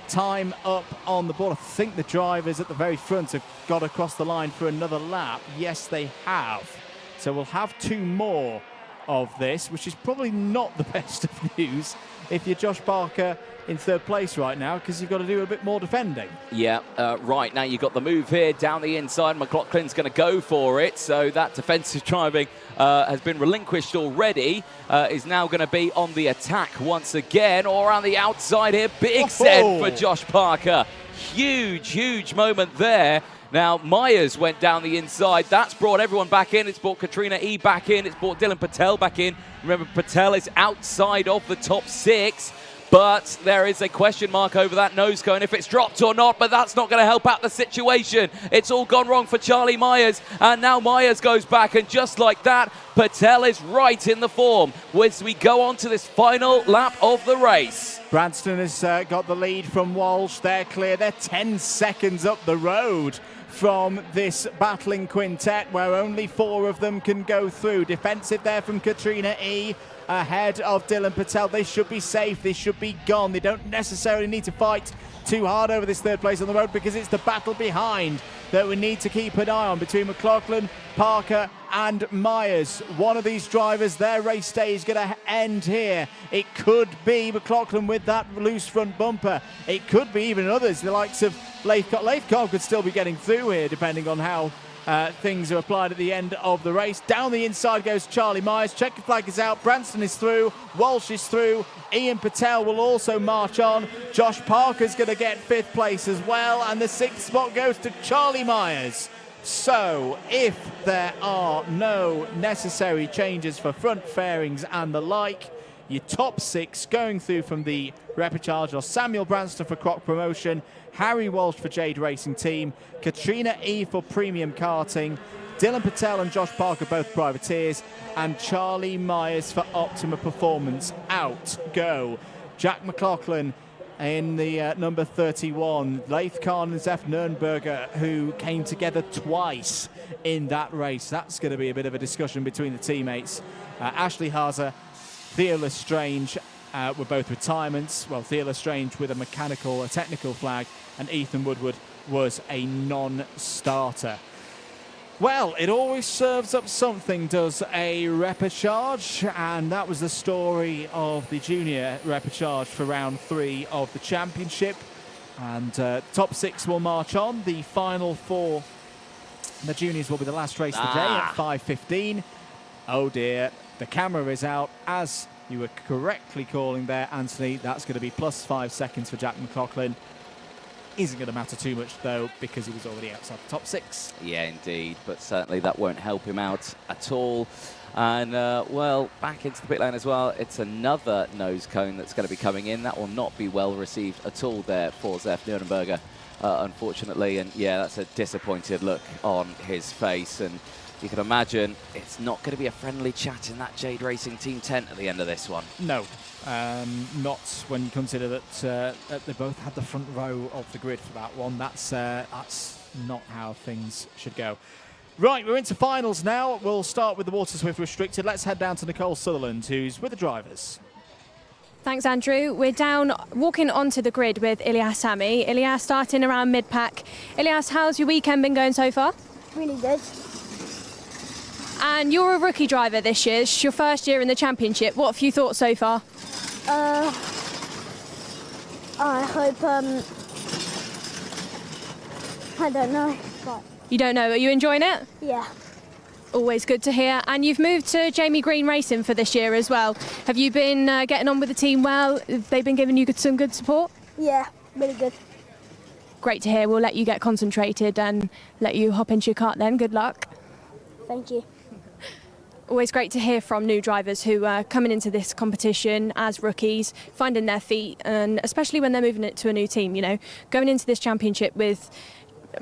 Time up on the board. I think the drivers at the very front have got across the line for another lap. Yes, they have. So we'll have 2 more of this, which is probably not the best of news if you're Josh Parker in 3rd place right now, because you've got to do a bit more defending. Yeah, right now you've got the move here down the inside. McLaughlin's going to go for it, so that defensive driving has been relinquished already. Is now going to be on the attack once again, or around the outside here. Big set for Josh Parker. Huge moment there. Now, Myers went down the inside. That's brought everyone back in. It's brought Katrina E back in. It's brought Dylan Patel back in. Remember, Patel is outside of the top 6. But there is a question mark over that nose cone if it's dropped or not, but that's not going to help out the situation. It's all gone wrong for Charlie Myers, and now Myers goes back, and just like that, Patel is right in the form as we go on to this final lap of the race. Branston has got the lead from Walsh. They're clear. They're 10 seconds up the road from this battling quintet where only 4 of them can go through. Defensive there from Katrina E. Ahead of Dylan Patel. They should be safe. They should be gone. They don't necessarily need to fight too hard over this 3rd place on the road because it's the battle behind that we need to keep an eye on between McLaughlin, Parker and Myers. One of these drivers, their race day is going to end here. It could be McLaughlin with that loose front bumper. It could be even others, the likes of Leithcock. Leithcock could still be getting through here depending on how things are applied at the end of the race. Down the inside goes Charlie Myers. Checker flag is out. Branston is through. Walsh is through. Ian Patel will also march on. Josh Parker's going to get 5th place as well. And the 6th spot goes to Charlie Myers. So if there are no necessary changes for front fairings and the like, your top 6 going through from the repechage are Samuel Branston for Croc Promotion, Harry Walsh for Jade Racing Team, Katrina E for Premium Karting, Dylan Patel and Josh Parker both privateers, and Charlie Myers for Optima Performance. Out go Jack McLaughlin in the number 31, Leith Khan and Zef Nürnberger, who came together twice in that race. That's going to be a bit of a discussion between the teammates. Ashley Haza, Theo Lestrange were both retirements. Well, Theo Lestrange with a technical flag, and Ethan Woodward was a non-starter. Well, it always serves up something, does a repechage, and that was the story of the junior repechage for round 3 of the championship. And top 6 will march on. The final 4, the juniors, will be the last race of the day at 5:15. Oh dear, the camera is out, as you were correctly calling there, Anthony. That's going to be +5 seconds for Jack McLaughlin. Isn't going to matter too much, though, because he was already outside the top 6. Yeah, indeed, but certainly that won't help him out at all. And, well, back into the pit lane as well. It's another nose cone that's going to be coming in. That will not be well received at all there for Zef Nürnberger, unfortunately. And, yeah, that's a disappointed look on his face. And you can imagine it's not going to be a friendly chat in that Jade Racing Team tent at the end of this one. No, not when you consider that they both had the front row of the grid for that one. That's not how things should go. Right, we're into finals now. We'll start with the Water Swift Restricted. Let's head down to Nicole Sutherland, who's with the drivers. Thanks, Andrew. We're down walking onto the grid with Ilyas Sami. Ilyas starting around mid-pack. Ilyas, how's your weekend been going so far? Really good. And you're a rookie driver this year. It's your first year in the championship. What have you thought so far? I hope, I don't know. But You don't know. Are you enjoying it? yeah. Always good to hear. And you've moved to Jamie Green Racing for this year as well. Have you been getting on with the team well? Have they been giving you some good support? Yeah, really good. Great to hear. We'll let you get concentrated and let you hop into your kart then. Good luck. Thank you. Always great to hear from new drivers who are coming into this competition as rookies, finding their feet, and especially when they're moving it to a new team, you know, going into this championship with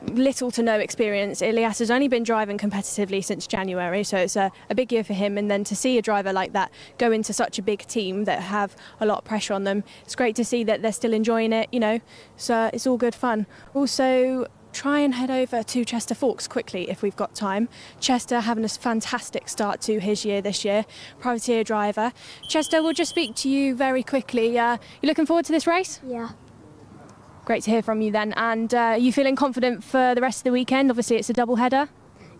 little to no experience. Ilias has only been driving competitively since January, so it's a big year for him. And then to see a driver like that go into such a big team that have a lot of pressure on them, it's great to see that they're still enjoying it, you know, so it's all good fun. Also, try and head over to Chester Forks quickly if we've got time. Chester having a fantastic start to his year this year, privateer driver. Chester, we'll just speak to you very quickly. You looking forward to this race? Yeah. Great to hear from you then. And you feeling confident for the rest of the weekend? Obviously it's a double header.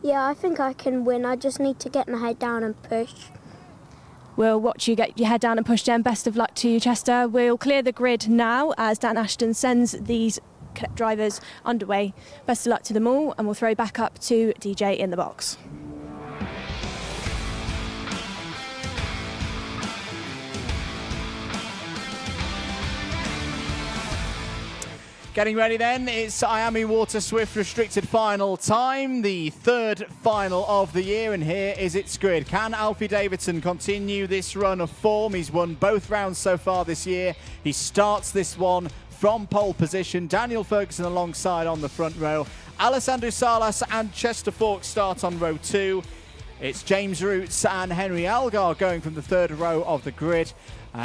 Yeah, I think I can win. I just need to get my head down and push. We'll watch you get your head down and push, Jen. Best of luck to you, Chester. We'll clear the grid now as Dan Ashton sends these Cadet drivers underway. Best of luck to them all, and we'll throw back up to DJ in the box. Getting ready then, it's IAME Water Swift restricted final time, the third final of the year, and here is its grid. Can Alfie Davidson continue this run of form? He's won both rounds so far this year. He starts this one from pole position. Daniel Ferguson alongside on the front row. Alessandro Salas and Chester Forks start on row 2. It's James Roots and Henry Algar going from the third row of the grid.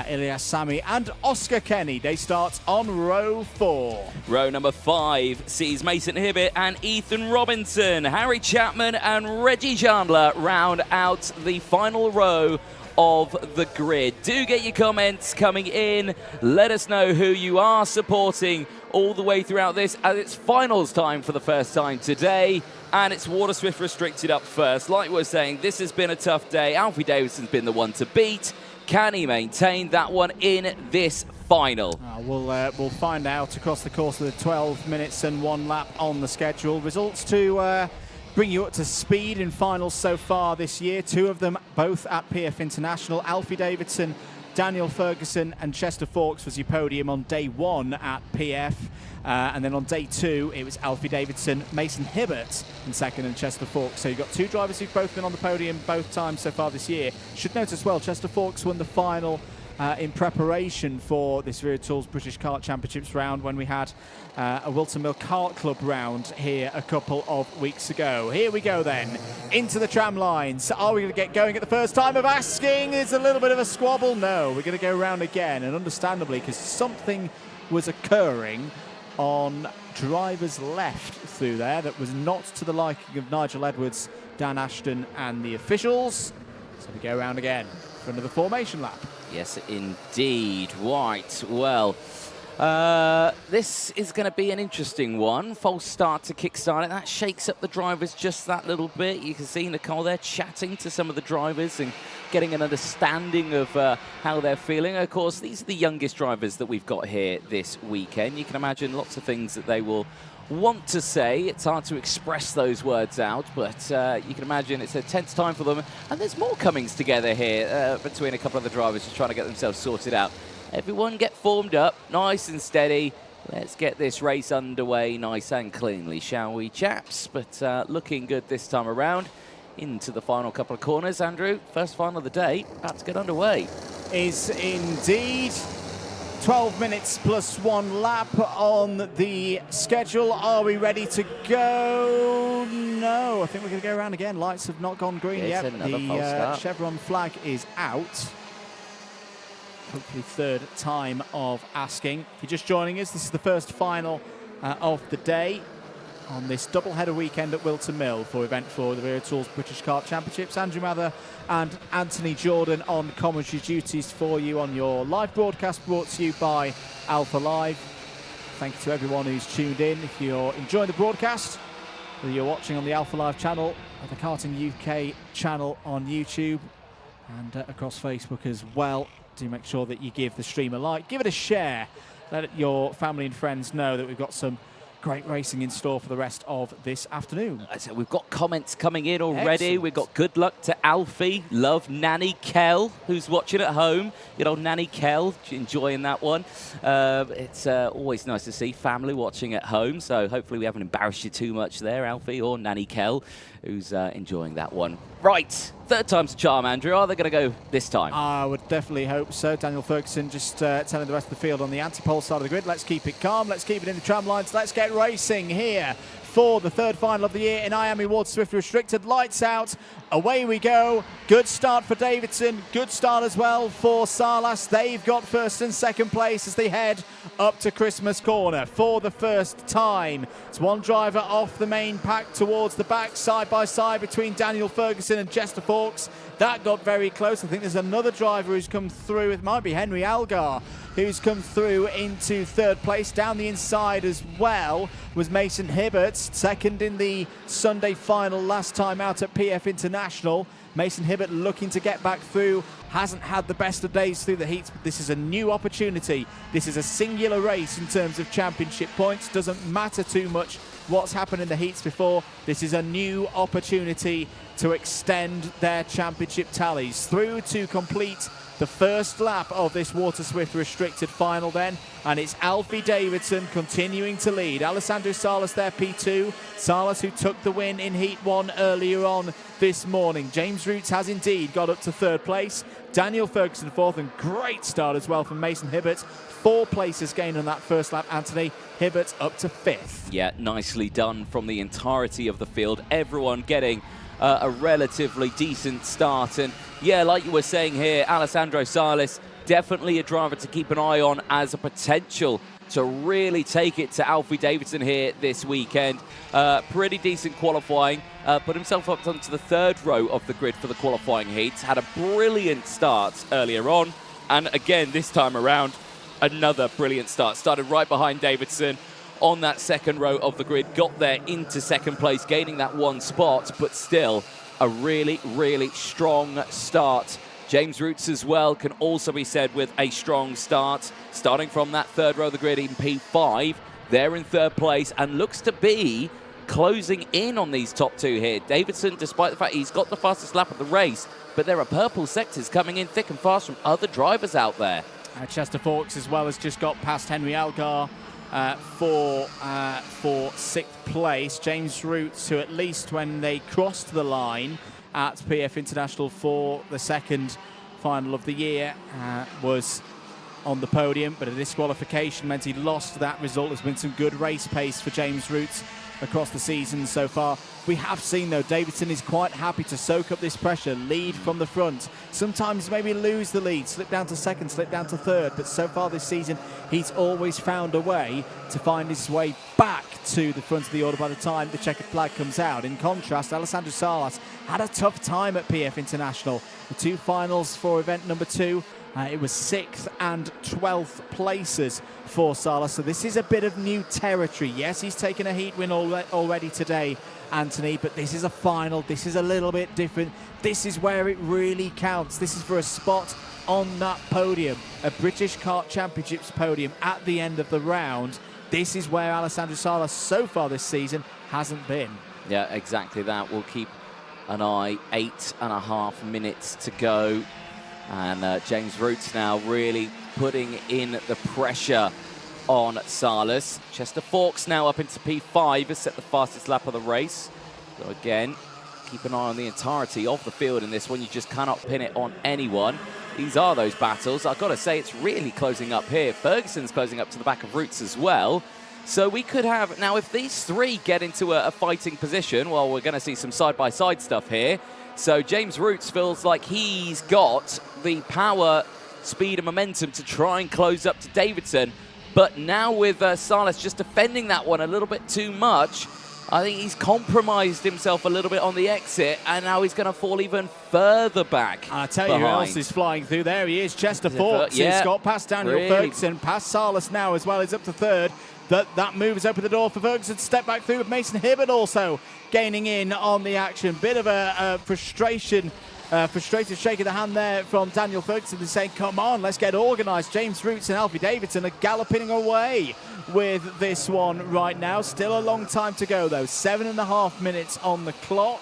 Ilias Sami and Oscar Kenny, they start on row 4. Row number 5 sees Mason Hibbett and Ethan Robinson. Harry Chapman and Reggie Chandler round out the final row of the grid. Do get your comments coming in. Let us know who you are supporting all the way throughout this, as it's finals time for the first time today. And it's Water Swift restricted up first. Like we were saying, this has been a tough day. Alfie Davidson's been the one to beat. Can he maintain that one in this final? We'll find out across the course of the 12 minutes and 1 lap on the schedule. Results to bring you up to speed in finals so far this year. 2 of them both at PF International. Alfie Davidson, Daniel Ferguson and Chester Forks was your podium on day 1 at PF. And then on day 2, it was Alfie Davidson, Mason Hibbett in second and Chester Forks. So you've got 2 drivers who've both been on the podium both times so far this year. Should note as well, Chester Forks won the final in preparation for this Wera Tools British Kart Championships round when we had a Whilton Mill Kart Club round here a couple of weeks ago. Here we go then, into the tram lines. Are we going to get going at the first time of asking? Is a little bit of a squabble? No, we're going to go round again, and understandably, because something was occurring on driver's left through there that was not to the liking of Nigel Edwards, Dan Ashton and the officials. So we go around again for another formation lap. Yes, indeed. Right, well, this is going to be an interesting one. False start to kickstart it. That shakes up the drivers just that little bit. You can see Nicole there chatting to some of the drivers and getting an understanding of how they're feeling. Of course, these are the youngest drivers that we've got here this weekend. You can imagine lots of things that they will want to say. It's hard to express those words out, but you can imagine it's a tense time for them. And there's more comings together here between a couple of the drivers just trying to get themselves sorted out. Everyone get formed up, nice and steady. Let's get this race underway nice and cleanly, shall we, chaps? But looking good this time around. Into the final couple of corners, Andrew. First final of the day, about to get underway. Is indeed 12 minutes plus 1 lap on the schedule. Are we ready to go? No, I think we're going to go around again. Lights have not gone green yet. The chevron flag is out. Hopefully third time of asking. If you're just joining us, this is the first final of the day on this double-header weekend at Whilton Mill for event 4 of the Wera Tools British Kart Championships. Andrew Mather and Anthony Jordan on commentary duties for you on your live broadcast, brought to you by Alpha Live. Thank you to everyone who's tuned in. If you're enjoying the broadcast, whether you're watching on the Alpha Live channel or the Karting UK channel on YouTube and across Facebook as well. Do make sure that you give the stream a like, give it a share, let your family and friends know that we've got some great racing in store for the rest of this afternoon. So we've got comments coming in already. Excellent. We've got good luck to Alfie. Love Nanny Kell, who's watching at home. Good old Nanny Kell, enjoying that one. It's always nice to see family watching at home. So hopefully we haven't embarrassed you too much there, Alfie or Nanny Kell, who's enjoying that one. Right, third time's a charm, Andrew. Are they going to go this time? I would definitely hope so. Daniel Ferguson just telling the rest of the field on the anti-pole side of the grid, let's keep it calm, let's keep it in the tram lines, let's get racing here for the third final of the year in IAME Water Swift Restricted. Lights out, away we go. Good start for Davidson, good start as well for Salas. They've got first and second place as they head up to Christmas Corner for the first time. It's one driver off the main pack towards the back, side by side between Daniel Ferguson and Chester Fawkes. That got very close. I think there's another driver who's come through. It might be Henry Algar who's come through into third place. Down the inside as well was Mason Hibbert, second in the Sunday final last time out at PF International. Mason Hibbert looking to get back through, hasn't had the best of days through the heats, but this is a new opportunity. This is a singular race in terms of championship points. Doesn't matter too much what's happened in the heats before. This is a new opportunity to extend their championship tallies through to complete the first lap of this Water Swift Restricted final then, and it's Alfie Davidson continuing to lead. Alessandro Salas there, P2. Salas, who took the win in Heat 1 earlier on this morning. James Roots has indeed got up to third place. Daniel Ferguson fourth, and great start as well from Mason Hibbert. 4 places gained on that first lap, Anthony. Hibbert up to 5th. Yeah, nicely done from the entirety of the field. Everyone getting a relatively decent start. And yeah, like you were saying here, Alessandro Salas, definitely a driver to keep an eye on as a potential to really take it to Alfie Davidson here this weekend. Pretty decent qualifying. Put himself up onto the third row of the grid for the qualifying heats. Had a brilliant start earlier on. And again, this time around, another brilliant start. Started right behind Davidson on that second row of the grid. Got there into second place, gaining that one spot, but still a really, really strong start. James Roots as well can also be said with a strong start. Starting from that third row of the grid in P5, they're in third place and looks to be closing in on these top two here. Davidson, despite the fact he's got the fastest lap of the race, but there are purple sectors coming in thick and fast from other drivers out there. Chester Fawkes as well has just got past Henry Algar for 6th place. James Roots, who at least when they crossed the line at PF International for the second final of the year was on the podium, but a disqualification meant he lost that result. There's been some good race pace for James Roots across the season so far. We have seen, though, Davidson is quite happy to soak up this pressure, lead from the front. Sometimes maybe lose the lead, slip down to second, slip down to third, but so far this season, he's always found a way to find his way back to the front of the order by the time the checkered flag comes out. In contrast, Alessandro Salas had a tough time at PF International. The 2 finals for event number 2, it was 6th and 12th places for Salas. So this is a bit of new territory. Yes, he's taken a heat win already today, Anthony, but this is a final. This is a little bit different. This is where it really counts. This is for a spot on that podium, a British Kart Championships podium at the end of the round. This is where Alessandro Salas so far this season hasn't been. Yeah, exactly that. We'll keep an eye. 8.5 minutes to go. And James Roots now really putting in the pressure on Salas. Chester Fawkes now up into P5, has set the fastest lap of the race. So again, keep an eye on the entirety of the field in this one. You just cannot pin it on anyone. These are those battles. I've got to say, it's really closing up here. Ferguson's closing up to the back of Roots as well. So we could have, now if these 3 get into a fighting position, well, we're going to see some side-by-side stuff here. So James Roots feels like he's got the power, speed and momentum to try and close up to Davidson. But now with Salas just defending that one a little bit too much, I think he's compromised himself a little bit on the exit, and now he's going to fall even further back. I'll tell you who else is flying through. There he is, Chester Fawkes. Yeah, he's got past Daniel Ferguson, past Salas now as well. He's up to third. That move has opened the door for Ferguson to step back through, with Mason Hibbert also gaining in on the action. Bit of a frustrated shake of the hand there from Daniel Ferguson and saying, come on, let's get organised. James Roots and Alfie Davidson are galloping away with this one right now. Still a long time to go, though. 7.5 minutes on the clock.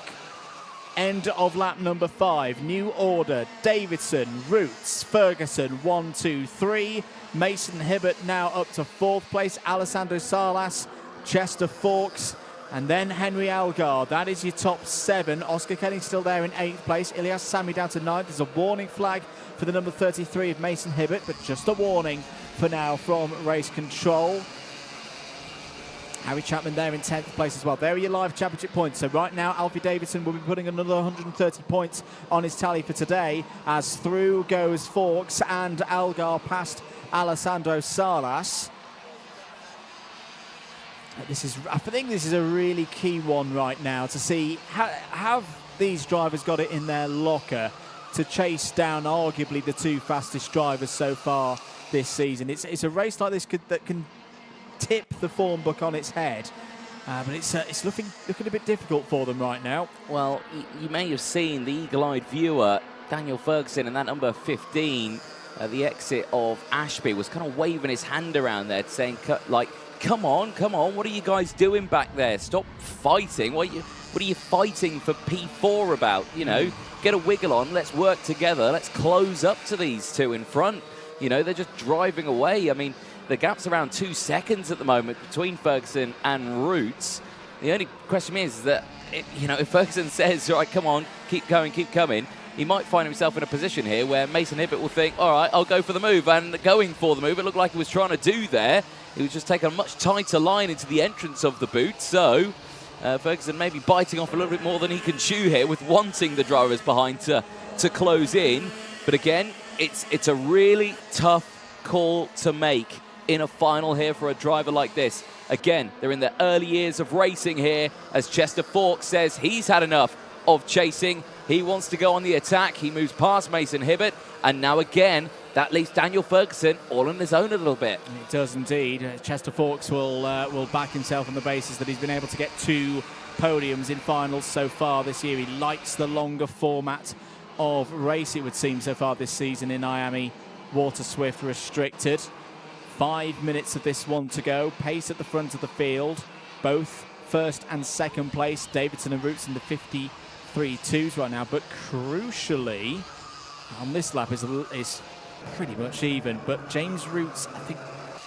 End of lap number 5. New order: Davidson, Roots, Ferguson, 1, 2, 3. Mason Hibbert now up to 4th place. Alessandro Salas, Chester Fawkes, and then Henry Algar. That is your top 7. Oscar Kenny still there in 8th place. Ilyas Sami down to 9th. There's a warning flag for the number 33 of Mason Hibbert, but just a warning for now from race control. Harry Chapman there in 10th place as well. There are your live championship points. So right now, Alfie Davidson will be putting another 130 points on his tally for today, as through goes Fawkes and Algar past Alessandro Salas. I think this is a really key one right now to see have these drivers got it in their locker to chase down arguably the 2 fastest drivers so far this season. It's a race like this that can tip the form book on its head, but it's looking a bit difficult for them right now. Well, you may have seen the eagle-eyed viewer, Daniel Ferguson, and that number 15 at the exit of Ashby was kind of waving his hand around there, saying, like, come on, what are you guys doing back there? Stop fighting. What are you fighting for P4 about? You know, get a wiggle on. Let's work together. Let's close up to these 2 in front. You know, they're just driving away. I mean, the gap's around 2 seconds at the moment between Ferguson and Roots. The only question is that, if Ferguson says, all right, come on, keep coming, he might find himself in a position here where Mason Hibbert will think, all right, I'll go for the move. And going for the move, it looked like he was trying to do there. He was just taking a much tighter line into the entrance of the boot. So Ferguson may be biting off a little bit more than he can chew here, with wanting the drivers behind to close in. But again, it's a really tough call to make in a final here for a driver like this. Again, they're in the early years of racing here, as Chester Fawkes says he's had enough of chasing. He wants to go on the attack. He moves past Mason Hibbert, and now again, that leaves Daniel Ferguson all on his own a little bit. It does indeed. Chester Fawkes will back himself on the basis that he's been able to get 2 podiums in finals so far this year. He likes the longer format of race, it would seem, so far this season in IAME Water Swift Restricted. 5 minutes of this one to go. Pace at the front of the field. Both 1st and 2nd place. Davidson and Roots in the 53.2s right now. But crucially, on this lap is pretty much even. But James Roots, I think,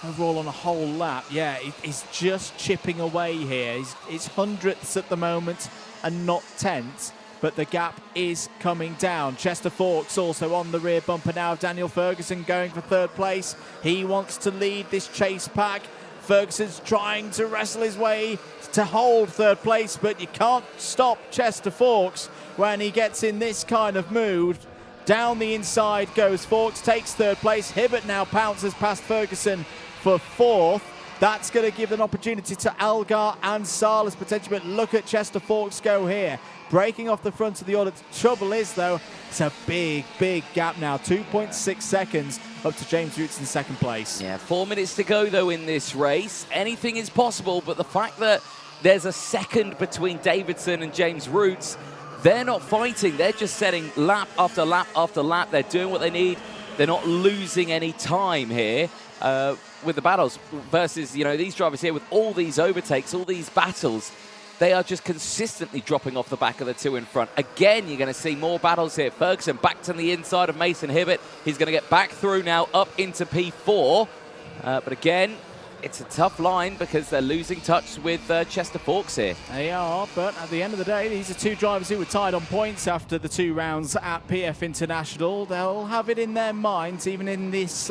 overall on a whole lap, he's just chipping away here. He's hundredths at the moment and not tenths. But the gap is coming down. Chester Fawkes also on the rear bumper now of Daniel Ferguson, going for 3rd place. He wants to lead this chase pack. Ferguson's trying to wrestle his way to hold 3rd place, but you can't stop Chester Fawkes when he gets in this kind of mood. Down the inside goes Fawkes, takes 3rd place. Hibbert now pounces past Ferguson for 4th. That's going to give an opportunity to Algar and Salas potentially, but look at Chester Fawkes go here. Breaking off the front of the order. The trouble is, though, it's a big gap now. 2.6 seconds up to James Roots in 2nd place. Yeah, 4 minutes to go, though, in this race. Anything is possible, but the fact that there's a second between Davidson and James Roots, they're not fighting. They're just setting lap after lap after lap. They're doing what they need. They're not losing any time here with the battles versus, these drivers here with all these overtakes, all these battles. They are just consistently dropping off the back of the 2 in front. Again, you're going to see more battles here. Ferguson back to the inside of Mason Hibbert. He's going to get back through now up into P4. But again, it's a tough line because they're losing touch with Chester Fawkes here. They are, but at the end of the day, these are 2 drivers who were tied on points after the 2 rounds at PF International. They'll have it in their minds, even in this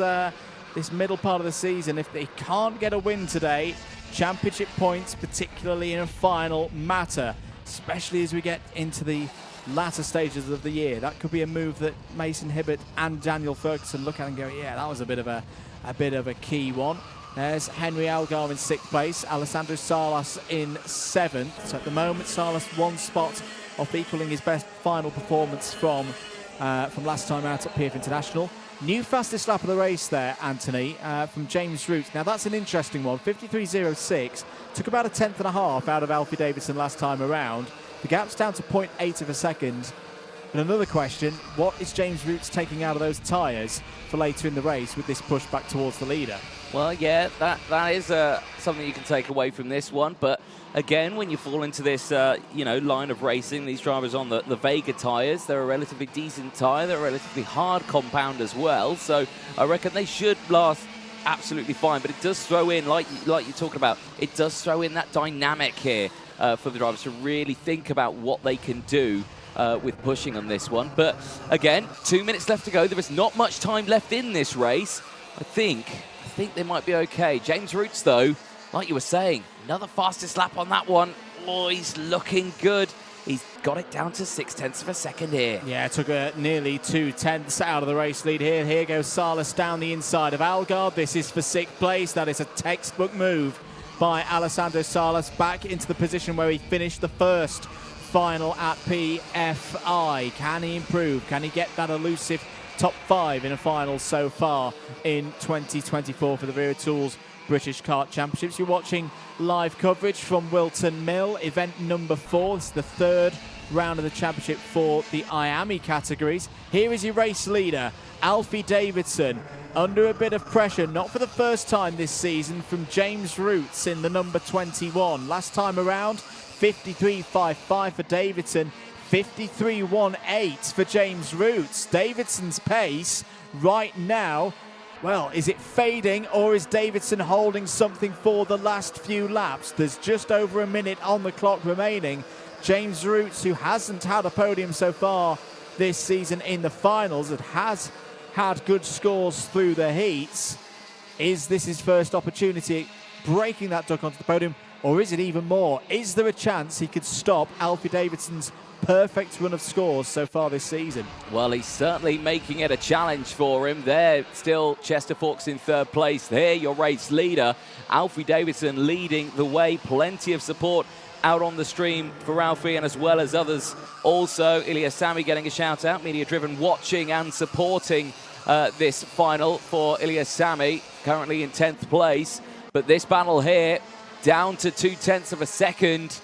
middle part of the season. If they can't get a win today, championship points, particularly in a final, matter, especially as we get into the latter stages of the year. That could be a move that Mason Hibbert and Daniel Ferguson look at and go, yeah, that was a bit of a key one. There's Henry Algar in 6th place, Alessandro Salas in 7th. So at the moment, Salas 1 spot off equaling his best final performance from last time out at PF International. New fastest lap of the race there, Anthony, from James Roots. Now that's an interesting one. 53.06. Took about a tenth and a half out of Alfie Davidson last time around. The gap's down to 0.8 of a second. And another question, what is James Roots taking out of those tyres for later in the race with this push back towards the leader? Well, yeah, that is something you can take away from this one. But again, when you fall into this, line of racing, these drivers on the Vega tyres, they're a relatively decent tyre. They're a relatively hard compound as well. So I reckon they should last absolutely fine. But it does throw in, like you're talking about, it does throw in that dynamic here for the drivers to really think about what they can do with pushing on this one. But again, 2 minutes left to go. There is not much time left in this race. I think they might be okay. James Roots, though, like you were saying, another fastest lap on that one. Oh, he's looking good. He's got it down to 0.6 of a second here. Yeah, took nearly 2 tenths out of the race lead here. Here goes Salas down the inside of Algarve. This is for 6th place. That is a textbook move by Alessandro Salas back into the position where he finished the first final at PFI. Can he improve? Can he get that elusive top 5 in a final so far in 2024 for the Wera Tools British Kart Championships? You're watching live coverage from Whilton Mill, event number 4. This is the 3rd round of the championship for the IAME categories. Here is your race leader, Alfie Davidson, under a bit of pressure, not for the first time this season, from James Roots in the number 21. Last time around, 53.55 for Davidson, 53.18 for James Roots. Davidson's pace right now, well, is it fading or is Davidson holding something for the last few laps? There's just over a minute on the clock remaining. James Roots, who hasn't had a podium so far this season in the finals, and has had good scores through the heats. Is this his first opportunity breaking that duck onto the podium, or is it even more? Is there a chance he could stop Alfie Davidson's perfect run of scores so far this season? Well, he's certainly making it a challenge for him. There, still Chester Fawkes in 3rd place. There, your race leader, Alfie Davidson, leading the way. Plenty of support out on the stream for Alfie, and as well as others also. Ilya Sami getting a shout out, media driven, watching and supporting this final for Ilya Sami, currently in 10th place. But this battle here, down to 0.2 of a second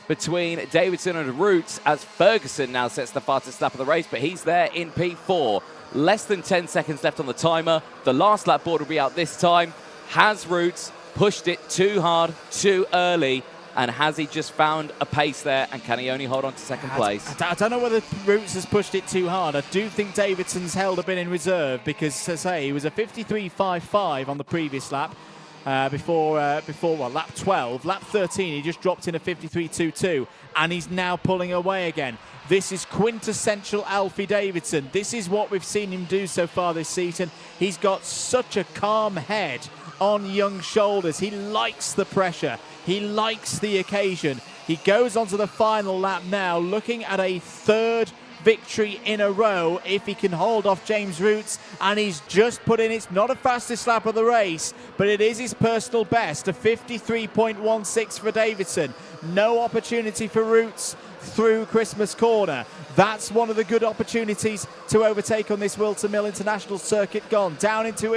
between Davidson and Roots, as Ferguson now sets the fastest lap of the race, but he's there in P4. Less than 10 seconds left on the timer. The last lap board will be out this time. Has Roots pushed it too hard, too early? And has he just found a pace there, and can he only hold on to 2nd place? I don't know whether Roots has pushed it too hard. I do think Davidson's held a bit in reserve because, as I say, he was a 53.55 on the previous lap. Before lap 12. Lap 13, he just dropped in a 53.22, and he's now pulling away again. This is quintessential Alfie Davidson. This is what we've seen him do so far this season. He's got such a calm head on young shoulders. He likes the pressure. He likes the occasion. He goes onto the final lap now, looking at a 3rd victory in a row if he can hold off James Roots, and he's just put in, it's not a fastest lap of the race, but it is his personal best, a 53.16 for Davidson. No opportunity for Roots through Christmas Corner. That's one of the good opportunities to overtake on this Whilton Mill International Circuit gone. Down into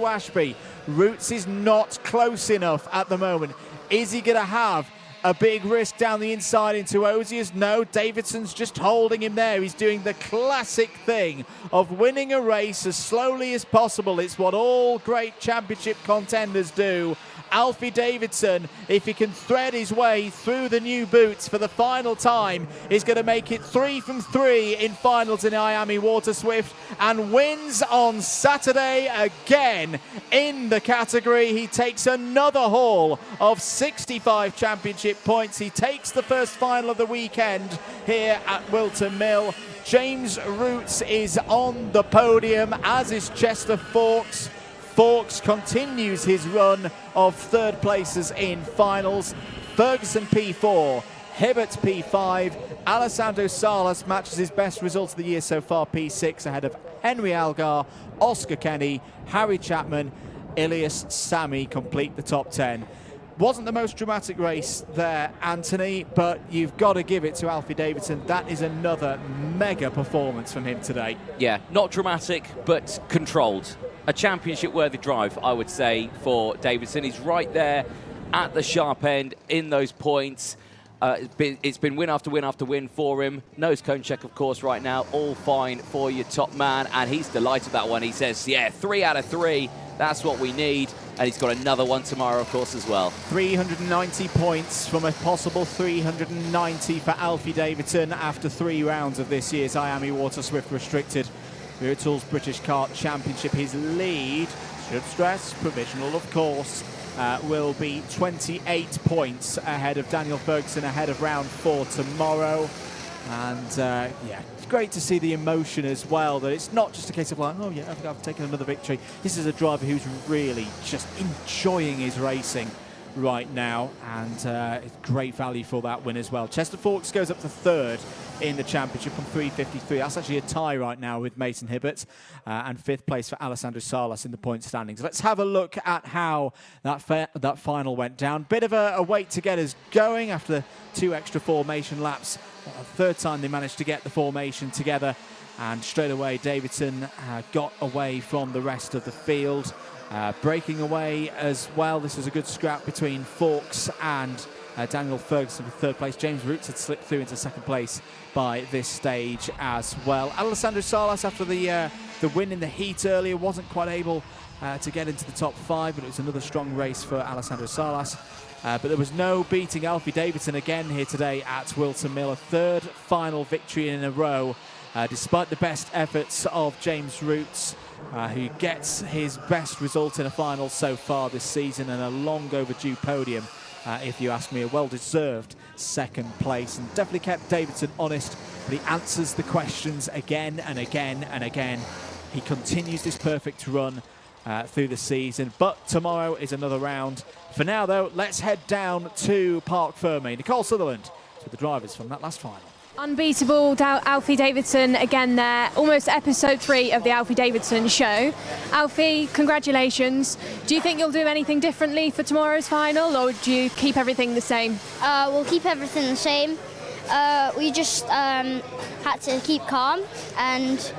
Ashby. Roots is not close enough at the moment. Is he going to have a big risk down the inside into Ozias? No, Davidson's just holding him there. He's doing the classic thing of winning a race as slowly as possible. It's what all great championship contenders do. Alfie Davidson, if he can thread his way through the new boots for the final time, is going to make it 3 from 3 in finals in IAME Water Swift, and wins on Saturday again in the category. He takes another haul of 65 championship points. He takes the first final of the weekend here at Whilton Mill. James Roots is on the podium, as is Chester Fawkes. Fawkes continues his run of 3rd places in finals. Ferguson P4, Hibbert P5, Alessandro Salas matches his best result of the year so far, P6, ahead of Henry Algar, Oscar Kenny, Harry Chapman, Ilias Sami complete the top 10. Wasn't the most dramatic race there, Anthony, but you've got to give it to Alfie Davidson. That is another mega performance from him today. Yeah, not dramatic, but controlled. A championship-worthy drive, I would say, for Davidson. He's right there at the sharp end in those points. It's been win after win after win for him. Nose cone check, of course, right now. All fine for your top man, and he's delighted with that one. He says, yeah, 3 out of 3. That's what we need. And he's got another one tomorrow, of course, as well. 390 points from a possible 390 for Alfie Davidson after 3 rounds of this year's IAME Water Swift Restricted Wera Tools British Kart Championship. His lead, should stress, provisional of course, will be 28 points ahead of Daniel Ferguson, ahead of round 4 tomorrow. And yeah, it's great to see the emotion as well, that it's not just a case of like, oh yeah, I've taken another victory. This is a driver who's really just enjoying his racing right now, and it's great value for that win as well. Chester Forks goes up to 3rd in the championship from 353. That's actually a tie right now with Mason Hibbert, and 5th place for Alessandro Salas in the point standings. Let's have a look at how that final went down. Bit of a wait to get us going after 2 extra formation laps. 3rd time they managed to get the formation together, and straight away Davidson got away from the rest of the field. Breaking away as well. This was a good scrap between Forks and Daniel Ferguson for 3rd place. James Roots had slipped through into 2nd place by this stage as well. Alessandro Salas, after the win in the heat earlier, wasn't quite able to get into the top 5, but it was another strong race for Alessandro Salas. But there was no beating Alfie Davidson again here today at Whilton Mill. A 3rd final victory in a row, despite the best efforts of James Roots, who gets his best result in a final so far this season, and a long overdue podium, if you ask me. A well-deserved 2nd place, and definitely kept Davidson honest, but he answers the questions again and again and again. He continues this perfect run through the season, but tomorrow is another round. For now, though, let's head down to Parc Ferme. Nicole Sutherland with the drivers from that last final. Unbeatable Alfie Davidson again there, almost episode 3 of the Alfie Davidson show. Alfie, congratulations. Do you think you'll do anything differently for tomorrow's final, or do you keep everything the same? We'll keep everything the same. We just had to keep calm, and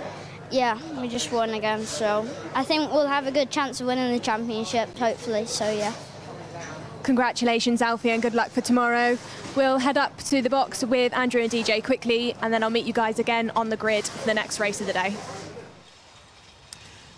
yeah, we just won again. So I think we'll have a good chance of winning the championship, hopefully. So yeah. Congratulations, Alfie, and good luck for tomorrow. We'll head up to the box with Andrew and DJ quickly, and then I'll meet you guys again on the grid for the next race of the day.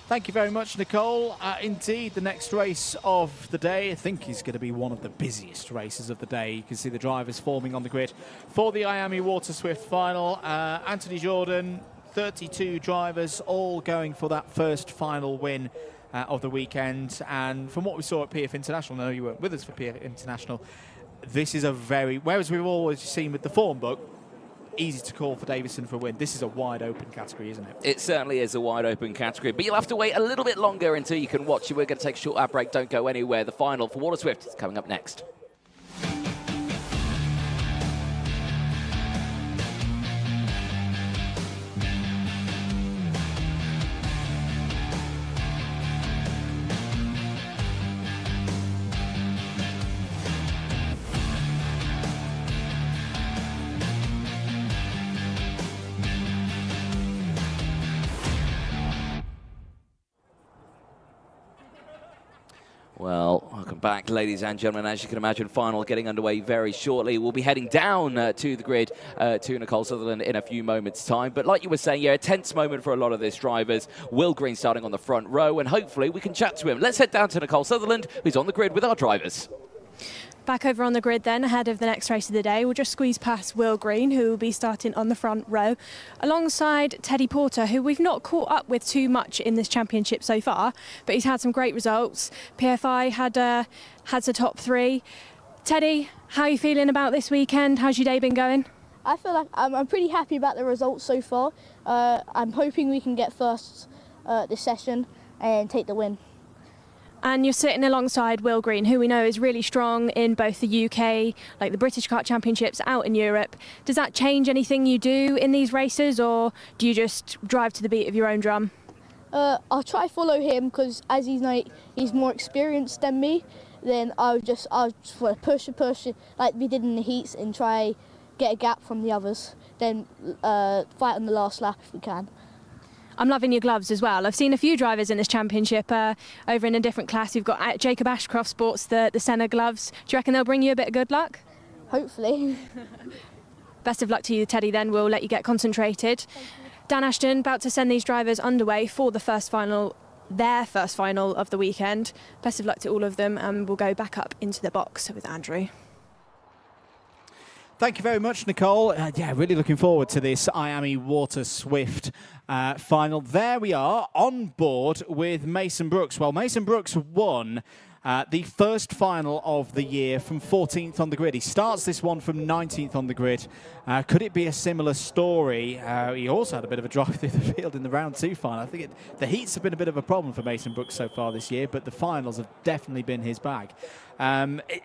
Thank you very much, Nicole. Indeed, the next race of the day, I think, is going to be one of the busiest races of the day. You can see the drivers forming on the grid for the IAME Water Swift final. Anthony Jordan, 32 drivers, all going for that first final win of the weekend. And from what we saw at PF International, I know you weren't with us for PF International, this is a very, whereas we've always seen with the form book, easy to call for Davidson for a win. This is a wide open category, isn't it? It certainly is a wide open category, but you'll have to wait a little bit longer until you can watch it. We're going to take a short ad break. Don't go anywhere. The final for Water Swift is coming up next. Well, welcome back, ladies and gentlemen. As you can imagine, final getting underway very shortly. We'll be heading down to the grid to Nicole Sutherland in a few moments' time. But like you were saying, yeah, a tense moment for a lot of these drivers. Will Green starting on the front row, and hopefully we can chat to him. Let's head down to Nicole Sutherland, who's on the grid with our drivers. Back over on the grid then, ahead of the next race of the day. We'll just squeeze past Will Green, who will be starting on the front row, alongside Teddy Porter, who we've not caught up with too much in this championship so far, but he's had some great results. PFI had a top 3. Teddy, how are you feeling about this weekend? How's your day been going? I feel like I'm pretty happy about the results so far. I'm hoping we can get first this session and take the win. And you're sitting alongside Will Green, who we know is really strong in both the UK, like the British Kart Championships out in Europe. Does that change anything you do in these races, or do you just drive to the beat of your own drum? I'll try follow him because as he's more experienced than me, then I'll just want to push like we did in the heats and try get a gap from the others. Then fight on the last lap if we can. I'm loving your gloves as well. I've seen a few drivers in this championship over in a different class. You've got Jacob Ashcroft sports the Senna gloves. Do you reckon they'll bring you a bit of good luck? Hopefully. Best of luck to you, Teddy, then. We'll let you get concentrated. Dan Ashton about to send these drivers underway for the first final, their first final of the weekend. Best of luck to all of them, and we'll go back up into the box with Andrew. Thank you very much, Nicole. Yeah, really looking forward to this IAME Water Swift final. There we are on board with Mason Brooks. Well, Mason Brooks won the first final of the year from 14th on the grid. He starts this one from 19th on the grid. Could it be a similar story? He also had a bit of a drive through the field in the round 2 final. I think the heats have been a bit of a problem for Mason Brooks so far this year, but the finals have definitely been his bag.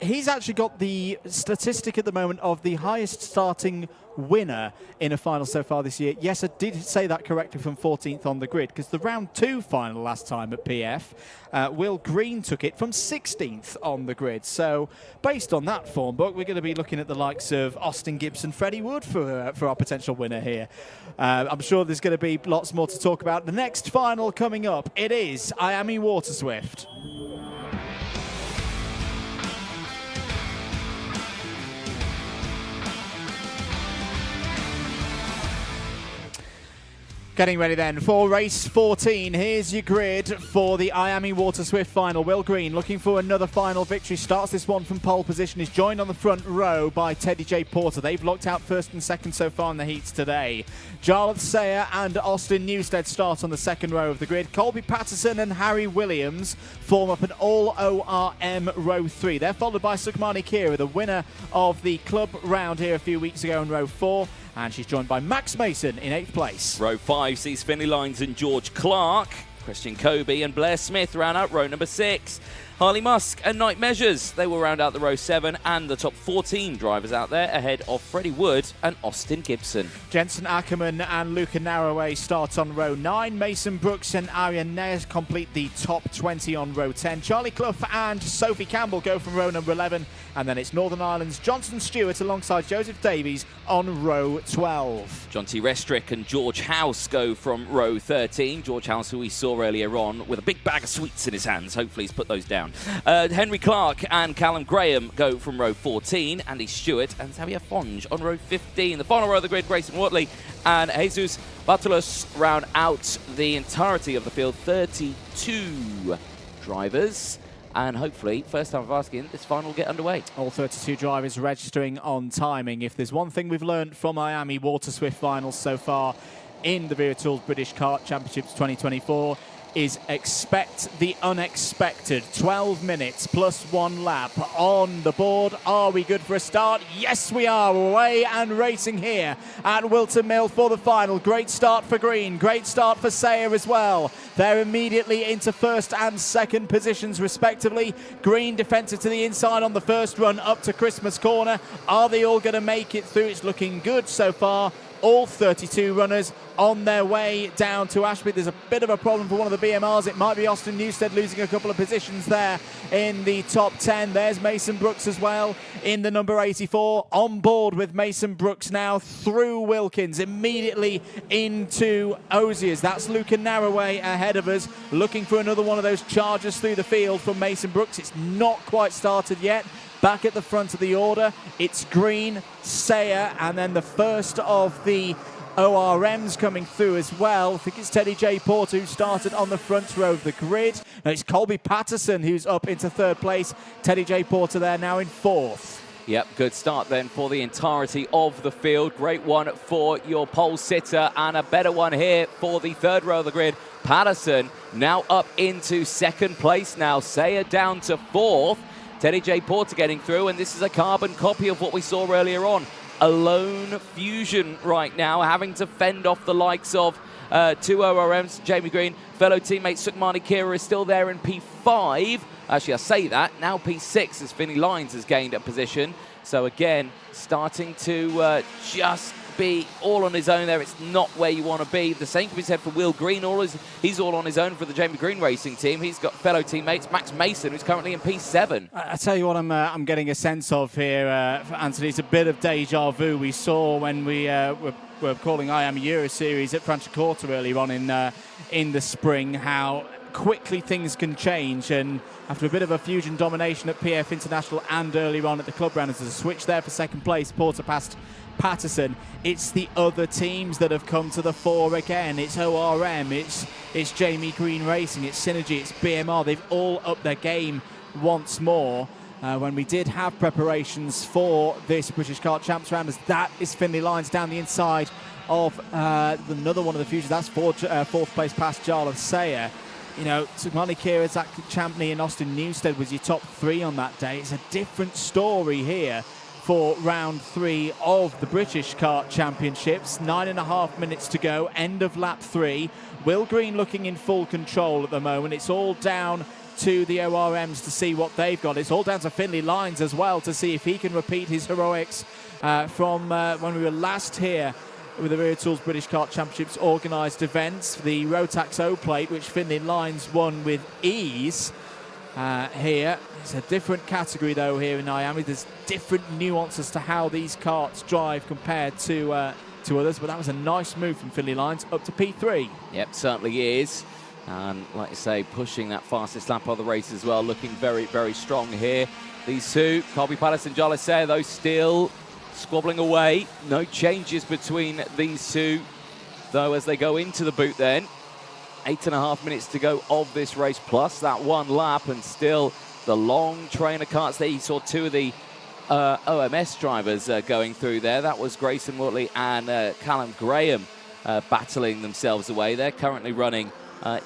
He's actually got the statistic at the moment of the highest starting winner in a final so far this year. Yes, I did say that correctly, from 14th on the grid, because the round 2 final last time at PF, Will Green took it from 16th on the grid. So based on that form book, we're going to be looking at the likes of Austin Gibson, Freddie Wood for our potential winner here. I'm sure there's going to be lots more to talk about. The next final coming up, it is IAME Water Swift. Getting ready then for race 14. Here's your grid for the IAME Water Swift final. Will Green looking for another final victory. Starts this one from pole position. He's joined on the front row by Teddy J. Porter. They've locked out first and second so far in the heats today. Jarlath Sayer and Austin Newstead start on the second row of the grid. Colby Patterson and Harry Williams form up an all-ORM row 3. They're followed by Sukhmani Kira, the winner of the club round here a few weeks ago in row 4. And she's joined by Max Mason in 8th place. Row 5 sees Finley Lyons and George Clark. Christian Kobe and Blair Smith round out row number 6. Harley Musk and Knight Measures, they will round out the row 7 and the top 14 drivers out there ahead of Freddie Wood and Austin Gibson. Jensen Ackerman and Luca Narroway start on row 9. Mason Brooks and Arian Nez complete the top 20 on row 10. Charlie Clough and Sophie Campbell go from row number 11. And then it's Northern Ireland's Johnson Stewart alongside Joseph Davies on row 12. John T. Restrick and George House go from row 13. George House, who we saw earlier on, with a big bag of sweets in his hands. Hopefully he's put those down. Henry Clark and Callum Graham go from row 14. Andy Stewart and Xavier Fonge on row 15. The final row of the grid, Grayson Watley and Jesus Bartolos round out the entirety of the field. 32 drivers. And hopefully, first time of asking, this final will get underway. All 32 drivers registering on timing. If there's one thing we've learned from IAME Water Swift finals so far in the Wera Tools British Kart Championships 2024, is expect the unexpected. 12 minutes plus 1 lap on the board. Are we good for a start? Yes, we are. Away and racing here at Whilton Mill for the final. Great start for Green. Great start for Sayer as well. They're immediately into first and second positions respectively. Green defensive to the inside on the first run up to Christmas Corner. Are they all going to make it through? It's looking good so far. All 32 runners on their way down to Ashby. There's a bit of a problem for one of the BMRs. It might be Austin Newstead losing a couple of positions there in the top 10. There's Mason Brooks as well in the number 84. On board with Mason Brooks now through Wilkins, immediately into Oziers. That's Luca Narroway ahead of us, looking for another one of those charges through the field from Mason Brooks. It's not quite started yet. Back at the front of the order, it's Green, Sayer, and then the first of the ORMs coming through as well. I think it's Teddy J. Porter who started on the front row of the grid. Now it's Colby Patterson who's up into 3rd place. Teddy J. Porter there now in 4th. Yep, good start then for the entirety of the field. Great one for your pole sitter, and a better one here for the 3rd row of the grid. Patterson now up into 2nd place now. Sayer down to 4th. Teddy J. Porter getting through, and this is a carbon copy of what we saw earlier on. A lone fusion right now, having to fend off the likes of 2 ORMs. Jamie Green, fellow teammate Sukhmani Kira is still there in P5. Actually, I say that. Now P6 as Finley Lyons has gained a position. So again, starting to just be all on his own there. It's not where you want to be. The same can be said for Will Green. He's all on his own for the Jamie Green Racing team. He's got fellow teammates, Max Mason, who's currently in P7. I tell you what I'm getting a sense of here, Anthony. It's a bit of deja vu. We saw when we were calling IAME Euro Series at Franciacorta earlier on in the spring, how quickly things can change, and after a bit of a fusion domination at PF International and earlier on at the club round, there's a switch there for second place. Porter passed Patterson. It's the other teams that have come to the fore again. It's ORM, it's Jamie Green Racing, it's Synergy, it's BMR. They've all upped their game once more. When we did have preparations for this British Kart Champs round, as that is Finley Lyons down the inside of another one of the fusions. That's fourth place past Jarlath Sayer. You know, Sugmani Kira, Zach Champney and Austin Newstead was your top 3 on that day. It's a different story here for round 3 of the British Kart Championships. 9.5 minutes to go, end of lap 3. Will Green looking in full control at the moment. It's all down to the ORMs to see what they've got. It's all down to Finley Lyons as well to see if he can repeat his heroics from when we were last here with the Wera Tools British Kart Championships organised events. The Rotax O plate, which Finley Lyons won with ease here. It's a different category though here in IAME. There's different nuances to how these karts drive compared to others, but that was a nice move from Finley Lyons up to P3. Yep, certainly is. And like I say, pushing that fastest lap of the race as well, looking very, very strong here. These two, Colby Patterson, Jarlath Sayer, those still squabbling away. No changes between these two, though, as they go into the boot then. 8.5 minutes to go of this race, plus that one lap, and still the long train of karts there. You saw 2 of the OMS drivers going through there. That was Grayson Wortley and Callum Graham battling themselves away. They're currently running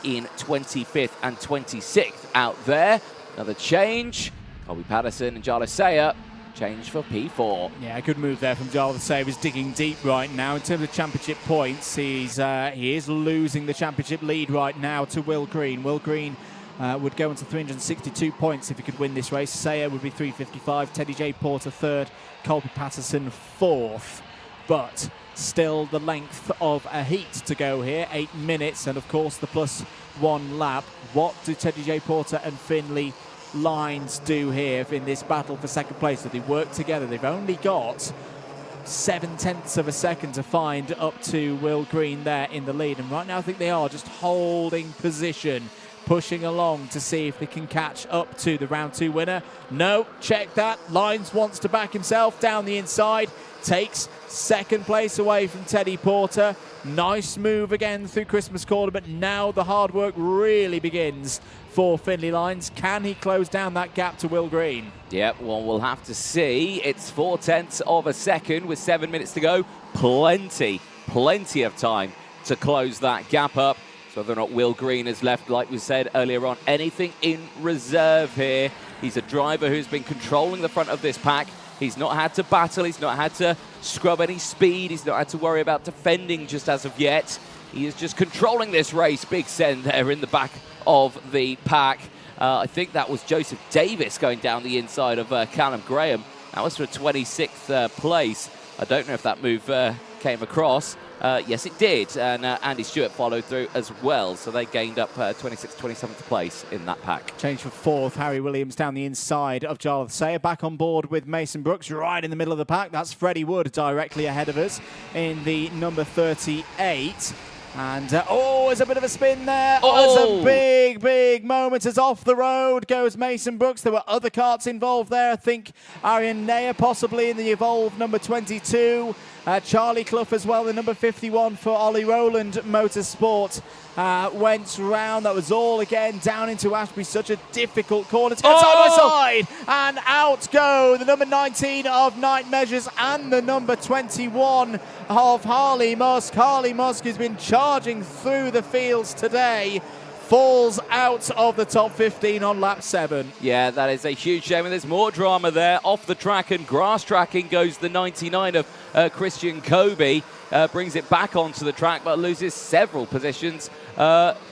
in 25th and 26th out there. Another change. Colby Patterson and Jarlath Sayer change for P4. Yeah, good move there from Jarlath Sayer. He's digging deep right now. In terms of championship points, he is losing the championship lead right now to Will Green. Will Green would go into 362 points if he could win this race. Sayer would be 355. Teddy J. Porter third. Colby Patterson fourth. But still the length of a heat to go here. 8 minutes, and of course the +1 lap. What do Teddy J. Porter and Finley Lyons do here in this battle for second place? So they work together. They've only got 0.7 of a second to find up to Will Green there in the lead, and right now I think they are just holding position, pushing along to see if they can catch up to the round 2 winner. No, check that. Lyons wants to back himself down the inside, takes second place away from Teddy Porter. Nice move again through Christmas Corner, but now the hard work really begins for Finley Lyons. Can he close down that gap to Will Green? Yep, well, we'll have to see. It's 0.4 of a second with 7 minutes to go. Plenty of time to close that gap up. So whether or not Will Green has left, like we said earlier on, anything in reserve here. He's a driver who's been controlling the front of this pack. He's not had to battle. He's not had to scrub any speed. He's not had to worry about defending just as of yet. He is just controlling this race. Big send there in the back of the pack. I think that was Joseph Davis going down the inside of Callum Graham. That was for 26th place. I don't know if that move came across. Yes, it did, and Andy Stewart followed through as well, so they gained up 26th, 27th place in that pack. Change for fourth, Harry Williams down the inside of Jarlath Sayer. Back on board with Mason Brooks right in the middle of the pack. That's Freddie Wood directly ahead of us in the number 38. And, there's a bit of a spin there. There's a big moment as off the road goes Mason Brooks. There were other karts involved there. I think Arian Neyer possibly in the Evolve number 22. Charlie Clough as well, the number 51 for Ollie Rowland Motorsport. Went round. That was all again down into Ashby. Such a difficult corner to go side by side. And out go the number 19 of Night Measures and the number 21 of Harley Musk. Harley Musk has been charging through the fields today. Falls out of the top 15 on lap 7. Yeah, that is a huge shame. And there's more drama there. Off the track and grass tracking goes the 99 of Christian Kobe. Brings it back onto the track, but loses several positions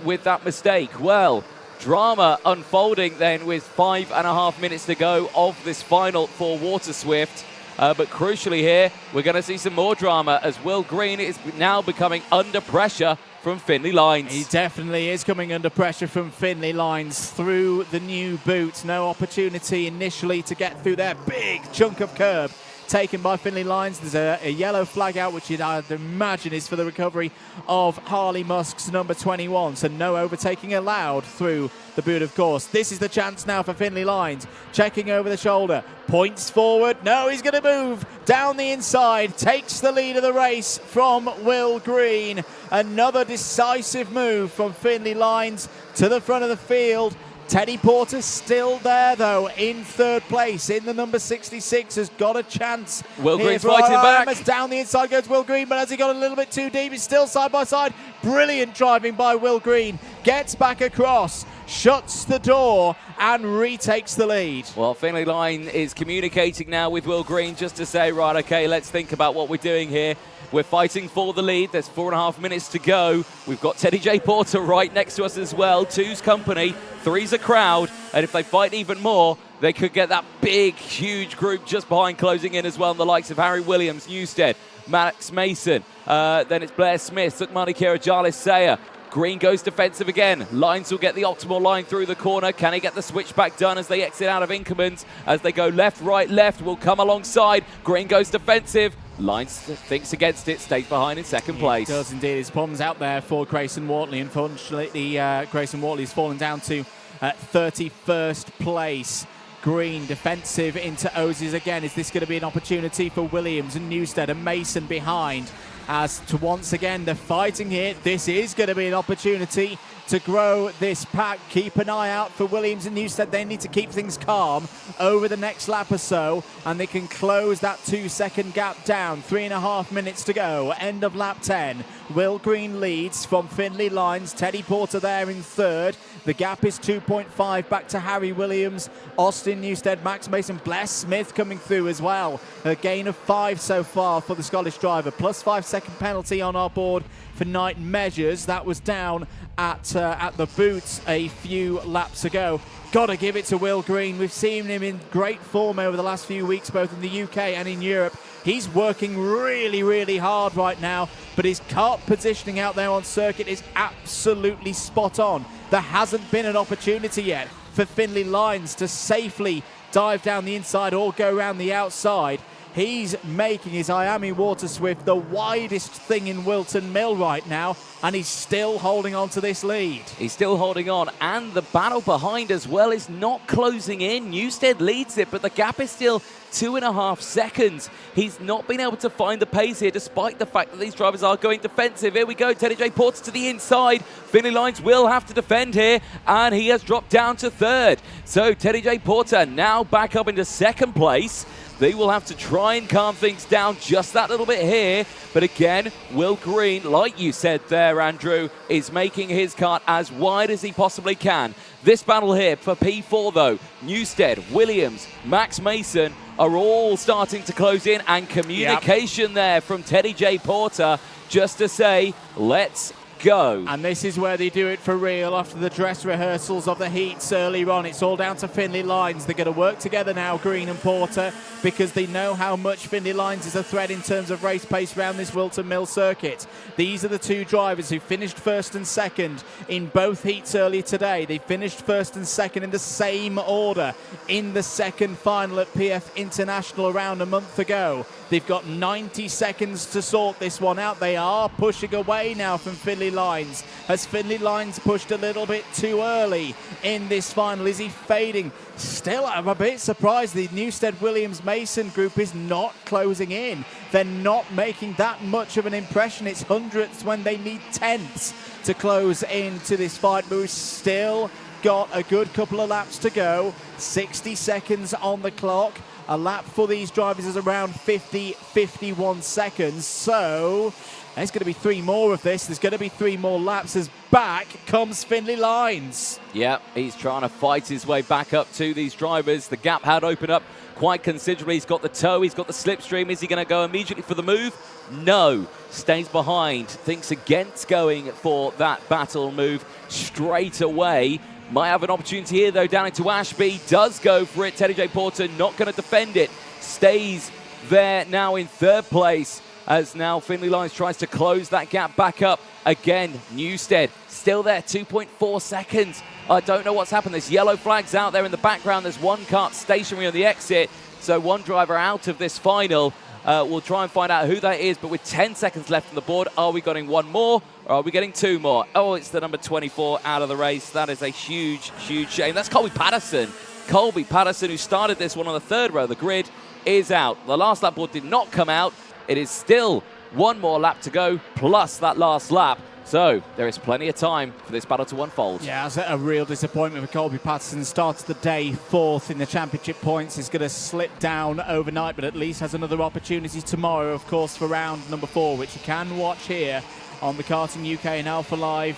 with that mistake. Well, drama unfolding then with 5.5 minutes to go of this final for Water Swift. But crucially here, we're going to see some more drama as Will Green is now becoming under pressure from Finley Lines. He definitely is coming under pressure from Finley Lines through the new boot. No opportunity initially to get through their big chunk of curb taken by Finley Lines. There's a yellow flag out, which I'd imagine is for the recovery of Harley Musk's number 21. So no overtaking allowed through the boot, of course. This is the chance now for Finley Lines. Checking over the shoulder. Points forward. No, he's going to move down the inside. Takes the lead of the race from Will Green. Another decisive move from Finley Lines to the front of the field. Teddy Porter still there, though, in third place. In the number 66, has got a chance. Will Green's fighting back. Down the inside goes Will Green, but has he got a little bit too deep? He's still side by side. Brilliant driving by Will Green. Gets back across, shuts the door, and retakes the lead. Well, Finley Line is communicating now with Will Green just to say, right, okay, let's think about what we're doing here. We're fighting for the lead. There's 4.5 minutes to go. We've got Teddy J. Porter right next to us as well. 2's company, 3's a crowd. And if they fight even more, they could get that big, huge group just behind closing in as well. And the likes of Harry Williams, Newstead, Max Mason. Then it's Blair Smith, Sukmani Kira, Jarlis Sayer. Green goes defensive again. Lines will get the optimal line through the corner. Can he get the switchback done as they exit out of Inkermans? As they go left, right, left, will come alongside. Green goes defensive. Lines thinks against it, stays behind in second place. He does indeed. His problems out there for Grayson Wortley. Unfortunately, Grayson Wortley's fallen down to 31st place. Green defensive into Ozies again. Is this going to be an opportunity for Williams and Newstead and Mason behind? As to once again, they're fighting here. This is going to be an opportunity to grow this pack. Keep an eye out for Williams and Newstead. They need to keep things calm over the next lap or so, and they can close that 2-second gap down. 3.5 minutes to go. End of lap 10. Will Green leads from Finley Lines. Teddy Porter there in third. The gap is 2.5 back to Harry Williams, Austin Newstead, Max Mason, Bless Smith coming through as well. A gain of 5 so far for the Scottish driver. Plus 5-second penalty on our board for night measures. That was down at the boots a few laps ago. Got to give it to Will Green. We've seen him in great form over the last few weeks, both in the UK and in Europe. He's working really, really hard right now, but his kart positioning out there on circuit is absolutely spot on. There hasn't been an opportunity yet for Finley Lines to safely dive down the inside or go around the outside. He's making his IAME Water Swift the widest thing in Whilton Mill right now, and he's still holding on to this lead. He's still holding on, and the battle behind as well is not closing in. Newstead leads it, but the gap is still 2.5 seconds. He's not been able to find the pace here, despite the fact that these drivers are going defensive. Here we go, Teddy J. Porter to the inside. Finley Lines will have to defend here, and he has dropped down to third. So Teddy J. Porter now back up into second place. They will have to try and calm things down just that little bit here. But again, Will Green, like you said there, Andrew, is making his kart as wide as he possibly can. This battle here for P4, though, Newstead, Williams, Max Mason are all starting to close in. And communication there from Teddy J. Porter just to say, let's go. And this is where they do it for real after the dress rehearsals of the heats earlier on. It's all down to Finley Lines. They're going to work together now, Green and Porter, because they know how much Finley Lines is a threat in terms of race pace around this Whilton Mill circuit. These are the two drivers who finished first and second in both heats earlier today. They finished first and second in the same order in the second final at PF International around a month ago. They've got 90 seconds to sort this one out. They are pushing away now from Finley Lines. Has Finley Lines pushed a little bit too early in this final? Is he fading? Still, I'm a bit surprised the Newstead Williams Mason group is not closing in. They're not making that much of an impression. It's hundredths when they need tenths to close into this fight, but we've still got a good couple of laps to go. 60 seconds on the clock. A lap for these drivers is around 51 seconds. So there's going to be 3 more of this. There's going to be 3 more laps as back comes Finley Lines. Yeah, he's trying to fight his way back up to these drivers. The gap had opened up quite considerably. He's got the toe, he's got the slipstream. Is he going to go immediately for the move? No. Stays behind. Thinks against going for that battle move straight away. Might have an opportunity here, though, down into Ashby. Does go for it. Teddy J. Porter not going to defend it. Stays there now in third place, as now Finley Lyons tries to close that gap back up. Again, Newstead still there, 2.4 seconds. I don't know what's happened. There's yellow flags out there in the background. There's one kart stationary on the exit, so one driver out of this final. We'll try and find out who that is, but with 10 seconds left on the board, are we getting one more or are we getting two more? Oh, it's the number 24 out of the race. That is a huge, huge shame. That's Colby Patterson. Colby Patterson, who started this one on the third row of the grid, is out. The last lap board did not come out. It is still one more lap to go, plus that last lap. So there is plenty of time for this battle to unfold. Yeah, it's a real disappointment for Colby Patterson. Starts the day fourth in the championship points. Is going to slip down overnight, but at least has another opportunity tomorrow, of course, for round number 4, which you can watch here on the Karting UK and Alpha Live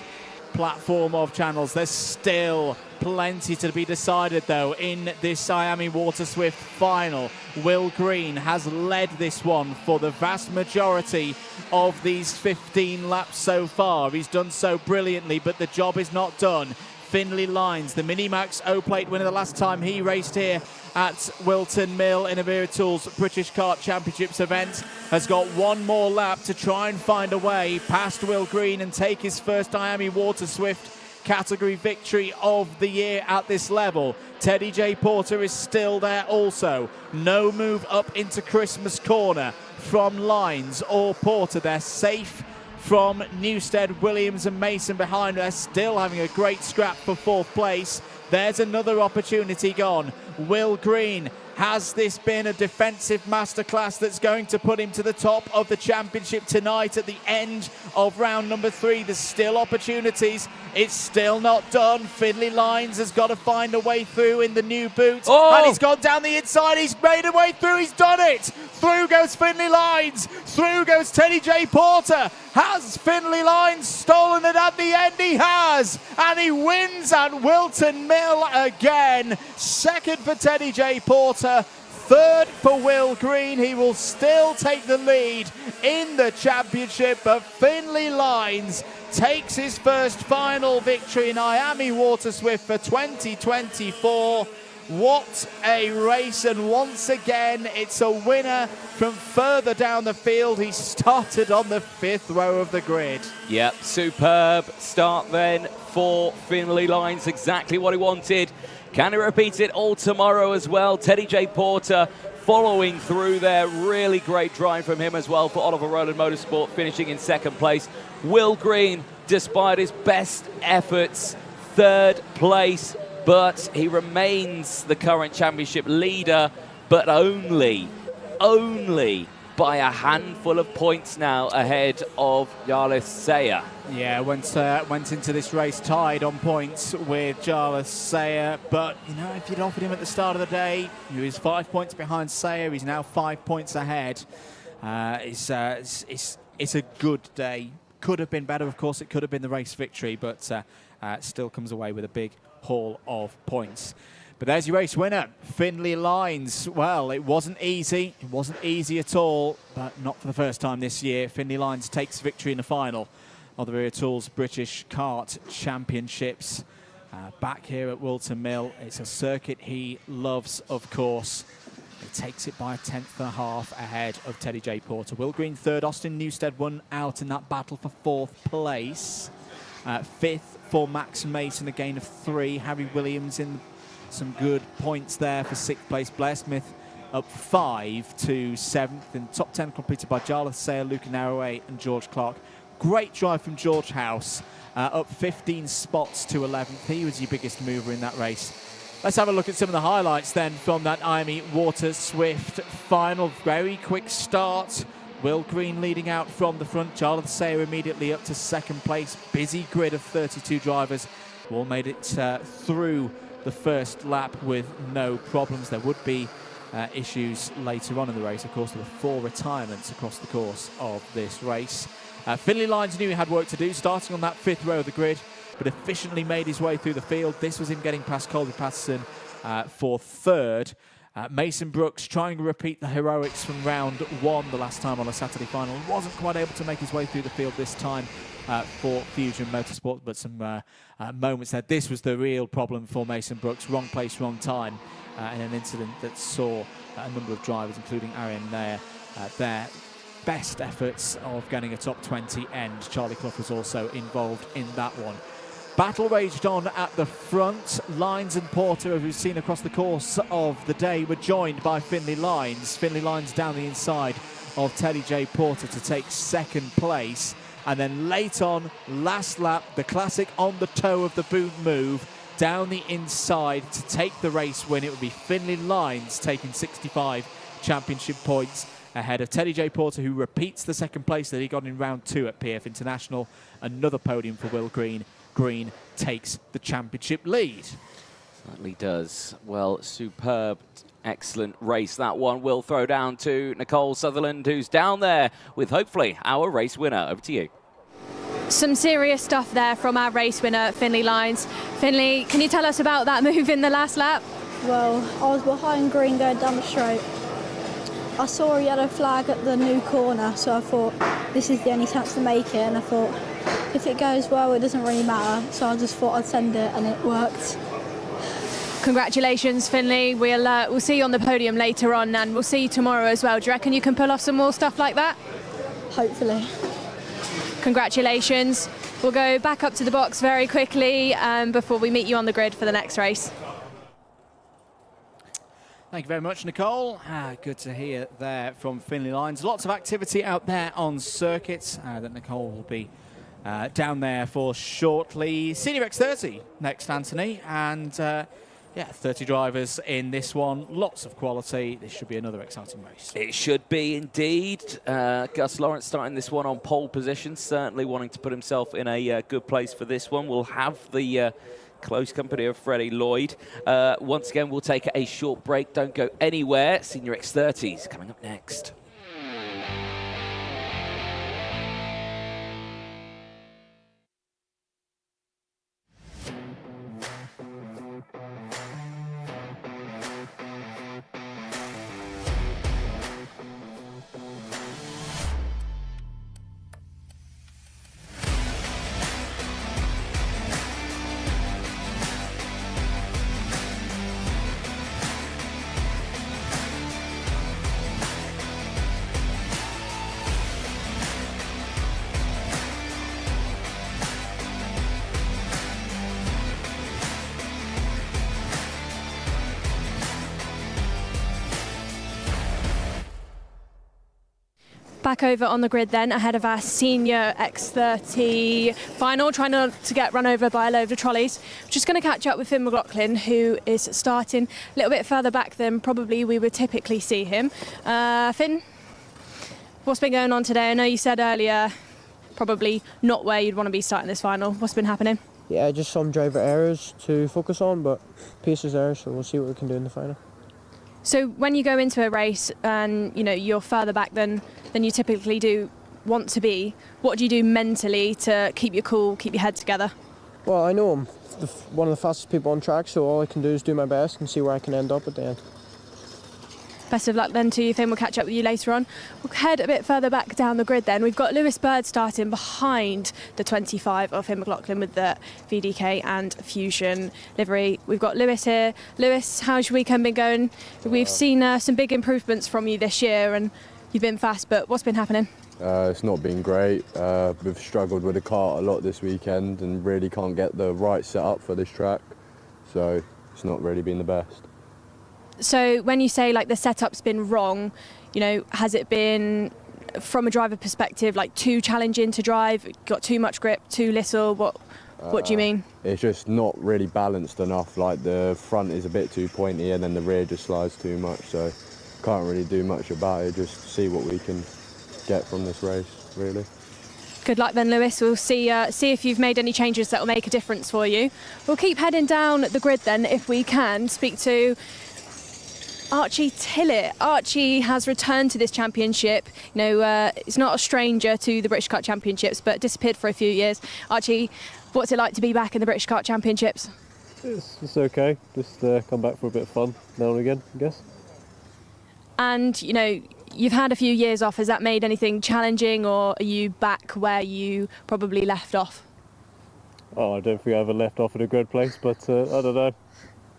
platform of channels. There's still plenty to be decided, though, in this IAME Water Swift final. Will Green has led this one for the vast majority of these 15 laps so far. He's done so brilliantly, but the job is not done. Finley Lyons, the Minimax O-Plate winner the last time he raced here at Whilton Mill in a Wera Tools British Kart Championships event, has got one more lap to try and find a way past Will Green and take his first IAME Water Swift category victory of the year at this level. Teddy J. Porter is still there also. No move up into Christmas corner from Lyons or Porter. They're safe from Newstead, Williams and Mason behind. They're still having a great scrap for fourth place. There's another opportunity gone. Will Green, has this been a defensive masterclass that's going to put him to the top of the championship tonight at the end of round number 3? There's still opportunities. It's still not done. Finley Lyons has got to find a way through in the new boot. Oh! And he's gone down the inside. He's made a way through. He's done it. Through goes Finley Lyons. Through goes Teddy J. Porter. Has Finley Lyons stolen it at the end? He has. And he wins at Whilton Mill again. Second for Teddy J. Porter. Third for Will Green. He will still take the lead in the championship, but Finley Lyons takes his first final victory in IAME Water Swift for 2024. What a race, and once again it's a winner from further down the field. He started on the 5th row of the grid. Yep, superb start then for Finley Lyons, exactly what he wanted. Can he repeat it all tomorrow as well? Teddy J. Porter following through there. Really great drive from him as well for Oliver Rowland Motorsport, finishing in second place. Will Green, despite his best efforts, third place, but he remains the current championship leader, but only by a handful of points now ahead of Jarlis Sayer. Yeah, went into this race tied on points with Jarlis Sayer, but you know, if you'd offered him at the start of the day, he was 5 points behind Sayer. He's now 5 points ahead. It's a good day. Could have been better, of course. It could have been the race victory, but still comes away with a big haul of points. But there's your race winner, Finley Lyons. Well, it wasn't easy. It wasn't easy at all, but not for the first time this year. Finley Lyons takes victory in the final of the Wera Tools British Kart Championships. Back here at Whilton Mill. It's a circuit he loves, of course. He takes it by a 10.5 ahead of Teddy J. Porter. Will Green third. Austin Newstead won out in that battle for fourth place. Fifth for Max Mason, a gain of 3. Harry Williams in some good points there for 6th place. Blair Smith up 5 to 7th. And top 10 completed by Jarlis Sayer, Luca Narroway and George Clark. Great drive from George House, up 15 spots to 11th. He was your biggest mover in that race. Let's have a look at some of the highlights then from that IAME Water Swift final. Very quick start. Will Green leading out from the front. Jarlis Sayer immediately up to 2nd place. Busy grid of 32 drivers. All made it through the first lap with no problems. There would be issues later on in the race. Of course, there were 4 retirements across the course of this race. Finley Lyons knew he had work to do, starting on that 5th row of the grid, but efficiently made his way through the field. This was him getting past Colby Patterson for 3rd. Mason Brooks trying to repeat the heroics from round 1 the last time on a Saturday final. Wasn't quite able to make his way through the field this time for Fusion Motorsport, but some moments there. This was the real problem for Mason Brooks. Wrong place, wrong time. in an incident that saw a number of drivers, including Arian there, their best efforts of getting a top 20 end. Charlie Clough was also involved in that one. Battle raged on at the front. Lines and Porter, as we've seen across the course of the day, were joined by Finlay Lines. Finlay Lines down the inside of Teddy J. Porter to take second place. And then late on, last lap, the classic on the toe of the boot move, down the inside to take the race win. It would be Finlay Lines taking 65 championship points ahead of Teddy J. Porter, who repeats the second place that he got in round 2 at PF International. Another podium for Will Green. Green takes the championship lead. Certainly does. Well, superb, excellent race that one. We'll throw down to Nicole Sutherland, who's down there with hopefully our race winner. Over to you. Some serious stuff there from our race winner, Finlay Lines. Finlay, can you tell us about that move in the last lap? Well, I was behind Green going down the straight. I saw a yellow flag at the new corner, so I thought this is the only chance to make it, and I thought if it goes well it doesn't really matter, so I just thought I'd send it, and it worked. Congratulations, Finlay. We'll see you on the podium later on, and we'll see you tomorrow as well. Do you reckon you can pull off some more stuff like that? Hopefully. Congratulations. We'll go back up to the box very quickly before we meet you on the grid for the next race. Thank you very much, Nicole. Good to hear there from Finlay Lines. Lots of activity out there on circuits that Nicole will be down there for shortly. Senior X30 next, Anthony, and yeah, 30 drivers in this one. Lots of quality. This should be another exciting race. It should be indeed. Gus Lawrence starting this one on pole position, certainly wanting to put himself in a good place for this one. We'll have the close company of Freddie Lloyd. Once again, we'll take a short break. Don't go anywhere. Senior X30s coming up next. Back over on the grid then, ahead of our senior X30 final, trying not to get run over by a load of trolleys. Just going to catch up with Finn McLaughlin, who is starting a little bit further back than probably we would typically see him. Finn, what's been going on today? I know you said earlier probably not where you'd want to be starting this final. What's been happening? Yeah, just some driver errors to focus on, but pace is there, so we'll see what we can do in the final. So when you go into a race and you're further back than you typically do want to be, what do you do mentally to keep your cool, keep your head together? Well, I know I'm one of the fastest people on track, so all I can do is do my best and see where I can end up at the end. Best of luck then to you, Finn. We'll catch up with you later on. We'll head a bit further back down the grid then. We've got Lewis Bird starting behind the 25 of Finn McLaughlin with the VDK and Fusion livery. We've got Lewis here. Lewis, how's your weekend been going? We've seen some big improvements from you this year and you've been fast, but what's been happening? It's not been great. We've struggled with the kart a lot this weekend and really can't get the right setup for this track, so it's not really been the best. So when you say like the setup's been wrong, has it been from a driver perspective like too challenging to drive, got too much grip, too little? What do you mean? It's just not really balanced enough. Like the front is a bit too pointy and then the rear just slides too much, so can't really do much about it. Just see what we can get from this race, really. Good luck then, Lewis. We'll see if you've made any changes that will make a difference for you. We'll keep heading down the grid then if we can. Speak to Archie Tillett. Archie has returned to this championship. He's not a stranger to the British Kart Championships, but disappeared for a few years. Archie, what's it like to be back in the British Kart Championships? It's okay. Just come back for a bit of fun now and again, I guess. And, you've had a few years off. Has that made anything challenging, or are you back where you probably left off? Oh, I don't think I ever left off in a good place, but I don't know.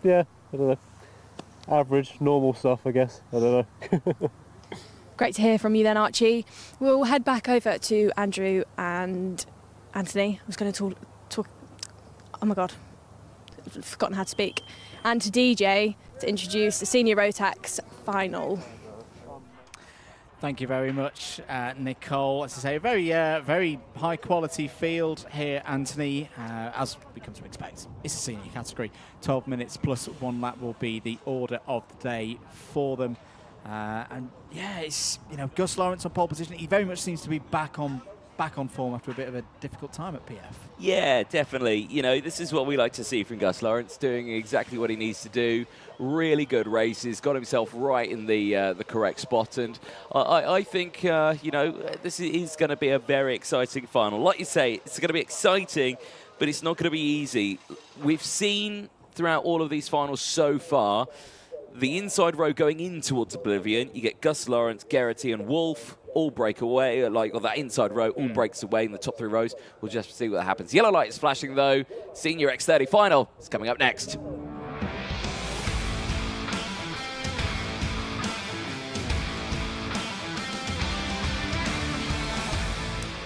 Yeah, I don't know. average, normal stuff, I guess. I don't know. Great to hear from you then, Archie. We'll head back over to Andrew and Anthony. I was going to talk. Oh my God, I've forgotten how to speak. And to DJ to introduce the Senior Rotax final. Thank you very much, Nicole. As I say, a very high-quality field here, Anthony, as we come to expect. It's a senior category. 12 minutes plus 1 lap will be the order of the day for them. And yeah, it's, you know, Gus Lawrence on pole position. He very much seems to be back on form after a bit of a difficult time at PF. Yeah, definitely. You know, this is what we like to see from Gus Lawrence, doing exactly what he needs to do. Really good races, got himself right in the correct spot, and I think you know, this is going to be a very exciting final. Like you say, it's going to be exciting, but it's not going to be easy. We've seen throughout all of these finals so far, the inside row going in towards Oblivion, you get Gus Lawrence, Geraghty and Wolf all break away, or that inside row all breaks away in the top 3 rows. We'll just see what happens. Yellow light is flashing though. Senior X30 final is coming up next.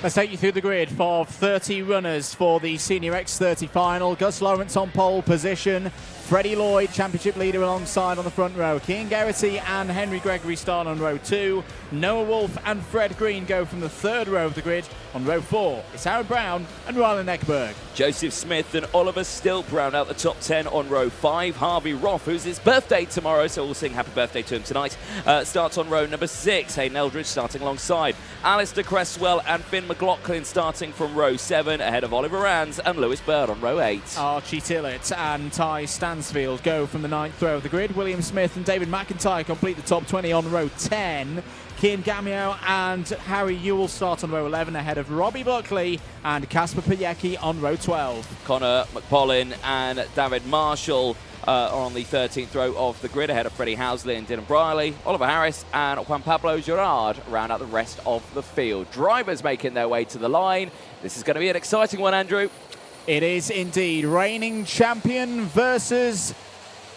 Let's take you through the grid for 30 runners for the Senior X30 final. Gus Lawrence on pole position. Freddie Lloyd, championship leader, alongside on the front row. Cian Geraghty and Henry Gregory start on row 2. Noah Wolf and Fred Green go from the 3rd row of the grid. On row 4, it's Aaron Brown and Rylan Ekberg. Joseph Smith and Oliver Stilp round out the top 10 on row 5. Harvey Roth, who's his birthday tomorrow, so we'll sing happy birthday to him tonight, starts on row number 6. Hayden Eldridge starting alongside. Alistair Cresswell and Finn McLaughlin starting from row 7, ahead of Oliver Rands and Lewis Bird on row 8. Archie Tillett and Ty Stansfield go from the 9th row of the grid. William Smith and David McIntyre complete the top 20 on row 10. Kian Gamio and Harry Ewell start on row 11, ahead of Robbie Buckley and Casper Piecki on row 12. Connor McPollin and David Marshall are on the 13th row of the grid, ahead of Freddie Housley and Dylan Briley. Oliver Harris and Juan Pablo Gerard round out the rest of the field. Drivers making their way to the line. This is going to be an exciting one, Andrew. It is indeed. Reigning champion versus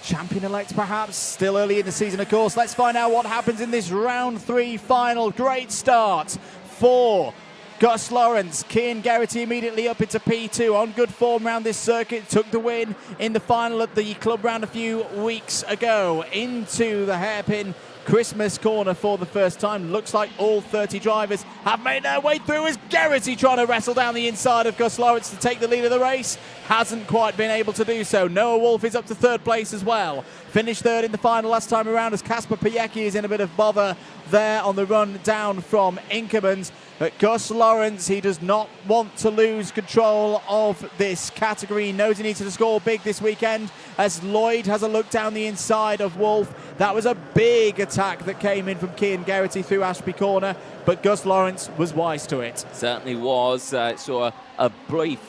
champion-elect, perhaps. Still early in the season, of course. Let's find out what happens in this round 3 final. Great start for Gus Lawrence. Cian Geraghty immediately up into P2, on good form around this circuit. Took the win in the final at the club round a few weeks ago. Into the hairpin Christmas corner for the first time. Looks like all 30 drivers have made their way through, as Geraghty trying to wrestle down the inside of Gus Lawrence to take the lead of the race. Hasn't quite been able to do so. Noah Wolf is up to 3rd place as well. Finished 3rd in the final last time around, as Casper Piecki is in a bit of bother there on the run down from Inkermans. But Gus Lawrence, he does not want to lose control of this category. He knows he needs to score big this weekend, as Lloyd has a look down the inside of Wolf. That was a big attack that came in from Cian Geraghty through Ashby Corner, but Gus Lawrence was wise to it. Certainly was. Saw a brief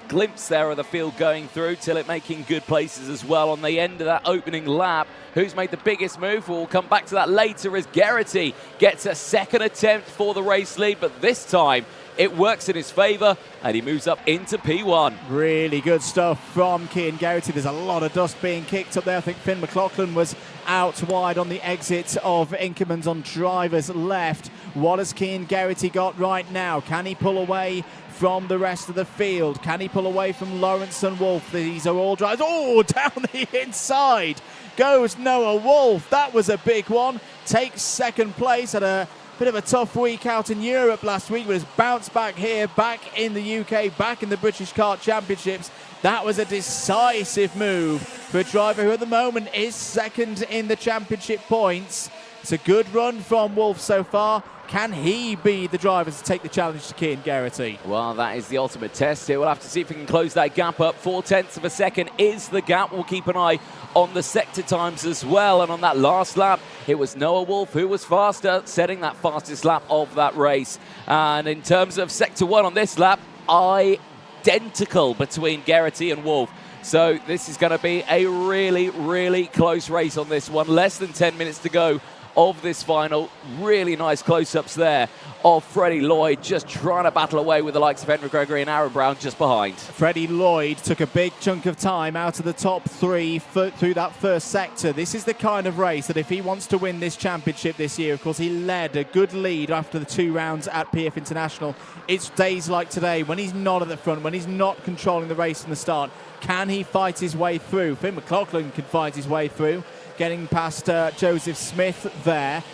glimpse there of the field going through. Tillett making good places as well on the end of that opening lap. Who's made the biggest move? We'll come back to that later, as Geraghty gets a 2nd attempt for the race lead, but this time it works in his favour and he moves up into P1. Really good stuff from Cian Geraghty. There's a lot of dust being kicked up there. I think Finn McLaughlin was out wide on the exit of Inkermans on driver's left. What has Cian Geraghty got right now? Can he pull away from the rest of the field? Can he pull away from Lawrence and Wolf? These are all drivers. Oh, down the inside goes Noah Wolf. That was a big one. Takes 2nd place. Had a bit of a tough week out in Europe last week, but has bounced back here, back in the UK, back in the British Kart Championships. That was a decisive move for a driver who at the moment is 2nd in the championship points. It's a good run from Wolf so far. Can he be the driver to take the challenge to Cian Geraghty? Well, that is the ultimate test here. We'll have to see if we can close that gap up. 0.4 of a second is the gap. We'll keep an eye on the sector times as well. And on that last lap, it was Noah Wolf who was faster, setting that fastest lap of that race. And in terms of sector 1 on this lap, identical between Geraghty and Wolf. So this is going to be a really, really close race on this one. Less than 10 minutes to go of this final. Really nice close-ups there of Freddie Lloyd, just trying to battle away with the likes of Henry Gregory and Aaron Brown just behind. Freddie Lloyd took a big chunk of time out of the top three through that first sector. This is the kind of race that if he wants to win this championship this year, of course he led a good lead after the 2 rounds at PF International. It's days like today when he's not at the front, when he's not controlling the race from the start. Can he fight his way through? Finn McLaughlin can fight his way through, getting past Joseph Smith there.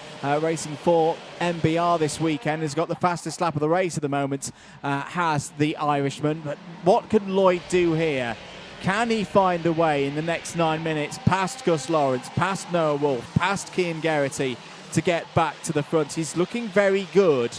Racing for MBR this weekend, has got the fastest lap of the race at the moment, has the Irishman. But what can Lloyd do here? Can he find a way in the next 9 minutes past Gus Lawrence, past Noah Wolf, past Cian Geraghty to get back to the front? He's looking very good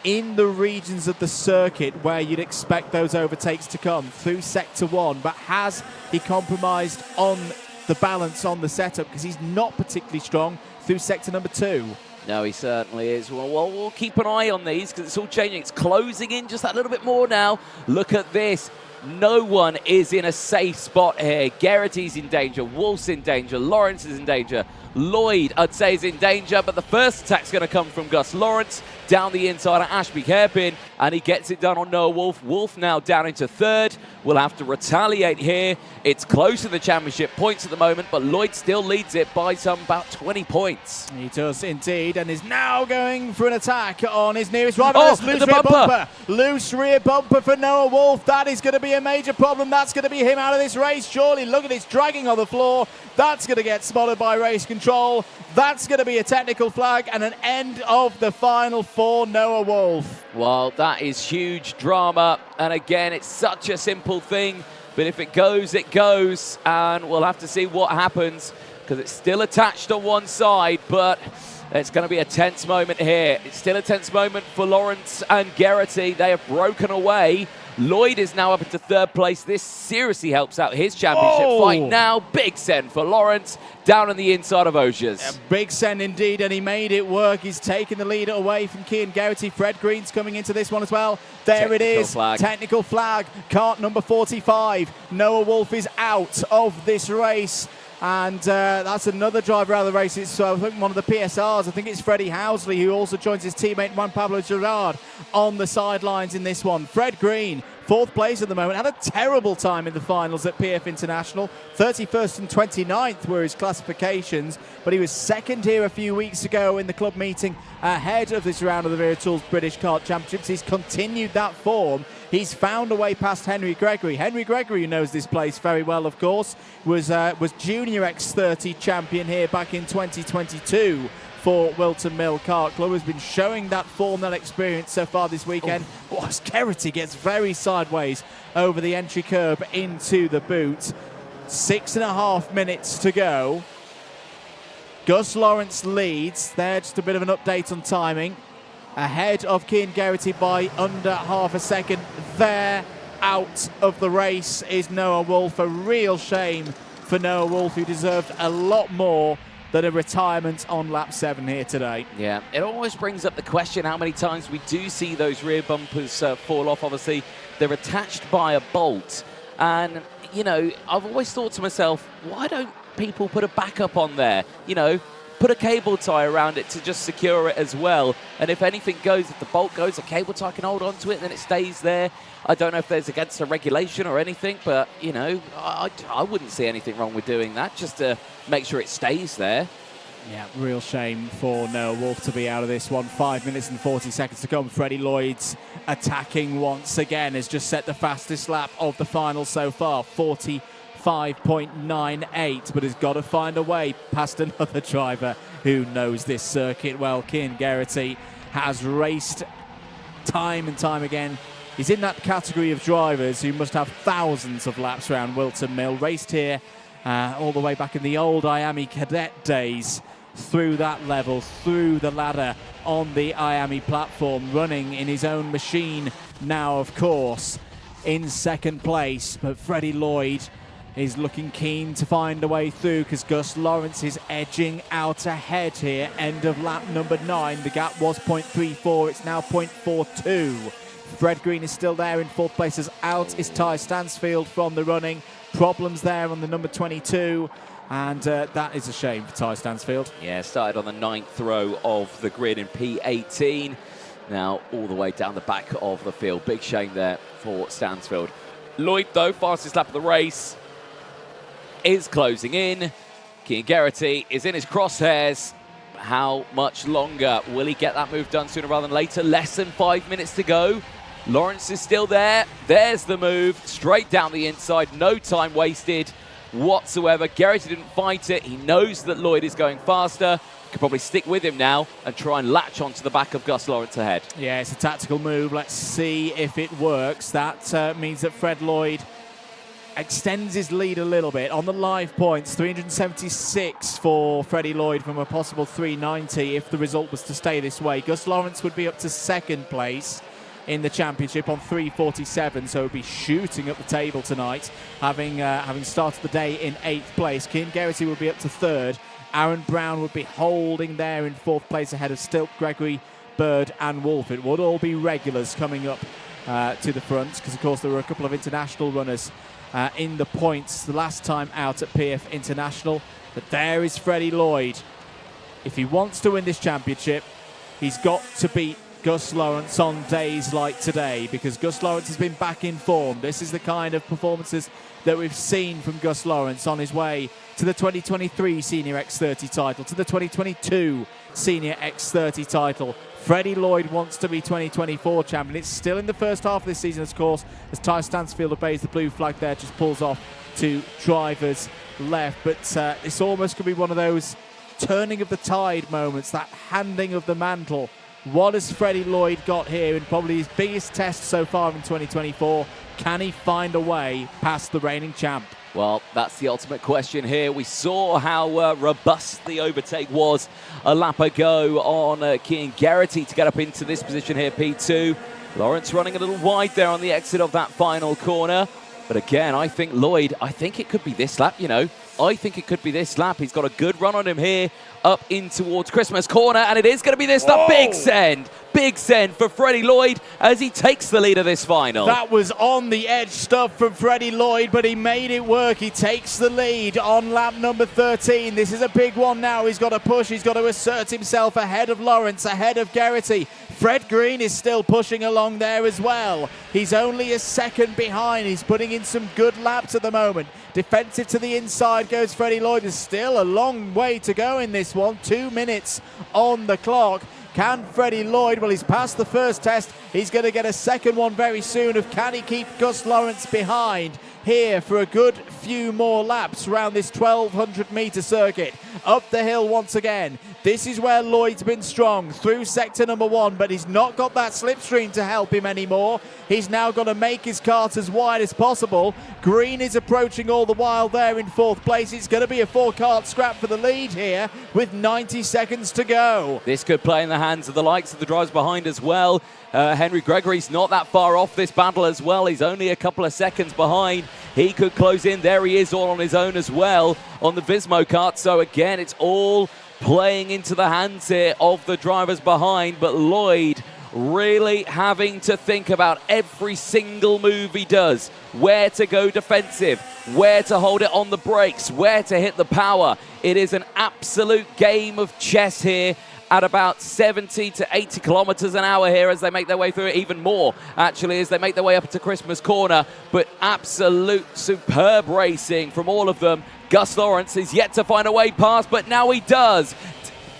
in the regions of the circuit where you'd expect those overtakes to come through Sector 1. But has he compromised on the balance on the setup? Because he's not particularly strong through sector number 2. No, he certainly is. Well, we'll keep an eye on these because it's all changing. It's closing in just that little bit more now. Look at this. No one is in a safe spot here. Geraghty's in danger. Wolf's in danger. Lawrence is in danger. Lloyd, I'd say, is in danger, but the first attack's going to come from Gus Lawrence down the inside of Ashby Hairpin, and he gets it done on Noah Wolf. Wolf now down into 3rd. We'll have to retaliate here. It's close in the championship points at the moment, but Lloyd still leads it by about 20 points. He does indeed, and is now going for an attack on his nearest rival. Oh, Loose the rear bumper. Loose rear bumper for Noah Wolf. That is going to be a major problem. That's going to be him out of this race, surely. Look at this dragging on the floor. That's going to get spotted by race control. That's going to be a technical flag and an end of the final for Noah Wolf. Well, that is huge drama. And again, it's such a simple thing. But if it goes, it goes. And we'll have to see what happens because it's still attached on one side. But it's going to be a tense moment here. It's still a tense moment for Lawrence and Geraghty. They have broken away. Lloyd is now up into 3rd place. This seriously helps out his championship fight now. Big send for Lawrence down on the inside of Osiers. A big send indeed, and he made it work. He's taken the lead away from Cian Geraghty. Fred Green's coming into this one as well. There it is. Technical flag. Kart number 45. Noah Wolf is out of this race. And that's another driver out of the race. It's I think one of the PSRs. I think it's Freddie Housley, who also joins his teammate Juan Pablo Gerard on the sidelines in this one. Fred Green, 4th place at the moment, had a terrible time in the finals at PF International. 31st and 29th were his classifications, but he was 2nd here a few weeks ago in the club meeting ahead of this round of the Wera Tools British Kart Championships. He's continued that form. He's found a way past Henry Gregory. Henry Gregory, who knows this place very well, of course, was Junior X30 champion here back in 2022 for Whilton Mill Kart Club. Has been showing that form, that experience so far this weekend. Geraghty gets very sideways over the entry curb into the boot. 6.5 minutes to go. Gus Lawrence leads. There, just a bit of an update on timing. Ahead of Cian Geraghty by under half a second. There, out of the race is Noah Wolf. A real shame for Noah Wolf, who deserved a lot more than a retirement on lap 7 here today. Yeah, it always brings up the question how many times we do see those rear bumpers fall off. Obviously, they're attached by a bolt. And, you know, I've always thought to myself, why don't people put a backup on there? You know, put a cable tie around it to just secure it as well. And if anything goes, if the bolt goes, a cable tie can hold on to it, and then it stays there. I don't know if there's against a regulation or anything, but, you know, I wouldn't see anything wrong with doing that, just to make sure it stays there. Yeah, real shame for Noah Wolf to be out of this one. 5 minutes and 40 seconds to come. Freddie Lloyd's attacking once again has just set the fastest lap of the final so far, 45.98, but has got to find a way past another driver who knows this circuit well. Cian Geraghty has raced time and time again. He's in that category of drivers who must have thousands of laps around Whilton Mill. Raced here all the way back in the old IAME Cadet days, through that level, through the ladder on the IAME platform, running in his own machine now, of course, in 2nd place. But Freddie Lloyd is looking keen to find a way through because Gus Lawrence is edging out ahead here. End of lap number 9. The gap was 0.34. It's now 0.42. Fred Green is still there in 4th place. As out is Ty Stansfield from the running. Problems there on the number 22. And that is a shame for Ty Stansfield. Yeah, started on the 9th row of the grid in P18. Now all the way down the back of the field. Big shame there for Stansfield. Lloyd, though, fastest lap of the race, is closing in. Cian Geraghty is in his crosshairs. How much longer? Will he get that move done sooner rather than later? Less than 5 minutes to go. Lawrence is still there. There's the move. Straight down the inside. No time wasted whatsoever. Geraghty didn't fight it. He knows that Lloyd is going faster. Could probably stick with him now and try and latch onto the back of Gus Lawrence ahead. Yeah, it's a tactical move. Let's see if it works. That means that Fred Lloyd extends his lead a little bit. On the live points, 376 for Freddie Lloyd from a possible 390 if the result was to stay this way. Gus Lawrence would be up to second place in the championship on 347, so he'll be shooting up the table tonight, having started the day in 8th place. Cian Geraghty will be up to third. Aaron Brown would be holding there in 4th place ahead of Stilp, Gregory, Bird and Wolf. It would all be regulars coming up to the front, because of course there were a couple of international runners in the points the last time out at PF International. But there is Freddie Lloyd. If he wants to win this championship, he's got to beat Gus Lawrence on days like today, because Gus Lawrence has been back in form. This is the kind of performances that we've seen from Gus Lawrence on his way to the 2023 Senior X30 title, to the 2022 Senior X30 title. Freddie Lloyd wants to be 2024 champion. It's still in the first half of this season, of course, as Ty Stansfield obeys the blue flag there, just pulls off to driver's left. But this almost could be one of those turning of the tide moments, that handing of the mantle. What has Freddie Lloyd got here in probably his biggest test so far in 2024? Can he find a way past the reigning champ? Well, that's the ultimate question here. We saw how robust the overtake was a lap ago on Cian Geraghty to get up into this position here, P2. Lawrence running a little wide there on the exit of that final corner. But again, I think Lloyd, I think it could be this lap, you know. I think it could be this lap. He's got a good run on him here up in towards Christmas corner, and it is going to be this lap. Big send for Freddie Lloyd as he takes the lead of this final. That was on the edge stuff from Freddie Lloyd, but he made it work. He takes the lead on lap number 13. This is a big one now. He's got to push. He's got to assert himself ahead of Lawrence, ahead of Geraghty. Fred Green is still pushing along there as well. He's only a second behind. He's putting in some good laps at the moment. Defensive to the inside goes Freddie Lloyd. There's still a long way to go in this one. 2 minutes on the clock. Can Freddie Lloyd, well, he's passed the first test. He's going to get a second one very soon. Can he keep Gus Lawrence behind here for a good few more laps around this 1,200-metre circuit? Up the hill once again. This is where Lloyd's been strong, through sector number 1, but he's not got that slipstream to help him anymore. He's now got to make his kart as wide as possible. Green is approaching all the while there in 4th place. It's going to be a 4-kart scrap for the lead here with 90 seconds to go. This could play in the hands of the likes of the drivers behind as well. Henry Gregory's not that far off this battle as well. He's only a couple of seconds behind. He could close in. There he is all on his own as well on the Vismo kart. So again, it's all playing into the hands here of the drivers behind, but Lloyd really having to think about every single move he does, where to go defensive, where to hold it on the brakes, where to hit the power. It is an absolute game of chess here at about 70 to 80 kilometers an hour here as they make their way through it, even more actually as they make their way up to Christmas corner. But absolute superb racing from all of them. Gus Lawrence is yet to find a way past, but now he does.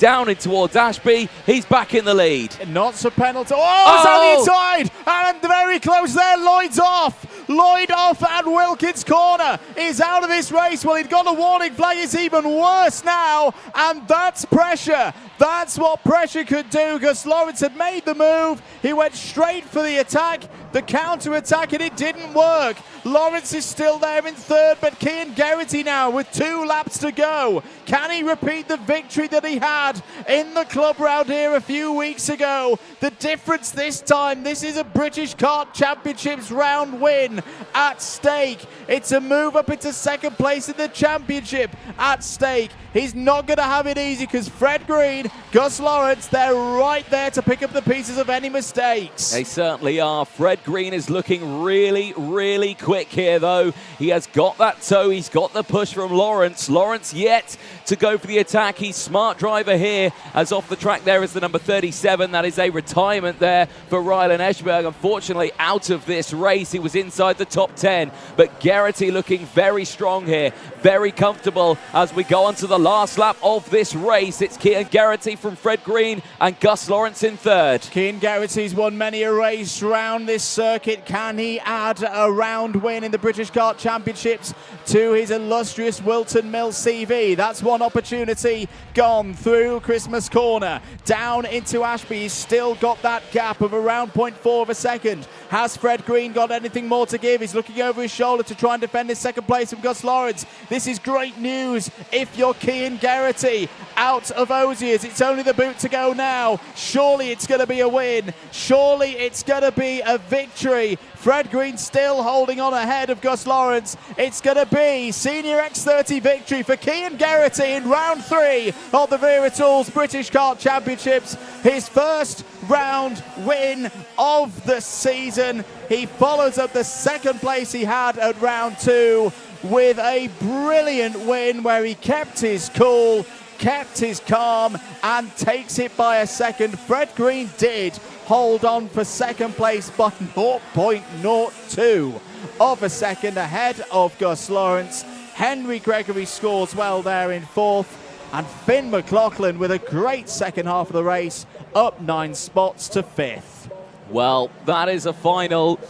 Down in towards Ashby, he's back in the lead. Not so penalty. Oh, it's on the inside, and very close there. Lloyd's off. Lloyd off, and Wilkins' corner is out of this race. Well, he'd got a warning flag. It's even worse now, and that's pressure. That's what pressure could do, because Lawrence had made the move. He went straight for the attack, the counter-attack, and it didn't work. Lawrence is still there in 3rd, but Cian Geraghty now with 2 laps to go. Can he repeat the victory that he had in the club round here a few weeks ago? The difference this time, this is a British Kart Championships round win at stake. It's a move up into 2nd place in the championship at stake. He's not going to have it easy, because Fred Green, Gus Lawrence, they're right there to pick up the pieces of any mistakes. They certainly are. Fred Green is looking really, really quick here, though. He has got that toe. He's got the push from Lawrence. Lawrence yet to go for the attack. He's smart driver here, as off the track there is the number 37. That is a retirement there for Rylan Eschberg. Unfortunately, out of this race. He was inside the top 10, but Garrity looking very strong here, very comfortable as we go on to the last lap of this race. It's Cian Garrity from Fred Green and Gus Lawrence in third. Cian Garrity's won many a race round this circuit. Can he add a round win in the British Kart Championships to his illustrious Whilton Mill CV? That's one opportunity gone through Christmas Corner. Down into Ashby, he's still got that gap of around 0.4 of a second. Has Fred Green got anything more to give? He's looking over his shoulder to try and defend his second place from Gus Lawrence. This is great news if you're Cian Garrity. Out of Osiers, it's only the boot to go now. Surely it's going to be a win. Surely it's going to be a victory. Fred Green still holding on ahead of Gus Lawrence. It's going to be Senior X30 victory for Cian Garrity in round 3 of the Wera Tools British Kart Championships. His first round win of the season. He follows up the second place he had at round 2 with a brilliant win where he kept his cool, kept his calm, and takes it by a second. Fred Green did hold on for second place by 0.02 of a second ahead of Gus Lawrence. Henry Gregory scores well there in fourth, and Finn McLaughlin with a great second half of the race, up 9 spots to fifth. Well, that is a final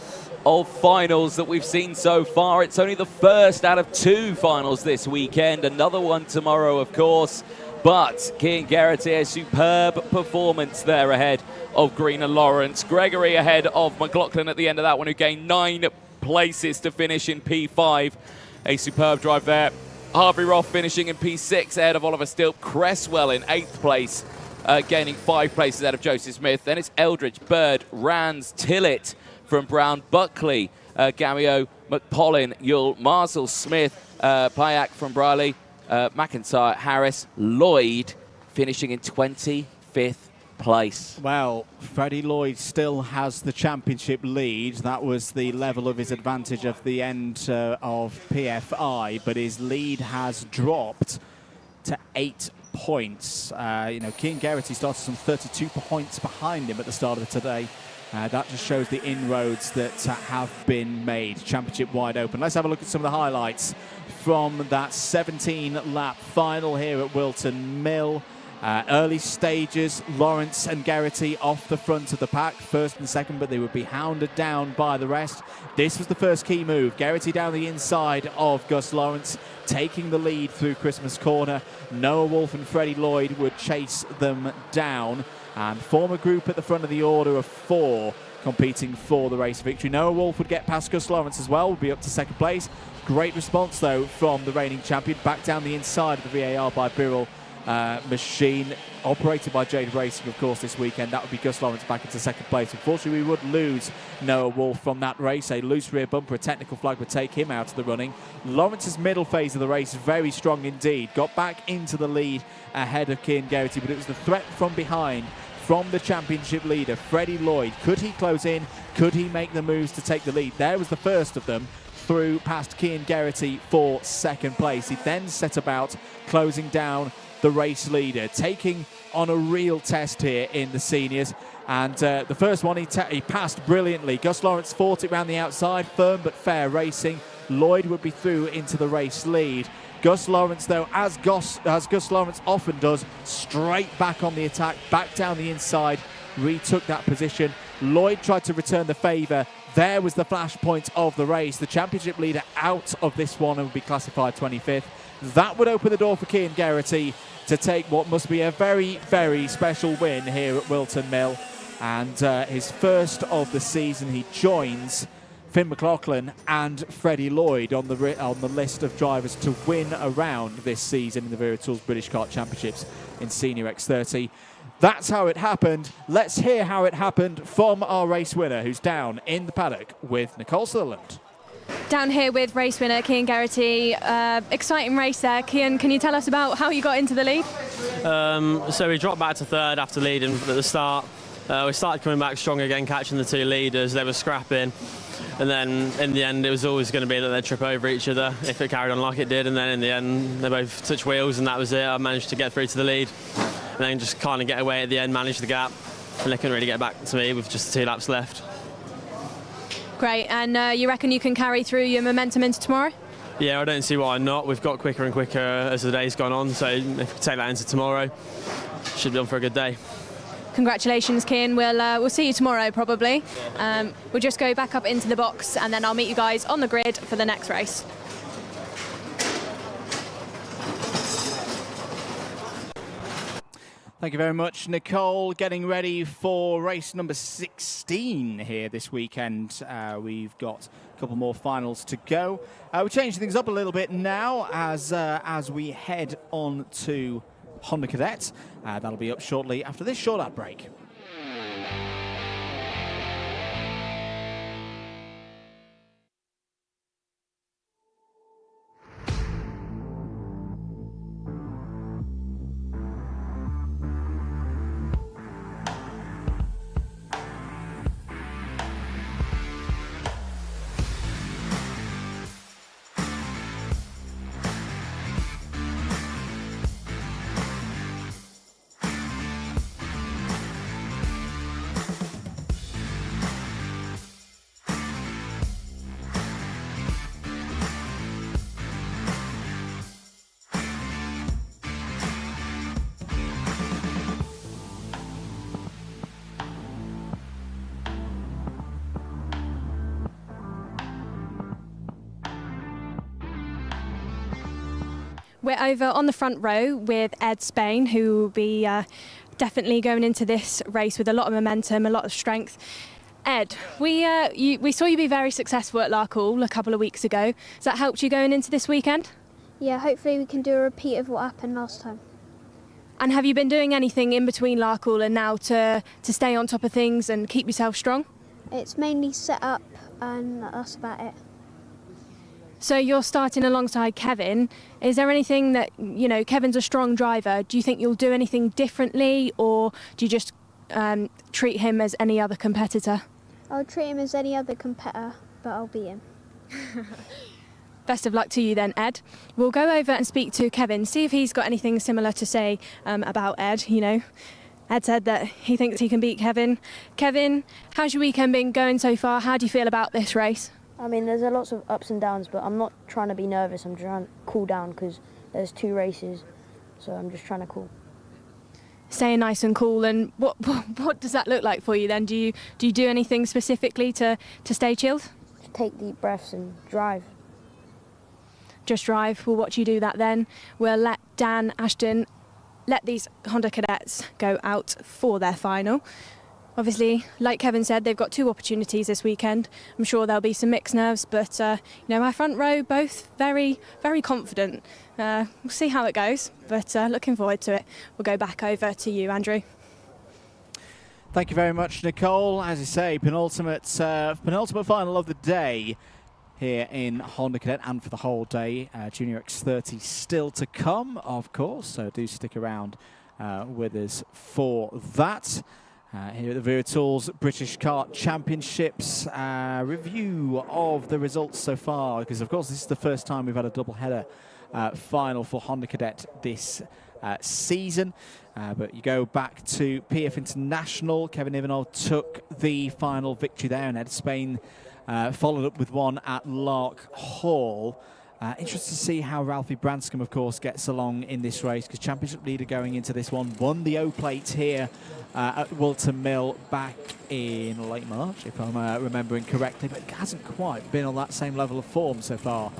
of finals that we've seen so far. It's only the first out of 2 finals this weekend. Another one tomorrow, of course. But Cian Garrity, a superb performance there ahead of Green and Lawrence. Gregory ahead of McLaughlin at the end of that one, who gained 9 places to finish in P5. A superb drive there. Harvey Roth finishing in P6 ahead of Oliver Stilp. Cresswell in 8th place, gaining 5 places out of Joseph Smith. Then it's Eldridge, Bird, Rands, Tillett from Brown, Buckley, Gamio, McPollin, Yule, Marsall, Smith, Payak from Briley, McIntyre, Harris, Lloyd finishing in 25th place. Well, Freddie Lloyd still has the championship lead. That was the level of his advantage of the end of PFI, but his lead has dropped to 8 points. Cian Garrity started some 32 points behind him at the start of today. That just shows the inroads that have been made. Championship wide open. Let's have a look at some of the highlights from that 17-lap final here at Whilton Mill. Early stages, Lawrence and Garrity off the front of the pack, first and second, but they would be hounded down by the rest. This was the first key move. Garrity down the inside of Gus Lawrence, taking the lead through Christmas Corner. Noah Wolf and Freddie Lloyd would chase them down, and form a group at the front of the order of 4 competing for the race victory. Noah Wolf would get past Gus Lawrence as well, would be up to second place. Great response, though, from the reigning champion. Back down the inside of the VAR by Birrell machine, operated by Jade Racing, of course, this weekend. That would be Gus Lawrence back into second place. Unfortunately, we would lose Noah Wolf from that race. A loose rear bumper, a technical flag would take him out of the running. Lawrence's middle phase of the race, very strong indeed. Got back into the lead ahead of Cian Garrity, but it was the threat from behind from the championship leader, Freddie Lloyd. Could he close in? Could he make the moves to take the lead? There was the first of them, through past Cian Garrity for second place. He then set about closing down the race leader, taking on a real test here in the seniors. And the first one he passed brilliantly. Gus Lawrence fought it round the outside, firm but fair racing. Lloyd would be through into the race lead. Gus Lawrence, though, as Gus Lawrence often does, straight back on the attack, back down the inside, retook that position. Lloyd tried to return the favour. There was the flashpoint of the race. The championship leader out of this one and would be classified 25th. That would open the door for Cian Garrity to take what must be a very, very special win here at Whilton Mill. And his first of the season, he joins Finn McLaughlin and Freddie Lloyd on the list of drivers to win a round this season in the Wera Tools British Kart Championships in Senior X30. That's how it happened. Let's hear how it happened from our race winner, who's down in the paddock with Nicole Sutherland. Down here with race winner Cian Garrity. Exciting race there. Cian, can you tell us about how you got into the lead? So we dropped back to third after leading at the start. We started coming back strong again, catching the 2 leaders. They were scrapping, and then in the end it was always going to be that they'd trip over each other if it carried on like it did, and then in the end they both touched wheels and that was it. I managed to get through to the lead and then just kind of get away at the end, manage the gap, and they couldn't really get back to me with just 2 laps left. Great, and you reckon you can carry through your momentum into tomorrow? Yeah, I don't see why not. We've got quicker and quicker as the day's gone on, so if we take that into tomorrow, should be on for a good day. Congratulations, Cian. We'll see you tomorrow probably. We'll just go back up into the box and then I'll meet you guys on the grid for the next race. Thank you very much, Nicole. Getting ready for race number 16 here this weekend. We've got a couple more finals to go. We're changing things up a little bit now as we head on to Honda Cadet. That'll be up shortly after this short ad break. We're over on the front row with Ed Spain, who will be definitely going into this race with a lot of momentum, a lot of strength. Ed, we saw you be very successful at Larkall a couple of weeks ago. Has that helped you going into this weekend? Yeah, hopefully we can do a repeat of what happened last time. And have you been doing anything in between Larkall and now to stay on top of things and keep yourself strong? It's mainly set up and that's about it. So you're starting alongside Kevin. Is there anything that, you know, Kevin's a strong driver. Do you think you'll do anything differently, or do you just treat him as any other competitor? I'll treat him as any other competitor, but I'll beat him. Best of luck to you then, Ed. We'll go over and speak to Kevin, see if he's got anything similar to say about Ed. You know, Ed said that he thinks he can beat Kevin. Kevin, how's your weekend been going so far? How do you feel about this race? I mean, there's lots of ups and downs, but I'm not trying to be nervous. I'm trying to cool down because there's 2 races, so I'm just trying to cool. Staying nice and cool. And what does that look like for you then? Do you do anything specifically to stay chilled? Just take deep breaths and drive. Just drive. We'll watch you do that then. We'll let Dan Ashton let these Honda Cadets go out for their final. Obviously, like Kevin said, they've got 2 opportunities this weekend. I'm sure there'll be some mixed nerves, but you know, my front row both very, very confident. We'll see how it goes, but looking forward to it. We'll go back over to you, Andrew. Thank you very much, Nicole. As you say, penultimate final of the day here in Honda Cadet, and for the whole day. Junior X30 still to come, of course, so do stick around with us for that. Here at the Wera Tools British Kart Championships, review of the results so far, because of course this is the first time we've had a double-header final for Honda Cadet this season. But you go back to PF International. Kevin Ivanov took the final victory there, and Ed Spain followed up with one at Lark Hall. Interested to see how Ralphie Branscombe, of course, gets along in this race, because championship leader going into this one won the O-Plate here at Whilton Mill back in late March, if I'm remembering correctly, but it hasn't quite been on that same level of form so far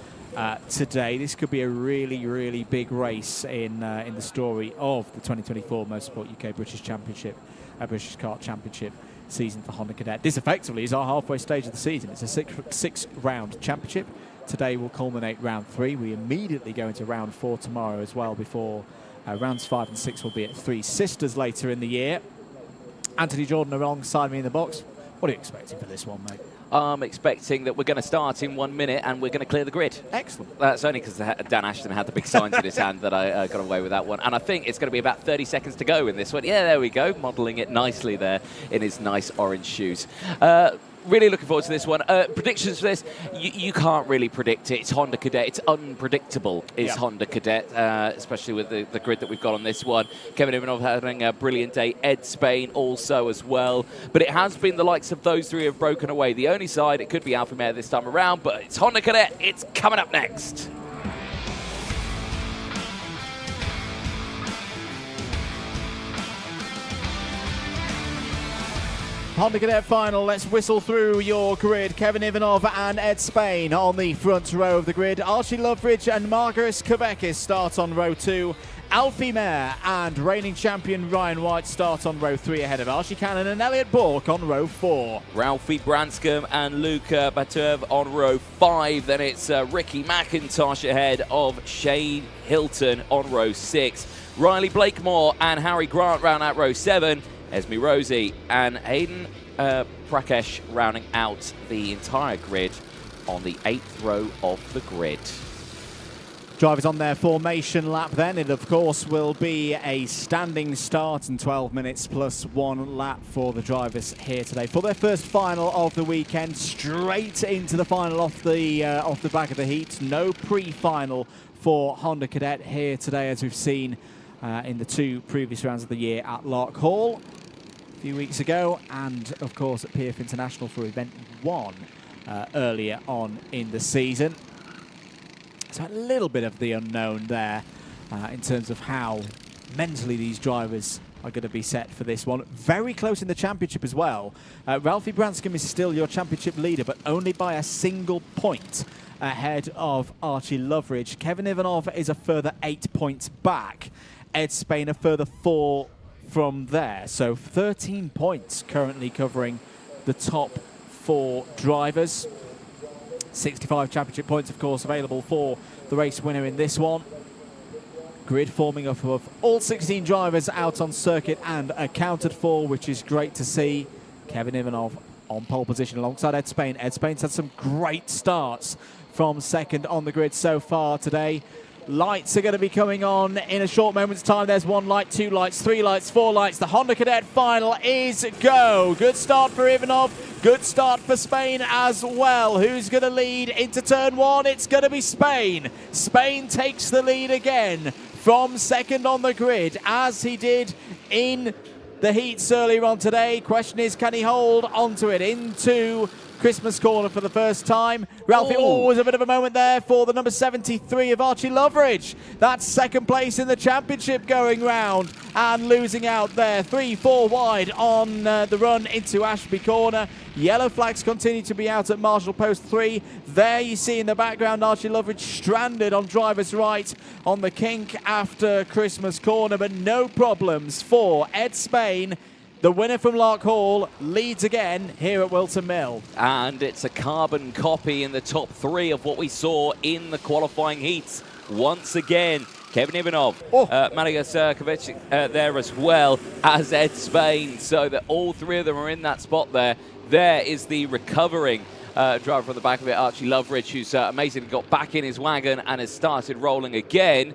today. This could be a really, really big race in the story of the 2024 Motorsport UK British Championship, British Kart Championship season for Honda Cadet. This effectively is our halfway stage of the season. It's a six-round championship. Today will culminate round 3. We immediately go into round 4 tomorrow as well, before rounds 5 and 6 will be at Three Sisters later in the year. Anthony Jordan alongside me in the box. What are you expecting for this one, mate? I'm expecting that we're going to start in 1 minute and we're going to clear the grid. Excellent. That's only because Dan Ashton had the big signs in his hand that I got away with that one. And I think it's going to be about 30 seconds to go in this one. Yeah, there we go, modelling it nicely there in his nice orange shoes. Really looking forward to this one. Predictions for this, you can't really predict it. It's Honda Cadet. It's unpredictable, is Honda Cadet, especially with the grid that we've got on this one. Kevin Ivanov having a brilliant day. Ed Spain also as well. But it has been the likes of those three have broken away. The only side, it could be Alfa Romeo this time around, but it's Honda Cadet. It's coming up next. Honda Cadet final, let's whistle through your grid. Kevin Ivanov and Ed Spain on the front row of the grid. Archie Loveridge and Margaris Kvekis start on row 2. Alfie Mayer and reigning champion Ryan White start on row 3 ahead of Archie Cannon and Elliot Bork on row 4. Ralphie Branscombe and Luca Batev on row 5. Then it's Ricky McIntosh ahead of Shane Hilton on row 6. Riley Blakemore and Harry Grant round out row 7. Esme Rosie and Hayden Prakesh rounding out the entire grid on the 8th row of the grid. Drivers on their formation lap then. It, of course, will be a standing start and 12 minutes plus 1 lap for the drivers here today. For their first final of the weekend, straight into the final off the back of the heat. No pre-final for Honda Cadet here today, as we've seen in the 2 previous rounds of the year at Lark Hall a few weeks ago, and of course at PF International for event 1 earlier on in the season. So a little bit of the unknown there in terms of how mentally these drivers are going to be set for this one. Very close in the championship as well. Ralphie Branscombe is still your championship leader, but only by a single point ahead of Archie Loveridge. Kevin Ivanov is a further 8 points back. Ed Spain a further 4 from there. So 13 points currently covering the top 4 drivers. 65 championship points, of course, available for the race winner in this one. Grid forming up of all 16 drivers out on circuit and accounted for, which is great to see. Kevin Ivanov on pole position alongside Ed Spain. Ed Spain's had some great starts from second on the grid so far today. Lights are going to be coming on in a short moment's time. There's 1 light, 2 lights, 3 lights, 4 lights. The Honda Cadet final is go. Good start for Ivanov. Good start for Spain as well. Who's going to lead into turn 1? It's going to be Spain. Spain takes the lead again from second on the grid, as he did in the heats earlier on today. Question is, can he hold onto it into Christmas corner for the first time? Ralphie, was a bit of a moment there for the number 73 of Archie Loveridge. That's second place in the championship going round and losing out there. 3-4 wide on the run into Ashby corner. Yellow flags continue to be out at Marshall Post 3. There you see in the background Archie Loveridge stranded on driver's right on the kink after Christmas corner, but no problems for Ed Spain. The winner from Lark Hall leads again here at Whilton Mill. And it's a carbon copy in the top 3 of what we saw in the qualifying heats. Once again, Kevin Ivanov, Marius Kovic there as well as Ed Spain. So that all 3 of them are in that spot there. There is the recovering driver from the back of it, Archie Loveridge, who's amazingly got back in his wagon and has started rolling again.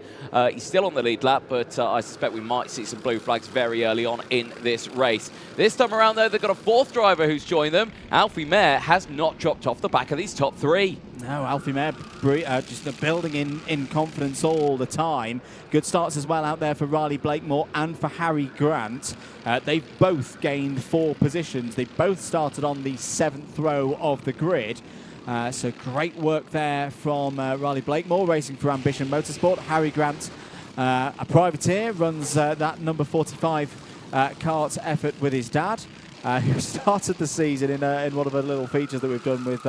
He's still on the lead lap, but I suspect we might see some blue flags very early on in this race. This time around, though, they've got a 4th driver who's joined them. Alfie Mayer has not dropped off the back of these top 3. No, Alfie Mayer just building in confidence all the time. Good starts as well out there for Riley Blakemore and for Harry Grant. They've both gained 4 positions. They both started on the 7th row of the grid. So great work there from Riley Blakemore, racing for Ambition Motorsport. Harry Grant, a privateer, runs that number 45 kart effort with his dad, who started the season in one of the little features that we've done with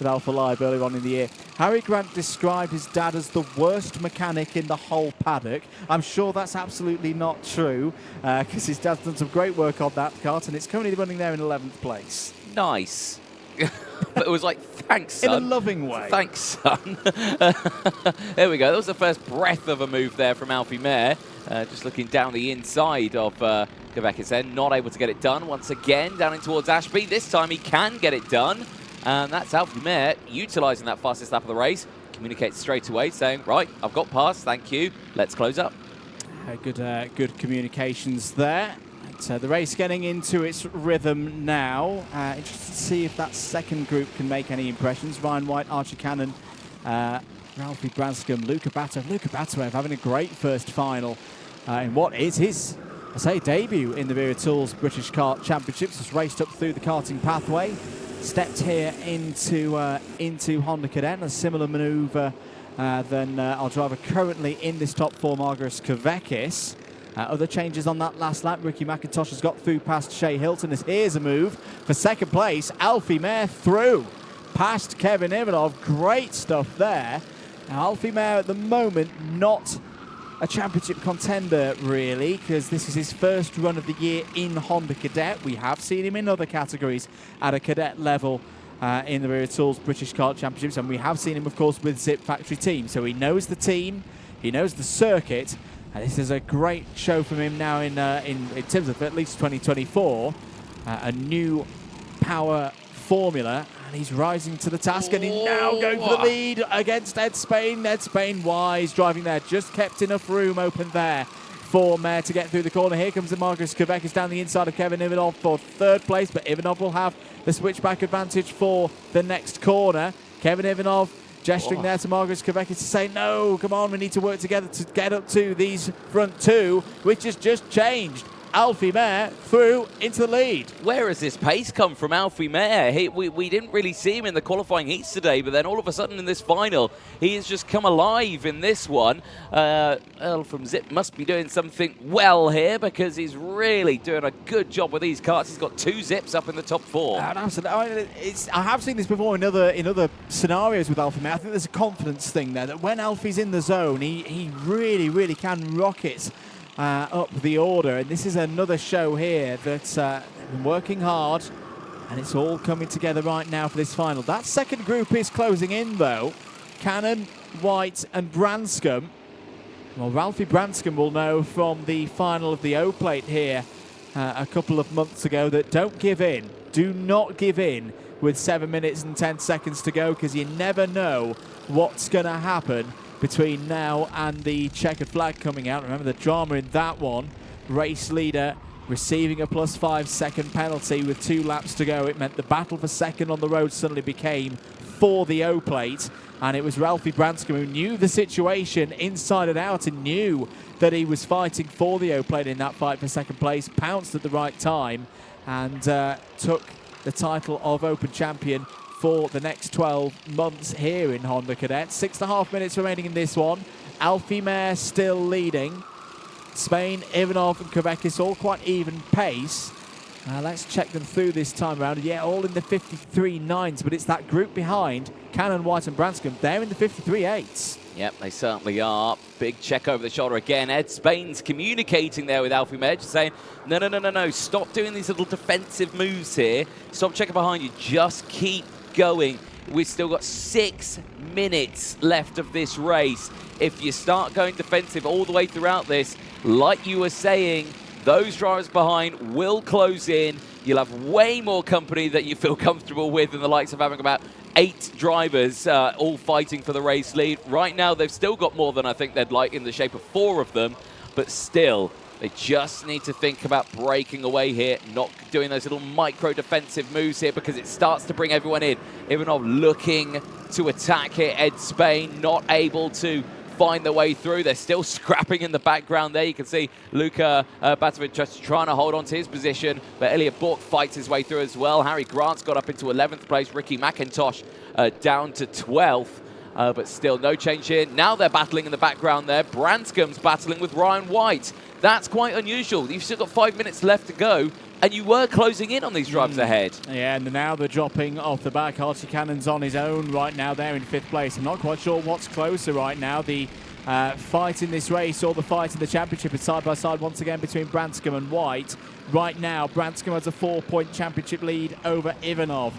Alpha Live earlier on in the year. Harry Grant described his dad as the worst mechanic in the whole paddock. I'm sure that's absolutely not true, because his dad's done some great work on that kart, and it's currently running there in 11th place. Nice. But it was like, thanks, son. In a loving way. Thanks, son. There we go. That was the first breath of a move there from Alfie Mayer. Just looking down the inside of Kvekis then. Not able to get it done once again. Down in towards Ashby. This time he can get it done. And that's Alfie Mayer utilising that fastest lap of the race. Communicates straight away, saying, right, I've got past, thank you, let's close up. Good communications there. The race getting into its rhythm now. Interested to see if that second group can make any impressions. Ryan White, Archie Cannon, Ralphie Branscombe, Luca Bataev having a great first final in what is his, I say, debut in the Wera Tools British Kart Championships. Has raced up through the karting pathway, stepped here into Honda Cadet, a similar manoeuvre than our driver currently in this top four, Margaret Kvekis. Other changes on that last lap. Ricky McIntosh has got through past Shea Hilton. As here's a move for second place. Alfie Mayer through past Kevin Ivanov. Great stuff there. Now, Alfie Mayer at the moment not a championship contender really, because this is his first run of the year in Honda Cadet. We have seen him in other categories at a cadet level in the Wera Tools British Kart Championships, and we have seen him, of course, with Zip Factory Team. So he knows the team, he knows the circuit, and this is a great show from him now in terms of at least 2024. A new power formula, and he's rising to the task, and he's now going for the lead against Ed Spain. Ed Spain wise driving there, just kept enough room open there for Mayer to get through the corner. Here comes the Margaret Kvekis down the inside of Kevin Ivanov for third place, but Ivanov will have the switchback advantage for the next corner. Kevin Ivanov gesturing there to Margaret Kvekis to say, no, come on, we need to work together to get up to these front two, which has just changed. Alfie Mayer through into the lead. Where has this pace come from Alfie Mayer? We didn't really see him in the qualifying heats today, but then all of a sudden in this final, he has just come alive in this one. Earl from Zip must be doing something well here, because he's really doing a good job with these karts. He's got 2 Zips up in the top 4. Absolutely. I have seen this before in other scenarios with Alfie Mayer. I think there's a confidence thing there, that when Alfie's in the zone, he really can rocket up the order, and this is another show here that's been working hard, and it's all coming together right now for this final. That second group is closing in though. Cannon, White and Branscombe. Well, Ralphie Branscombe will know from the final of the O-Plate here a couple of months ago that don't give in. Do not give in with 7 minutes and 10 seconds to go, because you never know what's going to happen between now and the checkered flag coming out. Remember the drama in that one. Race leader receiving a +5 second penalty with 2 laps to go. It meant the battle for second on the road suddenly became for the O-Plate, and it was Ralphie Branscombe who knew the situation inside and out and knew that he was fighting for the O-Plate in that fight for second place, pounced at the right time, and took the title of Open Champion for the next 12 months here in Honda Cadet. 6.5 minutes remaining in this one. Alfie Mayer still leading. Spain, Ivanov and Kvekis all quite even pace. Let's check them through this time around. Yeah, all in the 53.9s, but it's that group behind, Cannon, White and Branscombe. They're in the 53.8s. Yep, they certainly are. Big check over the shoulder again. Ed Spain's communicating there with Alfie Mayer, just saying, no, stop doing these little defensive moves here. Stop checking behind you. Just keep going. We've still got 6 minutes left of this race. If you start going defensive all the way throughout this, like you were saying, those drivers behind will close in. You'll have way more company that you feel comfortable with than the likes of having about 8 drivers all fighting for the race lead. Right now, they've still got more than I think they'd like in the shape of 4 of them, but still, they just need to think about breaking away here, not doing those little micro-defensive moves here, because it starts to bring everyone in. Ivanov looking to attack here. Ed Spain not able to find their way through. They're still scrapping in the background there. You can see Luca Bataev just trying to hold on to his position, but Elliot Bork fights his way through as well. Harry Grant's got up into 11th place. Ricky McIntosh down to 12th. But still no change here. Now they're battling in the background there. Branscombe's battling with Ryan White. That's quite unusual. You've still got 5 minutes left to go, and you were closing in on these drivers ahead. Yeah, and now they're dropping off the back. Archie Cannon's on his own right now there in 5th place. I'm not quite sure what's closer right now. The fight in this race or the fight in the championship is side by side once again between Branscombe and White. Right now, Branscombe has a 4-point championship lead over Ivanov.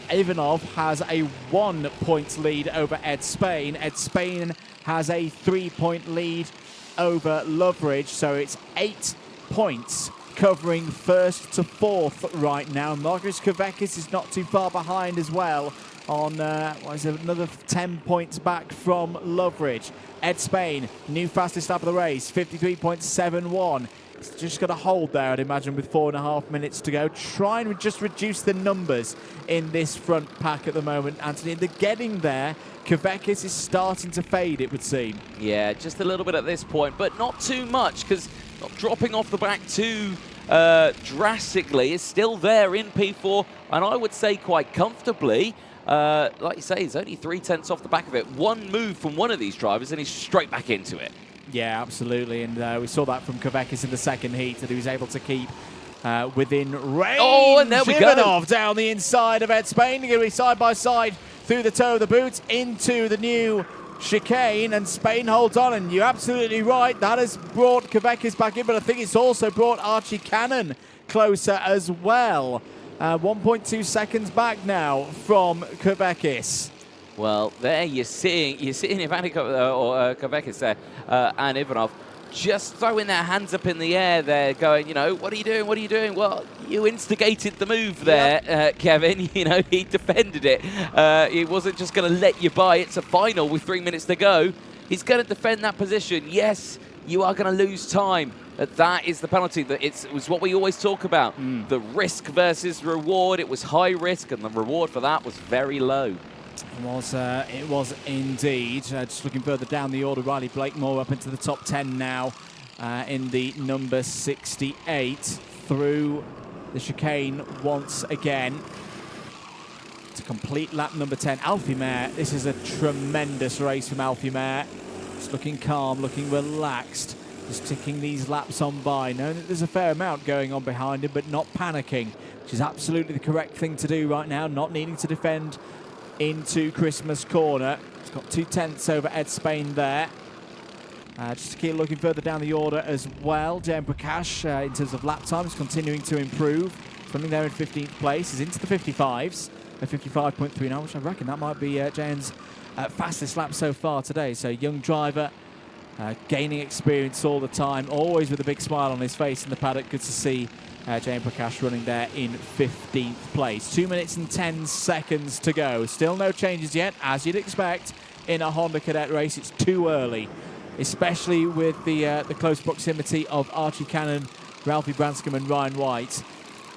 Ivanov has a 1-point lead over Ed Spain. Ed Spain has a 3-point lead over Loveridge, so it's 8 points covering first to fourth right now. Marcus Kavekis is not too far behind as well on another 10 points back from Loveridge. Ed Spain, new fastest lap of the race, 53.71. It's just got to hold there, I'd imagine, with 4.5 minutes to go. Try and just reduce the numbers in this front pack at the moment, Anthony. They're getting there. Kavekis is starting to fade, it would seem. Yeah, just a little bit at this point, but not too much, because not dropping off the back too drastically. It's still there in P4, and I would say quite comfortably. Like you say, he's only 3/10 off the back of it. One move from one of these drivers, and he's straight back into it. Yeah, absolutely, and we saw that from Kavekis in the second heat, that he was able to keep within range. Oh, and there we go. Ivanov down the inside of Ed Spain. They're going to be side by side through the toe of the boot into the new chicane, and Spain holds on, and you're absolutely right. That has brought Kavekis back in, but I think it's also brought Archie Cannon closer as well. 1.2 seconds back now from Kavekis. Well, there you're seeing Ivanik or Kavekis there and Ivanov just throwing their hands up in the air there, going, you know, what are you doing? What are you doing? Well, you instigated the move there, Kevin. You know, he defended it. He wasn't just going to let you by. It's a final with 3 minutes to go. He's going to defend that position. Yes, you are going to lose time. That is the penalty. It was what we always talk about. The risk versus reward. It was high risk, and the reward for that was very low. It was indeed. Just looking further down the order, Riley Blakemore up into the top 10 now in the number 68 through the chicane once again. To complete lap number 10. Alfie Mayer, this is a tremendous race from Alfie Mayer. It's looking calm, looking relaxed. Just ticking these laps on by, knowing that there's a fair amount going on behind him, but not panicking, which is absolutely the correct thing to do right now, not needing to defend into Christmas corner. He's got 2/10 over Ed Spain there. Just to keep looking further down the order as well, Jayan Prakash, in terms of lap time, is continuing to improve. He's running there in 15th place. He's into the 55s, a 55.39, which I reckon that might be Jayan's fastest lap so far today. So young driver, gaining experience all the time, always with a big smile on his face in the paddock. Good to see Jayan Prakash running there in 15th place. 2 minutes and 10 seconds to go. Still no changes yet, as you'd expect in a Honda Cadet race. It's too early, especially with the close proximity of Archie Cannon, Ralphie Branscombe and Ryan White.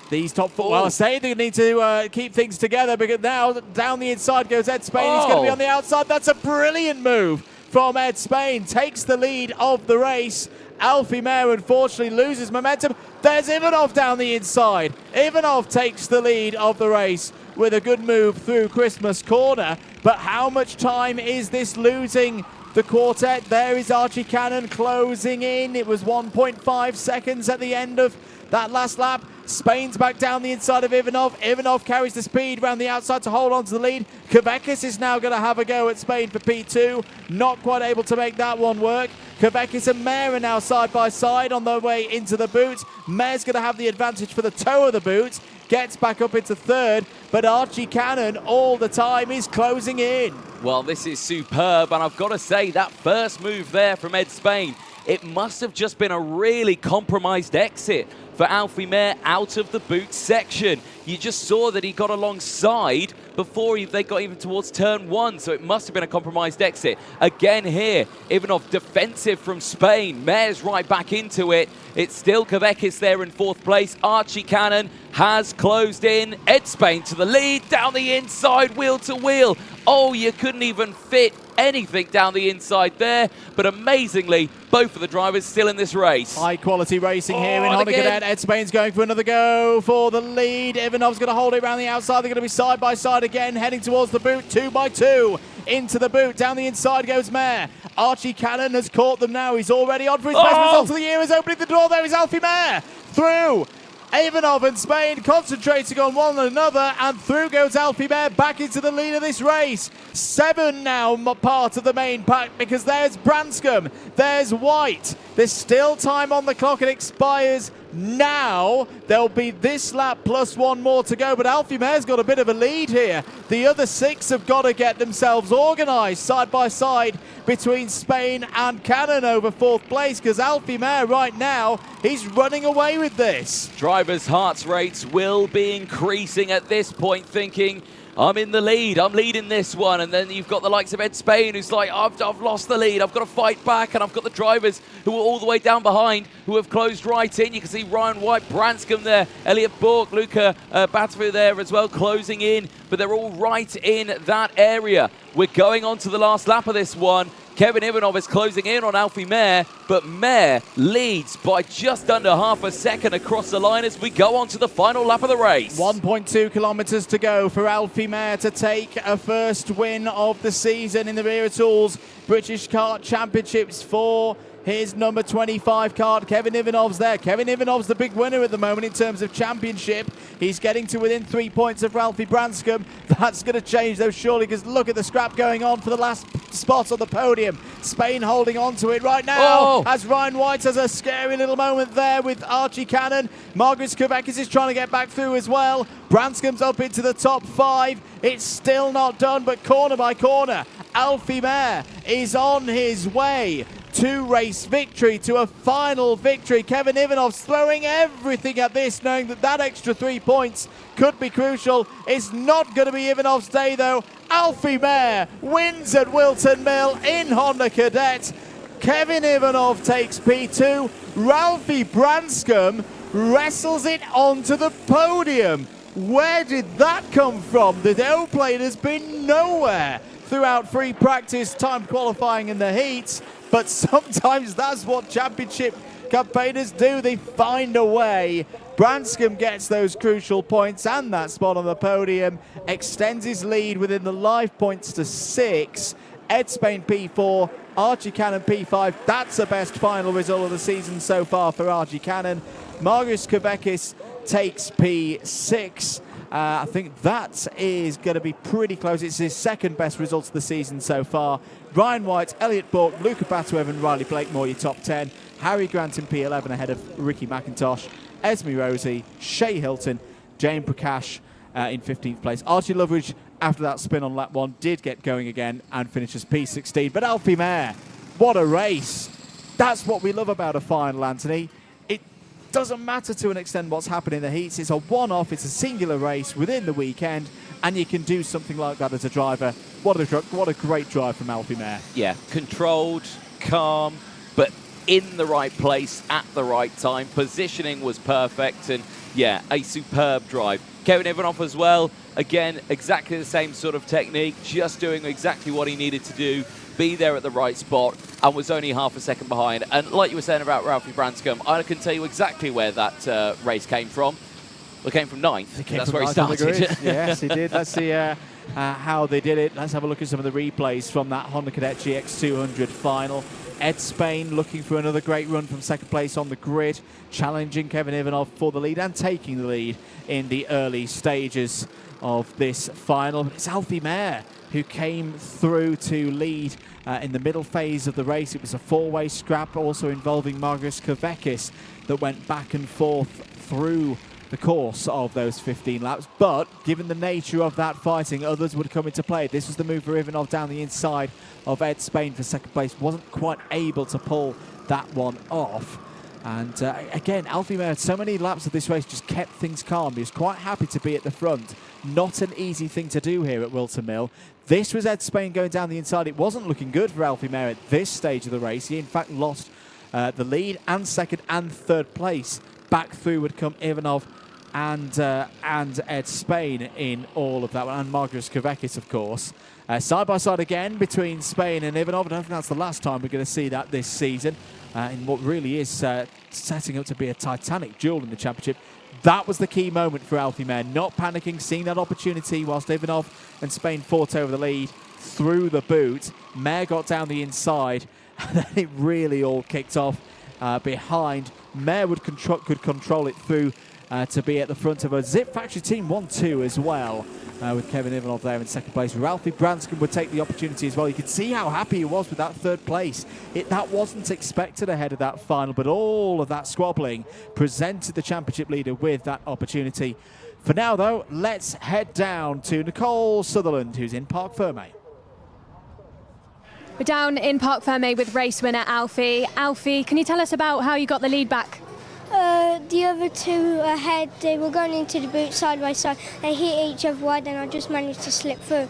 These top four, well, I say they need to keep things together, because now down the inside goes Ed Spain. He's going to be on the outside. That's a brilliant move from Ed Spain. Takes the lead of the race. Alfie Mayer unfortunately loses momentum. There's Ivanov down the inside. Ivanov takes the lead of the race with a good move through Christmas corner. But how much time is this losing the quartet? There is Archie Cannon closing in. It was 1.5 seconds at the end of that last lap. Spain's back down the inside of Ivanov. Ivanov carries the speed around the outside to hold on to the lead. Kavekis is now going to have a go at Spain for P2. Not quite able to make that one work. Kavekis and Mayer are now side by side on their way into the boot. Mayer's going to have the advantage for the toe of the boot. Gets back up into third, but Archie Cannon all the time is closing in. Well, this is superb, and I've got to say, that first move there from Ed Spain, it must have just been a really compromised exit for Alfie Mayer out of the boot section. You just saw that he got alongside before they got even towards turn one, so it must have been a compromised exit. Again here, Ivanov defensive from Spain. Mayer's right back into it. It's still Kavekis there in fourth place. Archie Cannon has closed in. Ed Spain to the lead, down the inside, wheel to wheel. Oh, you couldn't even fit anything down the inside there, but amazingly, both of the drivers still in this race. High quality racing here in Honda Cadet. Ed Spain's going for another go for the lead. Ivanov's going to hold it around the outside. They're going to be side by side again, heading towards the boot, 2 by 2 into the boot. Down the inside goes Mayer. Archie Cannon has caught them now. He's already on for his best result of the year. Is opening the door. There is Alfie Mayer through. Ivanov and Spain concentrating on one another, and through goes Alfie Mayer back into the lead of this race. 7 now part of the main pack, because there's Branscombe, there's White. There's still time on the clock. It expires Now there'll be this lap plus one more to go, but Alfie Mare's got a bit of a lead here. The other 6 have got to get themselves organised side by side between Spain and Cannon over 4th place, because Alfie Mare right now, he's running away with this. Drivers' heart rates will be increasing at this point, thinking, I'm in the lead, I'm leading this one. And then you've got the likes of Ed Spain, who's like, I've lost the lead, I've got to fight back. And I've got the drivers who are all the way down behind, who have closed right in. You can see Ryan White, Branscombe there, Elliot Bourke, Luca Batvu there as well, closing in. But they're all right in that area. We're going on to the last lap of this one. Kevin Ivanov is closing in on Alfie Mare, but Mare leads by just under half a second across the line as we go on to the final lap of the race. 1.2 kilometres to go for Alfie Mare to take a first win of the season in the Wera Tools British Kart Championships for his number 25 Kart. Kevin Ivanov's there. Kevin Ivanov's the big winner at the moment in terms of championship. He's getting to within 3 points of Ralphie Branscombe. That's going to change though, surely, because look at the scrap going on for the last spot on the podium. Spain holding on to it right now as Ryan White has a scary little moment there with Archie Cannon. Margaret Kvekis is trying to get back through as well. Branscombe's up into the top 5. It's still not done, but corner by corner, Alfie Mare is on his way to race victory, to a final victory. Kevin Ivanov's throwing everything at this, knowing that that extra 3 points could be crucial. It's not going to be Ivanov's day, though. Alfie Mare wins at Whilton Mill in Honda Cadet. Kevin Ivanov takes P2. Ralphie Branscombe wrestles it onto the podium. Where did that come from? The aeroplane has been nowhere throughout free practice, time qualifying in the heats. But sometimes that's what championship campaigners do. They find a way. Branscombe gets those crucial points and that spot on the podium, extends his lead within the live points to 6. Ed Spain P4, Archie Cannon P5. That's the best final result of the season so far for Archie Cannon. Marius Kvekis takes P6. I think that is going to be pretty close. It's his second best result of the season so far. Ryan White, Elliot Bourke, Luca Batwev and Riley Blakemore, your top 10. Harry Grant in P11 ahead of Ricky McIntosh. Esme Rosie, Shea Hilton, Jane Prakash in 15th place. Archie Loveridge, after that spin on lap 1, did get going again and finishes P16. But Alfie Mare, what a race. That's what we love about a final, Anthony. It doesn't matter to an extent what's happening in the heats. It's a one-off, it's a singular race within the weekend, and you can do something like that as a driver. What a great drive from Alfie Mare. Yeah, controlled, calm, but in the right place at the right time. Positioning was perfect, and yeah, a superb drive. Kevin Ivanov as well, again, exactly the same sort of technique, just doing exactly what he needed to do, be there at the right spot, and was only half a second behind. And like you were saying about Ralphie Branscombe, I can tell you exactly where that race came from. Well, it came from 9th. That's where he started. Yes, he did. Let's see how they did it. Let's have a look at some of the replays from that Honda Cadet GX200 final. Ed Spain looking for another great run from second place on the grid, challenging Kevin Ivanov for the lead and taking the lead in the early stages of this final. It's Alfie Mare who came through to lead in the middle phase of the race. It was a 4-way scrap, also involving Margaret Kvekis, that went back and forth through the course of those 15 laps. But given the nature of that fighting, others would come into play. This was the move for Ivanov down the inside of Ed Spain for second place. Wasn't quite able to pull that one off. And again, Alfie Mare, so many laps of this race just kept things calm. He was quite happy to be at the front. Not an easy thing to do here at Whilton Mill. This was Ed Spain going down the inside. It wasn't looking good for Alfie Mare at this stage of the race. He in fact lost the lead and second and third place. Back through would come Ivanov and Ed Spain in all of that one, and Margaret Kvekis, of course. Side by side again between Spain and Ivanov. I don't think that's the last time we're going to see that this season in what really is setting up to be a titanic duel in the championship. That was the key moment for Alfie Mare, not panicking, seeing that opportunity whilst Ivanov and Spain fought over the lead through the boot. Mare got down the inside, and then it really all kicked off behind. Mare could control it through to be at the front of a Zip Factory Team 1-2 as well, with Kevin Ivanov there in second place. Ralphie Branscombe would take the opportunity as well. You could see how happy he was with that third place. That wasn't expected ahead of that final, but all of that squabbling presented the championship leader with that opportunity. For now, though, let's head down to Nicole Sutherland, who's in Parc Ferme. We're down in Parc Ferme with race winner Alfie. Alfie, can you tell us about how you got the lead back? The other two ahead, they were going into the boot side by side. They hit each other wide and I just managed to slip through.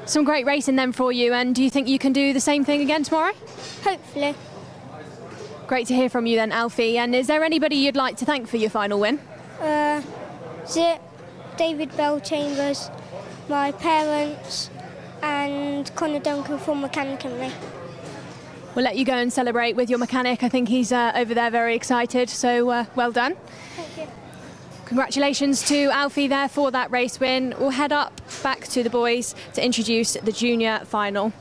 Some great racing then for you, and do you think you can do the same thing again tomorrow? Hopefully. Great to hear from you then, Alfie. And is there anybody you'd like to thank for your final win? Zip, David Bell Chambers, my parents, and Connor Duncan for mechanicking me. We'll let you go and celebrate with your mechanic. I think he's over there very excited, so well done. Thank you. Congratulations to Alfie there for that race win. We'll head up back to the boys to introduce the junior final.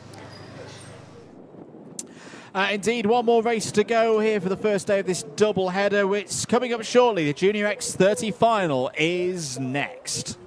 Indeed, one more race to go here for the first day of this double header. It's coming up shortly. The Junior X30 final is next.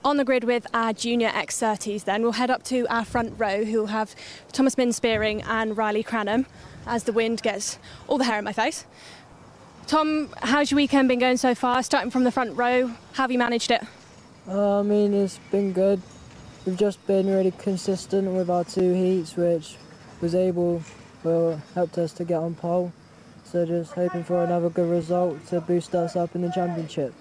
On the grid with our junior X30s then, we'll head up to our front row, who will have Thomas Min-Spearing and Riley Cranham as the wind gets all the hair in my face. Tom, how's your weekend been going so far? Starting from the front row, how have you managed it? I mean, it's been good. We've just been really consistent with our two heats, which helped us to get on pole. So just hoping for another good result to boost us up in the championship.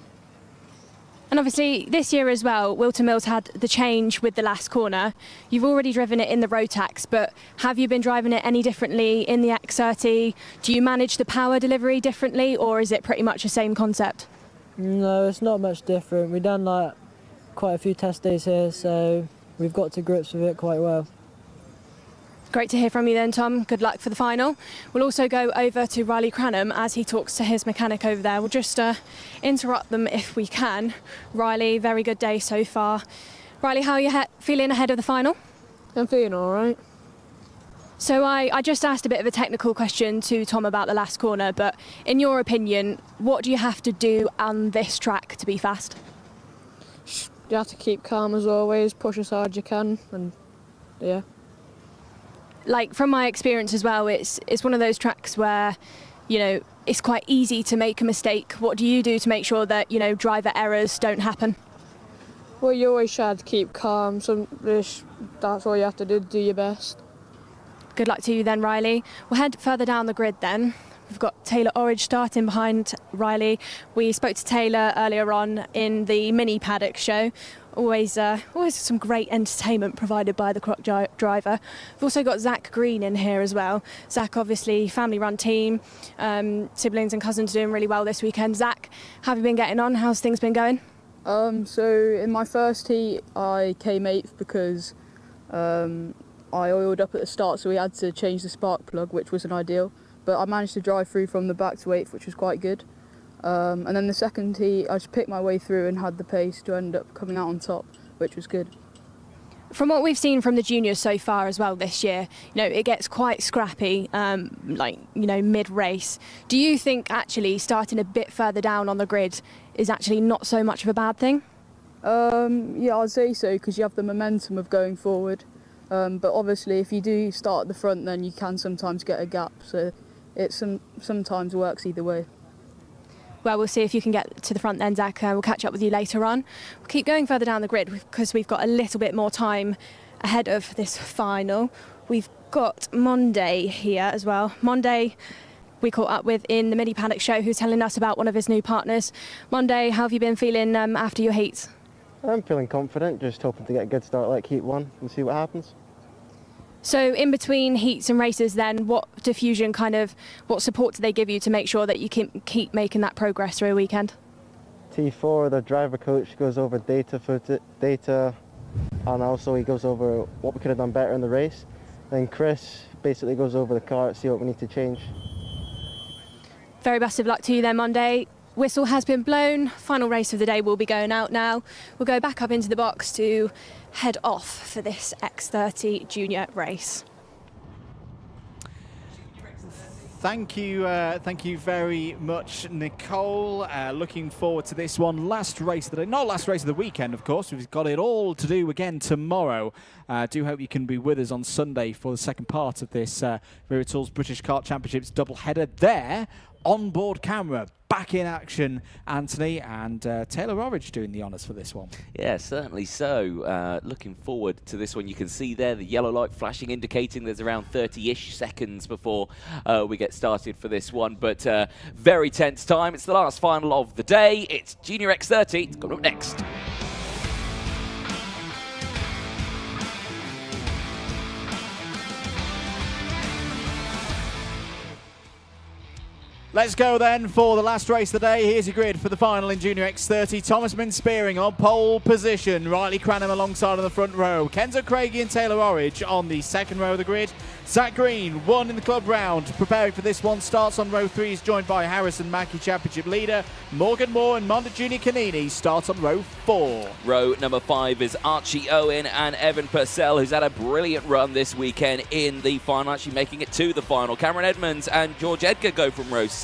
And obviously this year as well, Whilton Mills had the change with the last corner. You've already driven it in the Rotax, but have you been driving it any differently in the X30? Do you manage the power delivery differently, or is it pretty much the same concept? No, it's not much different. We've done quite a few test days here, so we've got to grips with it quite well. Great to hear from you then, Tom. Good luck for the final. We'll also go over to Riley Cranham as he talks to his mechanic over there. We'll just interrupt them if we can. Riley, very good day so far. Riley, how are you feeling ahead of the final? I'm feeling all right. So I just asked a bit of a technical question to Tom about the last corner, but in your opinion, what do you have to do on this track to be fast? You have to keep calm as always, push as hard as you can, and yeah. Like, from my experience as well, it's one of those tracks where, you know, it's quite easy to make a mistake. What do you do to make sure that, you know, driver errors don't happen? Well, you always try to keep calm. That's all you have to do your best. Good luck to you then, Riley. We'll head further down the grid then. We've got Taylor Orridge starting behind Riley. We spoke to Taylor earlier on in the mini Paddock show. Always some great entertainment provided by the Croc driver. We've also got Zach Green in here as well. Zach, obviously, family-run team, siblings and cousins doing really well this weekend. Zach, how have you been getting on? How's things been going? So in my first heat, I came 8th because I oiled up at the start, so we had to change the spark plug, which wasn't ideal. But I managed to drive through from the back to 8th, which was quite good. And then the second heat, I just picked my way through and had the pace to end up coming out on top, which was good. From what we've seen from the juniors so far as well this year, you know, it gets quite scrappy, mid-race. Do you think actually starting a bit further down on the grid is actually not so much of a bad thing? Yeah, I'd say so, because you have the momentum of going forward. But obviously, if you do start at the front, then you can sometimes get a gap. So it sometimes works either way. Well, we'll see if you can get to the front then, Zach. We'll catch up with you later on. We'll keep going further down the grid because we've got a little bit more time ahead of this final. We've got Monday here as well. Monday, we caught up with in the Mini Paddock show, who's telling us about one of his new partners. Monday, how have you been feeling after your heats? I'm feeling confident, just hoping to get a good start like Heat 1 and see what happens. So in between heats and races then, what support do they give you to make sure that you keep making that progress through a weekend? T4, the driver coach, goes over data, and also he goes over what we could have done better in the race. Then Chris basically goes over the kart, see what we need to change. Very best of luck to you then Monday. Whistle has been blown. Final race of the day will be going out now. We'll go back up into the box to head off for this X30 junior race. Thank you very much, Nicole. Looking forward to this one. Last race of the day, not last race of the weekend, of course. We've got it all to do again tomorrow. Do hope you can be with us on Sunday for the second part of this Wera Tools British Kart Championships double-header there. On-board camera, back in action, Anthony, and Taylor Orridge doing the honours for this one. Yeah, certainly so. Looking forward to this one. You can see there the yellow light flashing, indicating there's around 30-ish seconds before we get started for this one. But very tense time. It's the last final of the day. It's Junior X30. It's coming up next. Let's go then for the last race of the day. Here's your grid for the final in Junior X30. Thomas Spearing on pole position. Riley Cranham alongside on the front row. Kenzo Craigie and Taylor Orridge on the second row of the grid. Zach Green, one in the club round. Preparing for this one, starts on row 3. He's joined by Harrison Mackie, championship leader. Morgan Moore and Monda Junior Canini start on row 4. Row number 5 is Archie Owen and Evan Purcell, who's had a brilliant run this weekend in the final, actually making it to the final. Cameron Edmonds and George Edgar go from row 6.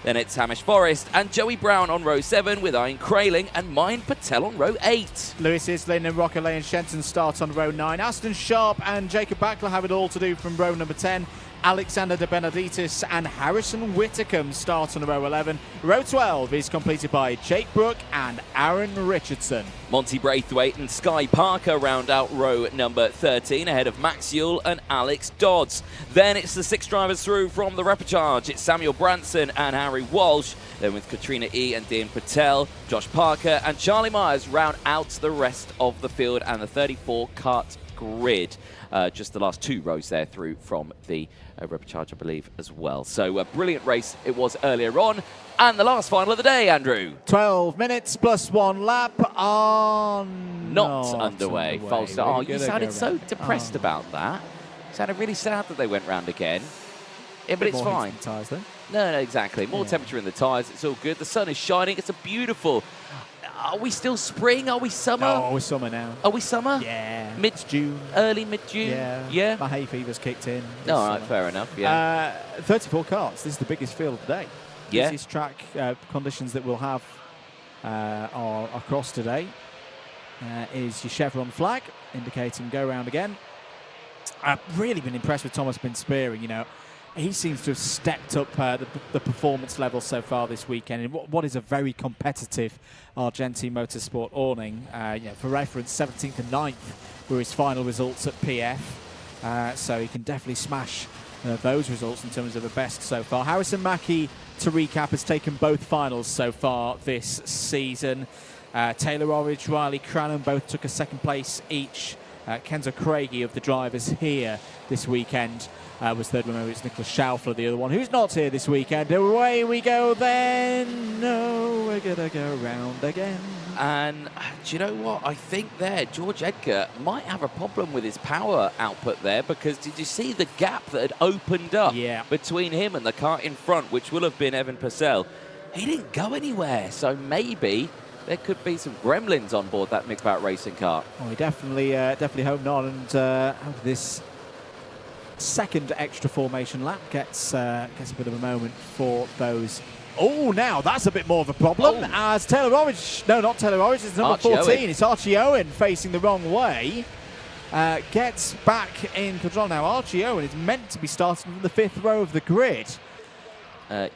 Then it's Hamish Forrest and Joey Brown on row 7 with Ian Kraling and Mayan Patel on row 8. Lewis Islin and Rocker Lane Shenton start on row 9. Aston Sharp and Jacob Backler have it all to do from row number 10. Alexander De Benedictis and Harrison Whitacombe start on row 11. Row 12 is completed by Jake Brook and Aaron Richardson. Monty Braithwaite and Sky Parker round out row number 13 ahead of Max Yule and Alex Dodds. Then it's the 6 drivers through from the repechage. It's Samuel Branson and Harry Walsh. Then with Katrina E and Dean Patel, Josh Parker and Charlie Myers round out the rest of the field and the 34 kart grid. Just the last 2 rows there through from the repechage, I believe, as well. So a brilliant race it was earlier on. And the last final of the day, Andrew. 12 minutes plus 1 lap not underway. False start. Oh, you sounded so depressed about that. You sounded really sad that they went round again. Yeah, but it's fine. Tyres, then. No, exactly. More temperature in the tyres. It's all good. The sun is shining. It's a beautiful... Are we still spring? Are we summer? Oh, we're summer now. Are we summer? Yeah. Mid-June. Early mid-June? Yeah. My hay fever's kicked in. All right, fair enough, yeah. 34 karts. This is the biggest field of the day. Yeah. Busiest track conditions that we'll have are across today. Is your chevron flag, indicating go round again. I've really been impressed with Thomas Spearing, you know. He seems to have stepped up the performance level so far this weekend in what is a very competitive Argentine Motorsport awning. For reference, 17th and 9th were his final results at PF. So he can definitely smash those results in terms of the best so far. Harrison Mackie, to recap, has taken both finals so far this season. Taylor Orridge, Riley Cranham both took a second place each. Kenzo Craigie of the drivers here this weekend was third. Remember, it's Nicholas Schaufler, the other one, who's not here this weekend. Away we go then. No, we're going to go round again. And do you know what? I think there, George Edgar might have a problem with his power output there, because did you see the gap that had opened up between him and the kart in front, which will have been Evan Purcell? He didn't go anywhere, so maybe there could be some gremlins on board that McBat racing car. Well, we definitely hope not, and hope this second extra formation lap gets a bit of a moment for those. Oh, now that's a bit more of a problem, as Taylor Orridge, no, not Taylor Orridge, it's number 14, Owen. It's Archie Owen facing the wrong way, gets back in control. Now Archie Owen is meant to be starting from the 5th row of the grid.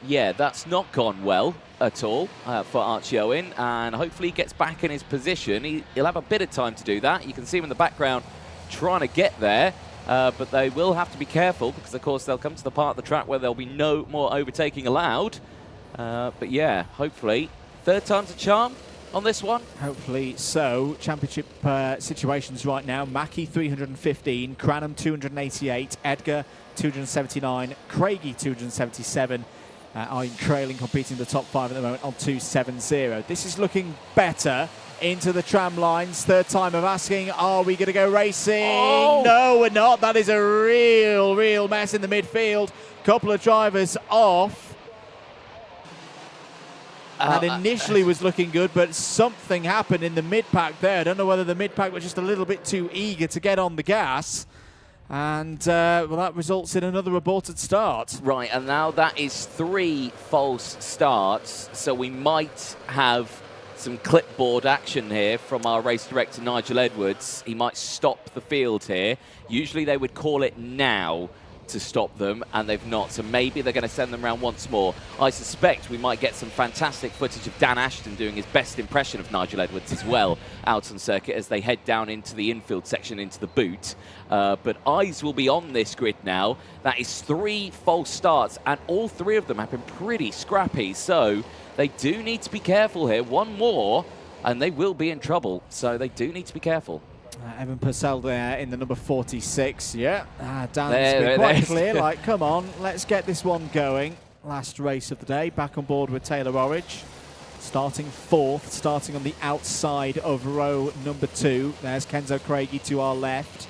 Yeah, that's not gone well at all for Archie Owen, and hopefully he gets back in his position. He'll have a bit of time to do that. You can see him in the background trying to get there. but they will have to be careful because, of course, they'll come to the part of the track where there'll be no more overtaking allowed. But yeah, hopefully, third time's a charm on this one. Hopefully so. Championship situations right now. Mackie 315, Cranham 288, Edgar 279, Craigie 277. Are trailing, competing in the top 5 at the moment on 270. This is looking better into the tram lines. Third time of asking, are we going to go racing? Oh. No, we're not. That is a real mess in the midfield. Couple of drivers off. That initially was looking good, but something happened in the mid-pack there. I don't know whether the mid-pack was just a little bit too eager to get on the gas. And, well, that results in another aborted start. Right, and now that is 3 false starts, so we might have some clipboard action here from our race director, Nigel Edwards. He might stop the field here. Usually they would call it now to stop them, and they've not, so maybe they're going to send them around once more. I suspect we might get some fantastic footage of Dan Ashton doing his best impression of Nigel Edwards as well out on circuit as they head down into the infield section, into the boot. But eyes will be on this grid now. That is 3 false starts, and all 3 of them have been pretty scrappy, so they do need to be careful here. One more, and they will be in trouble, so they do need to be careful. Evan Purcell there in the number 46. Yeah, Dan's been quite clear, like, come on, let's get this one going. Last race of the day, back on board with Taylor Orridge. Starting 4th, starting on the outside of row number 2. There's Kenzo Craigie to our left.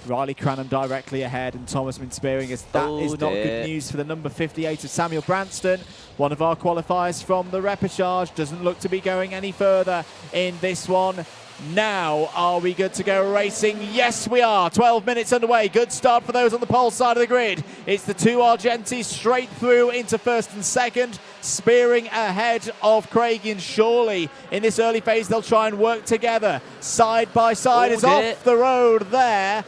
Riley Cranham directly ahead, and Thomas Minspearing, as that is not good news for the number 58 of Samuel Branston. One of our qualifiers from the repechage doesn't look to be going any further in this one. Now, are we good to go racing? Yes, we are. 12 minutes underway. Good start for those on the pole side of the grid. It's the 2 Argentis straight through into 1st and 2nd, spearing ahead of Craig and Shawley. In this early phase, they'll try and work together. Side by side is off the road there.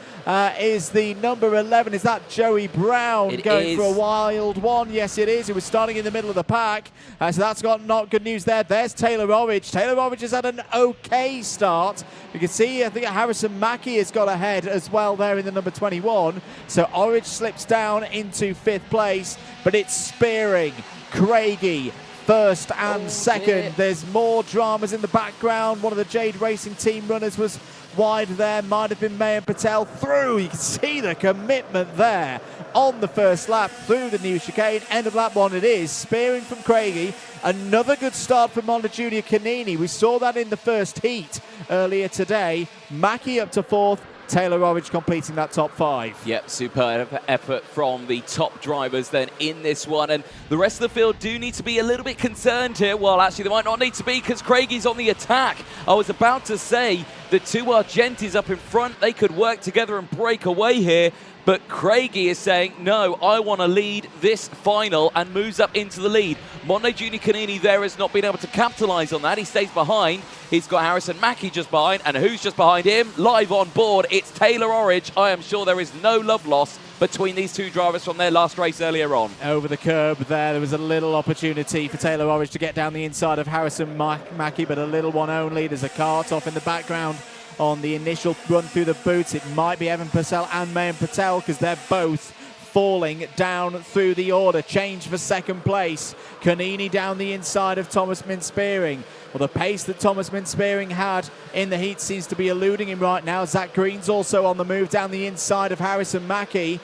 Is the number 11. Is that Joey Brown going for a wild one? Yes, it is. It was starting in the middle of the pack. So that's got not good news there. There's Taylor Orridge. Taylor Orridge has had an okay start. You can see, I think Harrison Mackie has got ahead as well there in the number 21. So Orridge slips down into 5th place, but it's Spearing, Craigie, 1st and 2nd. There's more dramas in the background. One of the Jade Racing team runners was wide there, might have been Mayan Patel through. You can see the commitment there on the first lap through the new chicane. End of lap 1 it is. Spearing from Craigie. Another good start from Honda Junior Canini. We saw that in the first heat earlier today. Mackie up to 4th. Taylor Orridge completing that top 5. Yep, superb effort from the top drivers then in this one. And the rest of the field do need to be a little bit concerned here. Well, actually, they might not need to be because Craigie's on the attack. I was about to say the 2 Argentis up in front, they could work together and break away here. But Craigie is saying, no, I want to lead this final, and moves up into the lead. Monday Junior Canini there has not been able to capitalise on that. He stays behind. He's got Harrison Mackie just behind, and who's just behind him? Live on board, it's Taylor Orridge. I am sure there is no love lost between these 2 drivers from their last race earlier on. Over the curb there was a little opportunity for Taylor Orridge to get down the inside of Harrison Mackie, but a little one only. There's a Kart off in the background on the initial run through the boots. It might be Evan Purcell and Mayan Patel because they're both falling down through the order. Change for 2nd place. Canini down the inside of Thomas Minspearing. Well, the pace that Thomas Minspearing had in the heat seems to be eluding him right now. Zach Green's also on the move down the inside of Harrison Mackie,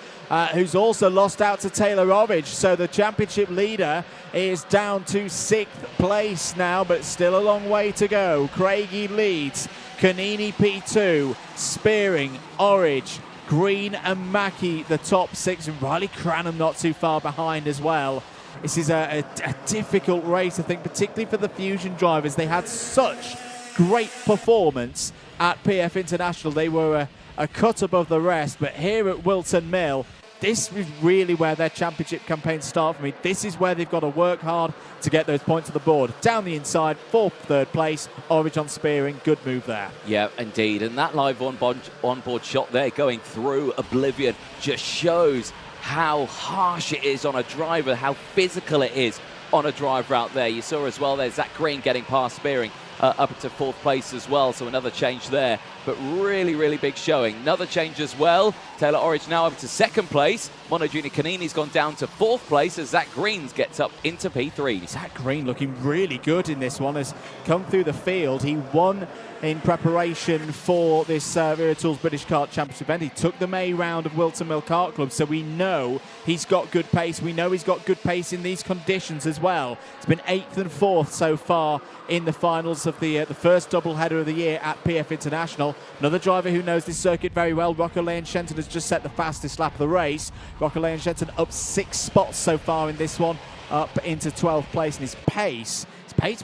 who's also lost out to Taylor Orridge. So the championship leader is down to 6th place now, but still a long way to go. Craigie leads. Canini P2, Spearing, Orridge, Green and Mackie the top 6, and Riley Cranham not too far behind as well. This is a difficult race, I think, particularly for the Fusion drivers. They had such great performance at PF International. They were a cut above the rest, but here at Whilton Mill, this is really where their championship campaigns start for me. This is where they've got to work hard to get those points on the board. Down the inside, 4th, 3rd place, Orridge on Spearing. Good move there. Yeah, indeed. And that live onboard shot there going through Oblivion just shows how harsh it is on a driver, how physical it is on a driver out there. You saw as well there Zach Green getting past Spearing. up into 4th place as well, so another change there. But really, really big showing. Another change as well. Taylor Orridge now up to 2nd place. Mono Junior Canini's gone down to 4th place as Zach Greens gets up into P3. Zach Green looking really good in this one, has come through the field. He won in preparation for this Wera Tools British Kart Championship event. He took the May round of Whilton Mill Kart Club, so we know he's got good pace. We know he's got good pace in these conditions as well. It's been 8th and 4th so far in the finals of the first double header of the year at PF International. Another driver who knows this circuit very well, Rocco Lane Shenton, has just set the fastest lap of the race. Rocco Lane Shenton up 6 spots so far in this one, up into 12th place, and his pace is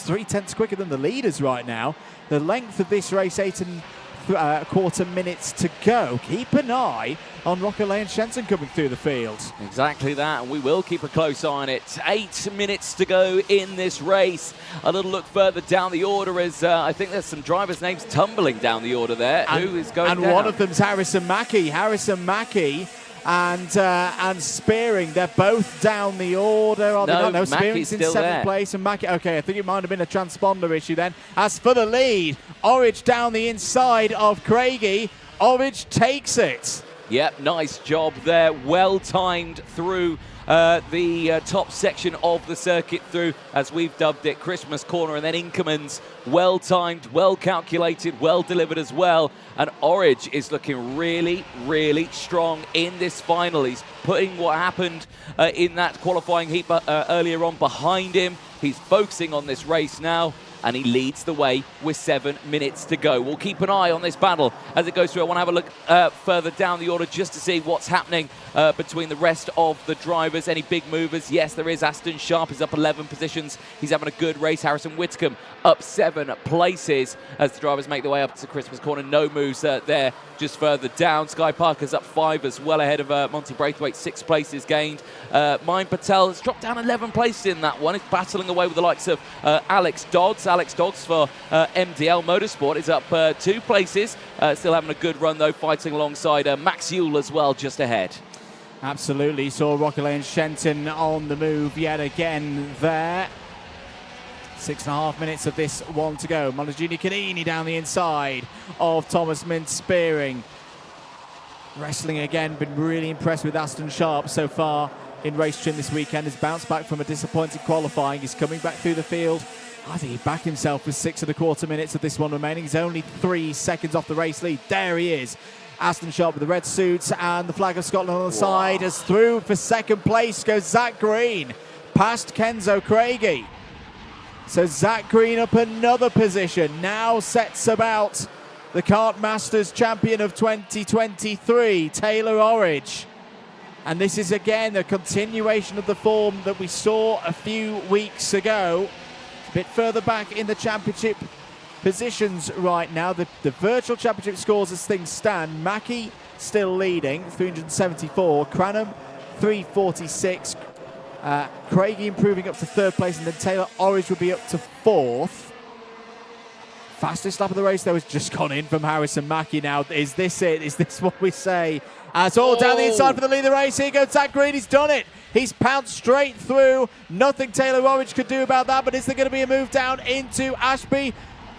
3/10 quicker than the leaders right now. The length of this race, 8.25 minutes to go. Keep an eye on Rocco Lane Shenton coming through the field. Exactly that, and we will keep a close eye on it. 8 minutes to go in this race. A little look further down the order as I think there's some drivers' names tumbling down the order there. Who is going down? And one of them's Harrison Mackie. Harrison Mackie and Spearing, they're both down the order. Are they not? No, Spearing's in 7th place, and Mackie, okay, I think it might have been a transponder issue then. As for the lead, Orridge down the inside of Craigie. Orridge takes it. Yep, nice job there. Well timed through the top section of the circuit through, as we've dubbed it, Christmas Corner, and then Inkerman's. Well timed, well calculated, well delivered as well. And Orridge is looking really, really strong in this final. He's putting what happened in that qualifying heat earlier on behind him. He's focusing on this race now, and he leads the way with 7 minutes to go. We'll keep an eye on this battle as it goes through. I want to have a look further down the order just to see what's happening between the rest of the drivers. Any big movers? Yes, there is. Aston Sharp is up 11 positions. He's having a good race. Harrison Whitcomb up 7 places as the drivers make their way up to Christmas Corner. No moves there, just further down. Sky Parker's up 5 as well, ahead of Monty Braithwaite, 6 places gained. Mine Patel has dropped down 11 places in that one. He's battling away with the likes of Alex Dodds. Alex Dodds for MDL Motorsport is up 2 places. Still having a good run, though, fighting alongside Max Yule as well, just ahead. Absolutely. Saw Rocco Lane Shenton on the move yet again there. 6.5 minutes of this one to go. Monagini Canini down the inside of Thomas Mintz Spearing. Wrestling again, been really impressed with Aston Sharp so far in race trim this weekend. Has bounced back from a disappointing qualifying. He's coming back through the field. I think he backed himself with 6.25 minutes of this one remaining. He's only 3 seconds off the race lead. There he is. Aston Sharp with the red suits and the flag of Scotland on the side. As through for 2nd place goes Zach Green, past Kenzo Craigie. So Zach Green up another position, now sets about the Kart Masters champion of 2023, Taylor Orridge. And this is again a continuation of the form that we saw a few weeks ago. A bit further back in the championship positions right now. The virtual championship scores as things stand. Mackie still leading, 374. Cranham, 346. Craigie improving up to 3rd place, and then Taylor Orridge will be up to 4th. Fastest lap of the race, though, has just gone in from Harrison Mackie now. Is this it? Is this what we say? It's all down the inside for the lead of the race. Here goes Zach Green. He's done it. He's pounced straight through. Nothing Taylor Orridge could do about that, but is there going to be a move down into Ashby?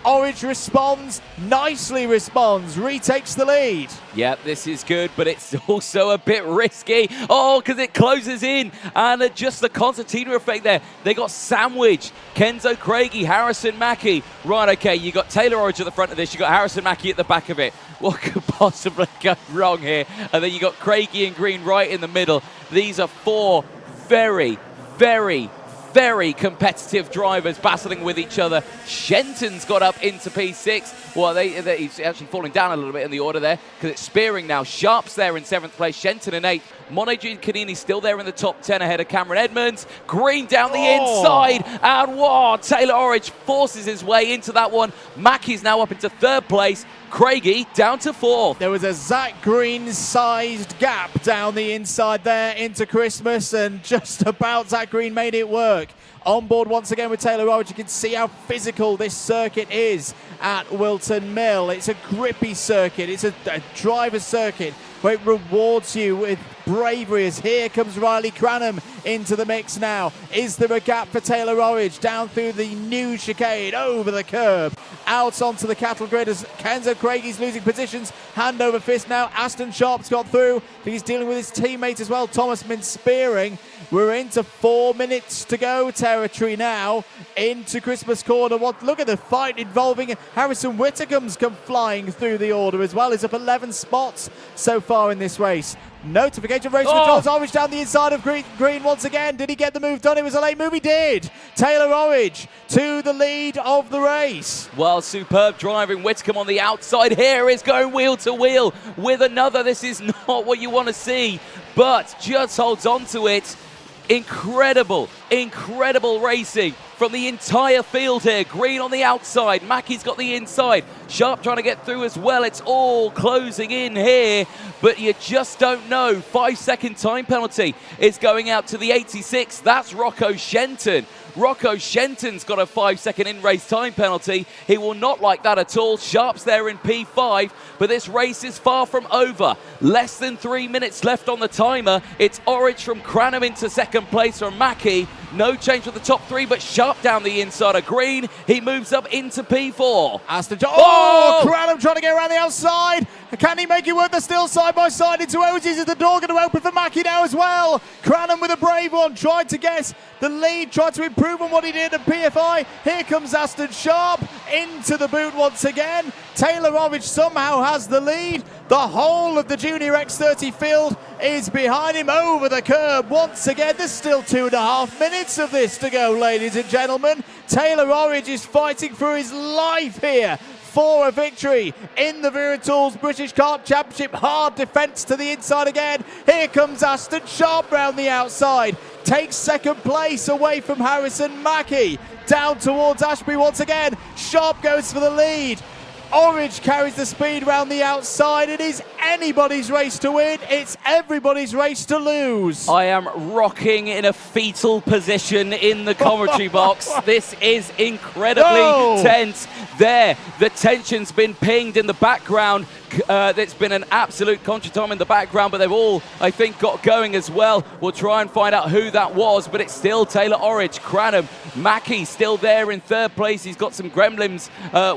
Orridge responds, nicely responds, retakes the lead. Yep, this is good, but it's also a bit risky. Oh, because it closes in, and just the concertina effect there. They got sandwiched. Kenzo Craigie, Harrison Mackie. Right, okay, you got Taylor Orridge at the front of this. You got Harrison Mackie at the back of it. What could possibly go wrong here? And then you got Craigie and Green right in the middle. These are 4 very, very, very competitive drivers battling with each other. Shenton's got up into P6. Well, he's actually falling down a little bit in the order there because it's Spearing now. Sharp's there in 7th place. Shenton in 8th. Monajan Canini still there in the top 10 ahead of Cameron Edmonds. Green down the inside. And wow, Taylor Orridge forces his way into that one. Mackie's now up into 3rd place. Craigie down to 4th. There was a Zach Green-sized gap down the inside there into Christmas, and just about Zach Green made it work. On board once again with Taylor Orridge. You can see how physical this circuit is at Whilton Mill. It's a grippy circuit. It's a driver's circuit where it rewards you with bravery as here comes Riley Cranham into the mix now. Is there a gap for Taylor Orridge? Down through the new chicane, over the curb, out onto the cattle grid as Kenzo Craigie's losing positions. Hand over fist now. Aston Sharp's got through. He's dealing with his teammate as well. Thomas Min-Spearing. We're into 4 minutes to go territory now into Christmas Corner. Look at the fight involving Harrison Whittecomb's come flying through the order as well. He's up 11 spots so far in this race. Notification race controls Orridge down the inside of green once again. Did he get the move done? It was a late move. He did. Taylor Orridge to the lead of the race. Well, superb driving. Whitcomb on the outside here is going wheel to wheel with another. This is not what you want to see, but just holds on to it. Incredible, incredible racing from the entire field here. Green on the outside, Mackey's got the inside, Sharp trying to get through as well. It's all closing in here, but you just don't know. 5-second time penalty is going out to the 86. That's Rocco Shenton. Rocco Shenton's got a 5-second in-race time penalty. He will not like that at all. Sharp's there in P5, but this race is far from over. Less than 3 minutes left on the timer. It's Orridge from Cranham into second place from Mackey. No change for the top three, but Sharp down the inside of green. He moves up into P4. Aston Cranham trying to get around the outside. Can he make it work? They're still side by side into Ozies. Is the door going to open for Mackey now as well? Cranham with a brave one. Tried to get the lead. Tried to improve on what he did at PFI. Here comes Aston Sharp into the boot once again. Taylor Orridge somehow has the lead. The whole of the Junior X30 field is behind him over the curb once again. There's still 2.5 minutes of this to go, ladies and gentlemen. Taylor Orridge is fighting for his life here for a victory in the Wera Tools British Kart Championship. Hard defence to the inside again. Here comes Aston Sharp round the outside. Takes second place away from Harrison Mackey. Down towards Ashby once again. Sharp goes for the lead. Orridge carries the speed round the outside. It is anybody's race to win. It's everybody's race to lose. I am rocking in a fetal position in the commentary box. This is incredibly tense. There, the tension's been pinged in the background. It's been an absolute contretemps in the background, but they've all, I think, got going as well. We'll try and find out who that was, but it's still Taylor Orridge. Cranham, Mackey still there in third place. He's got some gremlins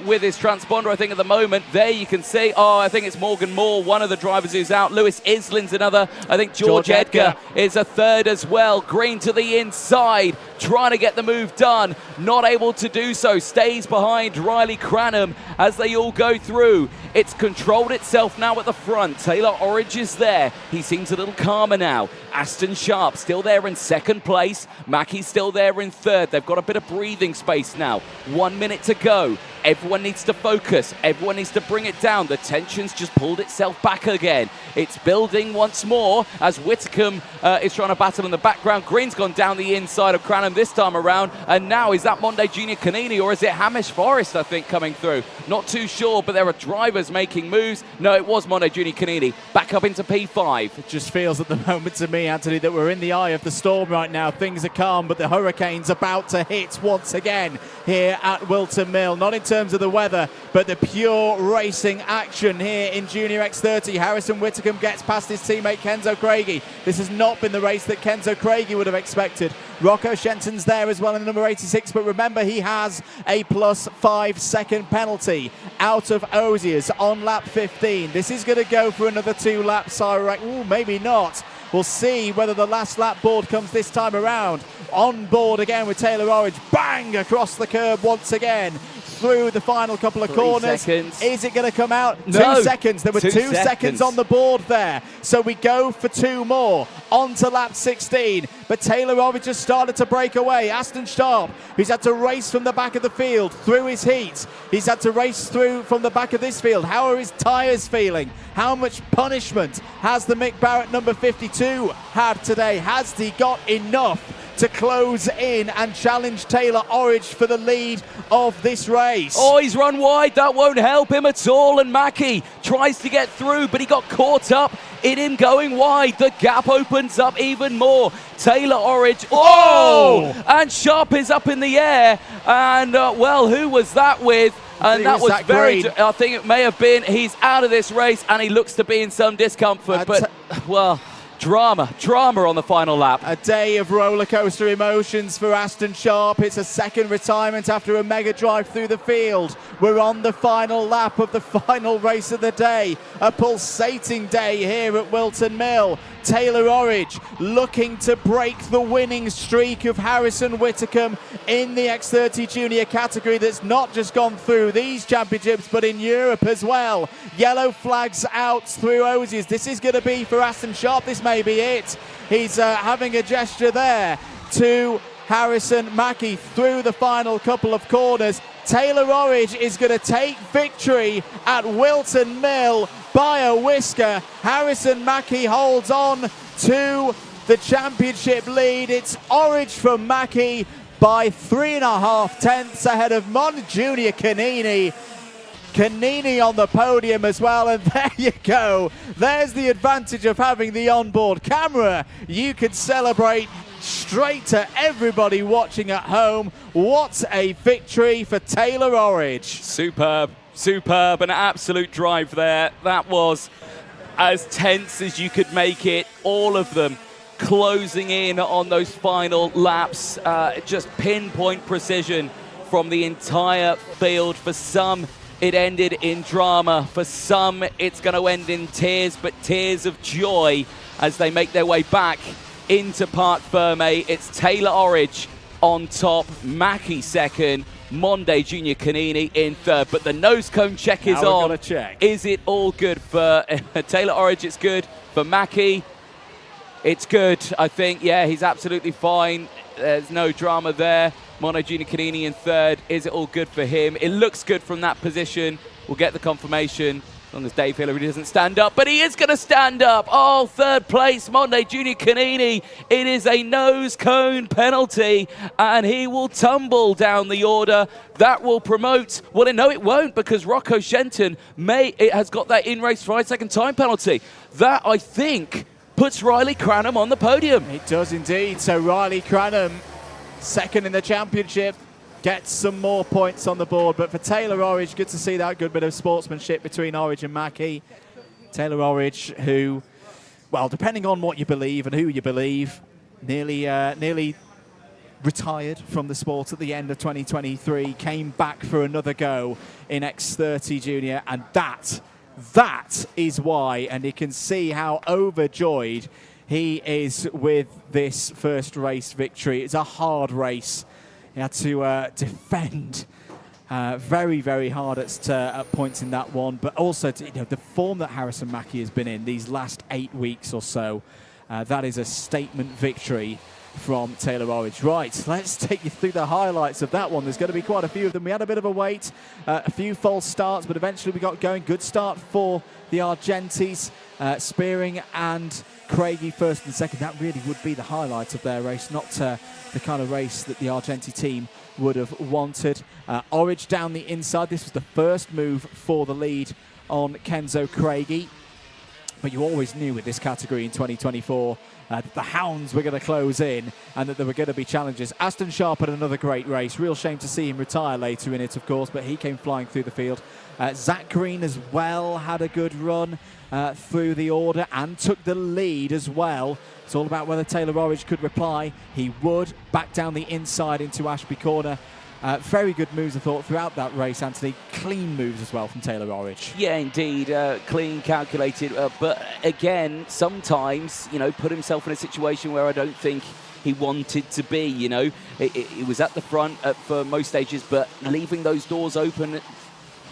with his transponder, I think, at the moment. There you can see, I think it's Morgan Moore, one of the drivers who's out. Lewis Islin's another. I think George Edgar is a third as well. Green to the inside, trying to get the move done. Not able to do so. Stays behind Riley Cranham as they all go through. It's controlled itself now at the front. Taylor Orridge is there. He seems a little calmer now. Aston Sharp still there in second place. Mackey's still there in third. They've got a bit of breathing space now. 1 minute to go. Everyone needs to focus. Everyone needs to bring it down. The tension's just pulled itself back again. It's building once more as Whitcomb is trying to battle in the background. Green's gone down the inside of Cranham this time around. And now, is that Monday Junior Canini or is it Hamish Forrest, I think, coming through? Not too sure, but there are drivers making moves. No, it was Monday Junior Canini. Back up into P5. It just feels at the moment to me, Anthony, that we're in the eye of the storm right now. Things are calm, but the hurricane's about to hit once again here at Whilton Mill. Not in terms of the weather, but the pure racing action here in Junior X30. Harrison Whitcomb gets past his teammate Kenzo Craigie. This has not been the race that Kenzo Craigie would have expected. Rocco Shenton's there as well in number 86, but remember he has a plus 5-second penalty out of Oziers on lap 15. This is going to go for another 2 laps, Ooh, maybe not. We'll see whether the last lap board comes this time around. On board again with Taylor Orridge. Bang across the curb once again. Through the final couple of 3 corners. seconds. Is it going to come out? No. 2 seconds. There were 2 2 seconds on the board there. So we go for 2 more. On to lap 16. But Taylor Orridge has started to break away. Aston Sharp, who's had to race from the back of the field through his heat. He's had to race through from the back of this field. How are his tyres feeling? How much punishment has the Mick Barrett number 52 had today? Has he got enough to close in and challenge Taylor Orridge for the lead of this race? Oh, he's run wide. That won't help him at all. And Mackey tries to get through, but he got caught up in him going wide. The gap opens up even more. Taylor Orridge. Oh! And Sharp is up in the air. And, well, who was that with? And that was very, I think it may have been, he's out of this race and he looks to be in some discomfort. But, well, Drama on the final lap. A day of roller coaster emotions for Aston Sharp. It's a second retirement after a mega drive through the field. We're on the final lap of the final race of the day. A pulsating day here at Whilton Mill. Taylor Orridge looking to break the winning streak of Harrison Whitacombe in the X30 junior category that's not just gone through these championships but in Europe as well. Yellow flags out through Osiers. This is going to be for Aston Sharp. This may be it. He's having a gesture there to Harrison Mackie through the final couple of corners. Taylor Orridge is going to take victory at Whilton Mill by a whisker. Harrison Mackie holds on to the championship lead. It's Orridge from Mackie by 3.5 tenths ahead of Mon Junior Canini. Canini on the podium as well, and there you go. There's the advantage of having the onboard camera. You can celebrate straight to everybody watching at home. What a victory for Taylor Orridge. Superb, an absolute drive there. That was as tense as you could make it. All of them closing in on those final laps. Just pinpoint precision from the entire field. For some, it ended in drama. For some, it's going to end in tears, but tears of joy as they make their way back into Parc Ferme. It's Taylor Orridge on top, Mackie second, Monday Junior Canini in third. But the nose cone check is on. Check. Is it all good for Taylor Orridge? It's good. For Mackie, it's good, I think. Yeah, he's absolutely fine. There's no drama there. Mono Junior Canini in third. Is it all good for him? It looks good from that position. We'll get the confirmation as long as Dave Hillary doesn't stand up, but he is going to stand up. Oh, third place, Monday Junior Canini. It is a nose cone penalty, and he will tumble down the order. That will promote, well, no, it won't, because Rocco Shenton has got that in-race 5-second time penalty. That, I think, puts Riley Cranham on the podium. It does indeed. So Riley Cranham, second in the championship, gets some more points on the board. But for Taylor Orridge, good to see that good bit of sportsmanship between Orridge and Mackie. Taylor Orridge, who, well, depending on what you believe and who you believe, nearly retired from the sport at the end of 2023, came back for another go in X30 Junior, and that is why, and you can see how overjoyed he is with this first race victory. It's a hard race. He had to defend very, very hard at points in that one, but also the form that Harrison Mackie has been in these last 8 weeks or so. That is a statement victory from Taylor Orridge. Right, let's take you through the highlights of that one. There's going to be quite a few of them. We had a bit of a wait, a few false starts, but eventually we got going. Good start for the Argentis, Spearing and Craigie first and second. That really would be the highlight of their race, not the kind of race that the Argenti team would have wanted. Orridge down the inside. This was the first move for the lead on Kenzo Craigie. But you always knew with this category in 2024 that the hounds were going to close in and that there were going to be challenges. Aston Sharp had another great race. Real shame to see him retire later in it, of course, but he came flying through the field. Zach Green as well had a good run through the order and took the lead as well. It's all about whether Taylor Orridge could reply. He would. Back down the inside into Ashby Corner. Very good moves, I thought, throughout that race, Anthony. Clean moves as well from Taylor Orridge. Yeah, indeed. Clean, calculated. But again, sometimes, put himself in a situation where I don't think he wanted to be, He was at the front for most stages, but leaving those doors open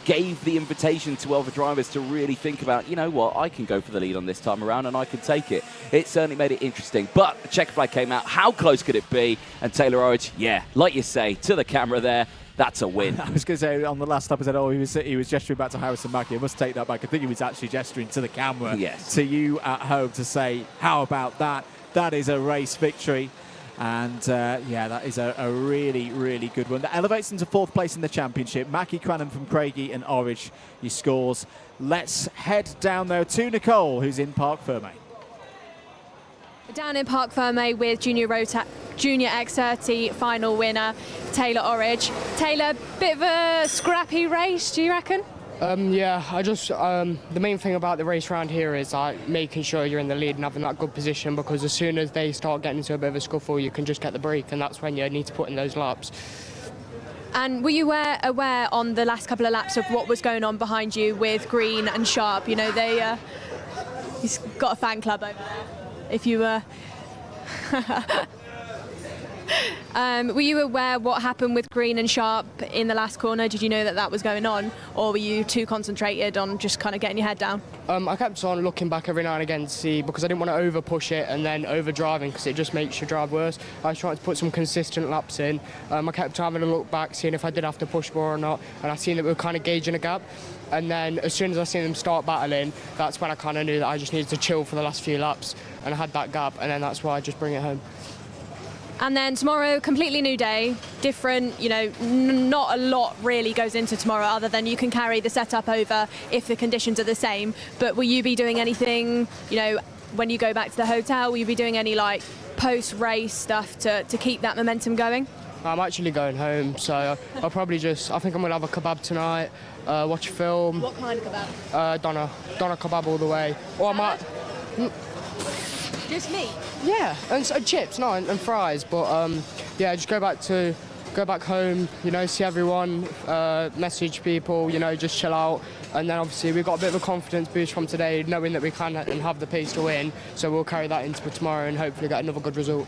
gave the invitation to other drivers to really think about, I can go for the lead on this time around and I can take it. It certainly made it interesting. But the checker flag came out. How close could it be? And Taylor Orridge, yeah, like you say, to the camera there, that's a win. I was going to say on the last stop, I said, he was gesturing back to Harrison Mackie. I must take that back. I think he was actually gesturing to the camera, yes, to you at home to say, how about that? That is a race victory. And, that is a really, really good one. That elevates them to fourth place in the championship. Mackie, Cranham from Craigie and Orridge, your scores. Let's head down, though, to Nicole, who's in Parc Ferme. Down in Parc Ferme with Junior X30 final winner, Taylor Orridge. Taylor, bit of a scrappy race, do you reckon? Yeah, I just the main thing about the race around here is like making sure you're in the lead and having that good position, because as soon as they start getting into a bit of a scuffle, you can just get the break, and that's when you need to put in those laps. And were you aware on the last couple of laps of what was going on behind you with Green and Sharp? You know, he's got a fan club over there. If you were... were you aware what happened with Green and Sharp in the last corner? Did you know that that was going on, or were you too concentrated on just kind of getting your head down? I kept on looking back every now and again to see, because I didn't want to over push it and then over driving, because it just makes your drive worse. I was trying to put some consistent laps in. I kept having a look back, seeing if I did have to push more or not, and I seen that we were kind of gauging a gap. And then as soon as I seen them start battling, that's when I kind of knew that I just needed to chill for the last few laps, and I had that gap, and then that's why I just bring it home. And then tomorrow, completely new day, different, you know, not a lot really goes into tomorrow other than you can carry the setup over if the conditions are the same. But will you be doing anything, you know, when you go back to the hotel, will you be doing any like post-race stuff to keep that momentum going? I'm actually going home, so I'll probably just, I think I'm going to have a kebab tonight, watch a film. What kind of kebab? Doner kebab all the way. Or I might... Just meat? Yeah, and chips, no, and fries. But yeah, just go back home, you know, see everyone, message people, you know, just chill out. And then obviously we've got a bit of a confidence boost from today, knowing that we can and have the pace to win. So we'll carry that into tomorrow and hopefully get another good result.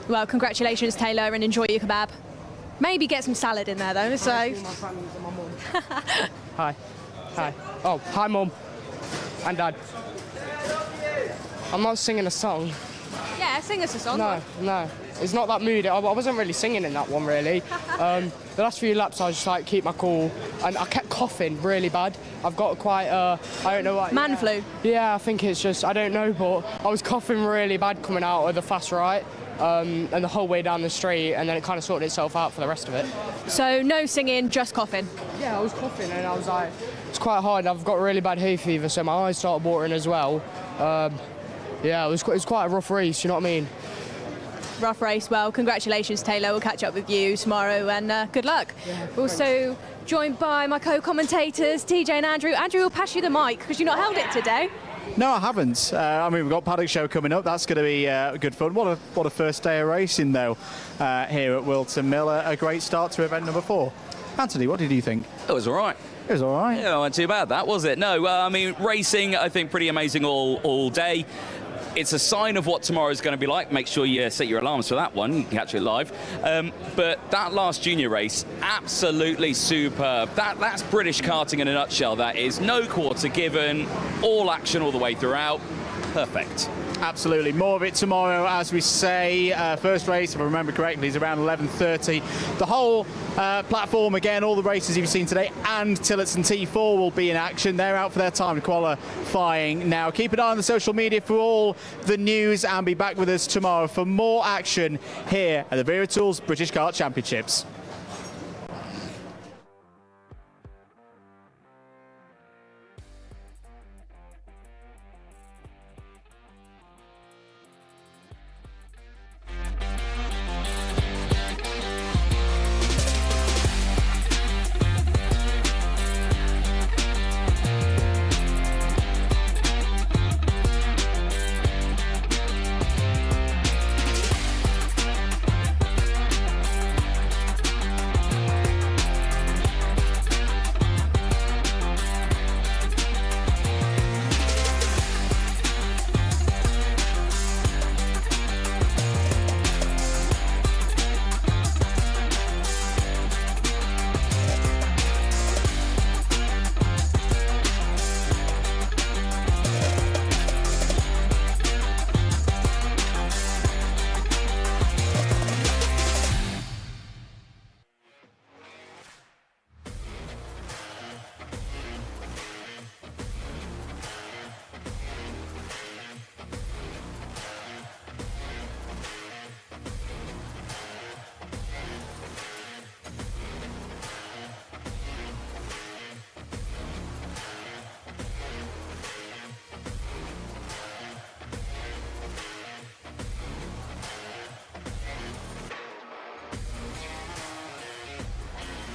Well, congratulations, Taylor, and enjoy your kebab. Maybe get some salad in there though. So. Hi. Oh, hi, Mum and Dad. I'm not singing a song. Yeah, sing us a song. No, it's not that mood. I wasn't really singing in that one, really. The last few laps, I was just like, keep my cool, and I kept coughing really bad. I've got quite, I don't know what. Man flu? Yeah, I think it's just, I don't know, but I was coughing really bad coming out of the fast right, and the whole way down the straight, and then it kind of sorted itself out for the rest of it. So no singing, just coughing? Yeah, I was coughing, and I was like, it's quite hard. I've got really bad hay fever, so my eyes started watering as well. Yeah, it was quite a rough race, you know what I mean? Rough race. Well, congratulations, Taylor. We'll catch up with you tomorrow, and good luck. Yeah, also joined by my co-commentators, TJ and Andrew. Andrew, will pass you the mic because you've not held it today. No, I haven't. I mean, we've got Paddock show coming up. That's going to be good fun. What a first day of racing, though, here at Whilton Mill. A great start to event number 4. Anthony, what did you think? It was all right. It was all right. Yeah, not too bad, that was it? No, I mean, racing, I think, pretty amazing all day. It's a sign of what tomorrow is going to be like. Make sure you set your alarms for that one. You can catch it live. But that last junior race, absolutely superb. That's British karting in a nutshell. That is no quarter given, all action all the way throughout. Perfect. Absolutely. More of it tomorrow, as we say. First race, if I remember correctly, is around 11:30. The whole platform, again, all the races you've seen today, and Tillotson T4 will be in action. They're out for their time qualifying now. Keep an eye on the social media for all the news, and be back with us tomorrow for more action here at the Wera Tools British Kart Championships.